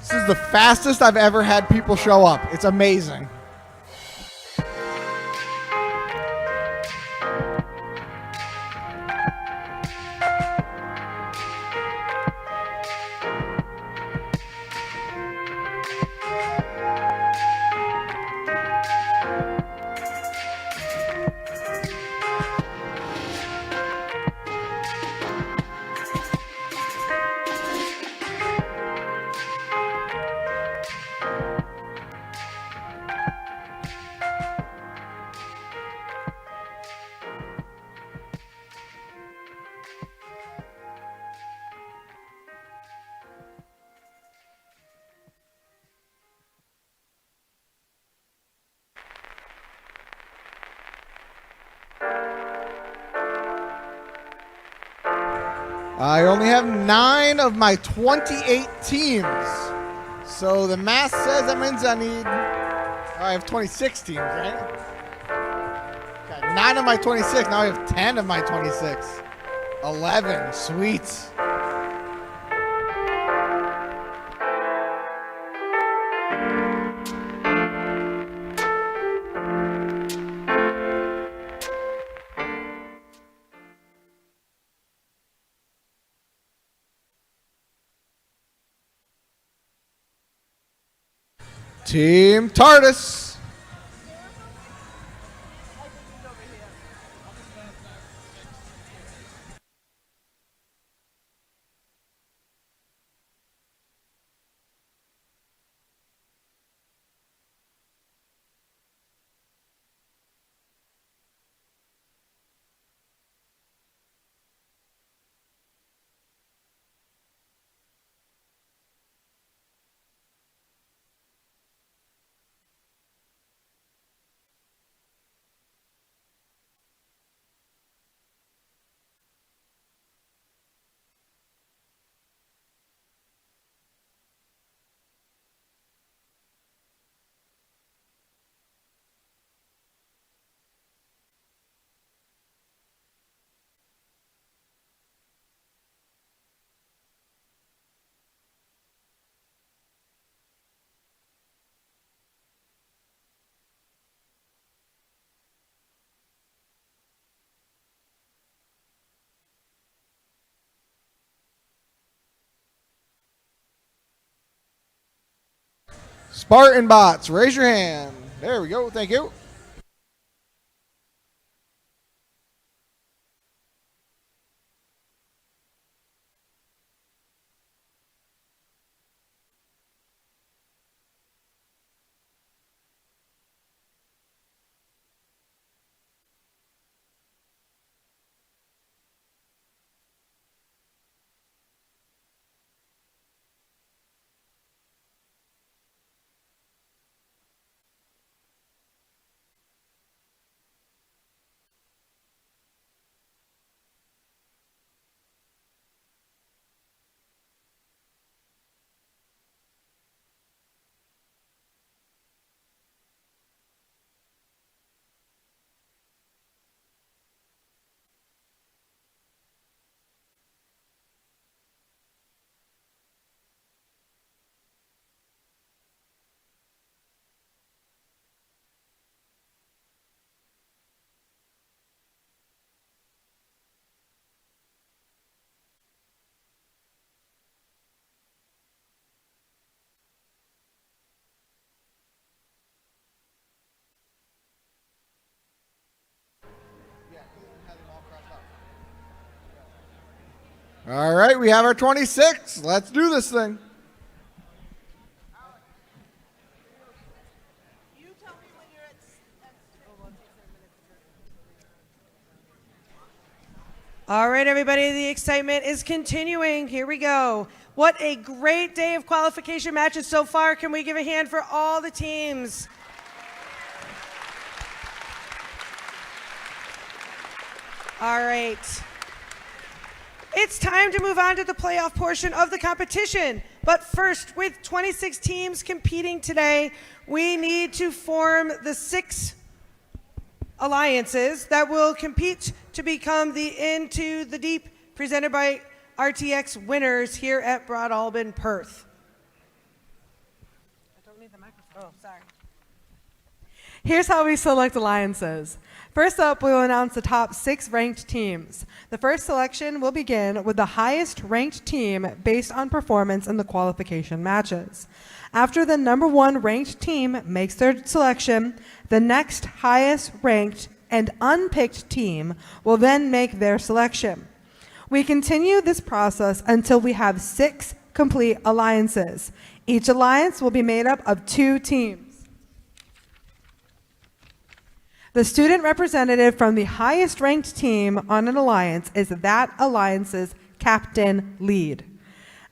This is the fastest I've ever had people show up. It's amazing. I only have 9 of my 28 teams. So the math says that means I have 26 teams, right? Got 9 of my 26. Now I have 10 of my 26. 11. Sweet. Team TARDIS. Spartan bots, raise your hand. There we go. Thank you. All right, we have our 26. Let's do this thing. All right, everybody, the excitement is continuing. Here we go. What a great day of qualification matches so far. Can we give a hand for all the teams? All right. It's time to move on to the playoff portion of the competition. But first, with 26 teams competing today, we need to form the 6 alliances that will compete to become the Into the Deep presented by RTX winners here at Broadalbin-Perth. I don't need the microphone. Oh, sorry. Here's how we select alliances. First up, we will announce the top 6 ranked teams. The first selection will begin with the highest ranked team based on performance in the qualification matches. After the number 1 ranked team makes their selection, the next highest ranked and unpicked team will then make their selection. We continue this process until we have 6 complete alliances. Each alliance will be made up of 2 teams. The student representative from the highest ranked team on an alliance is that alliance's captain lead.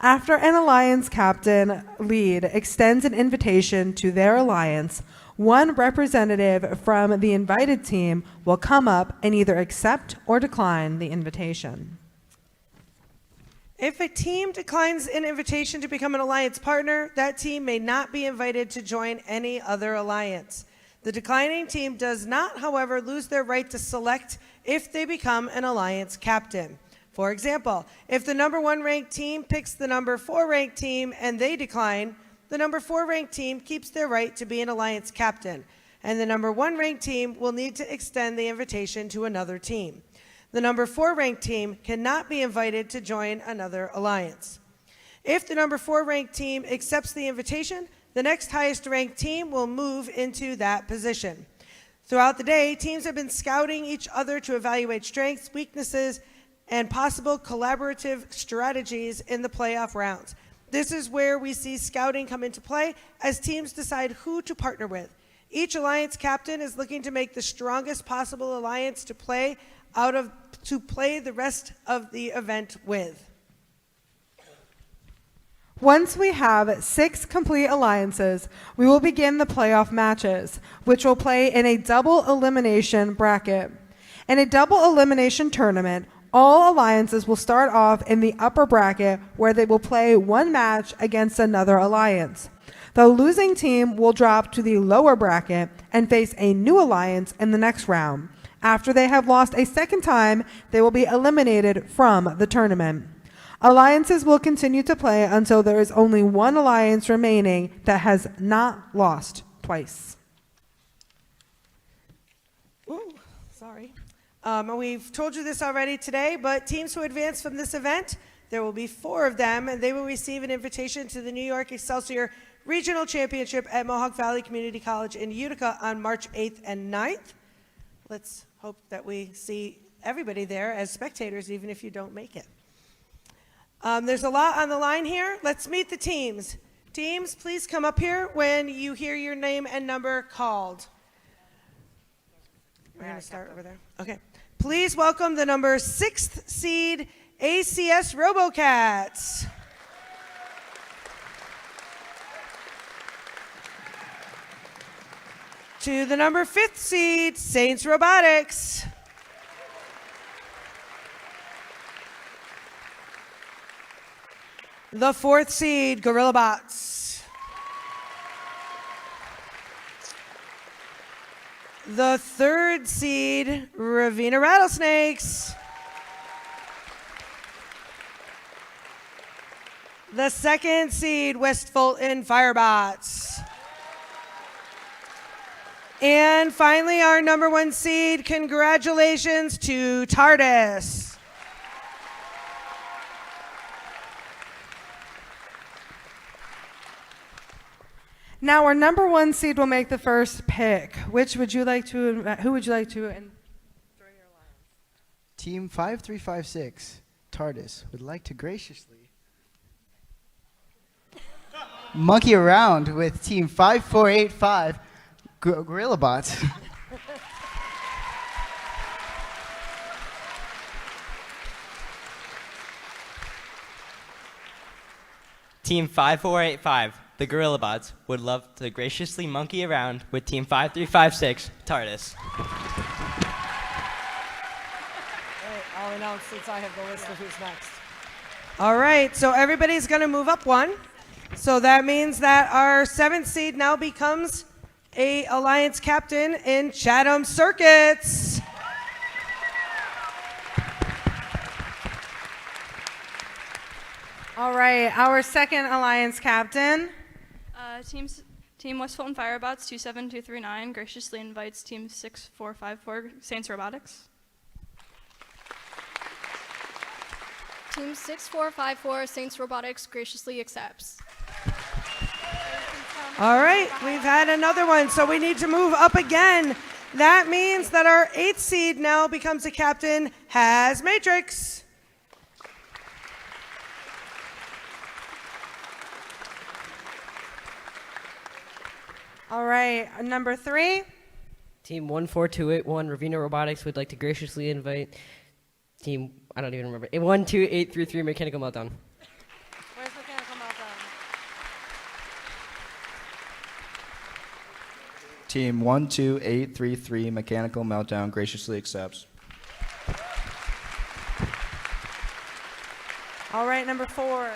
After an alliance captain lead extends an invitation to their alliance, one representative from the invited team will come up and either accept or decline the invitation. If a team declines an invitation to become an alliance partner, that team may not be invited to join any other alliance. The declining team does not, however, lose their right to select if they become an alliance captain. For example, if the number 1 ranked team picks the number 4 ranked team and they decline, the number 4 ranked team keeps their right to be an alliance captain, and the number 1 ranked team will need to extend the invitation to another team. The number 4 ranked team cannot be invited to join another alliance. If the number 4 ranked team accepts the invitation, the next highest ranked team will move into that position. Throughout the day, teams have been scouting each other to evaluate strengths, weaknesses, and possible collaborative strategies in the playoff rounds. This is where we see scouting come into play as teams decide who to partner with. Each alliance captain is looking to make the strongest possible alliance to play the rest of the event with. Once we have 6 complete alliances, we will begin the playoff matches, which will play in a double elimination bracket. In a double elimination tournament, all alliances will start off in the upper bracket where they will play 1 match against another alliance. The losing team will drop to the lower bracket and face a new alliance in the next round. After they have lost a second time, they will be eliminated from the tournament. Alliances will continue to play until there is only 1 alliance remaining that has not lost twice. Ooh, sorry. We've told you this already today, but teams who advance from this event, there will be 4 of them, and they will receive an invitation to the New York Excelsior Regional Championship at Mohawk Valley Community College in Utica on March 8th and 9th. Let's hope that we see everybody there as spectators, even if you don't make it. There's a lot on the line here. Let's meet the teams. Teams, please come up here when you hear your name and number called. We're going to start over there. Okay. Please welcome the number 6th seed ACS RoboCats. To the number 5th seed Saints Robotics. The 4th seed, Gorilla Bots. The 3rd seed, Ravenna Rattlesnakes. The 2nd seed, West Fulton Firebots. And finally, our number 1 seed, congratulations to TARDIS. Now, our number 1 seed will make the first pick. Who would you like to join your alliance? Team 5356, TARDIS, would like to graciously monkey around with Team 5485, Gorilla Bots. Team 5485, the Gorilla Bots, would love to graciously monkey around with Team 5356, TARDIS. I'll announce since I have the list of who's next. All right, so everybody's going to move up one. So that means that our 7th seed now becomes a Alliance captain in Chatham Circuits. All right, our 2nd Alliance captain. Team West Fulton Firebots 27239 graciously invites Team 6454 Saints Robotics. Team 6454 Saints Robotics graciously accepts. All right, we've had another one, so we need to move up again. That means that our 8th seed now becomes a captain, has Matrix. All right, number 3. Team 14281 Ravina Robotics would like to graciously invite Team, I don't even remember, 12833 Mechanical Meltdown. Where's Mechanical Meltdown? Team 12833 Mechanical Meltdown graciously accepts. All right, number 4.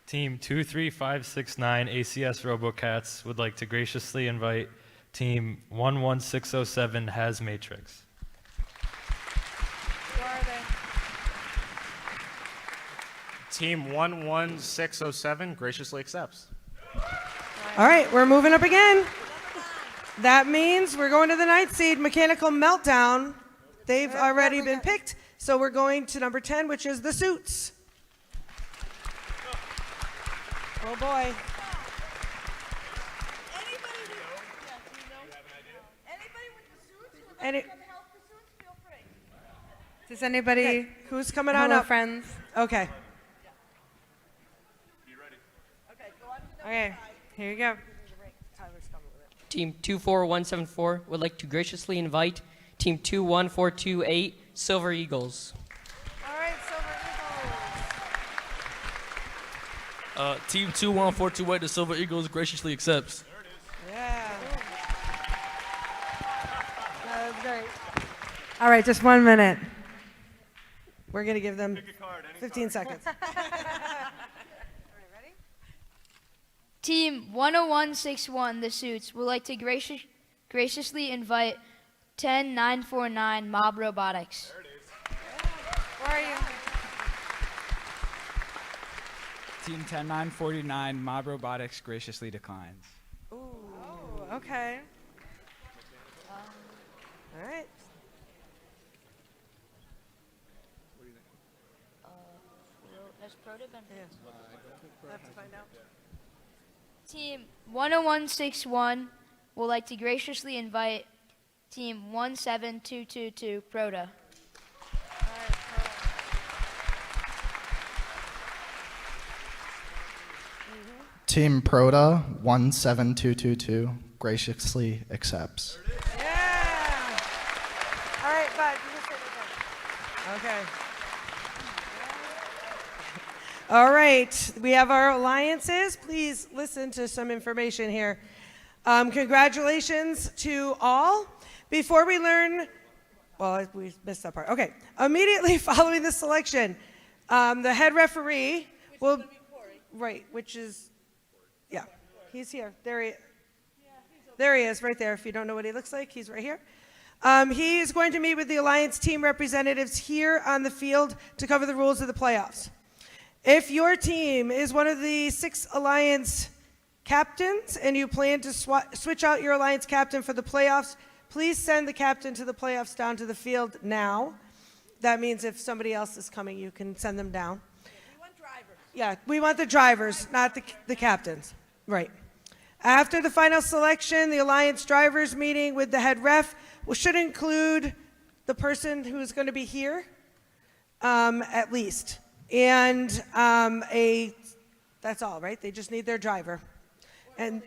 Team 23569 ACS RoboCats would like to graciously invite Team 11607 Has Matrix. Where are they? Team 11607 graciously accepts. All right, we're moving up again. That means we're going to the 9th seed, Mechanical Meltdown. They've already been picked, so we're going to number 10, which is the Suits. Oh boy. Does anybody? Okay, who's coming on Hello, up? friends. Okay. Okay, here you go. Team 24174 would like to graciously invite Team 21428 Silver Eagles. All right, Silver Eagles. Team 21428, the Silver Eagles, graciously accepts. Yeah. That was great. All right, just 1 minute. We're going to give them 15 seconds. Team 10161, the Suits, would like to graciously invite 10949 Mob Robotics. Where are you? Team 10949 Mob Robotics graciously declines. Ooh, okay. All right. Has Proto been picked? I have to find out. Team 10161 would like to graciously invite Team 17222 Proto. Team Proto 17222 graciously accepts. Yeah. All right, bud. You just sit right there. Okay. All right, we have our alliances. Please listen to some information here. Congratulations to all. Before we learn, well, we missed that part. Okay, immediately following the selection, the head referee will, right, which is, yeah, he's here. There he is, right there. If you don't know what he looks like, he's right here. He is going to meet with the Alliance team representatives here on the field to cover the rules of the playoffs. If your team is one of the 6 Alliance captains and you plan to switch out your Alliance captain for the playoffs, please send the captain to the playoffs down to the field now. That means if somebody else is coming, you can send them down. We want drivers. Yeah, we want the drivers, not the captains. Right. After the final selection, the Alliance drivers meeting with the head ref should include the person who's going to be here, at least. And that's all, right? They just need their driver. And,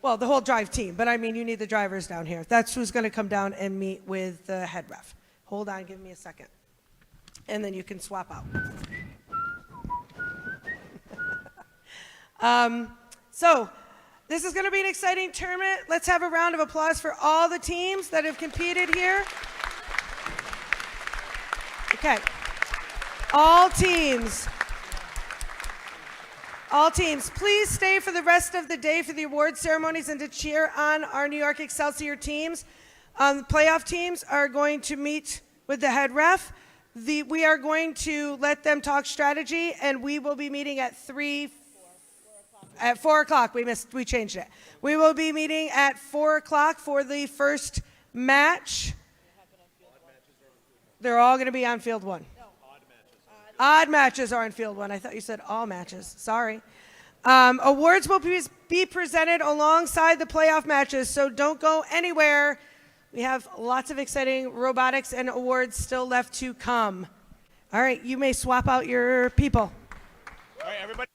well, the whole drive team, but I mean, you need the drivers down here. That's who's going to come down and meet with the head ref. Hold on, give me a second. And then you can swap out. So this is going to be an exciting tournament. Let's have a round of applause for all the teams that have competed here. Okay. All teams, please stay for the rest of the day for the award ceremonies and to cheer on our New York Excelsior teams. The playoff teams are going to meet with the head ref. We are going to let them talk strategy, and we will be meeting at 4 o'clock. We changed it. We will be meeting at 4 o'clock for the first match. They're all going to be on field 1. Odd matches are on field 1. I thought you said all matches. Sorry. Awards will be presented alongside the playoff matches, so don't go anywhere. We have lots of exciting robotics and awards still left to come. All right, you may swap out your people. All right, everybody.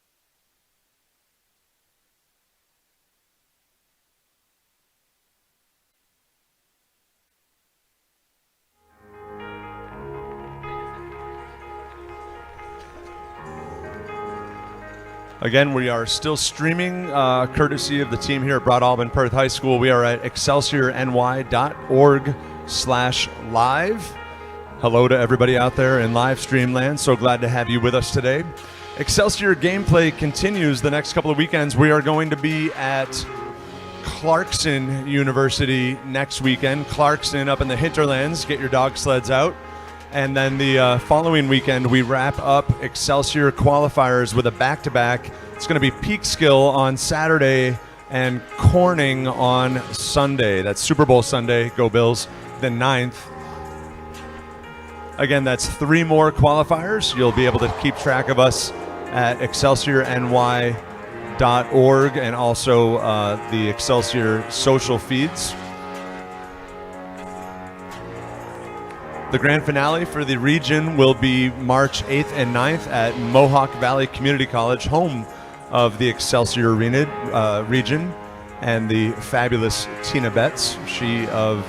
Again, we are still streaming, courtesy of the team here at Broadalbin-Perth High School. We are at excelsiorny.org/live. Hello to everybody out there in live stream land. So glad to have you with us today. Excelsior gameplay continues the next couple of weekends. We are going to be at Clarkson University next weekend. Clarkson up in the hinterlands. Get your dog sleds out. And then the following weekend, we wrap up Excelsior qualifiers with a back-to-back. It's going to be Peekskill on Saturday and Corning on Sunday. That's Super Bowl Sunday, go Bills, the 9th. Again, that's 3 more qualifiers. You'll be able to keep track of us at excelsiorny.org and also the Excelsior social feeds. The grand finale for the region will be March 8th and 9th at Mohawk Valley Community College, home of the Excelsior region, and the fabulous Tina Betts, she of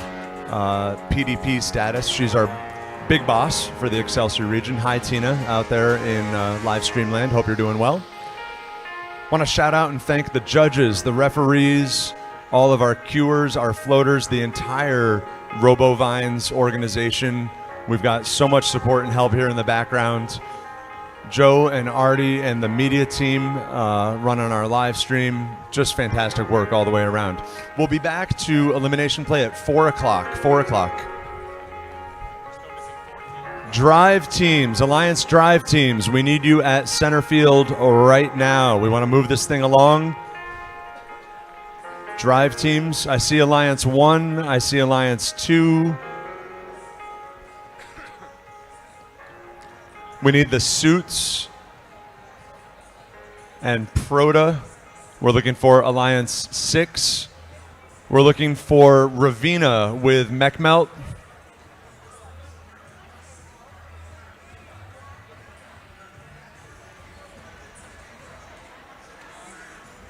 PDP status. She's our big boss for the Excelsior region. Hi, Tina, out there in live stream land. Hope you're doing well. Want to shout out and thank the judges, the referees, all of our cuers, our floaters, the entire RoboVines organization. We've got so much support and help here in the background. Joe and Artie and the media team running our live stream. Just fantastic work all the way around. We'll be back to elimination play at 4 o'clock. 4 o'clock. Drive teams, Alliance drive teams, we need you at center field right now. We want to move this thing along. Drive teams, I see Alliance 1, I see Alliance 2. We need the Suits and Proto. We're looking for Alliance 6. We're looking for Ravina with Mechmelt.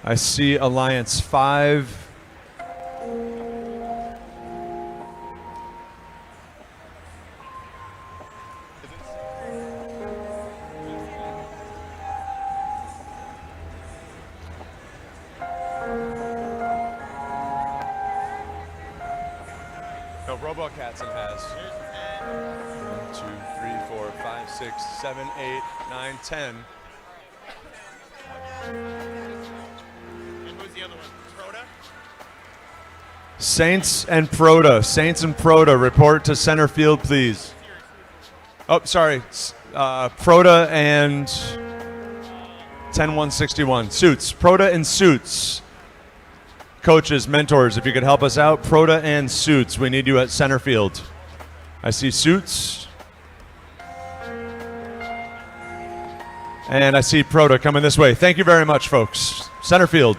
I see Alliance 5. No, RoboCatson has. 1, 2, 3, 4, 5, 6, 7, 8, 9, 10. Saints and Proto, report to center field, please. Oh, sorry. Proto and 10-161. Suits. Proto and Suits. Coaches, mentors, if you could help us out. Proto and Suits. We need you at center field. I see Suits. And I see Proto coming this way. Thank you very much, folks. Center field.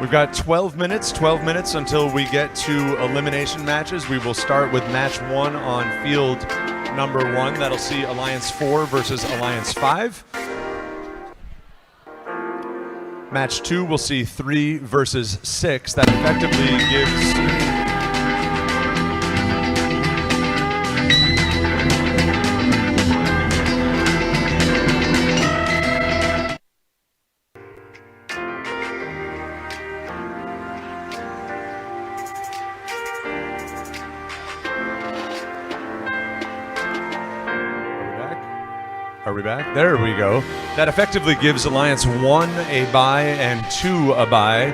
We've got 12 minutes until we get to elimination matches. We will start with match 1 on field number 1. That'll see Alliance 4 versus Alliance 5. Match 2 will see 3 versus 6. That effectively gives... Are we back? There we go. That effectively gives Alliance 1 a bye and 2 a bye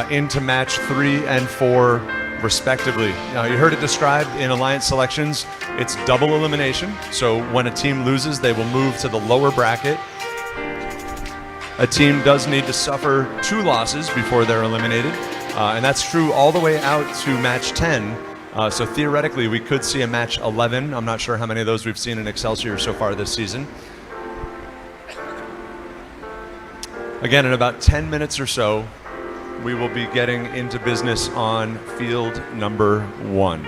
into match 3 and 4 respectively. Now, you heard it described in Alliance selections. It's double elimination. So when a team loses, they will move to the lower bracket. A team does need to suffer 2 losses before they're eliminated. And that's true all the way out to match 10. So theoretically, we could see a match 11. I'm not sure how many of those we've seen in Excelsior so far this season. Again, in about 10 minutes or so, we will be getting into business on field number 1.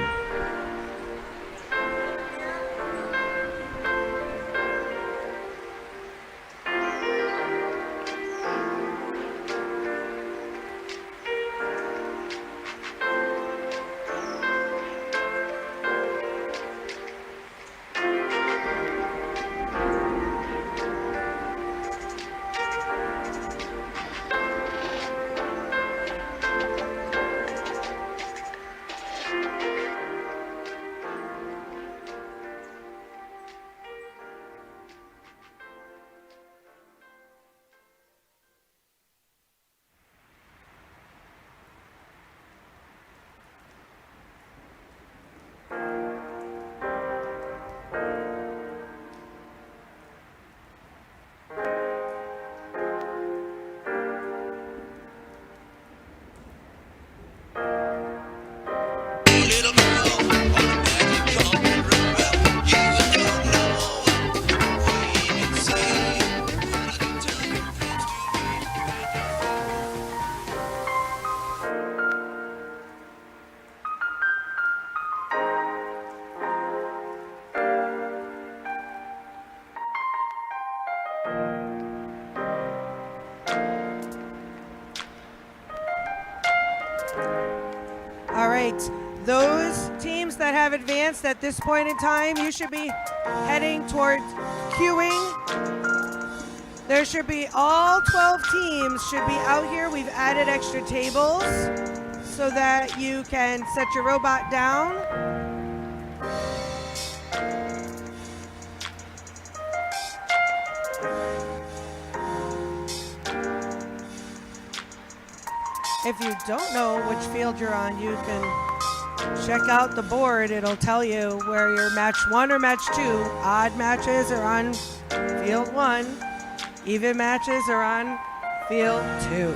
Those teams that have advanced at this point in time, you should be heading towards queuing. There should be all 12 teams should be out here. We've added extra tables so that you can set your robot down. If you don't know which field you're on, you can check out the board. It'll tell you where you're match 1 or match 2. Odd matches are on field 1. Even matches are on field 2.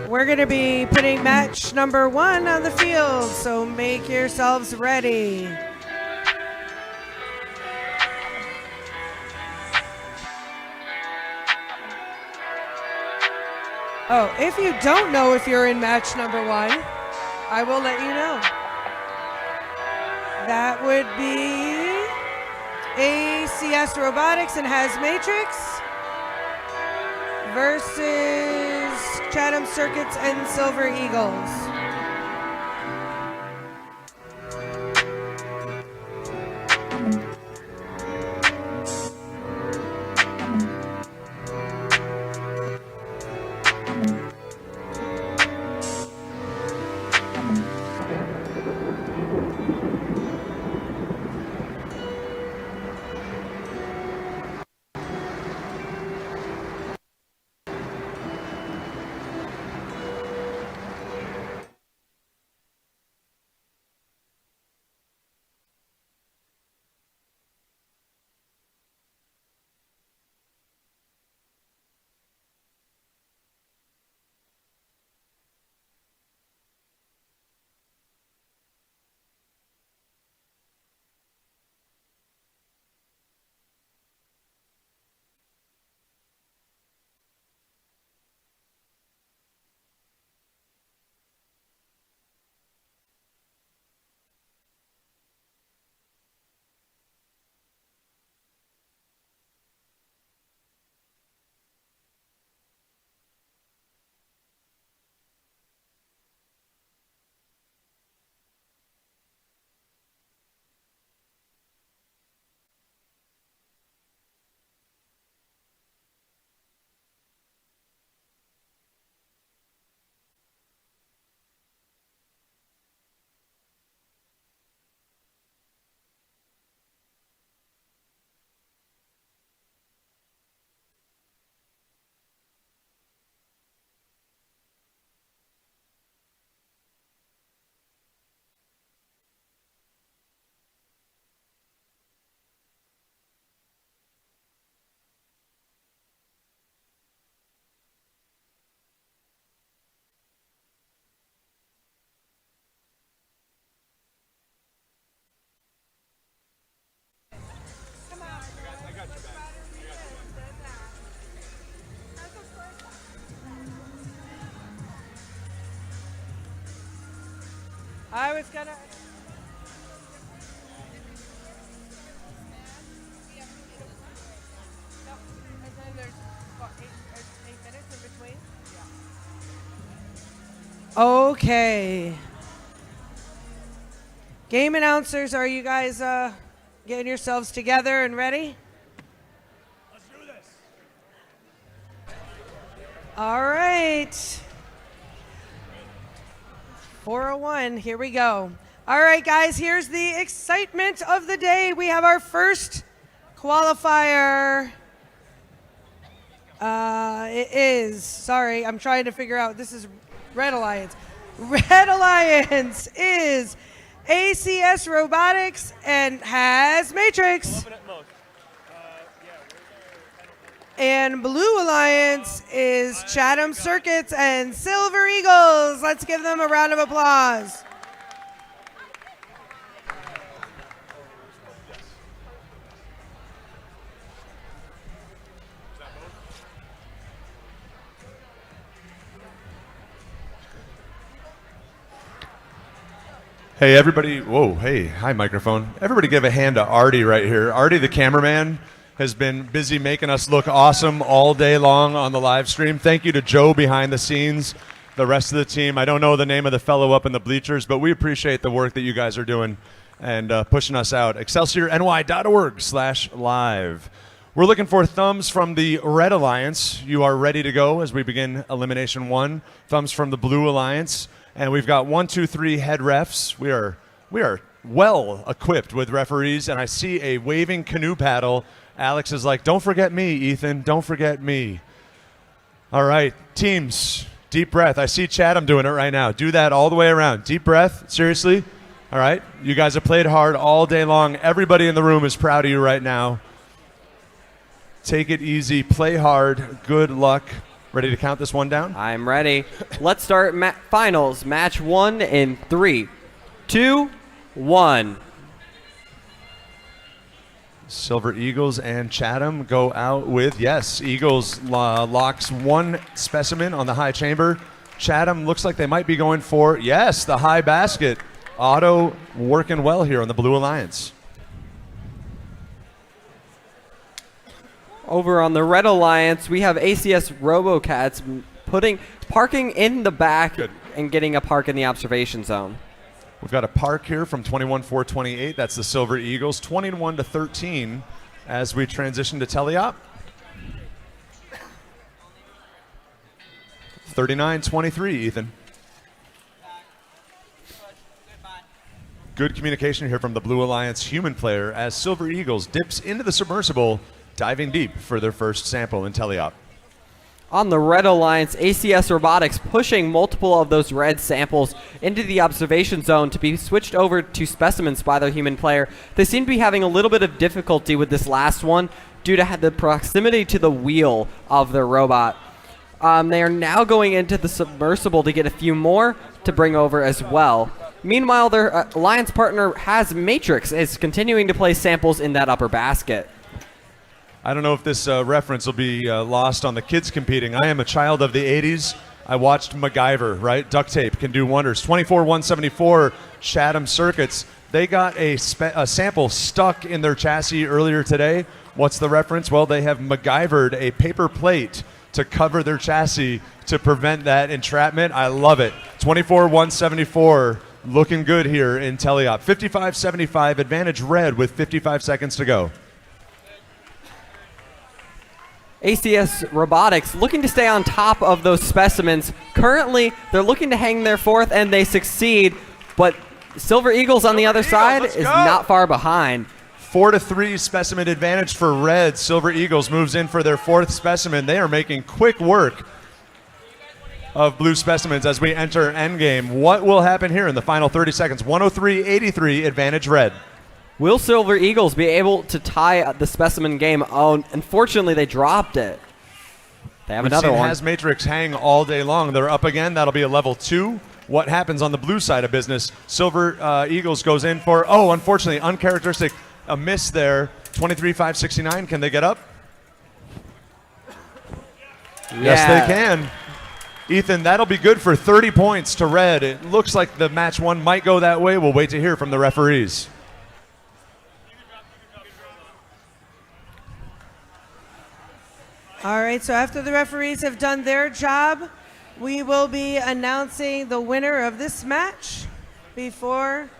We're going to be putting match number 1 on the field, so make yourselves ready. Oh, if you don't know if you're in match number 1, I will let you know. That would be ACS Robotics and Has Matrix versus Chatham Circuits and Silver Eagles. I was gonna. And then there's what, 8 minutes in between? Yeah. Okay. Game announcers, are you guys getting yourselves together and ready? Let's do this. All right. 401, here we go. All right, guys, here's the excitement of the day. We have our first qualifier. Sorry, I'm trying to figure out, this is Red Alliance. Red Alliance is ACS Robotics and Has Matrix. And Blue Alliance is Chatham Circuits and Silver Eagles. Let's give them a round of applause. Hey, everybody. Whoa, hey, hi, microphone. Everybody give a hand to Artie right here. Artie, the cameraman, has been busy making us look awesome all day long on the live stream. Thank you to Joe behind the scenes, the rest of the team. I don't know the name of the fellow up in the bleachers, but we appreciate the work that you guys are doing and pushing us out. ExcelsiorNY.org/live. We're looking for thumbs from the Red Alliance. You are ready to go as we begin Elimination 1. Thumbs from the Blue Alliance. And we've got 1, 2, 3 head refs. We are well equipped with referees, and I see a waving canoe paddle Alex is like, don't forget me, Ethan. Don't forget me. All right, teams, deep breath. I see Chatham doing it right now. Do that all the way around. Deep breath, seriously. All right, you guys have played hard all day long. Everybody in the room is proud of you right now. Take it easy, play hard, good luck. Ready to count this one down? I'm ready. Let's start finals. Match 1 in 3, 2, 1. Silver Eagles and Chatham go out with, yes, Eagles locks one specimen on the high chamber. Chatham looks like they might be going for, yes, the high basket. Otto working well here on the Blue Alliance. Over on the Red Alliance, we have ACS RoboCats parking in the back and getting a park in the observation zone. We've got a park here from 21-4-28. That's the Silver Eagles, 21-13 as we transition to Teleop. 39-23, Ethan. Good communication here from the Blue Alliance human player as Silver Eagles dips into the submersible, diving deep for their first sample in Teleop. On the Red Alliance, ACS Robotics pushing multiple of those red samples into the observation zone to be switched over to specimens by the human player. They seem to be having a little bit of difficulty with this last one due to the proximity to the wheel of their robot. They are now going into the submersible to get a few more to bring over as well. Meanwhile, their alliance partner has Matrix is continuing to place samples in that upper basket. I don't know if this reference will be lost on the kids competing. I am a child of the 80s. I watched MacGyver, right? Duct tape can do wonders. 24-174 Chatham Circuits. They got a sample stuck in their chassis earlier today. What's the reference? Well, they have MacGyvered a paper plate to cover their chassis to prevent that entrapment. I love it. 24-174 looking good here in Teleop. 55-75 advantage red with 55 seconds to go. ACS Robotics looking to stay on top of those specimens. Currently, they're looking to hang their fourth, and they succeed, but Silver Eagles on the other side is not far behind. 4-3 specimen advantage for red. Silver Eagles moves in for their fourth specimen. They are making quick work of blue specimens as we enter endgame. What will happen here in the final 30 seconds? 103-83 advantage red. Will Silver Eagles be able to tie the specimen game? Oh, unfortunately, they dropped it. They have another one. Has Matrix hang all day long. They're up again. That'll be a level 2. What happens on the blue side of business? Silver Eagles goes in for, unfortunately, uncharacteristic, a miss there. 23-5-69. Can they get up? Yeah. Yes, they can. Ethan, that'll be good for 30 points to red. It looks like the match one might go that way. We'll wait to hear from the referees. All right, so after the referees have done their job, we will be announcing the winner of this match before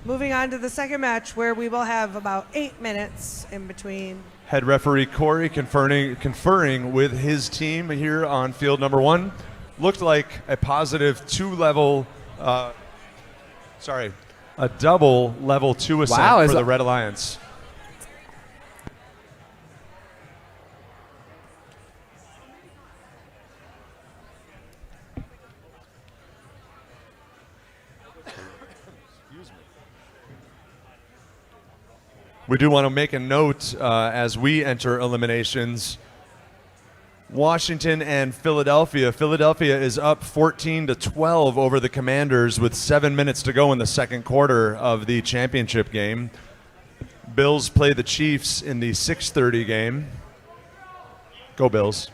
moving on to the second match, where we will have about 8 minutes in between. Head referee Corey conferring with his team here on field number 1. Looked like a positive a double level 2 ascent for the Red Alliance. We do want to make a note as we enter eliminations. Washington and Philadelphia. Philadelphia is up 14-12 over the Commanders with 7 minutes to go in the second quarter of the championship game. Bills play the Chiefs in the 6:30 game. Go Bills.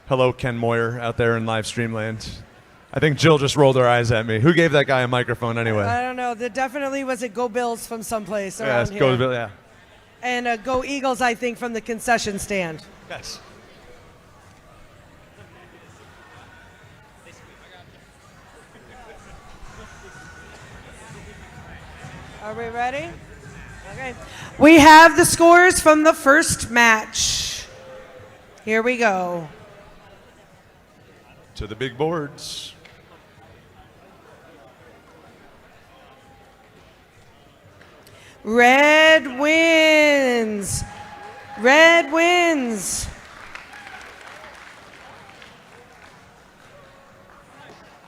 Hello, Ken Moyer out there in live stream land. I think Jill just rolled her eyes at me. Who gave that guy a microphone anyway? I don't know. There definitely was a Go Bills from someplace around Yes, here. Go Bills, yeah. And a Go Eagles, I think, from the concession stand. Yes. Are we ready? Okay. We have the scores from the first match. Here we go. To the big boards. Red wins Red wins.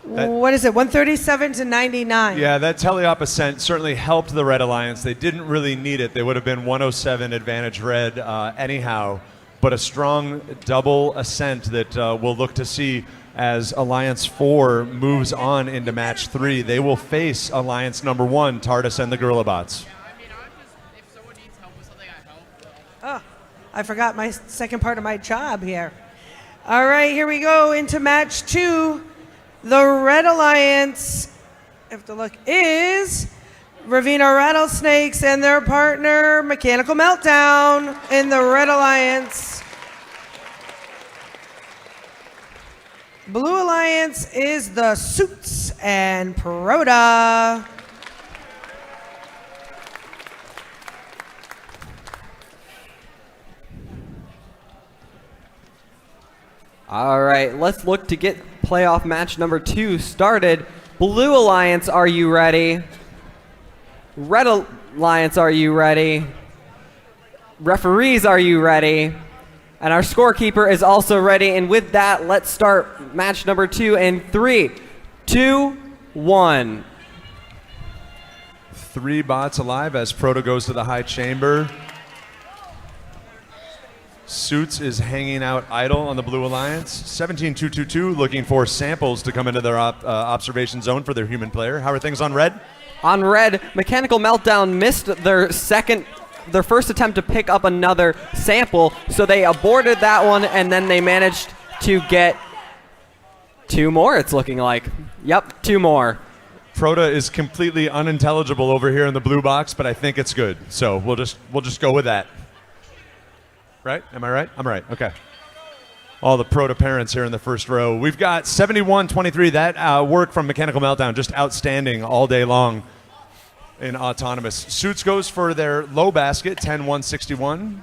What is it, 137 to 99? Yeah, that teleop ascent certainly helped the Red Alliance. They didn't really need it. They would have been 107 advantage Red anyhow, but a strong double ascent that we'll look to see as Alliance 4 moves on into match 3. They will face Alliance number 1, TARDIS and the Gorilla Bots. Oh, I forgot my second part of my job here. All right, here we go into match 2. The Red Alliance, I have to look, is Ravina Rattlesnakes and their partner, Mechanical Meltdown, in the Red Alliance. Blue Alliance is the Suits and Proda. All right, let's look to get playoff match number 2 started. Blue Alliance, are you ready? Red Alliance, are you ready? Referees, are you ready? And our scorekeeper is also ready. And with that, let's start match number 2 in 3, 2, 1. 3 bots alive as Proto goes to the high chamber. Suits is hanging out idle on the Blue Alliance. 17222 looking for samples to come into their observation zone for their human player. How are things on Red? On Red, Mechanical Meltdown missed their first attempt to pick up another sample, so they aborted that one, and then they managed to get 2 more, it's looking like. Yep, 2 more. Proto is completely unintelligible over here in the blue box, but I think it's good. So we'll just go with that. Right? Am I right? I'm right. Okay. All the Proto parents here in the first row. We've got 71-23. That work from Mechanical Meltdown, just outstanding all day long in Autonomous. Suits goes for their low basket, 10-161.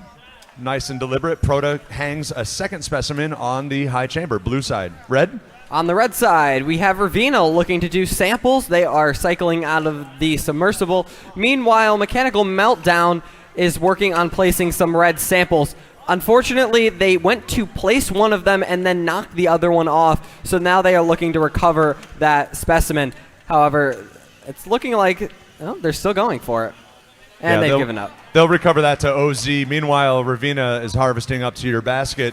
Nice and deliberate. Proto hangs a second specimen on the high chamber, blue side. Red? On the red side, we have Ravina looking to do samples. They are cycling out of the submersible. Meanwhile, Mechanical Meltdown is working on placing some red samples. Unfortunately, they went to place one of them and then knocked the other one off, so now they are looking to recover that specimen. However, it's looking like they're still going for it, and they've given up. They'll recover that to OZ. Meanwhile, Ravina is harvesting up to your basket.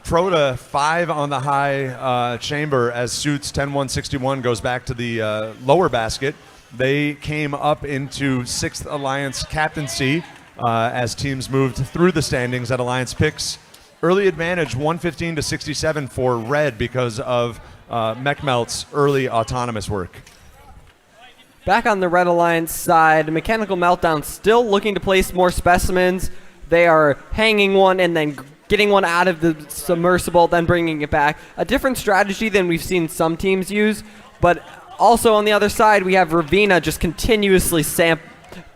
Proto 5 on the high chamber as Suits 10-161 goes back to the lower basket. They came up into 6th Alliance captaincy as teams moved through the standings at Alliance picks. Early advantage 115 to 67 for Red because of MechMelt's early autonomous work. Back on the Red Alliance side, Mechanical Meltdown still looking to place more specimens. They are hanging one and then getting one out of the submersible, then bringing it back. A different strategy than we've seen some teams use, but also on the other side, we have Ravina just continuously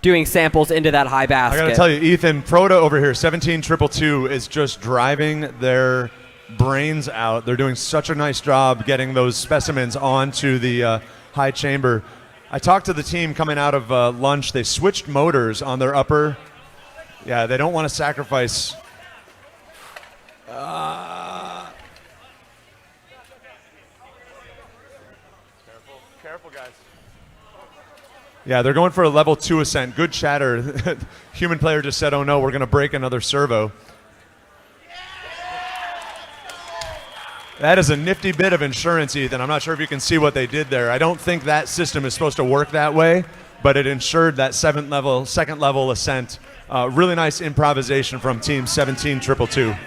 doing samples into that high basket. I gotta tell you, Ethan, Proto over here, 17-222, is just driving their brains out. They're doing such a nice job getting those specimens onto the high chamber. I talked to the team coming out of lunch. They switched motors on their upper. Yeah, they don't want to sacrifice. Careful, guys. Yeah, they're going for a level 2 ascent. Good chatter. Human player just said, oh no, we're going to break another servo. That is a nifty bit of insurance, Ethan. I'm not sure if you can see what they did there. I don't think that system is supposed to work that way, but it ensured that second level ascent. Really nice improvisation from team 17-222.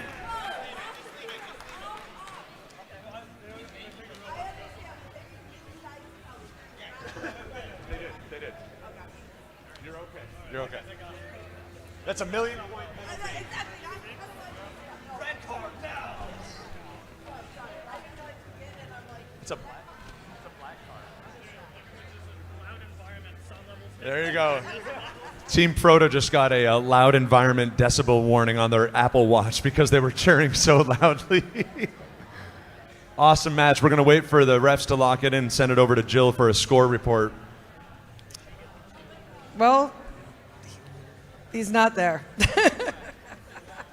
They did. You're okay. You're okay. That's $1 million. Red card now. It's a black card. There you go. Team Proto just got a loud environment decibel warning on their Apple Watch because they were cheering so loudly. Awesome match. We're going to wait for the refs to lock it in and send it over to Jill for a score report. Well, he's not there.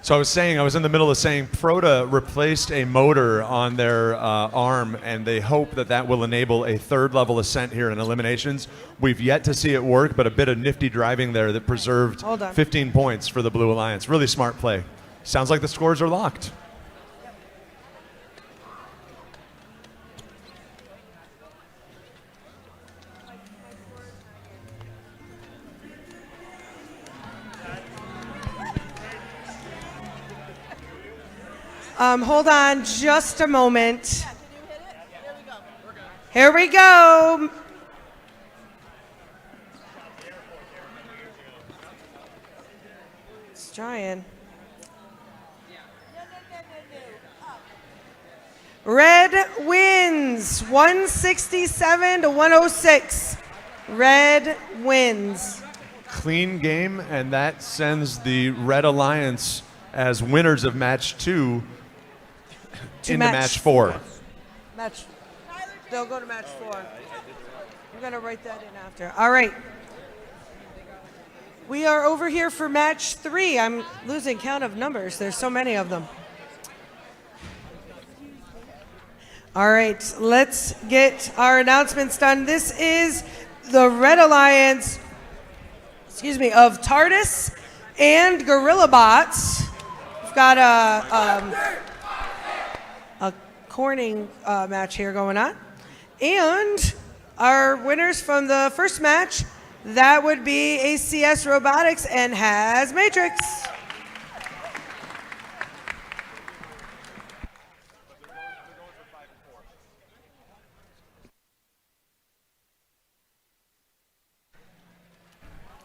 So I was saying, I was in the middle of saying Proda replaced a motor on their arm, and they hope that that will enable a third level ascent here in eliminations. We've yet to see it work, but a bit of nifty driving there that preserved 15 points for the Blue Alliance. Really smart play. Sounds like the scores are locked. Hold on just a moment. Here we go. It's trying. Red wins 167 to 106. Red wins. Clean game, and that sends the Red Alliance as winners of match 2 into match 4. They'll go to match 4. I'm going to write that in after. All right. We are over here for match 3. I'm losing count of numbers. There's so many of them. All right, let's get our announcements done. This is the Red Alliance, of TARDIS and Gorilla Bots. We've got a corning match here going on. And our winners from the first match, that would be ACS Robotics and Has Matrix.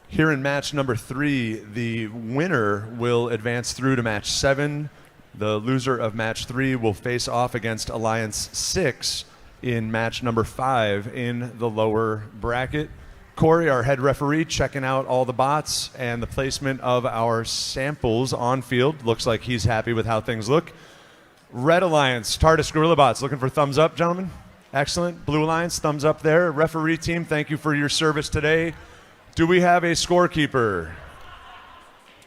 Here in match number 3, the winner will advance through to match 7. The loser of match 3 will face off against Alliance 6 in match number 5 in the lower bracket. Corey, our head referee, checking out all the bots and the placement of our samples on field. Looks like he's happy with how things look. Red Alliance, TARDIS Gorilla Bots, looking for thumbs up, gentlemen. Excellent. Blue Alliance, thumbs up there. Referee team, thank you for your service today. Do we have a scorekeeper?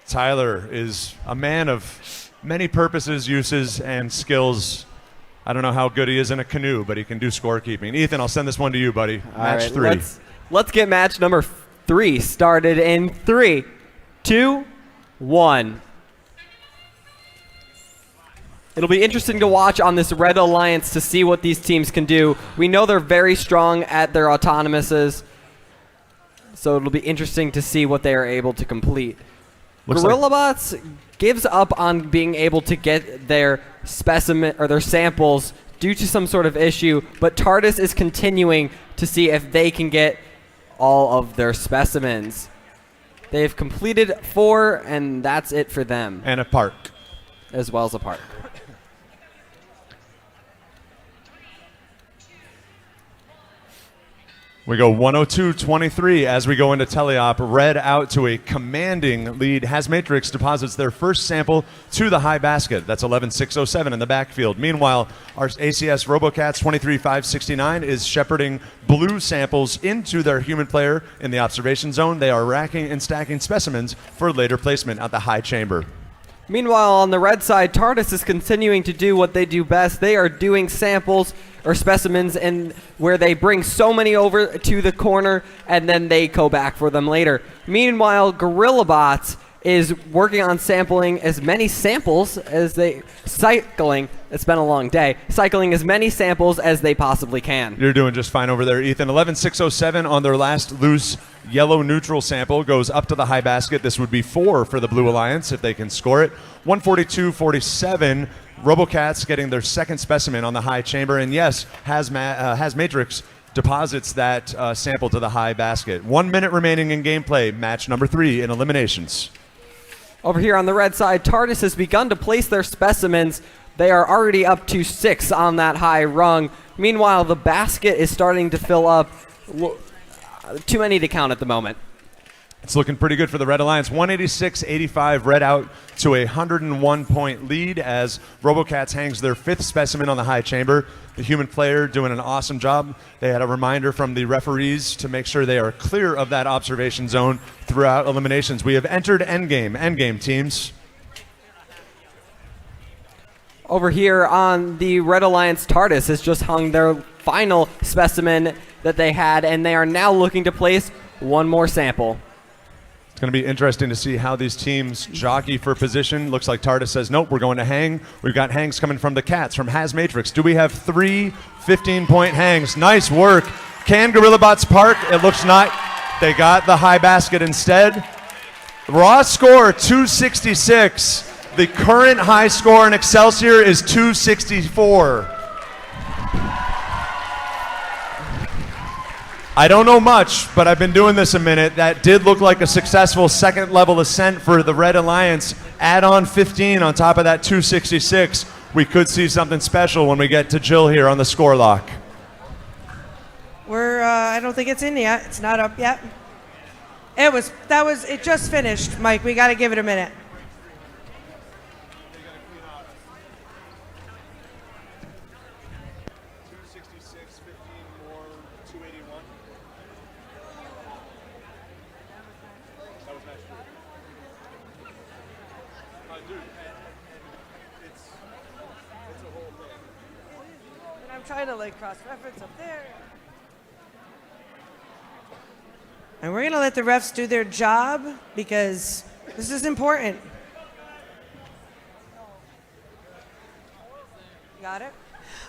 Tyler is a man of many purposes, uses, and skills. I don't know how good he is in a canoe, but he can do scorekeeping. Ethan, I'll send this one to you, buddy. Match 3. Let's get match number 3 started in 3, 2, 1. It'll be interesting to watch on this Red Alliance to see what these teams can do. We know they're very strong at their autonomouses, so it'll be interesting to see what they are able to complete. Gorilla Bots gives up on being able to get their specimen or their samples due to some sort of issue, but TARDIS is continuing to see if they can get all of their specimens. They've completed 4, and that's it for them. And a park. As well as a park. We go 102-23 as we go into teleop. Red out to a commanding lead. Has Matrix deposits their first sample to the high basket. That's 11-607 in the backfield. Meanwhile, our ACS RoboCats 23-569 is shepherding blue samples into their human player in the observation zone. They are racking and stacking specimens for later placement at the high chamber. Meanwhile, on the red side, TARDIS is continuing to do what they do best. They are doing samples or specimens and where they bring so many over to the corner and then they go back for them later. Meanwhile, Gorilla Bots is working on sampling as many samples as cycling as many samples as they possibly can. You're doing just fine over there, Ethan. 11-607 on their last loose yellow neutral sample goes up to the high basket. This would be 4 for the Blue Alliance if they can score it. 142-47. RoboCats getting their second specimen on the high chamber. And yes, Has Matrix deposits that sample to the high basket. 1 minute remaining in gameplay. Match number 3 in eliminations. Over here on the red side, TARDIS has begun to place their specimens. They are already up to 6 on that high rung. Meanwhile, the basket is starting to fill up. Too many to count at the moment. It's looking pretty good for the Red Alliance. 186-85, Red out to a 101-point lead as RoboCats hangs their 5th specimen on the high chamber. The human player doing an awesome job. They had a reminder from the referees to make sure they are clear of that observation zone throughout eliminations. We have entered endgame. Endgame, teams. over here on the Red Alliance, TARDIS has just hung their final specimen that they had, and they are now looking to place one more sample. It's going to be interesting to see how these teams jockey for position. Looks like TARDIS says, nope, we're going to hang. We've got hangs coming from the Cats, from Has Matrix. Do we have 3 15-point hangs? Nice work. Can GorillaBots park? It looks not. They got the high basket instead. Raw score, 266. The current high score in Excelsior is 264. I don't know much, but I've been doing this a minute. That did look like a successful second level ascent for the Red Alliance. Add on 15 on top of that 266. We could see something special when we get to Jill here on the score lock. I don't think it's in yet. It's not up yet. It just finished, Mike. We got to give it a minute. I'm trying to cross-reference up there. And we're going to let the refs do their job because this is important. Got it?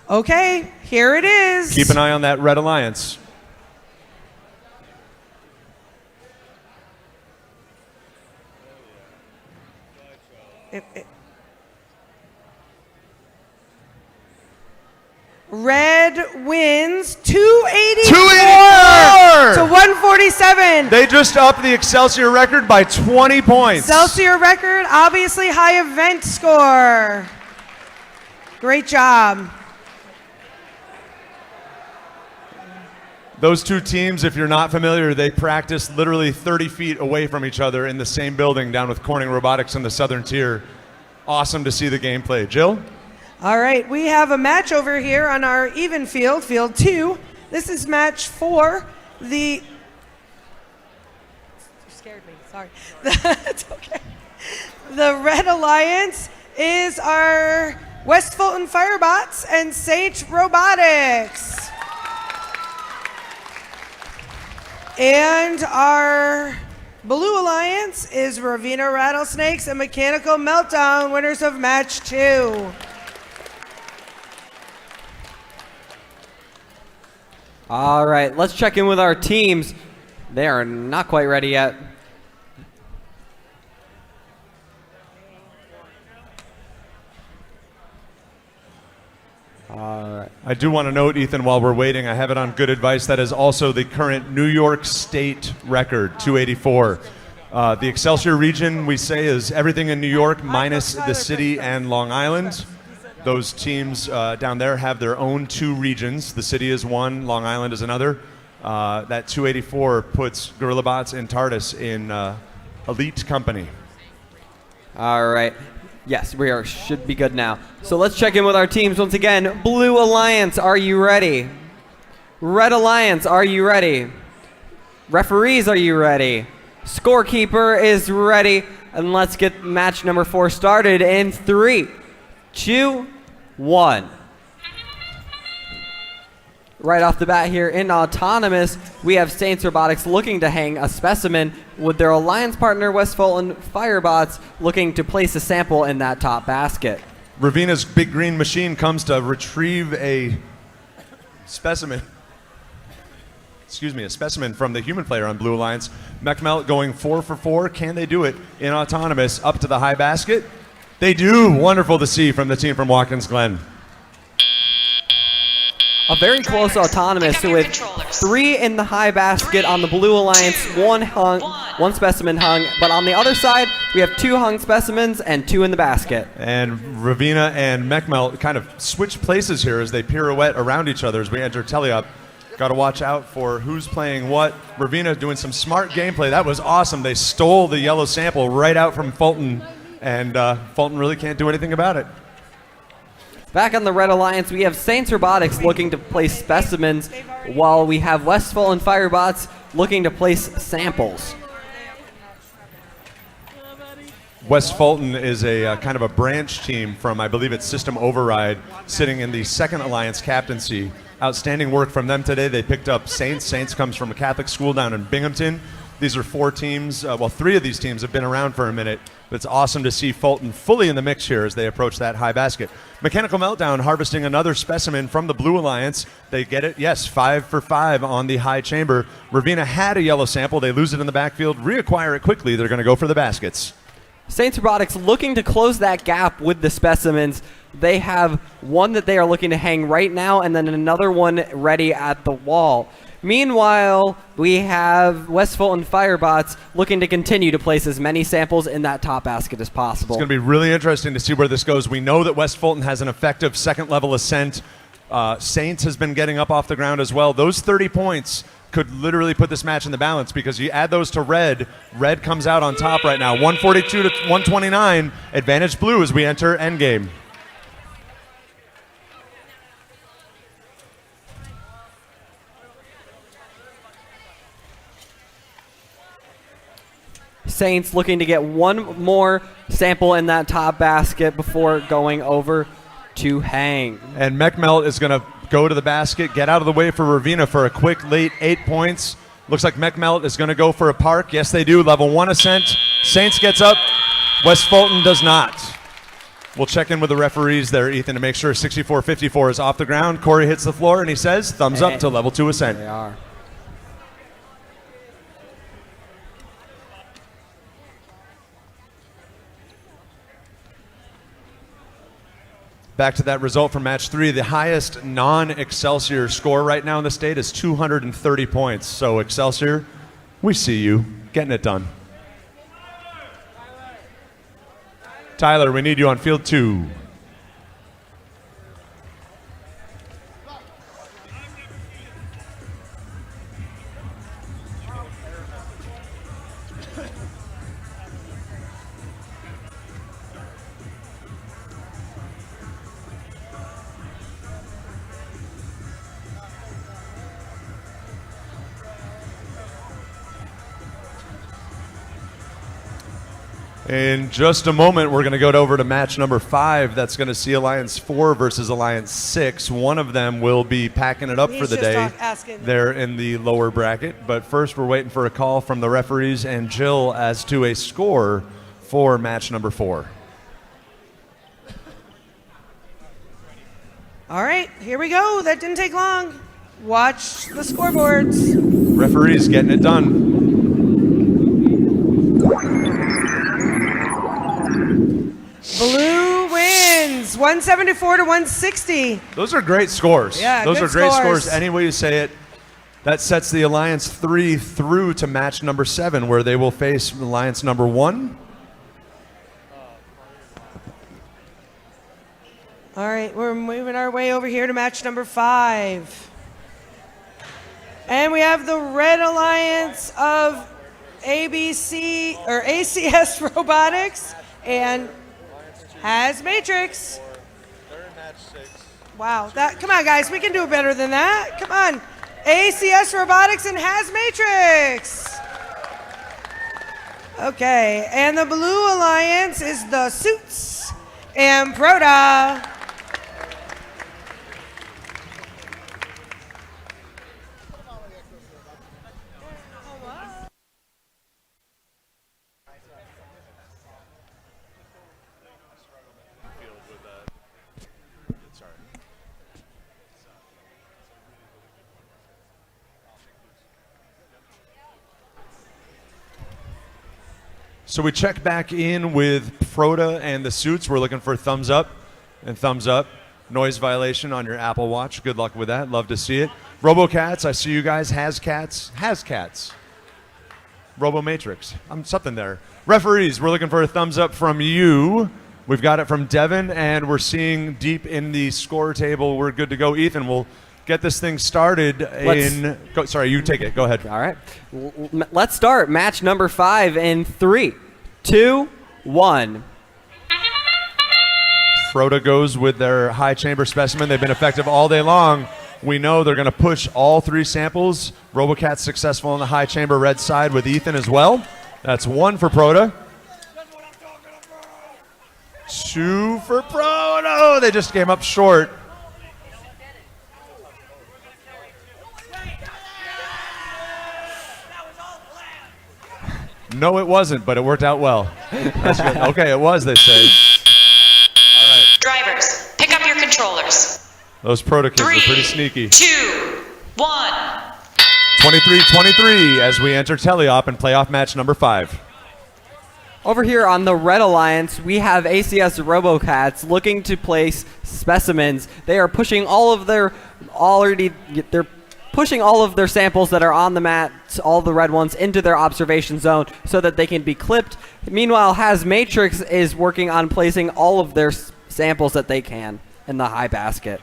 Okay, here it is. Keep an eye on that Red Alliance. Red wins 284 to 147. They just upped the Excelsior record by 20 points. Excelsior record, obviously high event score. Great job. Those two teams, if you're not familiar, they practice literally 30 feet away from each other in the same building down with Corning Robotics in the Southern Tier. Awesome to see the gameplay. Jill? All right, we have a match over here on our even field, field 2. This is match 4. You scared me, sorry. It's okay. The Red Alliance is our West Fulton Firebots and Sage Robotics. And our Blue Alliance is Ravina Rattlesnakes and Mechanical Meltdown, winners of match 2. All right, let's check in with our teams. They are not quite ready yet. All right. I do want to note, Ethan, while we're waiting, I have it on good advice. That is also the current New York State record, 284. The Excelsior region, we say, is everything in New York minus the city and Long Island. Those teams down there have their own 2 regions. The city is one, Long Island is another. That 284 puts GorillaBots and TARDIS in elite company. All right. Yes, we should be good now. So let's check in with our teams once again. Blue Alliance, are you ready? Red Alliance, are you ready? Referees, are you ready? Scorekeeper is ready. And let's get match number 4 started in 3, 2, 1. Right off the bat here in Autonomous, we have Saints Robotics looking to hang a specimen with their alliance partner West Fulton Firebots looking to place a sample in that top basket. Ravina's big green machine comes to retrieve a specimen. A specimen from the human player on Blue Alliance. MechMelt going 4 for 4. Can they do it in Autonomous up to the high basket? They do. Wonderful to see from the team from Watkins Glen. A very close Autonomous with 3 in the high basket on the Blue Alliance, 1 hung, 1 specimen hung, but on the other side we have 2 hung specimens and 2 in the basket. And Ravina and MechMelt kind of switch places here as they pirouette around each other as we enter Teleup. Got to watch out for who's playing what. Ravina doing some smart gameplay. That was awesome. They stole the yellow sample right out from Fulton, and Fulton really can't do anything about it. Back on the Red Alliance, we have Saints Robotics looking to place specimens, while we have West Fulton Firebots looking to place samples. West Fulton is a kind of a branch team from, I believe it's System Override, sitting in the second Alliance captaincy. Outstanding work from them today. They picked up Saints. Saints comes from a Catholic school down in Binghamton. These are 4 teams. Well, 3 of these teams have been around for a minute. But it's awesome to see Fulton fully in the mix here as they approach that high basket. Mechanical Meltdown harvesting another specimen from the Blue Alliance. They get it, yes, 5 for 5 on the high chamber. Ravenna had a yellow sample. They lose it in the backfield, reacquire it quickly. They're going to go for the baskets. Saints Robotics looking to close that gap with the specimens. They have one that they are looking to hang right now and then another one ready at the wall. Meanwhile, we have West Fulton Firebots looking to continue to place as many samples in that top basket as possible. It's going to be really interesting to see where this goes. We know that West Fulton has an effective second-level ascent. Saints has been getting up off the ground as well. Those 30 points could literally put this match in the balance because you add those to Red. Red comes out on top right now, 142 to 129. Advantage Blue as we enter endgame. Saints looking to get one more sample in that top basket before going over to hang. And MechMelt is going to go to the basket, get out of the way for Ravenna for a quick late 8 points. Looks like MechMelt is going to go for a park. Yes, they do. Level 1 ascent. Saints gets up. West Fulton does not. We'll check in with the referees there, Ethan, to make sure 64-54 is off the ground. Corey hits the floor, and he says, thumbs up to level 2 ascent. They are. Back to that result from match 3. The highest non-Excelsior score right now in the state is 230 points. So Excelsior, we see you getting it done. Tyler, we need you on field 2. In just a moment, we're going to go over to match number 5. That's going to see Alliance 4 versus Alliance 6. One of them will be packing it up for the day. They're in the lower bracket. But first, we're waiting for a call from the referees and Jill as to a score for match number 4. All right, here we go. That didn't take long. Watch the scoreboards. Referees getting it done. Blue wins 174 to 160. Those are great scores. Yeah, those good are great scores. scores. Any way you say it. That sets the Alliance 3 through to match number 7, where they will face Alliance number 1. All right, we're moving our way over here to match number 5. And we have the Red Alliance of ABC or ACS Robotics and Has Matrix. They're in match 6. Wow, come on guys, we can do better than that. Come on. ACS Robotics and Has Matrix. Okay, and the Blue Alliance is the Suits and Proda. So we check back in with Proda and the Suits. We're looking for thumbs up and thumbs up. Noise violation on your Apple Watch. Good luck with that. Love to see it. RoboCats, I see you guys. Has Cats. Robo Matrix. I'm something there. Referees, we're looking for a thumbs up from you. We've got it from Devin, and we're seeing deep in the score table. We're good to go. Ethan, we'll get this thing started sorry, you take it. Go ahead. All right. Let's start match number 5 in 3, 2, 1. Froda goes with their high chamber specimen. They've been effective all day long. We know they're going to push all 3 samples. RoboCat's successful on the high chamber red side with Ethan as well. That's 1 for Proda. 2 for Pro. No, they just came up short. No, it wasn't, but it worked out well. That's good. Okay, it was, they say. All right. Drivers, pick up your controllers. Those Proto kids are pretty sneaky. 2, 1. 23-23 as we enter teleop and playoff match number 5. Over here on the Red Alliance, we have ACS RoboCats looking to place specimens. They are pushing all of their samples that are on the mat, all the red ones, into their observation zone so that they can be clipped. Meanwhile, Matrix is working on placing all of their samples that they can in the high basket.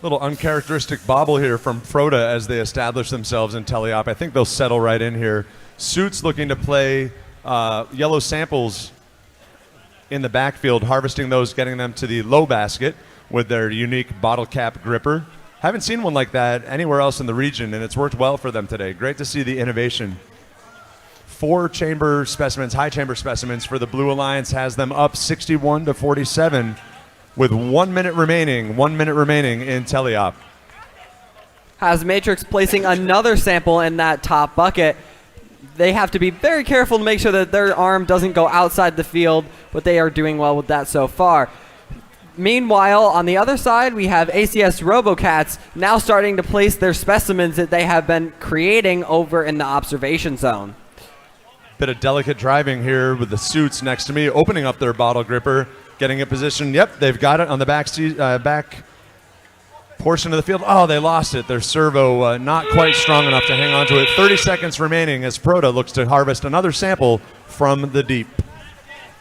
Little uncharacteristic bobble here from Proto as they establish themselves in teleop. I think they'll settle right in here. Suits looking to play yellow samples in the backfield, harvesting those, getting them to the low basket with their unique bottle cap gripper. Haven't seen one like that anywhere else in the region, and it's worked well for them today. Great to see the innovation. 4 chamber specimens, high chamber specimens for the Blue Alliance, has them up 61-47 with 1 minute remaining. 1 minute remaining in teleop. Has Matrix placing another sample in that top bucket. They have to be very careful to make sure that their arm doesn't go outside the field, but they are doing well with that so far. Meanwhile, on the other side, we have ACS RoboCats now starting to place their specimens that they have been creating over in the observation zone. Bit of delicate driving here with the Suits next to me, opening up their bottle gripper, getting it positioned. Yep, they've got it on the back portion of the field. Oh, they lost it. Their servo not quite strong enough to hang on to it. 30 seconds remaining as Proto looks to harvest another sample from the deep.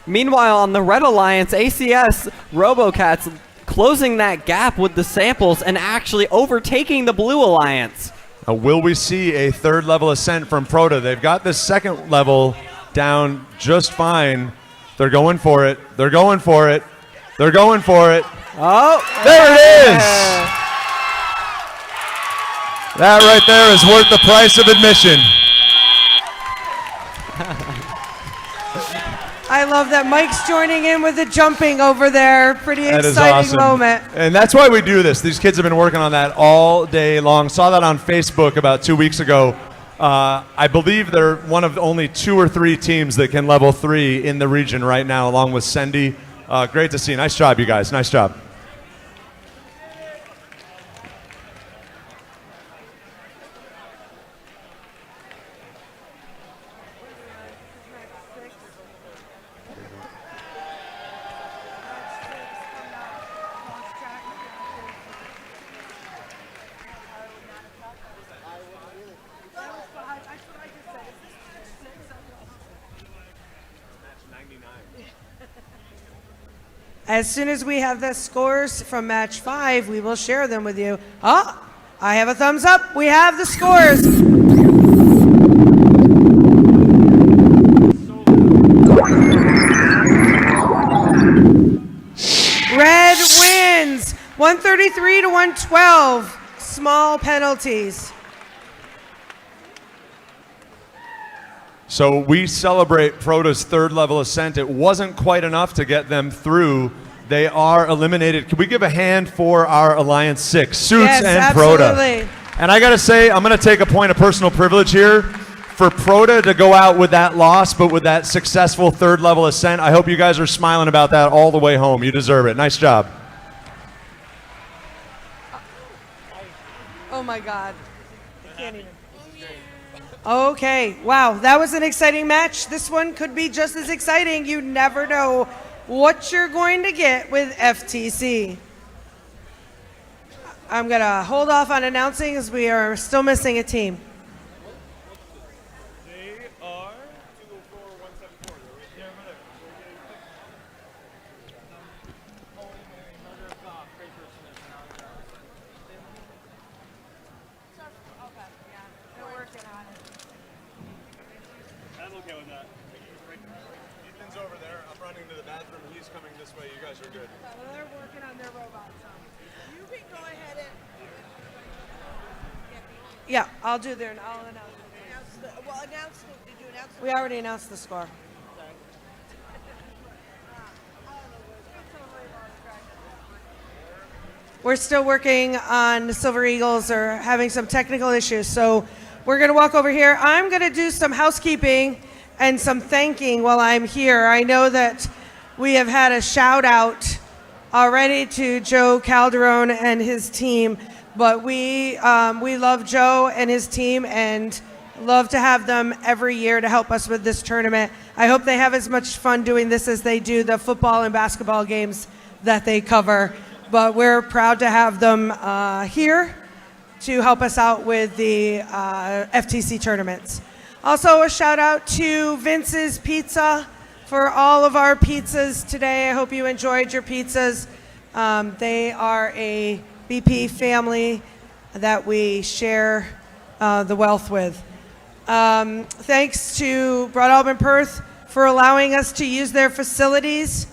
Meanwhile, on the Red Alliance, ACS RoboCats closing that gap with the samples and actually overtaking the Blue Alliance. Now, will we see a third level ascent from Proto? They've got the second level down just fine. They're going for it. They're going for it. They're going for it. Oh, there it is. That right there is worth the price of admission. I love that Mike's joining in with the jumping over there. Pretty exciting moment. And that's why we do this. These kids have been working on that all day long. Saw that on Facebook about 2 weeks ago. I believe they're one of only 2 or 3 teams that can level 3 in the region right now, along with Sendy. Great to see. Nice job, you guys. Nice job. As soon as we have the scores from match 5, we will share them with you. Oh, I have a thumbs up. We have the scores. Red wins 133 to 112. Small penalties. So we celebrate Proto's third level ascent. It wasn't quite enough to get them through. They are eliminated. Can we give a hand for our Alliance 6, Suits yes, and Proto? Absolutely. And I got to say, I'm going to take a point of personal privilege here. For Proto to go out with that loss, but with that successful third level ascent, I hope you guys are smiling about that all the way home. You deserve it. Nice job. Oh my God. I can't even. Okay, wow, that was an exciting match. This one could be just as exciting. You never know what you're going to get with FTC. I'm going to hold off on announcing as we are still missing a team. They are 204-174. They're right there over there. I'm okay with that. Ethan's over there. I'm running to the bathroom. He's coming this way. You guys are good. Well, they're working on their robots. You can go ahead and. Yeah, I'll do their. I'll announce. Did you announce? We already announced the score. we're still working on the Silver Eagles or having some technical issues. So we're going to walk over here. I'm going to do some housekeeping and some thanking while I'm here. I know that we have had a shout out already to Joe Calderon and his team, but we love Joe and his team and love to have them every year to help us with this tournament. I hope they have as much fun doing this as they do the football and basketball games that they cover, but we're proud to have them here to help us out with the FTC tournaments. Also, a shout out to Vince's Pizza for all of our pizzas today. I hope you enjoyed your pizzas. They are a BP family that we share the wealth with. Thanks to Broadalbin-Perth for allowing us to use their facilities,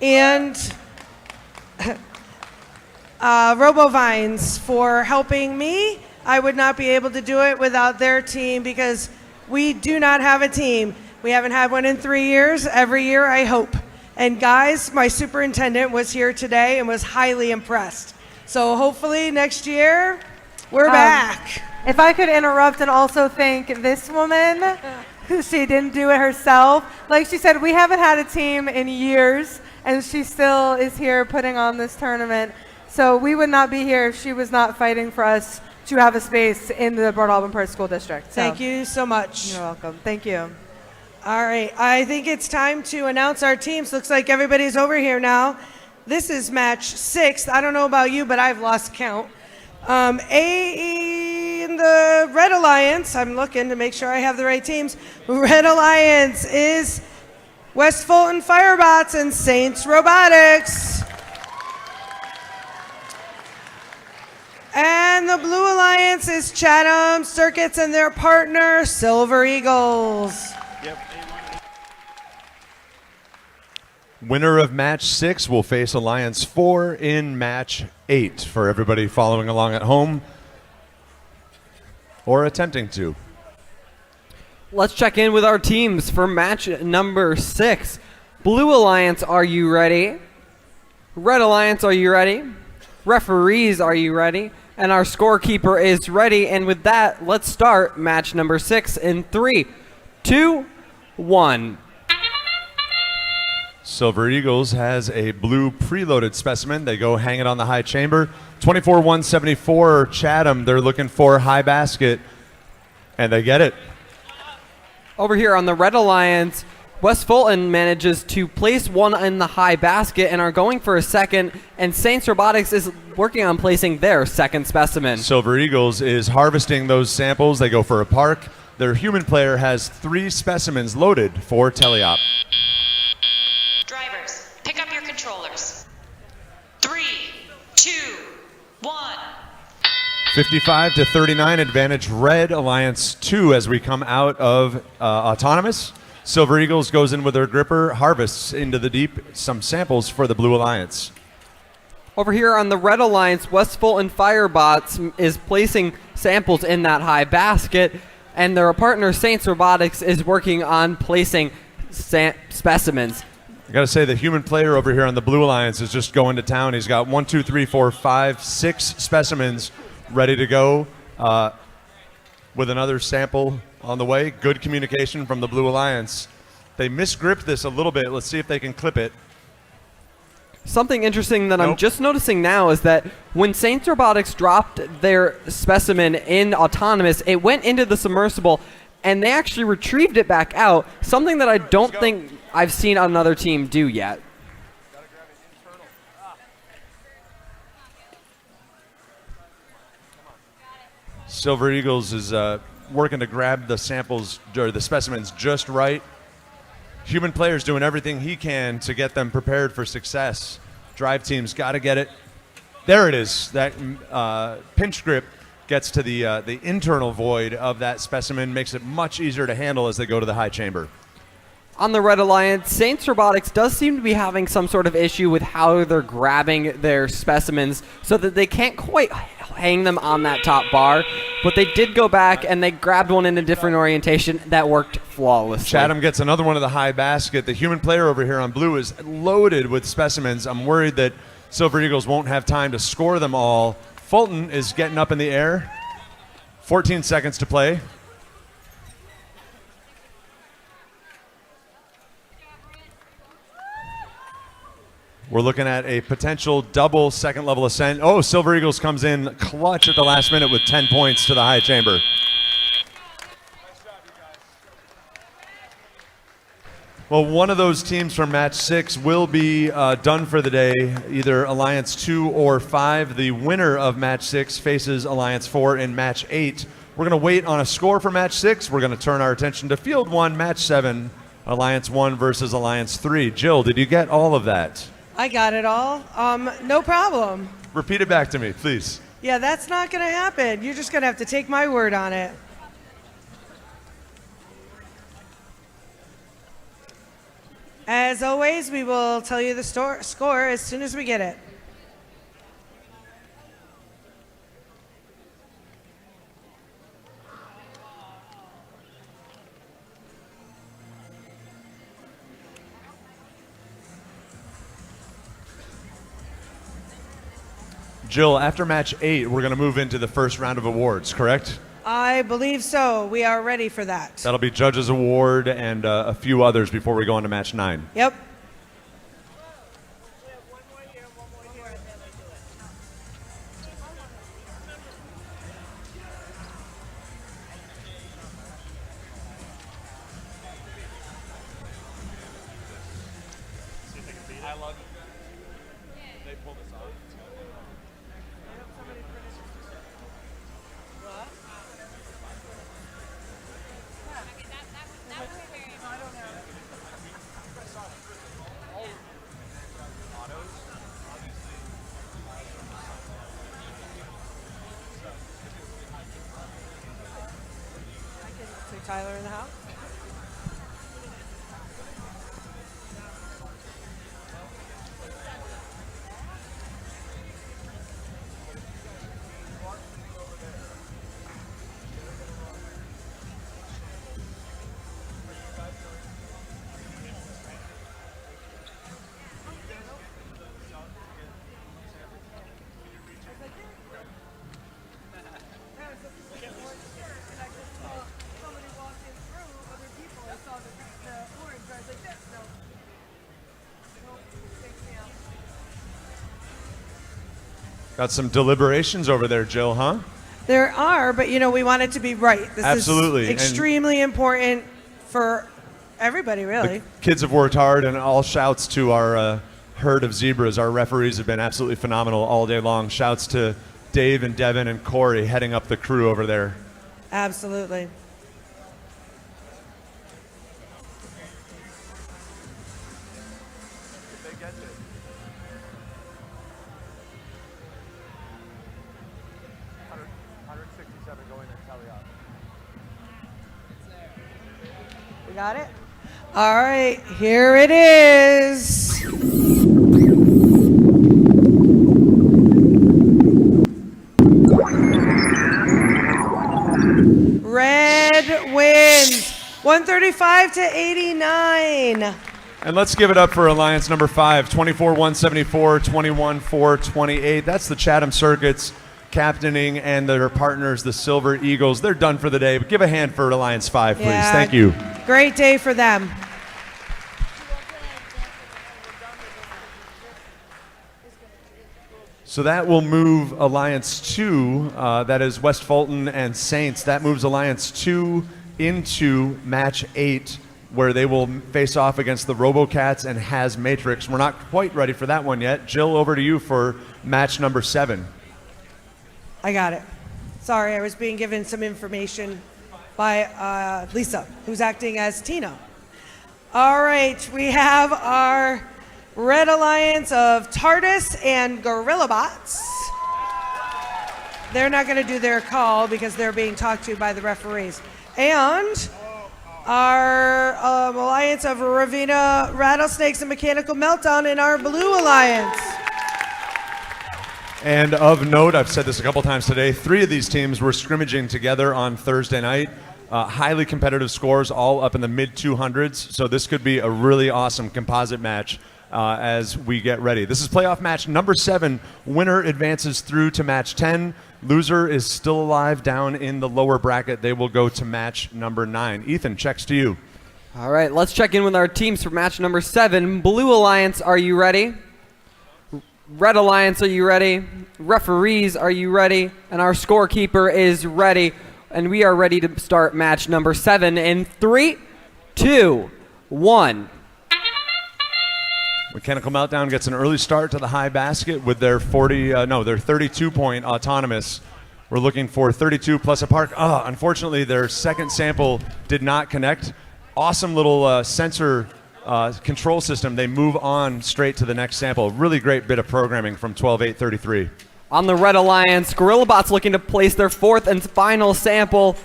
and RoboVines for helping me. I would not be able to do it without their team because we do not have a team. We haven't had one in 3 years. Every year, I hope. And guys, my superintendent was here today and was highly impressed. So hopefully next year, we're back. If I could interrupt and also thank this woman, she didn't do it herself. Like she said, we haven't had a team in years, and she still is here putting on this tournament. So we would not be here if she was not fighting for us to have a space in the Broadalbin-Perth School District. So. Thank you so much. You're welcome. Thank you. All right, I think it's time to announce our teams. Looks like everybody's over here now. This is match 6. I don't know about you, but I've lost count. In the Red Alliance, I'm looking to make sure I have the right teams. Red Alliance is West Fulton Firebots and Saints Robotics. And the Blue Alliance is Chatham Circuits and their partner, Silver Eagles. Winner of match 6 will face Alliance 4 in match 8 for everybody following along at home or attempting to. Let's check in with our teams for match number 6. Blue Alliance, are you ready? Red Alliance, are you ready? Referees, are you ready? And our scorekeeper is ready. And with that, let's start match number 6 in 3, 2, 1. Silver Eagles has a blue preloaded specimen. They go hang it on the high chamber. 24-174 Chatham. They're looking for high basket, and they get it. Over here on the Red Alliance, West Fulton manages to place one in the high basket and are going for a second, and Saints Robotics is working on placing their second specimen. Silver Eagles is harvesting those samples. They go for a park. Their human player has 3 specimens loaded for teleop. Drivers, pick up your controllers. 3, 2, 1. 55-39 advantage Red Alliance 2 as we come out of autonomous. Silver Eagles goes in with their gripper, harvests into the deep some samples for the Blue Alliance. Over here on the Red Alliance, West Fulton Firebots is placing samples in that high basket, and their partner Saints Robotics is working on placing specimens. I gotta say, the human player over here on the Blue Alliance is just going to town. He's got 1, 2, 3, 4, 5, 6 specimens ready to go with another sample on the way. Good communication from the Blue Alliance. They misgripped this a little bit. Let's see if they can clip it. Something interesting that I'm just noticing now is that when Saints Robotics dropped their specimen in autonomous, it went into the submersible, and they actually retrieved it back out, something that I don't think I've seen another team do yet. Silver Eagles is working to grab the samples or the specimens just right. Human player's doing everything he can to get them prepared for success. Drive team's got to get it. There it is. That pinch grip gets to the internal void of that specimen, makes it much easier to handle as they go to the high chamber. On the Red Alliance, Saints Robotics does seem to be having some sort of issue with how they're grabbing their specimens so that they can't quite hang them on that top bar, but they did go back and they grabbed one in a different orientation that worked flawlessly. Chatham gets another one of the high basket. The human player over here on blue is loaded with specimens. I'm worried that Silver Eagles won't have time to score them all. Fulton is getting up in the air. 14 seconds to play. We're looking at a potential double second level ascent. Oh, Silver Eagles comes in clutch at the last minute with 10 points to the high chamber. Well, one of those teams from match 6 will be done for the day, either Alliance 2 or 5. The winner of match 6 faces Alliance 4 in match 8. We're going to wait on a score for match 6. We're going to turn our attention to field 1, match 7, Alliance 1 versus Alliance 3. Jill, did you get all of that? I got it all. No problem. Repeat it back to me, please. Yeah, that's not going to happen. You're just going to have to take my word on it. As always, we will tell you the score as soon as we get it. Jill, after match 8, we're going to move into the first round of awards, correct? I believe so. We are ready for that. That'll be Judges Award and a few others before we go into match 9. Yep. Tyler in the house. Got some deliberations over there, Jill, huh? There are, but you know, we want it to be right. This Absolutely. is extremely important for everybody, really. The kids have worked hard, and all shouts to our herd of zebras. Our referees have been absolutely phenomenal all day long. Shouts to Dave and Devin and Corey heading up the crew over there. Absolutely. We got it? All right, here it is. Red wins 135 to 89. And let's give it up for Alliance number 5, 24-174, 21-428. That's the Chatham Circuits captaining and their partners, the Silver Eagles. They're done for the day, but give a hand for Alliance 5, please. Yeah, thank you. Great day for them. So that will move Alliance 2, that is West Fulton and Saints. That moves Alliance 2 into match 8, where they will face off against the RoboCats and Has Matrix. We're not quite ready for that one yet. Jill, over to you for match number 7. I got it. Sorry, I was being given some information by Lisa, who's acting as Tina. All right, we have our Red Alliance of TARDIS and Gorilla Bots. They're not going to do their call because they're being talked to by the referees. And our Alliance of Ravina Rattlesnakes and Mechanical Meltdown in our Blue Alliance. And of note, I've said this a couple times today, 3 of these teams were scrimmaging together on Thursday night. Highly competitive scores, all up in the mid-200s. So this could be a really awesome composite match. as we get ready. This is playoff match number 7. Winner advances through to match 10. Loser is still alive down in the lower bracket. They will go to match number 9. Ethan, checks to you. All right, let's check in with our teams for match number 7. Blue Alliance, are you ready? Red Alliance, are you ready? Referees, are you ready? And our scorekeeper is ready. And we are ready to start match number 7 in 3, 2, 1. Mechanical Meltdown gets an early start to the high basket with their 32-point autonomous. We're looking for 32 plus a park. Unfortunately, their second sample did not connect. Awesome little sensor control system. They move on straight to the next sample. Really great bit of programming from 12-8-33. On the Red Alliance, GorillaBot's looking to place their 4th and final sample.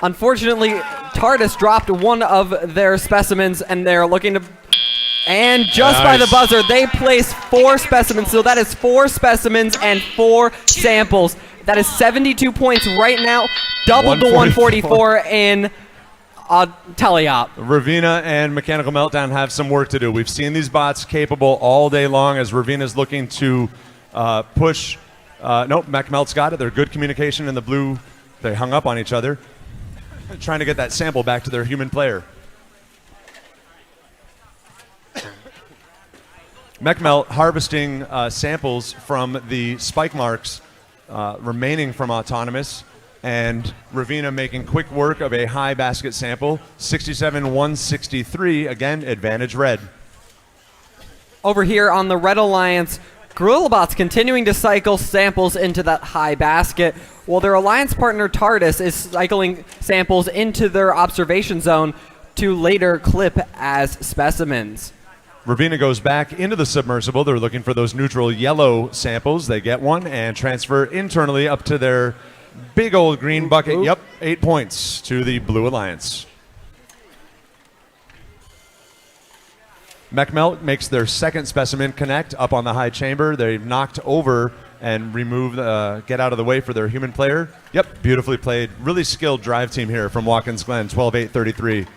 Unfortunately, TARDIS dropped one of their specimens, and they're looking to... And just by the buzzer, they place 4 specimens. So that is 4 specimens and 4 samples. That is 72 points right now. Double the 144 in teleop. Ravina and Mechanical Meltdown have some work to do. We've seen these bots capable all day long as Ravina's looking to push. Nope, MechMelt's got it. They're good communication in the blue. They hung up on each other. Trying to get that sample back to their human player. MechMelt harvesting samples from the spike marks remaining from Autonomous, and Ravina making quick work of a high basket sample, 67-163, again, advantage red. Over here on the Red Alliance, GorillaBot's continuing to cycle samples into that high basket, while their alliance partner TARDIS is cycling samples into their observation zone to later clip as specimens. Ravina goes back into the submersible. They're looking for those neutral yellow samples. They get one and transfer internally up to their big old green bucket. Yep, 8 points to the Blue Alliance. MechMelt makes their second specimen connect up on the high chamber. They've knocked over and remove, get out of the way for their human player. Yep, beautifully played. Really skilled drive team here from Watkins Glen, 12-8-33.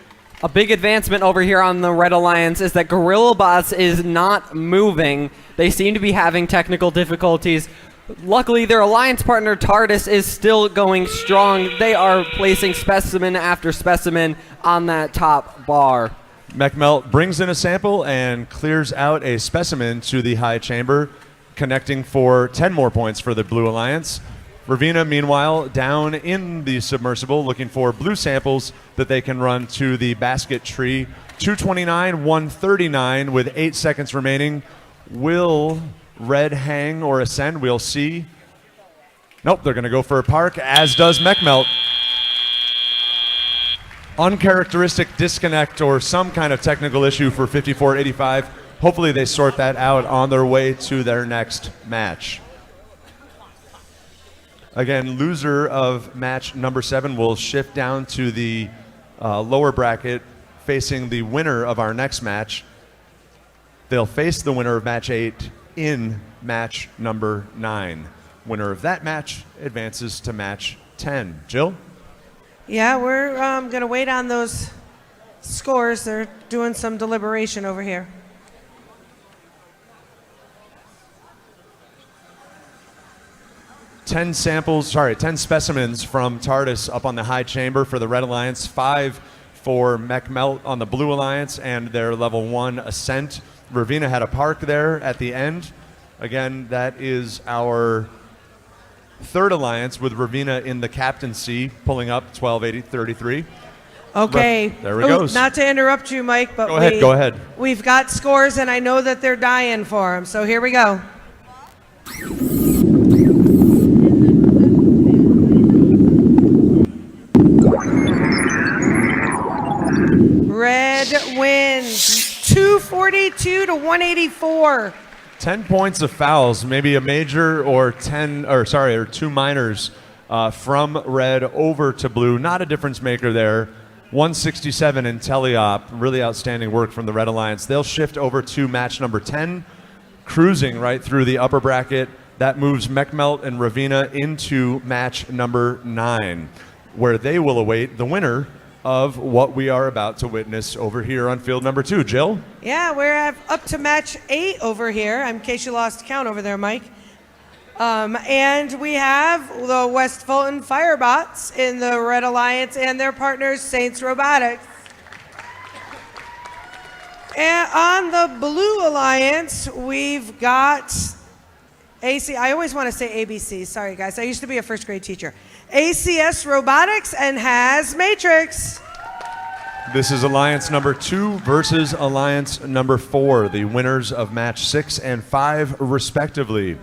A big advancement over here on the Red Alliance is that GorillaBots is not moving. They seem to be having technical difficulties. Luckily, their alliance partner TARDIS is still going strong. They are placing specimen after specimen on that top bar. MechMelt brings in a sample and clears out a specimen to the high chamber, connecting for 10 more points for the Blue Alliance. Ravina, meanwhile, down in the submersible, looking for blue samples that they can run to the basket tree. 229-139 with 8 seconds remaining. Will red hang or ascend? We'll see. Nope, they're going to go for a park, as does MechMelt. Uncharacteristic disconnect or some kind of technical issue for 54-85. Hopefully they sort that out on their way to their next match. Again, loser of match number 7 will shift down to the lower bracket, facing the winner of our next match. They'll face the winner of match 8 in match number 9. Winner of that match advances to match 10. Jill? Yeah, we're going to wait on those scores. They're doing some deliberation over here. Ten specimens from TARDIS up on the high chamber for the Red Alliance, 5 for MechMelt on the Blue Alliance and their level 1 ascent. Ravina had a park there at the end. Again, that is our third alliance with Ravina in the captaincy, pulling up 12-80-33. Okay. There it goes. Not to interrupt you, Mike, but go ahead. We've got scores, and I know that they're dying for them. So here we go. Red wins 242-184. 10 points of fouls, maybe a major or 2 minors from red over to blue. Not a difference maker there. 167 in teleop. Really outstanding work from the Red Alliance. They'll shift over to match number 10, cruising right through the upper bracket. That moves MechMelt and Ravina into match number 9, where they will await the winner of what we are about to witness over here on field number 2. Jill? Yeah, we're up to match 8 over here, in case you lost count over there, Mike. And we have the West Fulton Firebots in the Red Alliance and their partners, Saints Robotics. And on the Blue Alliance, we've got I always want to say ABC. Sorry, guys. I used to be a first grade teacher. ACS Robotics and Has Matrix. This is Alliance number 2 versus Alliance number 4, the winners of match 6 and 5, respectively.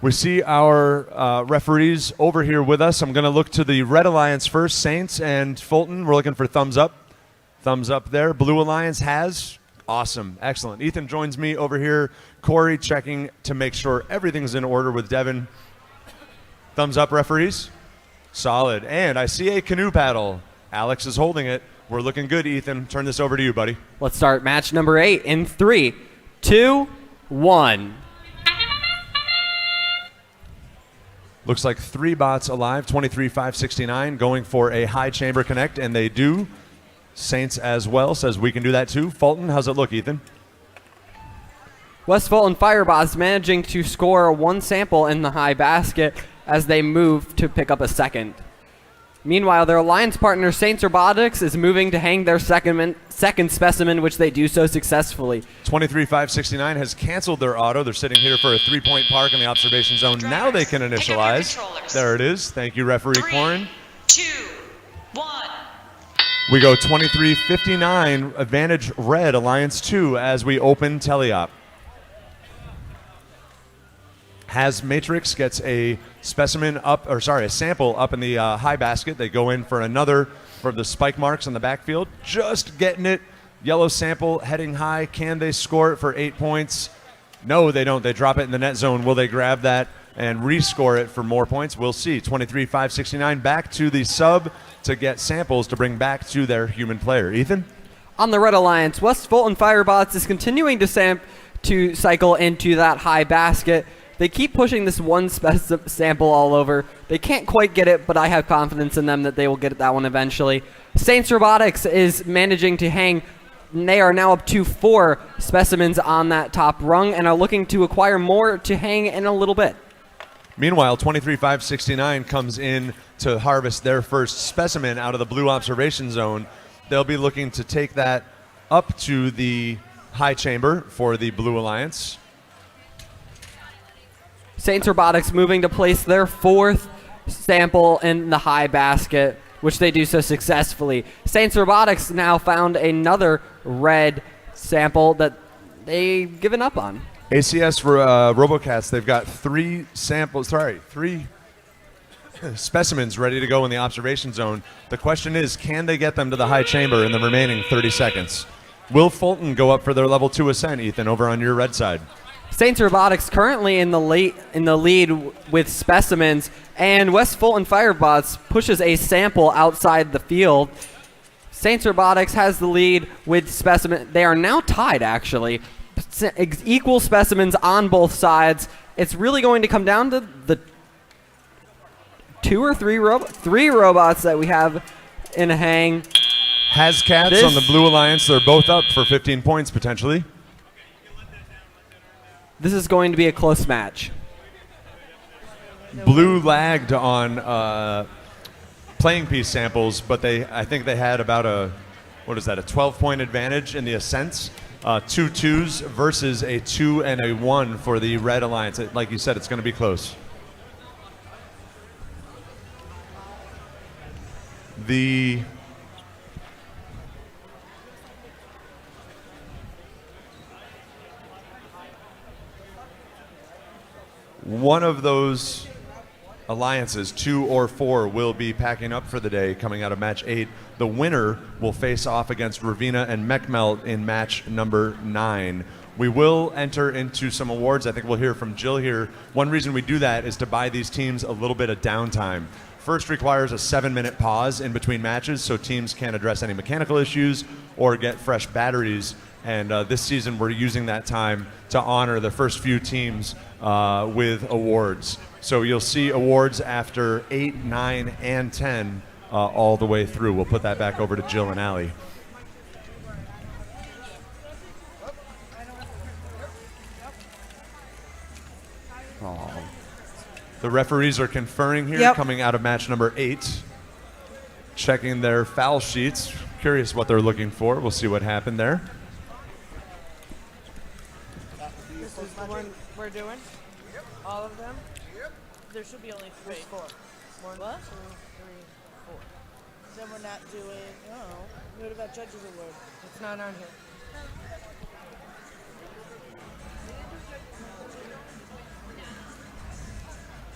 We see our referees over here with us. I'm going to look to the Red Alliance first, Saints and Fulton. We're looking for thumbs up. Thumbs up there. Blue Alliance has. Awesome. Excellent. Ethan joins me over here. Corey checking to make sure everything's in order with Devin. Thumbs up, referees. Solid. And I see a canoe paddle. Alex is holding it. We're looking good, Ethan. Turn this over to you, buddy. Let's start match number 8 in 3, 2, 1. Looks like 3 bots alive, 23,569, going for a high chamber connect, and they do. Saints as well says we can do that too. Fulton, how's it look, Ethan? West Fulton Firebots managing to score 1 sample in the high basket as they move to pick up a second. Meanwhile, their alliance partner Saints Robotics is moving to hang their second specimen, which they do so successfully. 23,569 has canceled their auto. They're sitting here for a 3-point park in the observation zone. Drivers, now they can initialize. There it is. Thank you, referee 3, Corn. 2, 1. We go 23-59, advantage Red, Alliance 2, as we open teleop. Has Matrix gets a specimen up, or sorry, a sample up in the high basket. They go in for another for the spike marks on the backfield. Just getting it. Yellow sample heading high. Can they score it for 8 points? No, they don't. They drop it in the net zone. Will they grab that and rescore it for more points? We'll see. 23-569 back to the sub to get samples to bring back to their human player. Ethan? On the Red Alliance, West Fulton Firebots is continuing to cycle into that high basket. They keep pushing this one sample all over. They can't quite get it, but I have confidence in them that they will get that one eventually. Saints Robotics is managing to hang. They are now up to 4 specimens on that top rung and are looking to acquire more to hang in a little bit. Meanwhile, 23-569 comes in to harvest their first specimen out of the blue observation zone. They'll be looking to take that up to the high chamber for the Blue Alliance. Saints Robotics moving to place their 4th sample in the high basket, which they do so successfully. Saints Robotics now found another red sample that they've given up on. ACS RoboCats, they've got 3 specimens ready to go in the observation zone. The question is, can they get them to the high chamber in the remaining 30 seconds? Will Fulton go up for their level 2 ascent, Ethan, over on your red side? Saints Robotics currently in the lead with specimens, and West Fulton Firebots pushes a sample outside the field. Saints Robotics has the lead with specimen. They are now tied, actually. Equal specimens on both sides. It's really going to come down to the 2 or 3 robots that we have in a hang. Has Cats on the Blue Alliance. They're both up for 15 points potentially. This is going to be a close match. Blue lagged on playing piece samples, but I think they had about a 12-point advantage in the ascents. 2 2s versus a 2 and a 1 for the Red Alliance. Like you said, it's going to be close. One of those alliances, 2 or 4, will be packing up for the day coming out of match 8. The winner will face off against Ravina and Mechmelt in match number 9. We will enter into some awards. I think we'll hear from Jill here. One reason we do that is to buy these teams a little bit of downtime. First requires a 7-minute pause in between matches so teams can address any mechanical issues or get fresh batteries. And this season we're using that time to honor the first few teams with awards. So you'll see awards after 8, 9, and 10 all the way through. We'll put that back over to Jill and Allie. The referees are conferring here, coming out of match number 8, checking their foul sheets. Curious what they're looking for. We'll see what happened there. This is the one we're doing? All of them? There should be only 3. 4. 1, What? 2, 3, 4. Then we're not doing, what about Judges Award? It's not on here.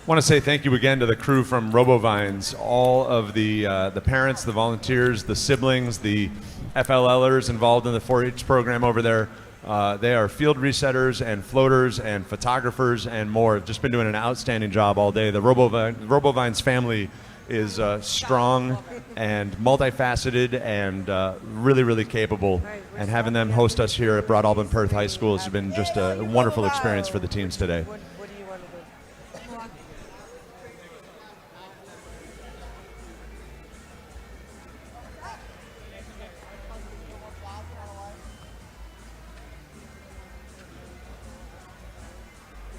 Want to say thank you again to the crew from RoboVines, all of the parents, the volunteers, the siblings, the FLLers involved in the 4-H program over there. They are field resetters and floaters and photographers and more. Have just been doing an outstanding job all day. The RoboVines family is strong and multifaceted and really, really capable. And having them host us here at Broadalbin-Perth High School has been just a wonderful experience for the teams today.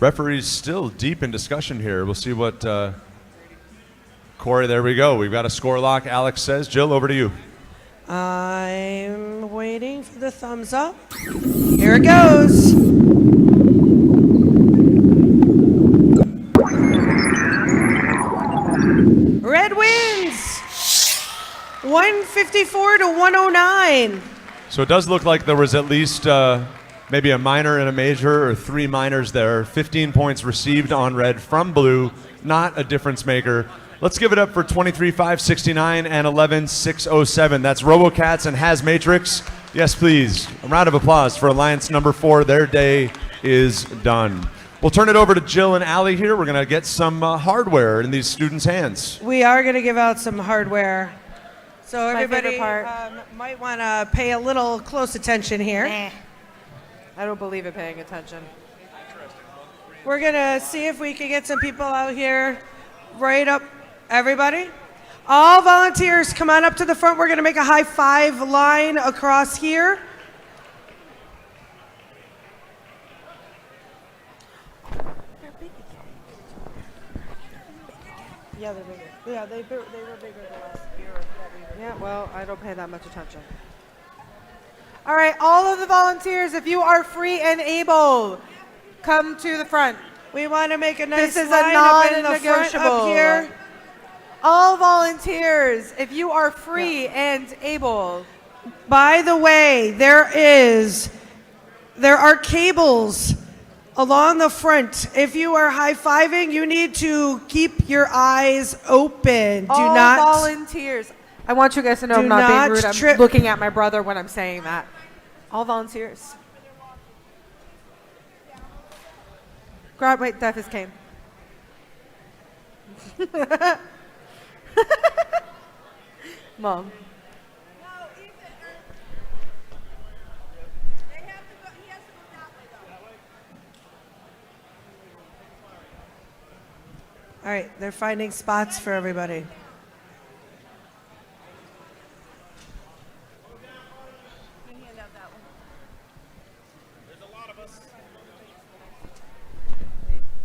Referees still deep in discussion here. We'll see what Corey, there we go. We've got a score lock, Alex says. Jill, over to you. I'm waiting for the thumbs up. Here it goes. Red wins 154 to 109. So it does look like there was at least maybe a minor and a major, or 3 minors there. 15 points received on red from blue. Not a difference maker. Let's give it up for 23-569 and 11-607. That's RoboCats and Hazmatrix. Yes, please. A round of applause for Alliance number 4. Their day is done. We'll turn it over to Jill and Allie here. We're going to get some hardware in these students' hands. We are going to give out some hardware. So My everybody favorite part. might want to pay a little close attention here. I don't believe in paying attention. We're going to see if we can get some people out here. Right up, everybody. All volunteers, come on up to the front. We're going to make a high five line across here. Yeah, they're bigger. Yeah, they were bigger the last year. Yeah, well, I don't pay that much attention. All right, all of the volunteers, if you are free and able, come to the front. We want to make a nice This is line a up in the front non-negotiable. up here. All volunteers, if you are free and able. By the way, there are cables along the front. If you are high-fiving, you need to keep your eyes open. All volunteers. I want you guys to know I'm not being rude. I'm looking at my brother when I'm saying that. All volunteers. Wait, that just came. Mom. All right, they're finding spots for everybody.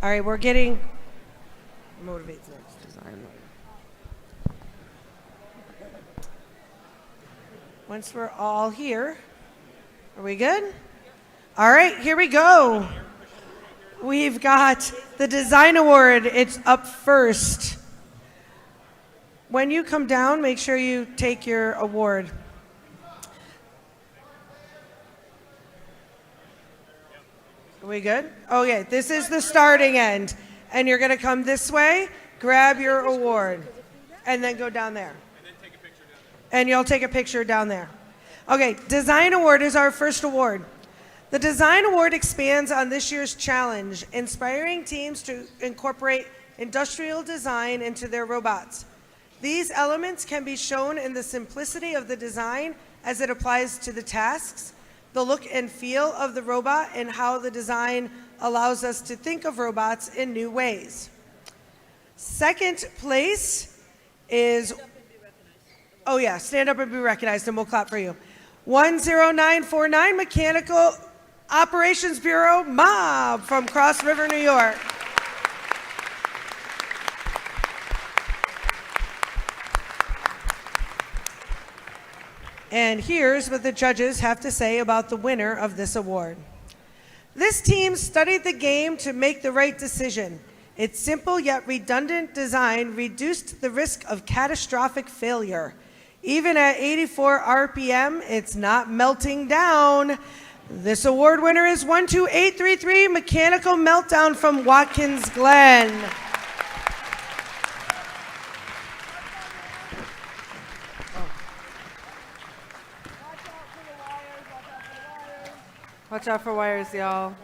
All right, we're getting motivates next design. Once we're all here, are we good? All right, here we go. We've got the design award. It's up first. When you come down, make sure you take your award. Are we good? Okay, this is the starting end. And you're going to come this way, grab your award, and then go down there. And you'll take a picture down there. Okay, Design Award is our first award. The Design Award expands on this year's challenge, inspiring teams to incorporate industrial design into their robots. These elements can be shown in the simplicity of the design as it applies to the tasks, the look and feel of the robot, and how the design allows us to think of robots in new ways. Second place is Oh, yeah, stand up and be recognized, and we'll clap for you. 10949 Mechanical Operations Bureau Mob from Cross River, New York. And here's what the judges have to say about the winner of this award. This team studied the game to make the right decision. Its simple yet redundant design reduced the risk of catastrophic failure. Even at 84 RPM, it's not melting down. This award winner is 12833 Mechanical Meltdown from Watkins Glen. Watch out for wires, y'all.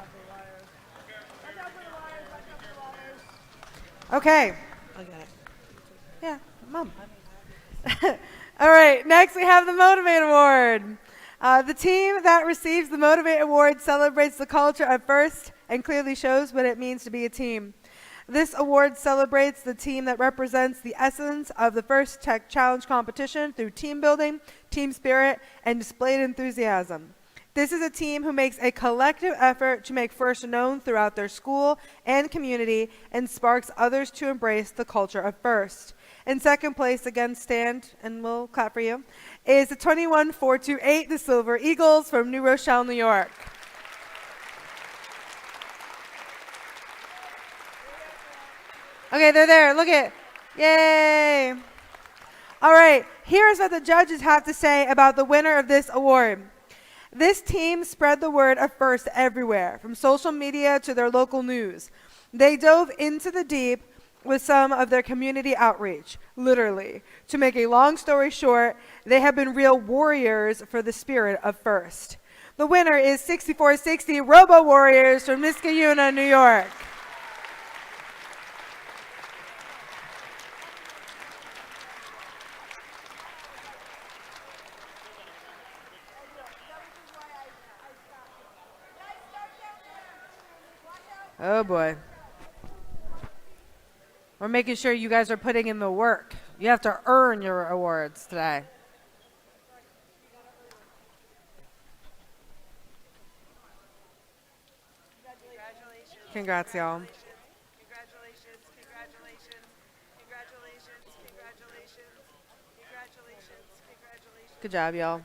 Okay. I got it. Yeah, Mom. All right, next we have the Motivate Award. The team that receives the Motivate Award celebrates the culture of FIRST and clearly shows what it means to be a team. This award celebrates the team that represents the essence of the FIRST Tech Challenge competition through team building, team spirit, and displayed enthusiasm. This is a team who makes a collective effort to make FIRST known throughout their school and community and sparks others to embrace the culture of FIRST. In second place, again, stand, and we'll clap for you, is the 21428, the Silver Eagles from New Rochelle, New York. Okay, they're there. Look at, yay. All right, here's what the judges have to say about the winner of this award. This team spread the word of FIRST everywhere, from social media to their local news. They dove into the deep with some of their community outreach, literally. To make a long story short, they have been real warriors for the spirit of FIRST. The winner is 6460 Robo Warriors from Niskayuna, New York. Oh boy. We're making sure you guys are putting in the work. You have to earn your awards today. Congrats, y'all. Good job, y'all.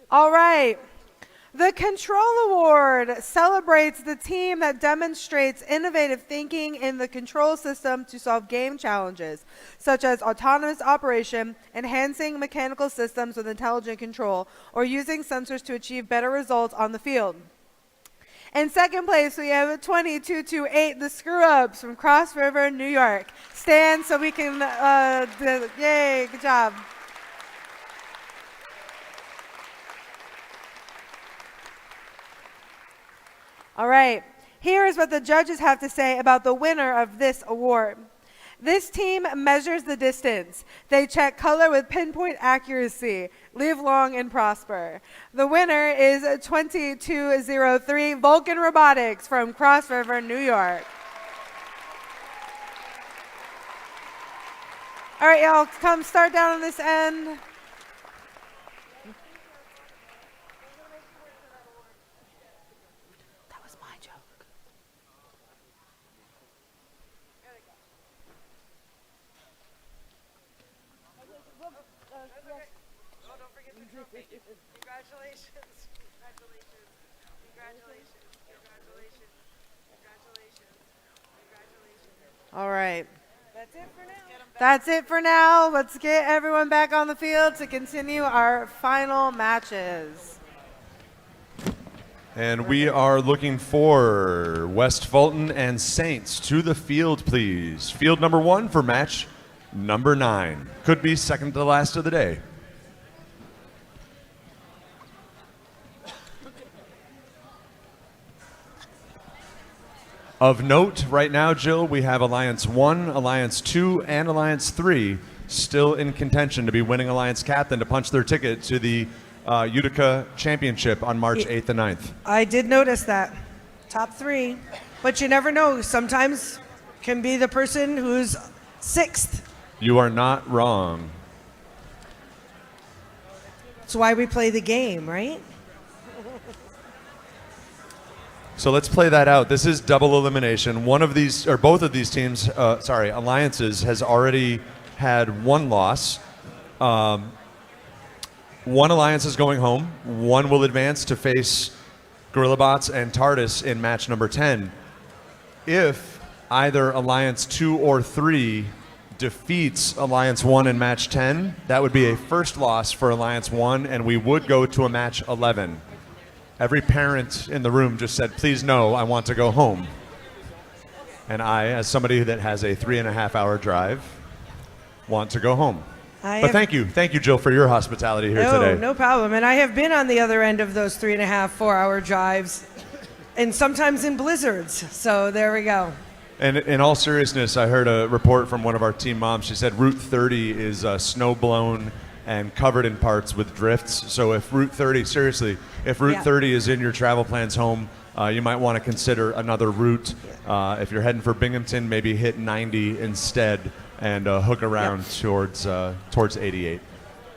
All right. The Control Award celebrates the team that demonstrates innovative thinking in the control system to solve game challenges, such as autonomous operation, enhancing mechanical systems with intelligent control, or using sensors to achieve better results on the field. In second place, we have 20228, the Screw Ups from Cross River, New York. Stand so we can, yay, good job. All right, here's what the judges have to say about the winner of this award. This team measures the distance. They check color with pinpoint accuracy. Live long and prosper. The winner is 2203 Vulcan Robotics from Cross River, New York. All right, y'all, come start down on this end. All right. That's it for now. That's it for now. Let's get everyone back on the field to continue our final matches. And we are looking for West Fulton and Saints to the field, please. Field number 1 for match number 9. Could be second to last of the day. Of note, right now, Jill, we have Alliance 1, Alliance 2, and Alliance 3 still in contention to be winning Alliance Captain to punch their ticket to the Utica Championship on March 8th and 9th. I did notice that. Top 3. But you never know. Sometimes can be the person who's 6th. You are not wrong. That's why we play the game, right? So let's play that out. This is double elimination. One of these, or both of these teams, alliances, has already had one loss. One alliance is going home. One will advance to face GorillaBots and TARDIS in match number 10. If either Alliance 2 or 3 defeats Alliance 1 in match 10, that would be a first loss for Alliance 1, and we would go to a match 11. Every parent in the room just said, please no, I want to go home. And I, as somebody that has a 3.5-hour drive, want to go home. But thank you, Jill, for your hospitality here today. No problem. And I have been on the other end of those 3.5, 4-hour drives, and sometimes in blizzards. So there we go. And in all seriousness, I heard a report from one of our team moms. She said Route 30 is snow-blown and covered in parts with drifts. So if Route 30, seriously, if Route 30 is in your travel plans home, you might want to consider another route. If you're heading for Binghamton, maybe hit 90 instead and hook around towards 88.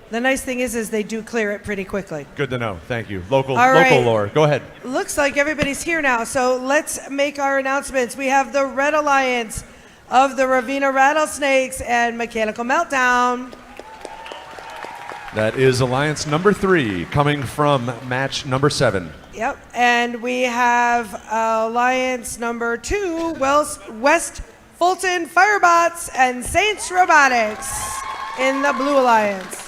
The nice thing is they do clear it pretty quickly. Good to know. Thank you. Local right. lore. Go ahead. Looks like everybody's here now, so let's make our announcements. We have the Red Alliance of the Ravenna Rattlesnakes and Mechanical Meltdown. That is Alliance number 3, coming from match number 7. Yep, and we have Alliance number 2, West Fulton Firebots and Saints Robotics in the Blue Alliance.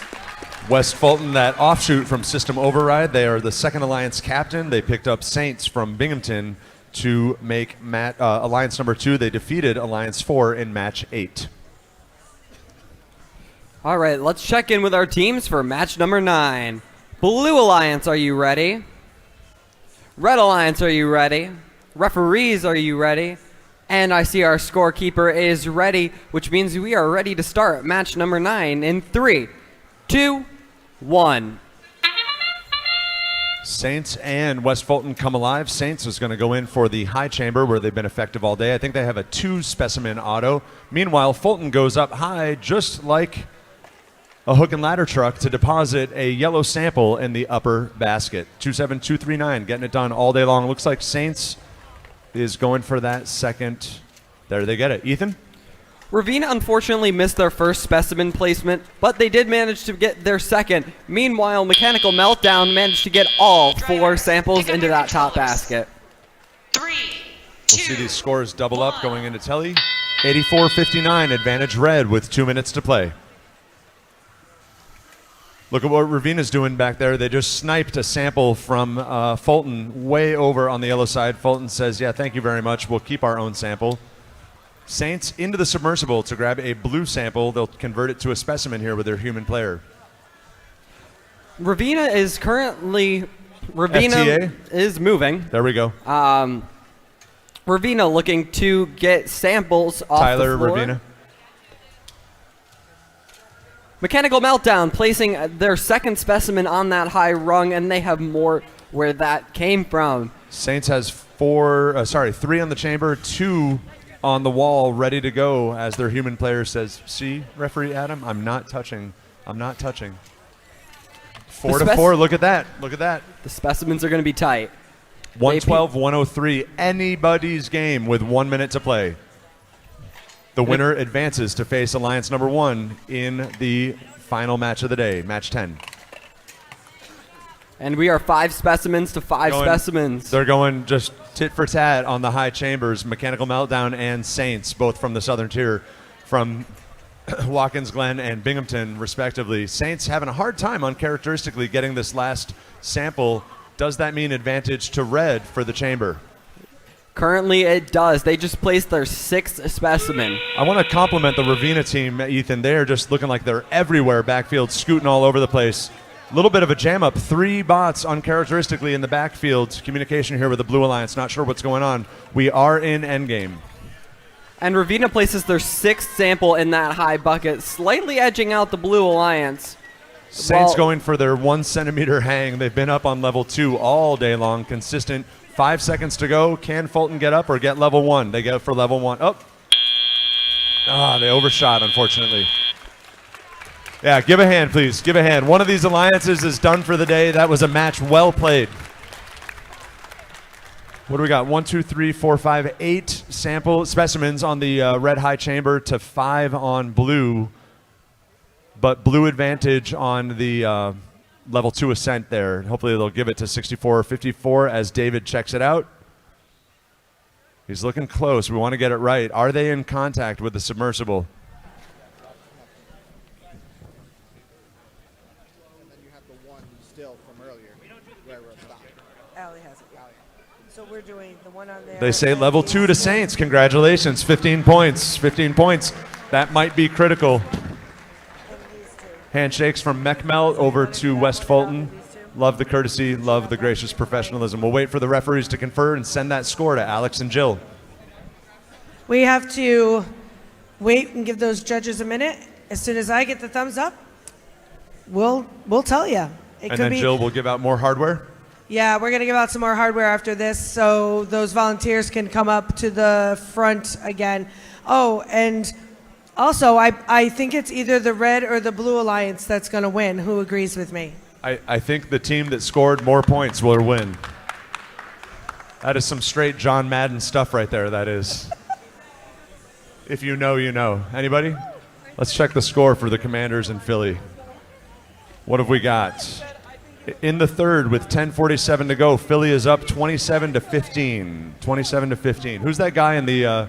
West Fulton, that offshoot from System Override, they are the second Alliance captain. They picked up Saints from Binghamton to make Alliance number 2. They defeated Alliance 4 in match 8. All right, let's check in with our teams for match number 9. Blue Alliance, are you ready? Red Alliance, are you ready? Referees, are you ready? And I see our scorekeeper is ready, which means we are ready to start match number 9 in 3, 2, 1. Saints and West Fulton come alive. Saints is going to go in for the high chamber where they've been effective all day. I think they have a 2-specimen auto. Meanwhile, Fulton goes up high just like a hook and ladder truck to deposit a yellow sample in the upper basket. 27239, getting it done all day long. Looks like Saints is going for that second. There they get it. Ethan? Ravenna unfortunately missed their first specimen placement, but they did manage to get their second. Meanwhile, Mechanical Meltdown managed to get all 4 samples into that top basket. 3, 2, We'll see these scores double up going into Telly. 84-59, advantage red with 2 minutes to play. Look at what Ravenna's doing back there. They just sniped a sample from Fulton way over on the yellow side. Fulton says, yeah, thank you very much. We'll keep our own sample. Saints into the submersible to grab a blue sample. They'll convert it to a specimen here with their human player. Ravenna is currently... FTA is moving. There we go. Ravenna looking to get samples off Tyler, the floor. Ravenna. Mechanical Meltdown placing their second specimen on that high rung, and they have more where that came from. Saints has 3 on the chamber, 2 on the wall, ready to go as their human player says, see, referee Adam, I'm not touching. 4 to 4, look at that. The specimens are going to be tight. 112-103, anybody's game with 1 minute to play. The winner advances to face Alliance number 1 in the final match of the day, match 10. And we are 5 specimens to 5 specimens. They're going just tit for tat on the high chambers. Mechanical Meltdown and Saints, both from the southern tier, from Watkins Glen and Binghamton, respectively. Saints having a hard time uncharacteristically getting this last sample. Does that mean advantage to red for the chamber? Currently, it does. They just placed their 6th specimen. I want to compliment the Ravenna team, Ethan. They are just looking like they're everywhere backfield, scooting all over the place. A little bit of a jam up. 3 bots uncharacteristically in the backfield. Communication here with the Blue Alliance. Not sure what's going on. We are in endgame. And Ravenna places their 6th sample in that high bucket, slightly edging out the Blue Alliance. Saints Well- going for their 1 centimeter hang. They've been up on level 2 all day long, consistent. 5 seconds to go. Can Fulton get up or get level 1? They go for level 1. Oh. They overshot, unfortunately. Yeah, give a hand, please. Give a hand. One of these alliances is done for the day. That was a match well played. What do we got? 1, 2, 3, 4, 5, 8 sample specimens on the red high chamber to 5 on blue. But blue advantage on the level 2 ascent there. Hopefully they'll give it to 64 or 54 as David checks it out. He's looking close. We want to get it right. Are they in contact with the submersible? Still from earlier, where we're stopped. Allie has it. So we're doing the one on there. They say level 2 to Saints. Congratulations. 15 points. 15 points. That might be critical. Handshakes from Mechmelt over to West Fulton. Love the courtesy, love the gracious professionalism. We'll wait for the referees to confer and send that score to Alex and Jill. We have to wait and give those judges a minute. As soon as I get the thumbs up, we'll tell you. And then Jill will give out more hardware? Yeah, we're going to give out some more hardware after this so those volunteers can come up to the front again. Oh, and also, I think it's either the red or the blue alliance that's going to win. Who agrees with me? I think the team that scored more points will win. That is some straight John Madden stuff right there, that is. If you know, you know. Anybody? Let's check the score for the Commanders in Philly. What have we got? In the third with 10:47 to go, Philly is up 27 to 15. 27 to 15. Who's that guy in the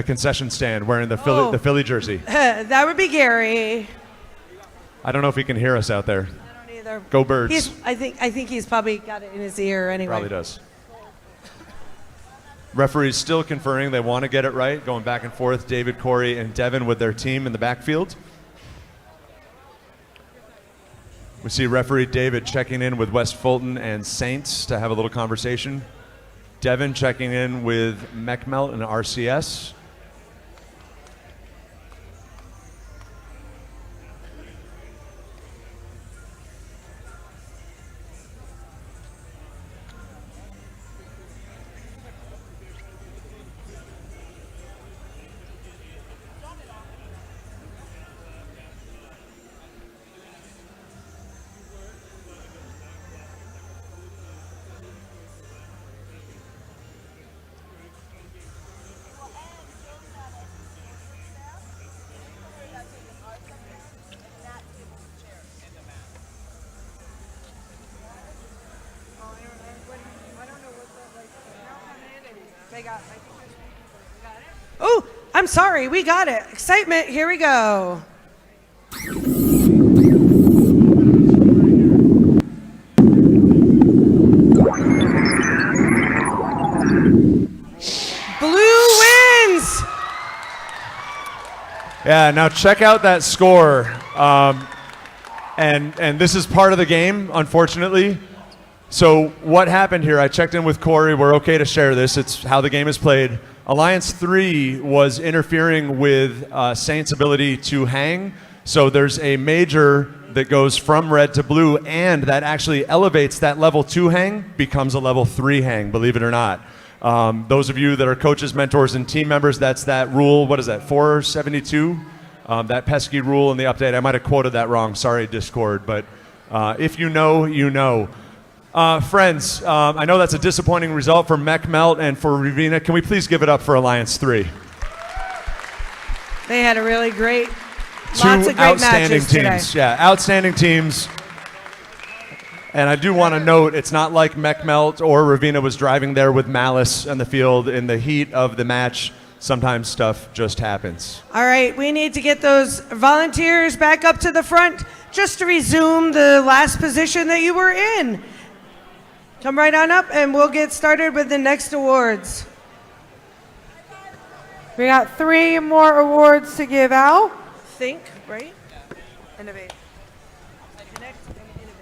concession stand wearing the Philly jersey? That would be Gary. I don't know if he can hear us out there. I don't either. Go Birds. I think he's probably got it in his ear anyway. Probably does. Referees still conferring. They want to get it right. Going back and forth. David, Corey, and Devin with their team in the backfield. We see referee David checking in with West Fulton and Saints to have a little conversation. Devin checking in with Mechmelt and RCS. Oh, I'm sorry. We got it. Excitement. Here we go. Blue wins. Yeah, now check out that score. And this is part of the game, unfortunately. So what happened here, I checked in with Corey. We're okay to share this. It's how the game is played. Alliance 3 was interfering with Saints' ability to hang. So there's a major that goes from red to blue, and that actually elevates that level 2 hang, becomes a level 3 hang, believe it or not. Those of you that are coaches, mentors, and team members, that's that rule, what is that, 472? That pesky rule in the update. I might have quoted that wrong. Sorry, Discord. But if you know, you know. Friends, I know that's a disappointing result for Mechmelt and for Ravina. Can we please give it up for Alliance 3? They had a really great, Two lots of great outstanding matches teams. today. Yeah, outstanding teams. And I do want to note, it's not like Mechmelt or Ravina was driving there with malice in the field in the heat of the match. Sometimes stuff just happens. All right, we need to get those volunteers back up to the front just to resume the last position that you were in. Come right on up and we'll get started with the next awards. We got 3 more awards to give out. Think, right? Innovate. Connect and innovate.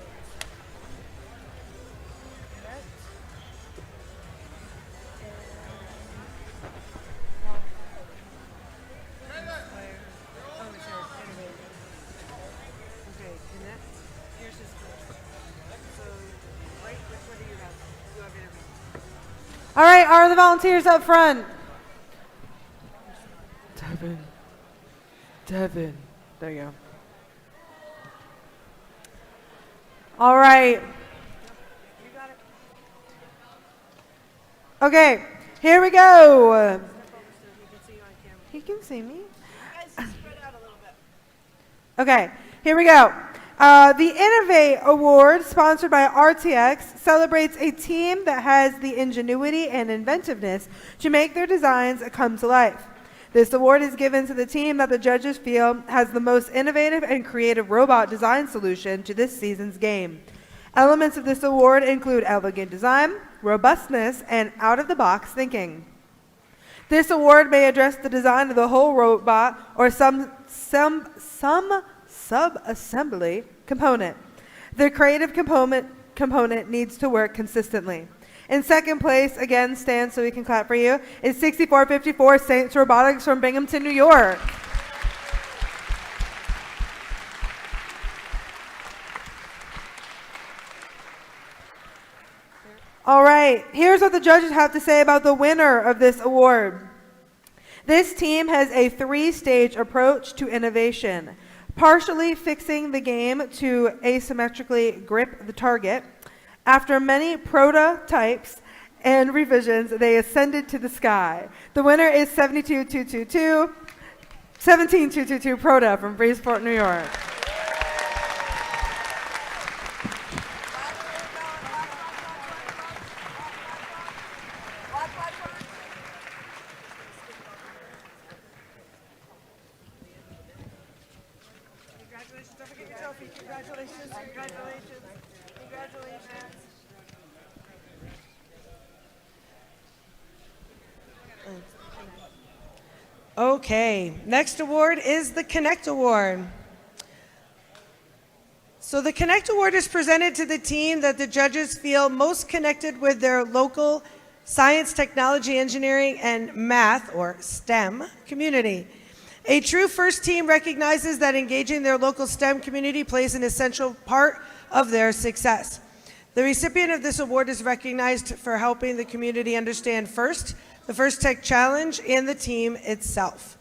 All right, are the volunteers up front? Devin. There you go. All right. Okay, here we go. He can see me. Okay, here we go. The Innovate Award, sponsored by RTX, celebrates a team that has the ingenuity and inventiveness to make their designs come to life. This award is given to the team that the judges feel has the most innovative and creative robot design solution to this season's game. Elements of this award include elegant design, robustness, and out-of-the-box thinking. This award may address the design of the whole robot or some sub-assembly component. The creative component needs to work consistently. In second place, again, stand so we can clap for you, is 6454 Saints Robotics from Binghamton, New York. All right, here's what the judges have to say about the winner of this award. This team has a 3-stage approach to innovation, partially fixing the game to asymmetrically grip the target. After many prototypes and revisions, they ascended to the sky. The winner is 17222 Proto from Breezeport, New York. Okay, next award is the Connect Award. So the Connect Award is presented to the team that the judges feel most connected with their local science, technology, engineering, and math, or STEM, community. A true FIRST team recognizes that engaging their local STEM community plays an essential part of their success. The recipient of this award is recognized for helping the community understand FIRST, the FIRST Tech Challenge, and the team itself.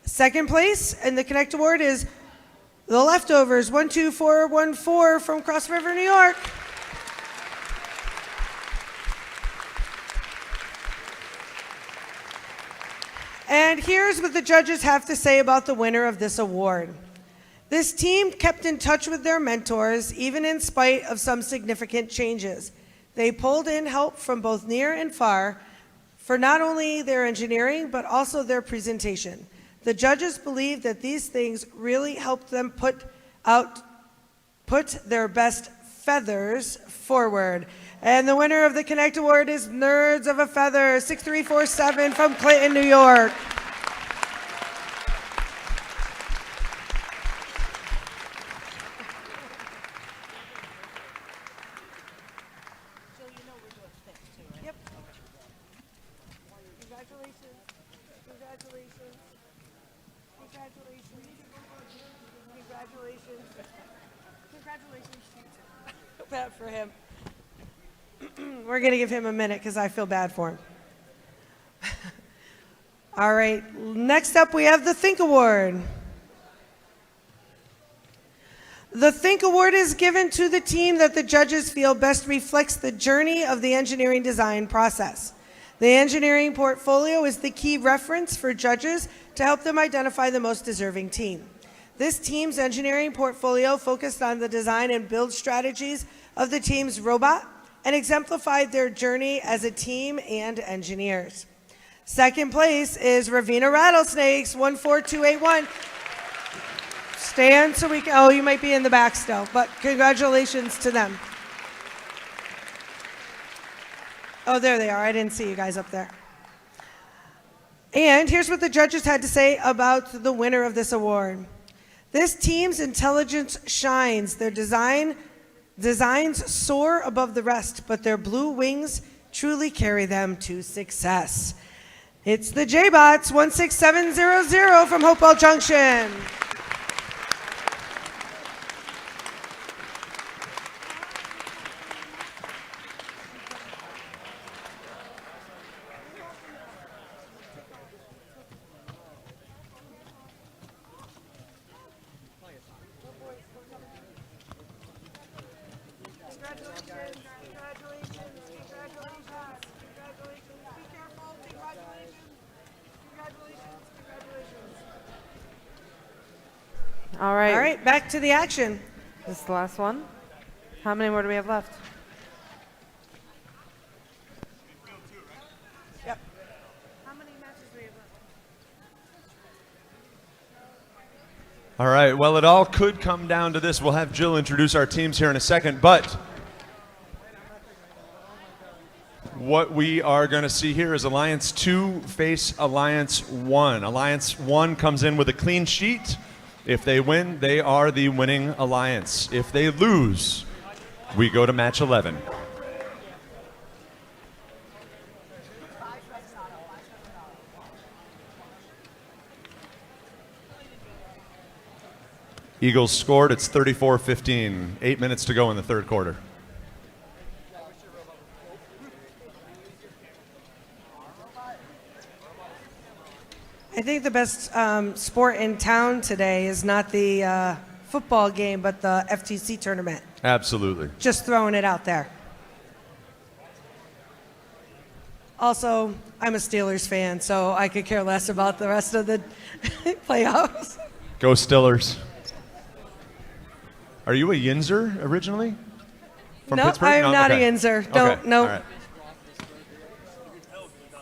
Second place in the Connect Award is The Leftovers, 12414 from Cross River, New York. And here's what the judges have to say about the winner of this award. This team kept in touch with their mentors, even in spite of some significant changes. They pulled in help from both near and far for not only their engineering, but also their presentation. The judges believe that these things really helped them put their best feathers forward. And the winner of the Connect Award is Nerds of a Feather, 6347 from Clinton, New York. Bad for him. We're going to give him a minute because I feel bad for him. All right, next up we have the Think Award. The Think Award is given to the team that the judges feel best reflects the journey of the engineering design process. The engineering portfolio is the key reference for judges to help them identify the most deserving team. This team's engineering portfolio focused on the design and build strategies of the team's robot and exemplified their journey as a team and engineers. Second place is Ravenna Rattlesnakes, 14281. Stand so we can, oh, you might be in the back still, but congratulations to them. Oh, there they are. I didn't see you guys up there. And here's what the judges had to say about the winner of this award. This team's intelligence shines. Their designs soar above the rest, but their blue wings truly carry them to success. It's the J-Bots, 16700 from Hopewell Junction. All right. All right, back to the action. This is the last one. How many more do we have left? Yep. How many matches do we have left? All right, well, it all could come down to this. We'll have Jill introduce our teams here in a second, but what we are going to see here is Alliance 2 face Alliance 1. Alliance 1 comes in with a clean sheet. If they win, they are the winning alliance. If they lose, we go to match 11. Eagles scored. It's 34-15. 8 minutes to go in the third quarter. I think the best sport in town today is not the football game, but the FTC tournament. Absolutely. Just throwing it out there. Also, I'm a Steelers fan, so I could care less about the rest of the playoffs. Go Stillers. Are you a Yinzer originally? From No, Pittsburgh? I'm not Okay. a Yinzer. Don't, Okay. no. All right.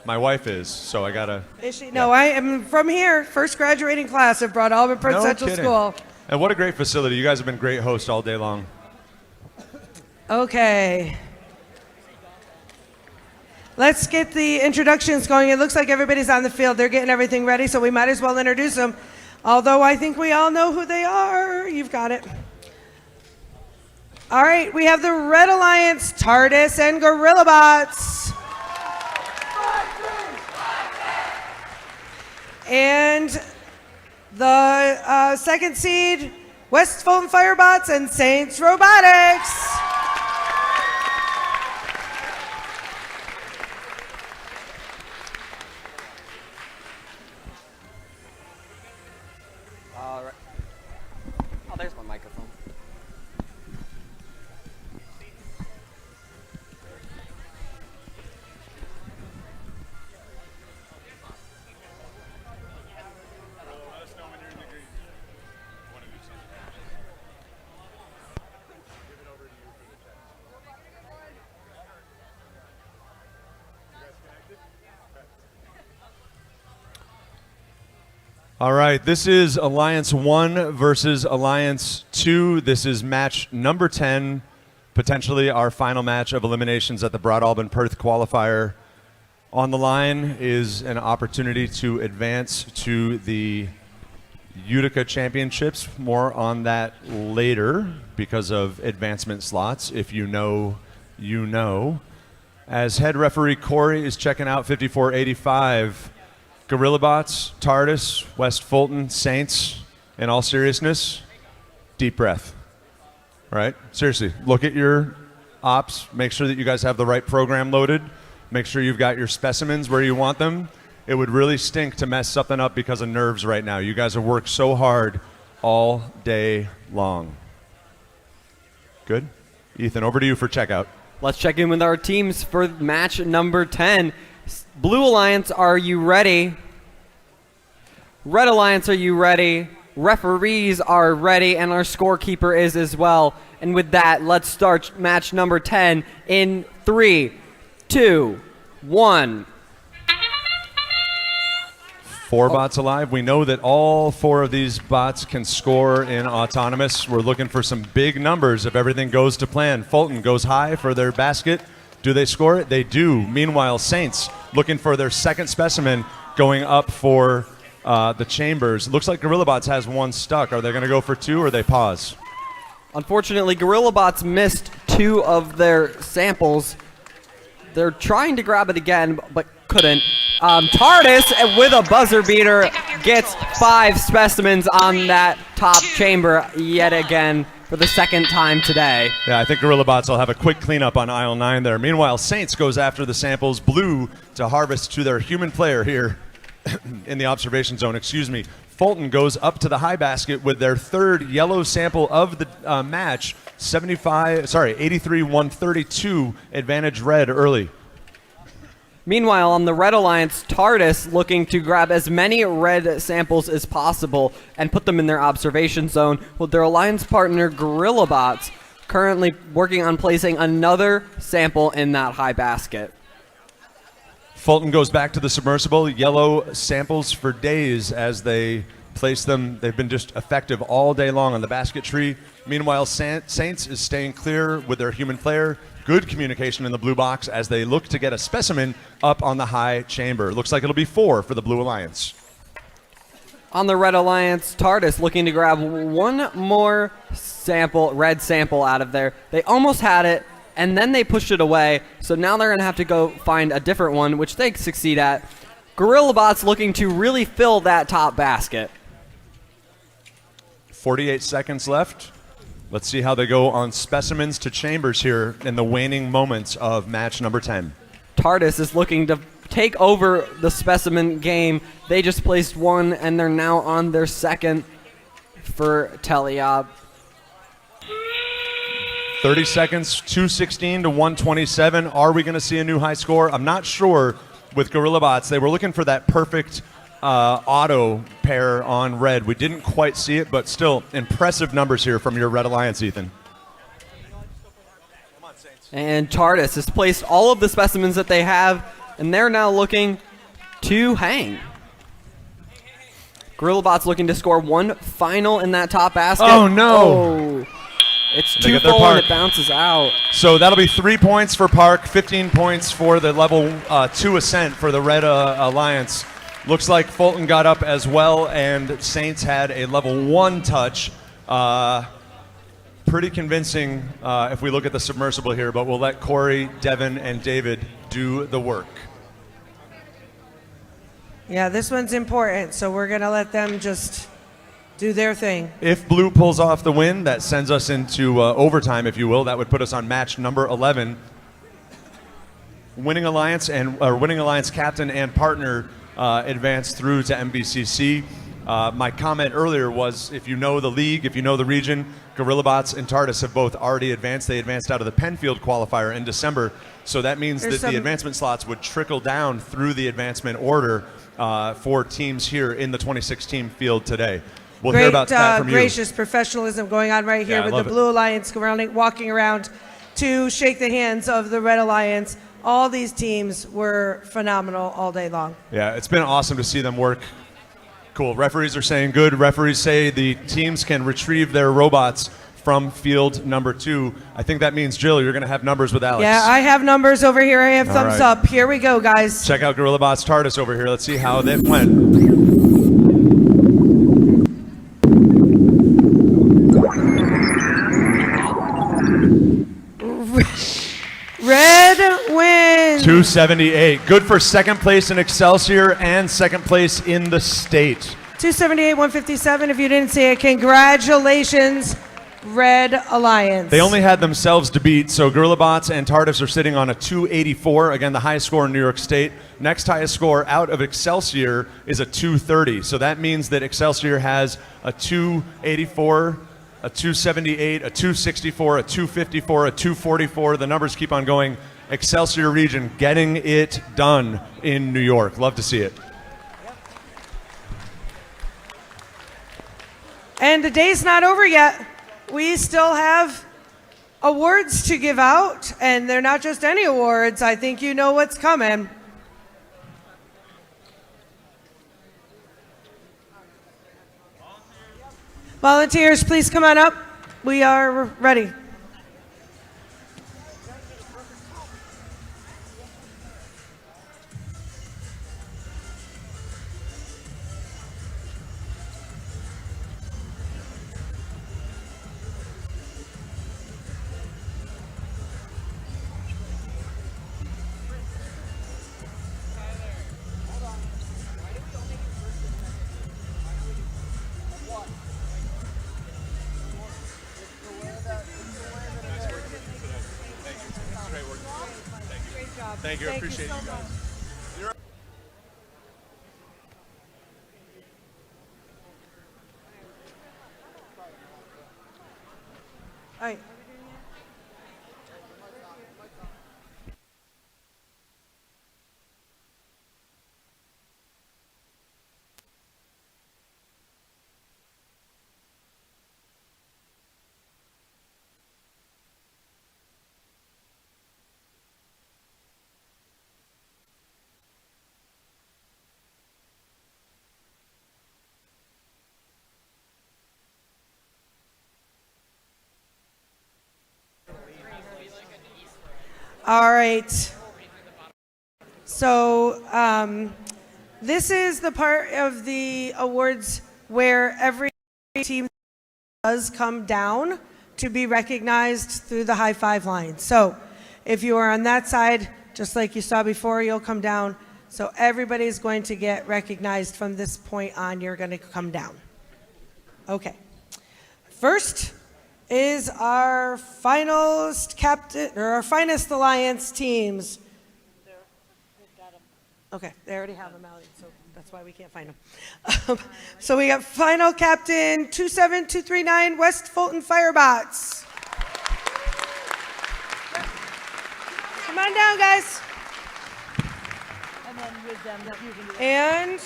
My wife is, so I gotta. Is she? No, I am from here. First graduating class of Broadalbin-Perth No Central kidding. School. And what a great facility. You guys have been great hosts all day long. Okay. Let's get the introductions going. It looks like everybody's on the field. They're getting everything ready, so we might as well introduce them. Although I think we all know who they are. You've got it. All right, we have the Red Alliance, TARDIS, and GorillaBots. And the second seed, West Fulton Firebots and Saints Robotics. All right. Oh, there's my microphone. All right, this is Alliance 1 versus Alliance 2. This is match number 10, potentially our final match of eliminations at the Broadalbin-Perth Qualifier. On the line is an opportunity to advance to the Utica Championships. More on that later because of advancement slots. If you know, you know. As head referee Corey is checking out 5485, GorillaBots, TARDIS, West Fulton, Saints, in all seriousness, deep breath. Right? Seriously, look at your ops. Make sure that you guys have the right program loaded. Make sure you've got your specimens where you want them. It would really stink to mess something up because of nerves right now. You guys have worked so hard all day long. Good? Ethan, over to you for checkout. Let's check in with our teams for match number 10. Blue Alliance, are you ready? Red Alliance, are you ready? Referees are ready, and our scorekeeper is as well. And with that, let's start match number 10 in 3, 2, 1. 4 bots alive. We know that all 4 of these bots can score in autonomous. We're looking for some big numbers if everything goes to plan. Fulton goes high for their basket. Do they score it? They do. Meanwhile, Saints looking for their second specimen, going up for the chambers. Looks like GorillaBots has 1 stuck. Are they going to go for 2 or they pause? Unfortunately, GorillaBots missed 2 of their samples. They're trying to grab it again, but couldn't. TARDIS, with a buzzer beater, gets 5 specimens on that top chamber yet again for the second time today. Yeah, I think GorillaBots will have a quick cleanup on aisle 9 there. Meanwhile, Saints goes after the samples. Blue to harvest to their human player here. in the observation zone, excuse me. Fulton goes up to the high basket with their third yellow sample of the match, 83-132, advantage red early. Meanwhile, on the Red Alliance, TARDIS looking to grab as many red samples as possible and put them in their observation zone, with their alliance partner GorillaBots currently working on placing another sample in that high basket. Fulton goes back to the submersible. Yellow samples for days as they place them. They've been just effective all day long on the basket tree. Meanwhile, Saints is staying clear with their human player. Good communication in the blue box as they look to get a specimen up on the high chamber. Looks like it'll be 4 for the Blue Alliance. On the Red Alliance, TARDIS looking to grab one more sample, red sample out of there. They almost had it, and then they pushed it away, so now they're going to have to go find a different one, which they succeed at. GorillaBots looking to really fill that top basket. 48 seconds left. Let's see how they go on specimens to chambers here in the waning moments of match number 10. TARDIS is looking to take over the specimen game. They just placed one, and they're now on their second for Teleob. 30 seconds, 216 to 127. Are we going to see a new high score? I'm not sure with GorillaBots. They were looking for that perfect auto pair on red. We didn't quite see it, but still impressive numbers here from your Red Alliance, Ethan. And TARDIS has placed all of the specimens that they have, and they're now looking to hang. GorillaBots looking to score one final in that top basket. Oh, no. Oh. It's too full and it bounces out. So that'll be 3 points for Park, 15 points for the level 2 ascent for the Red Alliance. Looks like Fulton got up as well, and Saints had a level 1 touch. Pretty convincing if we look at the submersible here, but we'll let Corey, Devin, and David do the work. Yeah, this one's important, so we're going to let them just do their thing. If Blue pulls off the win, that sends us into overtime, if you will. That would put us on match number 11. Winning Alliance captain and partner advance through to MVCC. My comment earlier was, if you know the league, if you know the region, GorillaBots and TARDIS have both already advanced. They advanced out of the Penfield qualifier in December, so that means that the advancement slots would trickle down through the advancement order for teams here in the 2016 field today. We'll hear about that from you. Gracious professionalism going on right here with the Blue Alliance walking around to shake the hands of the Red Alliance. All these teams were phenomenal all day long. Yeah, it's been awesome to see them work. Cool. Referees are saying good. Referees say the teams can retrieve their robots from field number 2. I think that means, Jill, you're going to have numbers with Alex. Yeah, I have numbers over here. I have thumbs up. Here we go, guys. Check out GorillaBots TARDIS over here. Let's see how that went. Red wins. 278. Good for second place in Excelsior and second place in the state. 278, 157. If you didn't see it, congratulations, Red Alliance. They only had themselves to beat, so GorillaBots and TARDIS are sitting on a 284. Again, the highest score in New York State. Next highest score out of Excelsior is a 230. So that means that Excelsior has a 284, a 278, a 264, a 254, a 244. The numbers keep on going. Excelsior region getting it done in New York. Love to see it. And the day's not over yet. We still have awards to give out, and they're not just any awards. I think you know what's coming. Volunteers, please come on up. We are ready. Thank you. I appreciate you guys. All right. All right. So this is the part of the awards where every team does come down to be recognized through the high five line. So if you are on that side, just like you saw before, you'll come down. So everybody's going to get recognized from this point on. You're going to come down. Okay. First is our finalist captain, or our finest alliance teams. Okay, they already have them out, so that's why we can't find them. So we got final captain 27239 West Fulton Firebots. Come on down, guys. And then with them, you can do it. And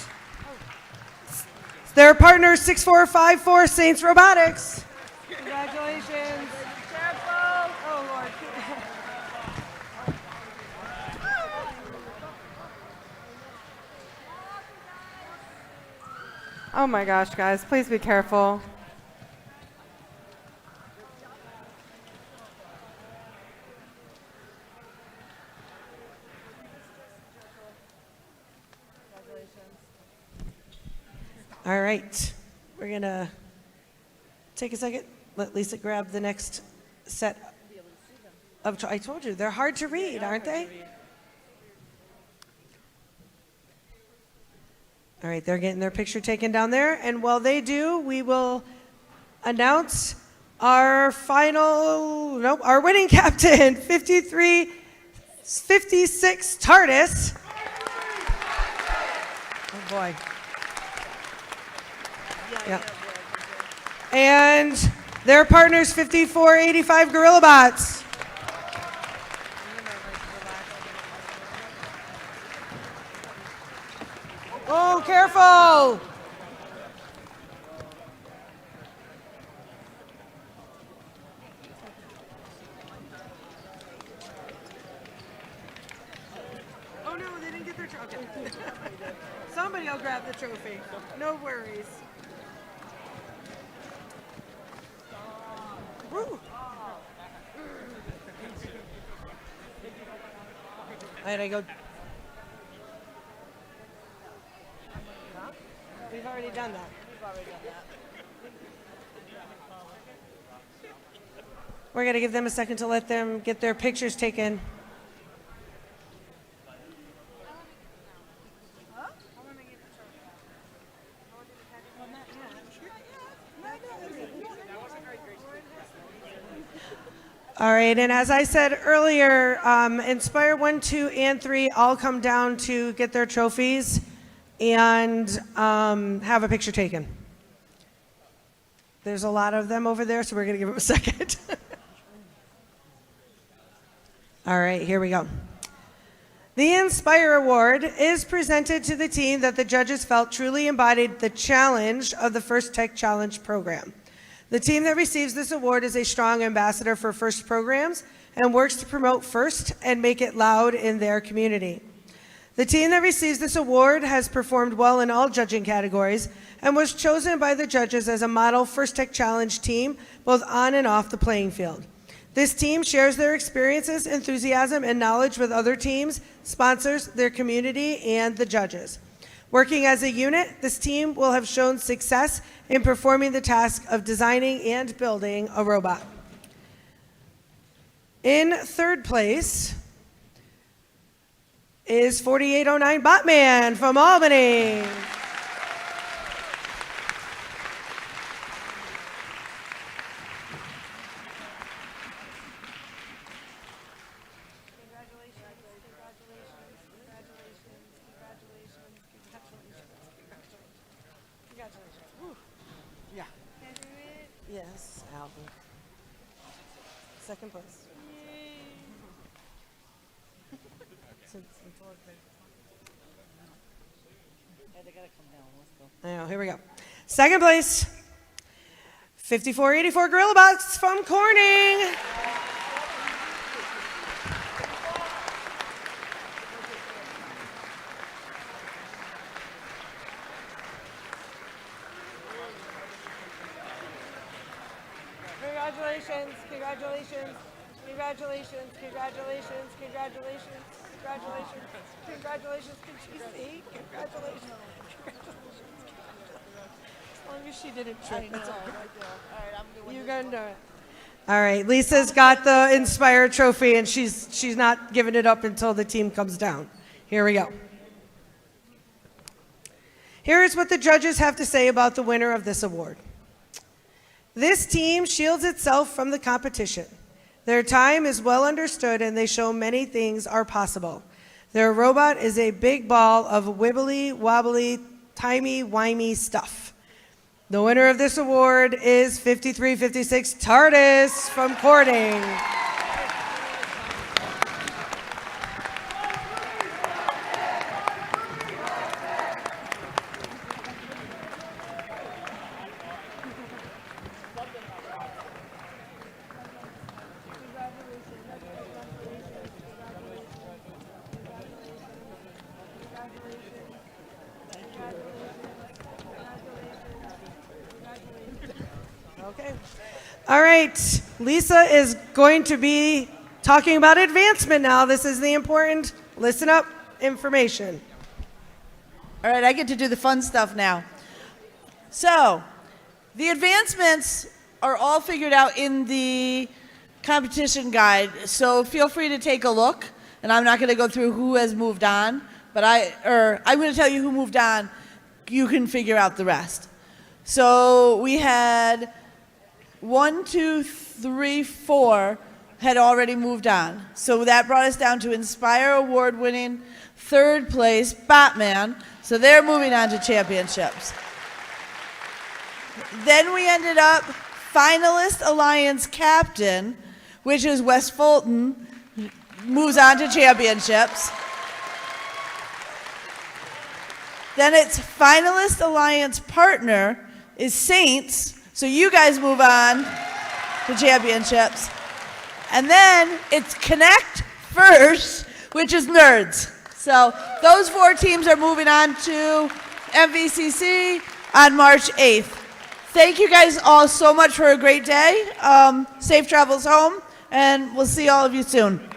their partner 6454 Saints Robotics. Congratulations. Careful. Oh, Lord. Oh my gosh, guys, please be careful. All right, we're gonna take a second. Let Lisa grab the next set of. I told you they're hard to read, aren't they? All right, they're getting their picture taken down there, and while they do, we will announce our our winning captain, 5356 TARDIS. Oh boy. Yeah. And their partners, 5485 Gorilla Bots. Oh, careful! Oh no, they didn't get their trophy. Somebody will grab the trophy. No worries. Woo. All right, I go. We've already done that. We're going to give them a second to let them get their pictures taken. All right, and as I said earlier, Inspire 1, 2, and 3 all come down to get their trophies and have a picture taken. There's a lot of them over there, so we're going to give them a second. All right, here we go. The Inspire Award is presented to the team that the judges felt truly embodied the challenge of the First Tech Challenge program. The team that receives this award is a strong ambassador for FIRST programs and works to promote FIRST and make it loud in their community. The team that receives this award has performed well in all judging categories and was chosen by the judges as a model First Tech Challenge team, both on and off the playing field. This team shares their experiences, enthusiasm, and knowledge with other teams, sponsors, their community, and the judges. Working as a unit, this team will have shown success in performing the task of designing and building a robot. In third place is 4809 Botman from Albany. Yeah. Yes, Alvin. second place. I know, here we go. Second place, 5484 Gorilla Box from Corning. Congratulations, congratulations, congratulations, congratulations, congratulations, congratulations, congratulations, congratulations, congratulations. As long as she didn't trip, it's okay. You're gonna do it. All right, Lisa's got the Inspire trophy, and she's not giving it up until the team comes down. Here we go. Here's what the judges have to say about the winner of this award. This team shields itself from the competition. Their time is well understood, and they show many things are possible. Their robot is a big ball of wibbly, wobbly, timey-wimey stuff. The winner of this award is 5356 TARDIS from Corning. Okay. All right. Lisa is going to be talking about advancement now. This is the important, listen up, information. All right, I get to do the fun stuff now. So, the advancements are all figured out in the competition guide, so feel free to take a look. And I'm not going to go through who has moved on, but I'm going to tell you who moved on. You can figure out the rest. So we had 1, 2, 3, 4 had already moved on. So that brought us down to Inspire award-winning third place, Batman. So they're moving on to championships. Then we ended up finalist Alliance captain, which is West Fulton, moves on to championships. Then it's finalist Alliance partner is Saints, so you guys move on to championships. And then it's Connect first, which is Nerds. So those 4 teams are moving on to MVCC on March 8th. Thank you guys all so much for a great day. Safe travels home, and we'll see all of you soon.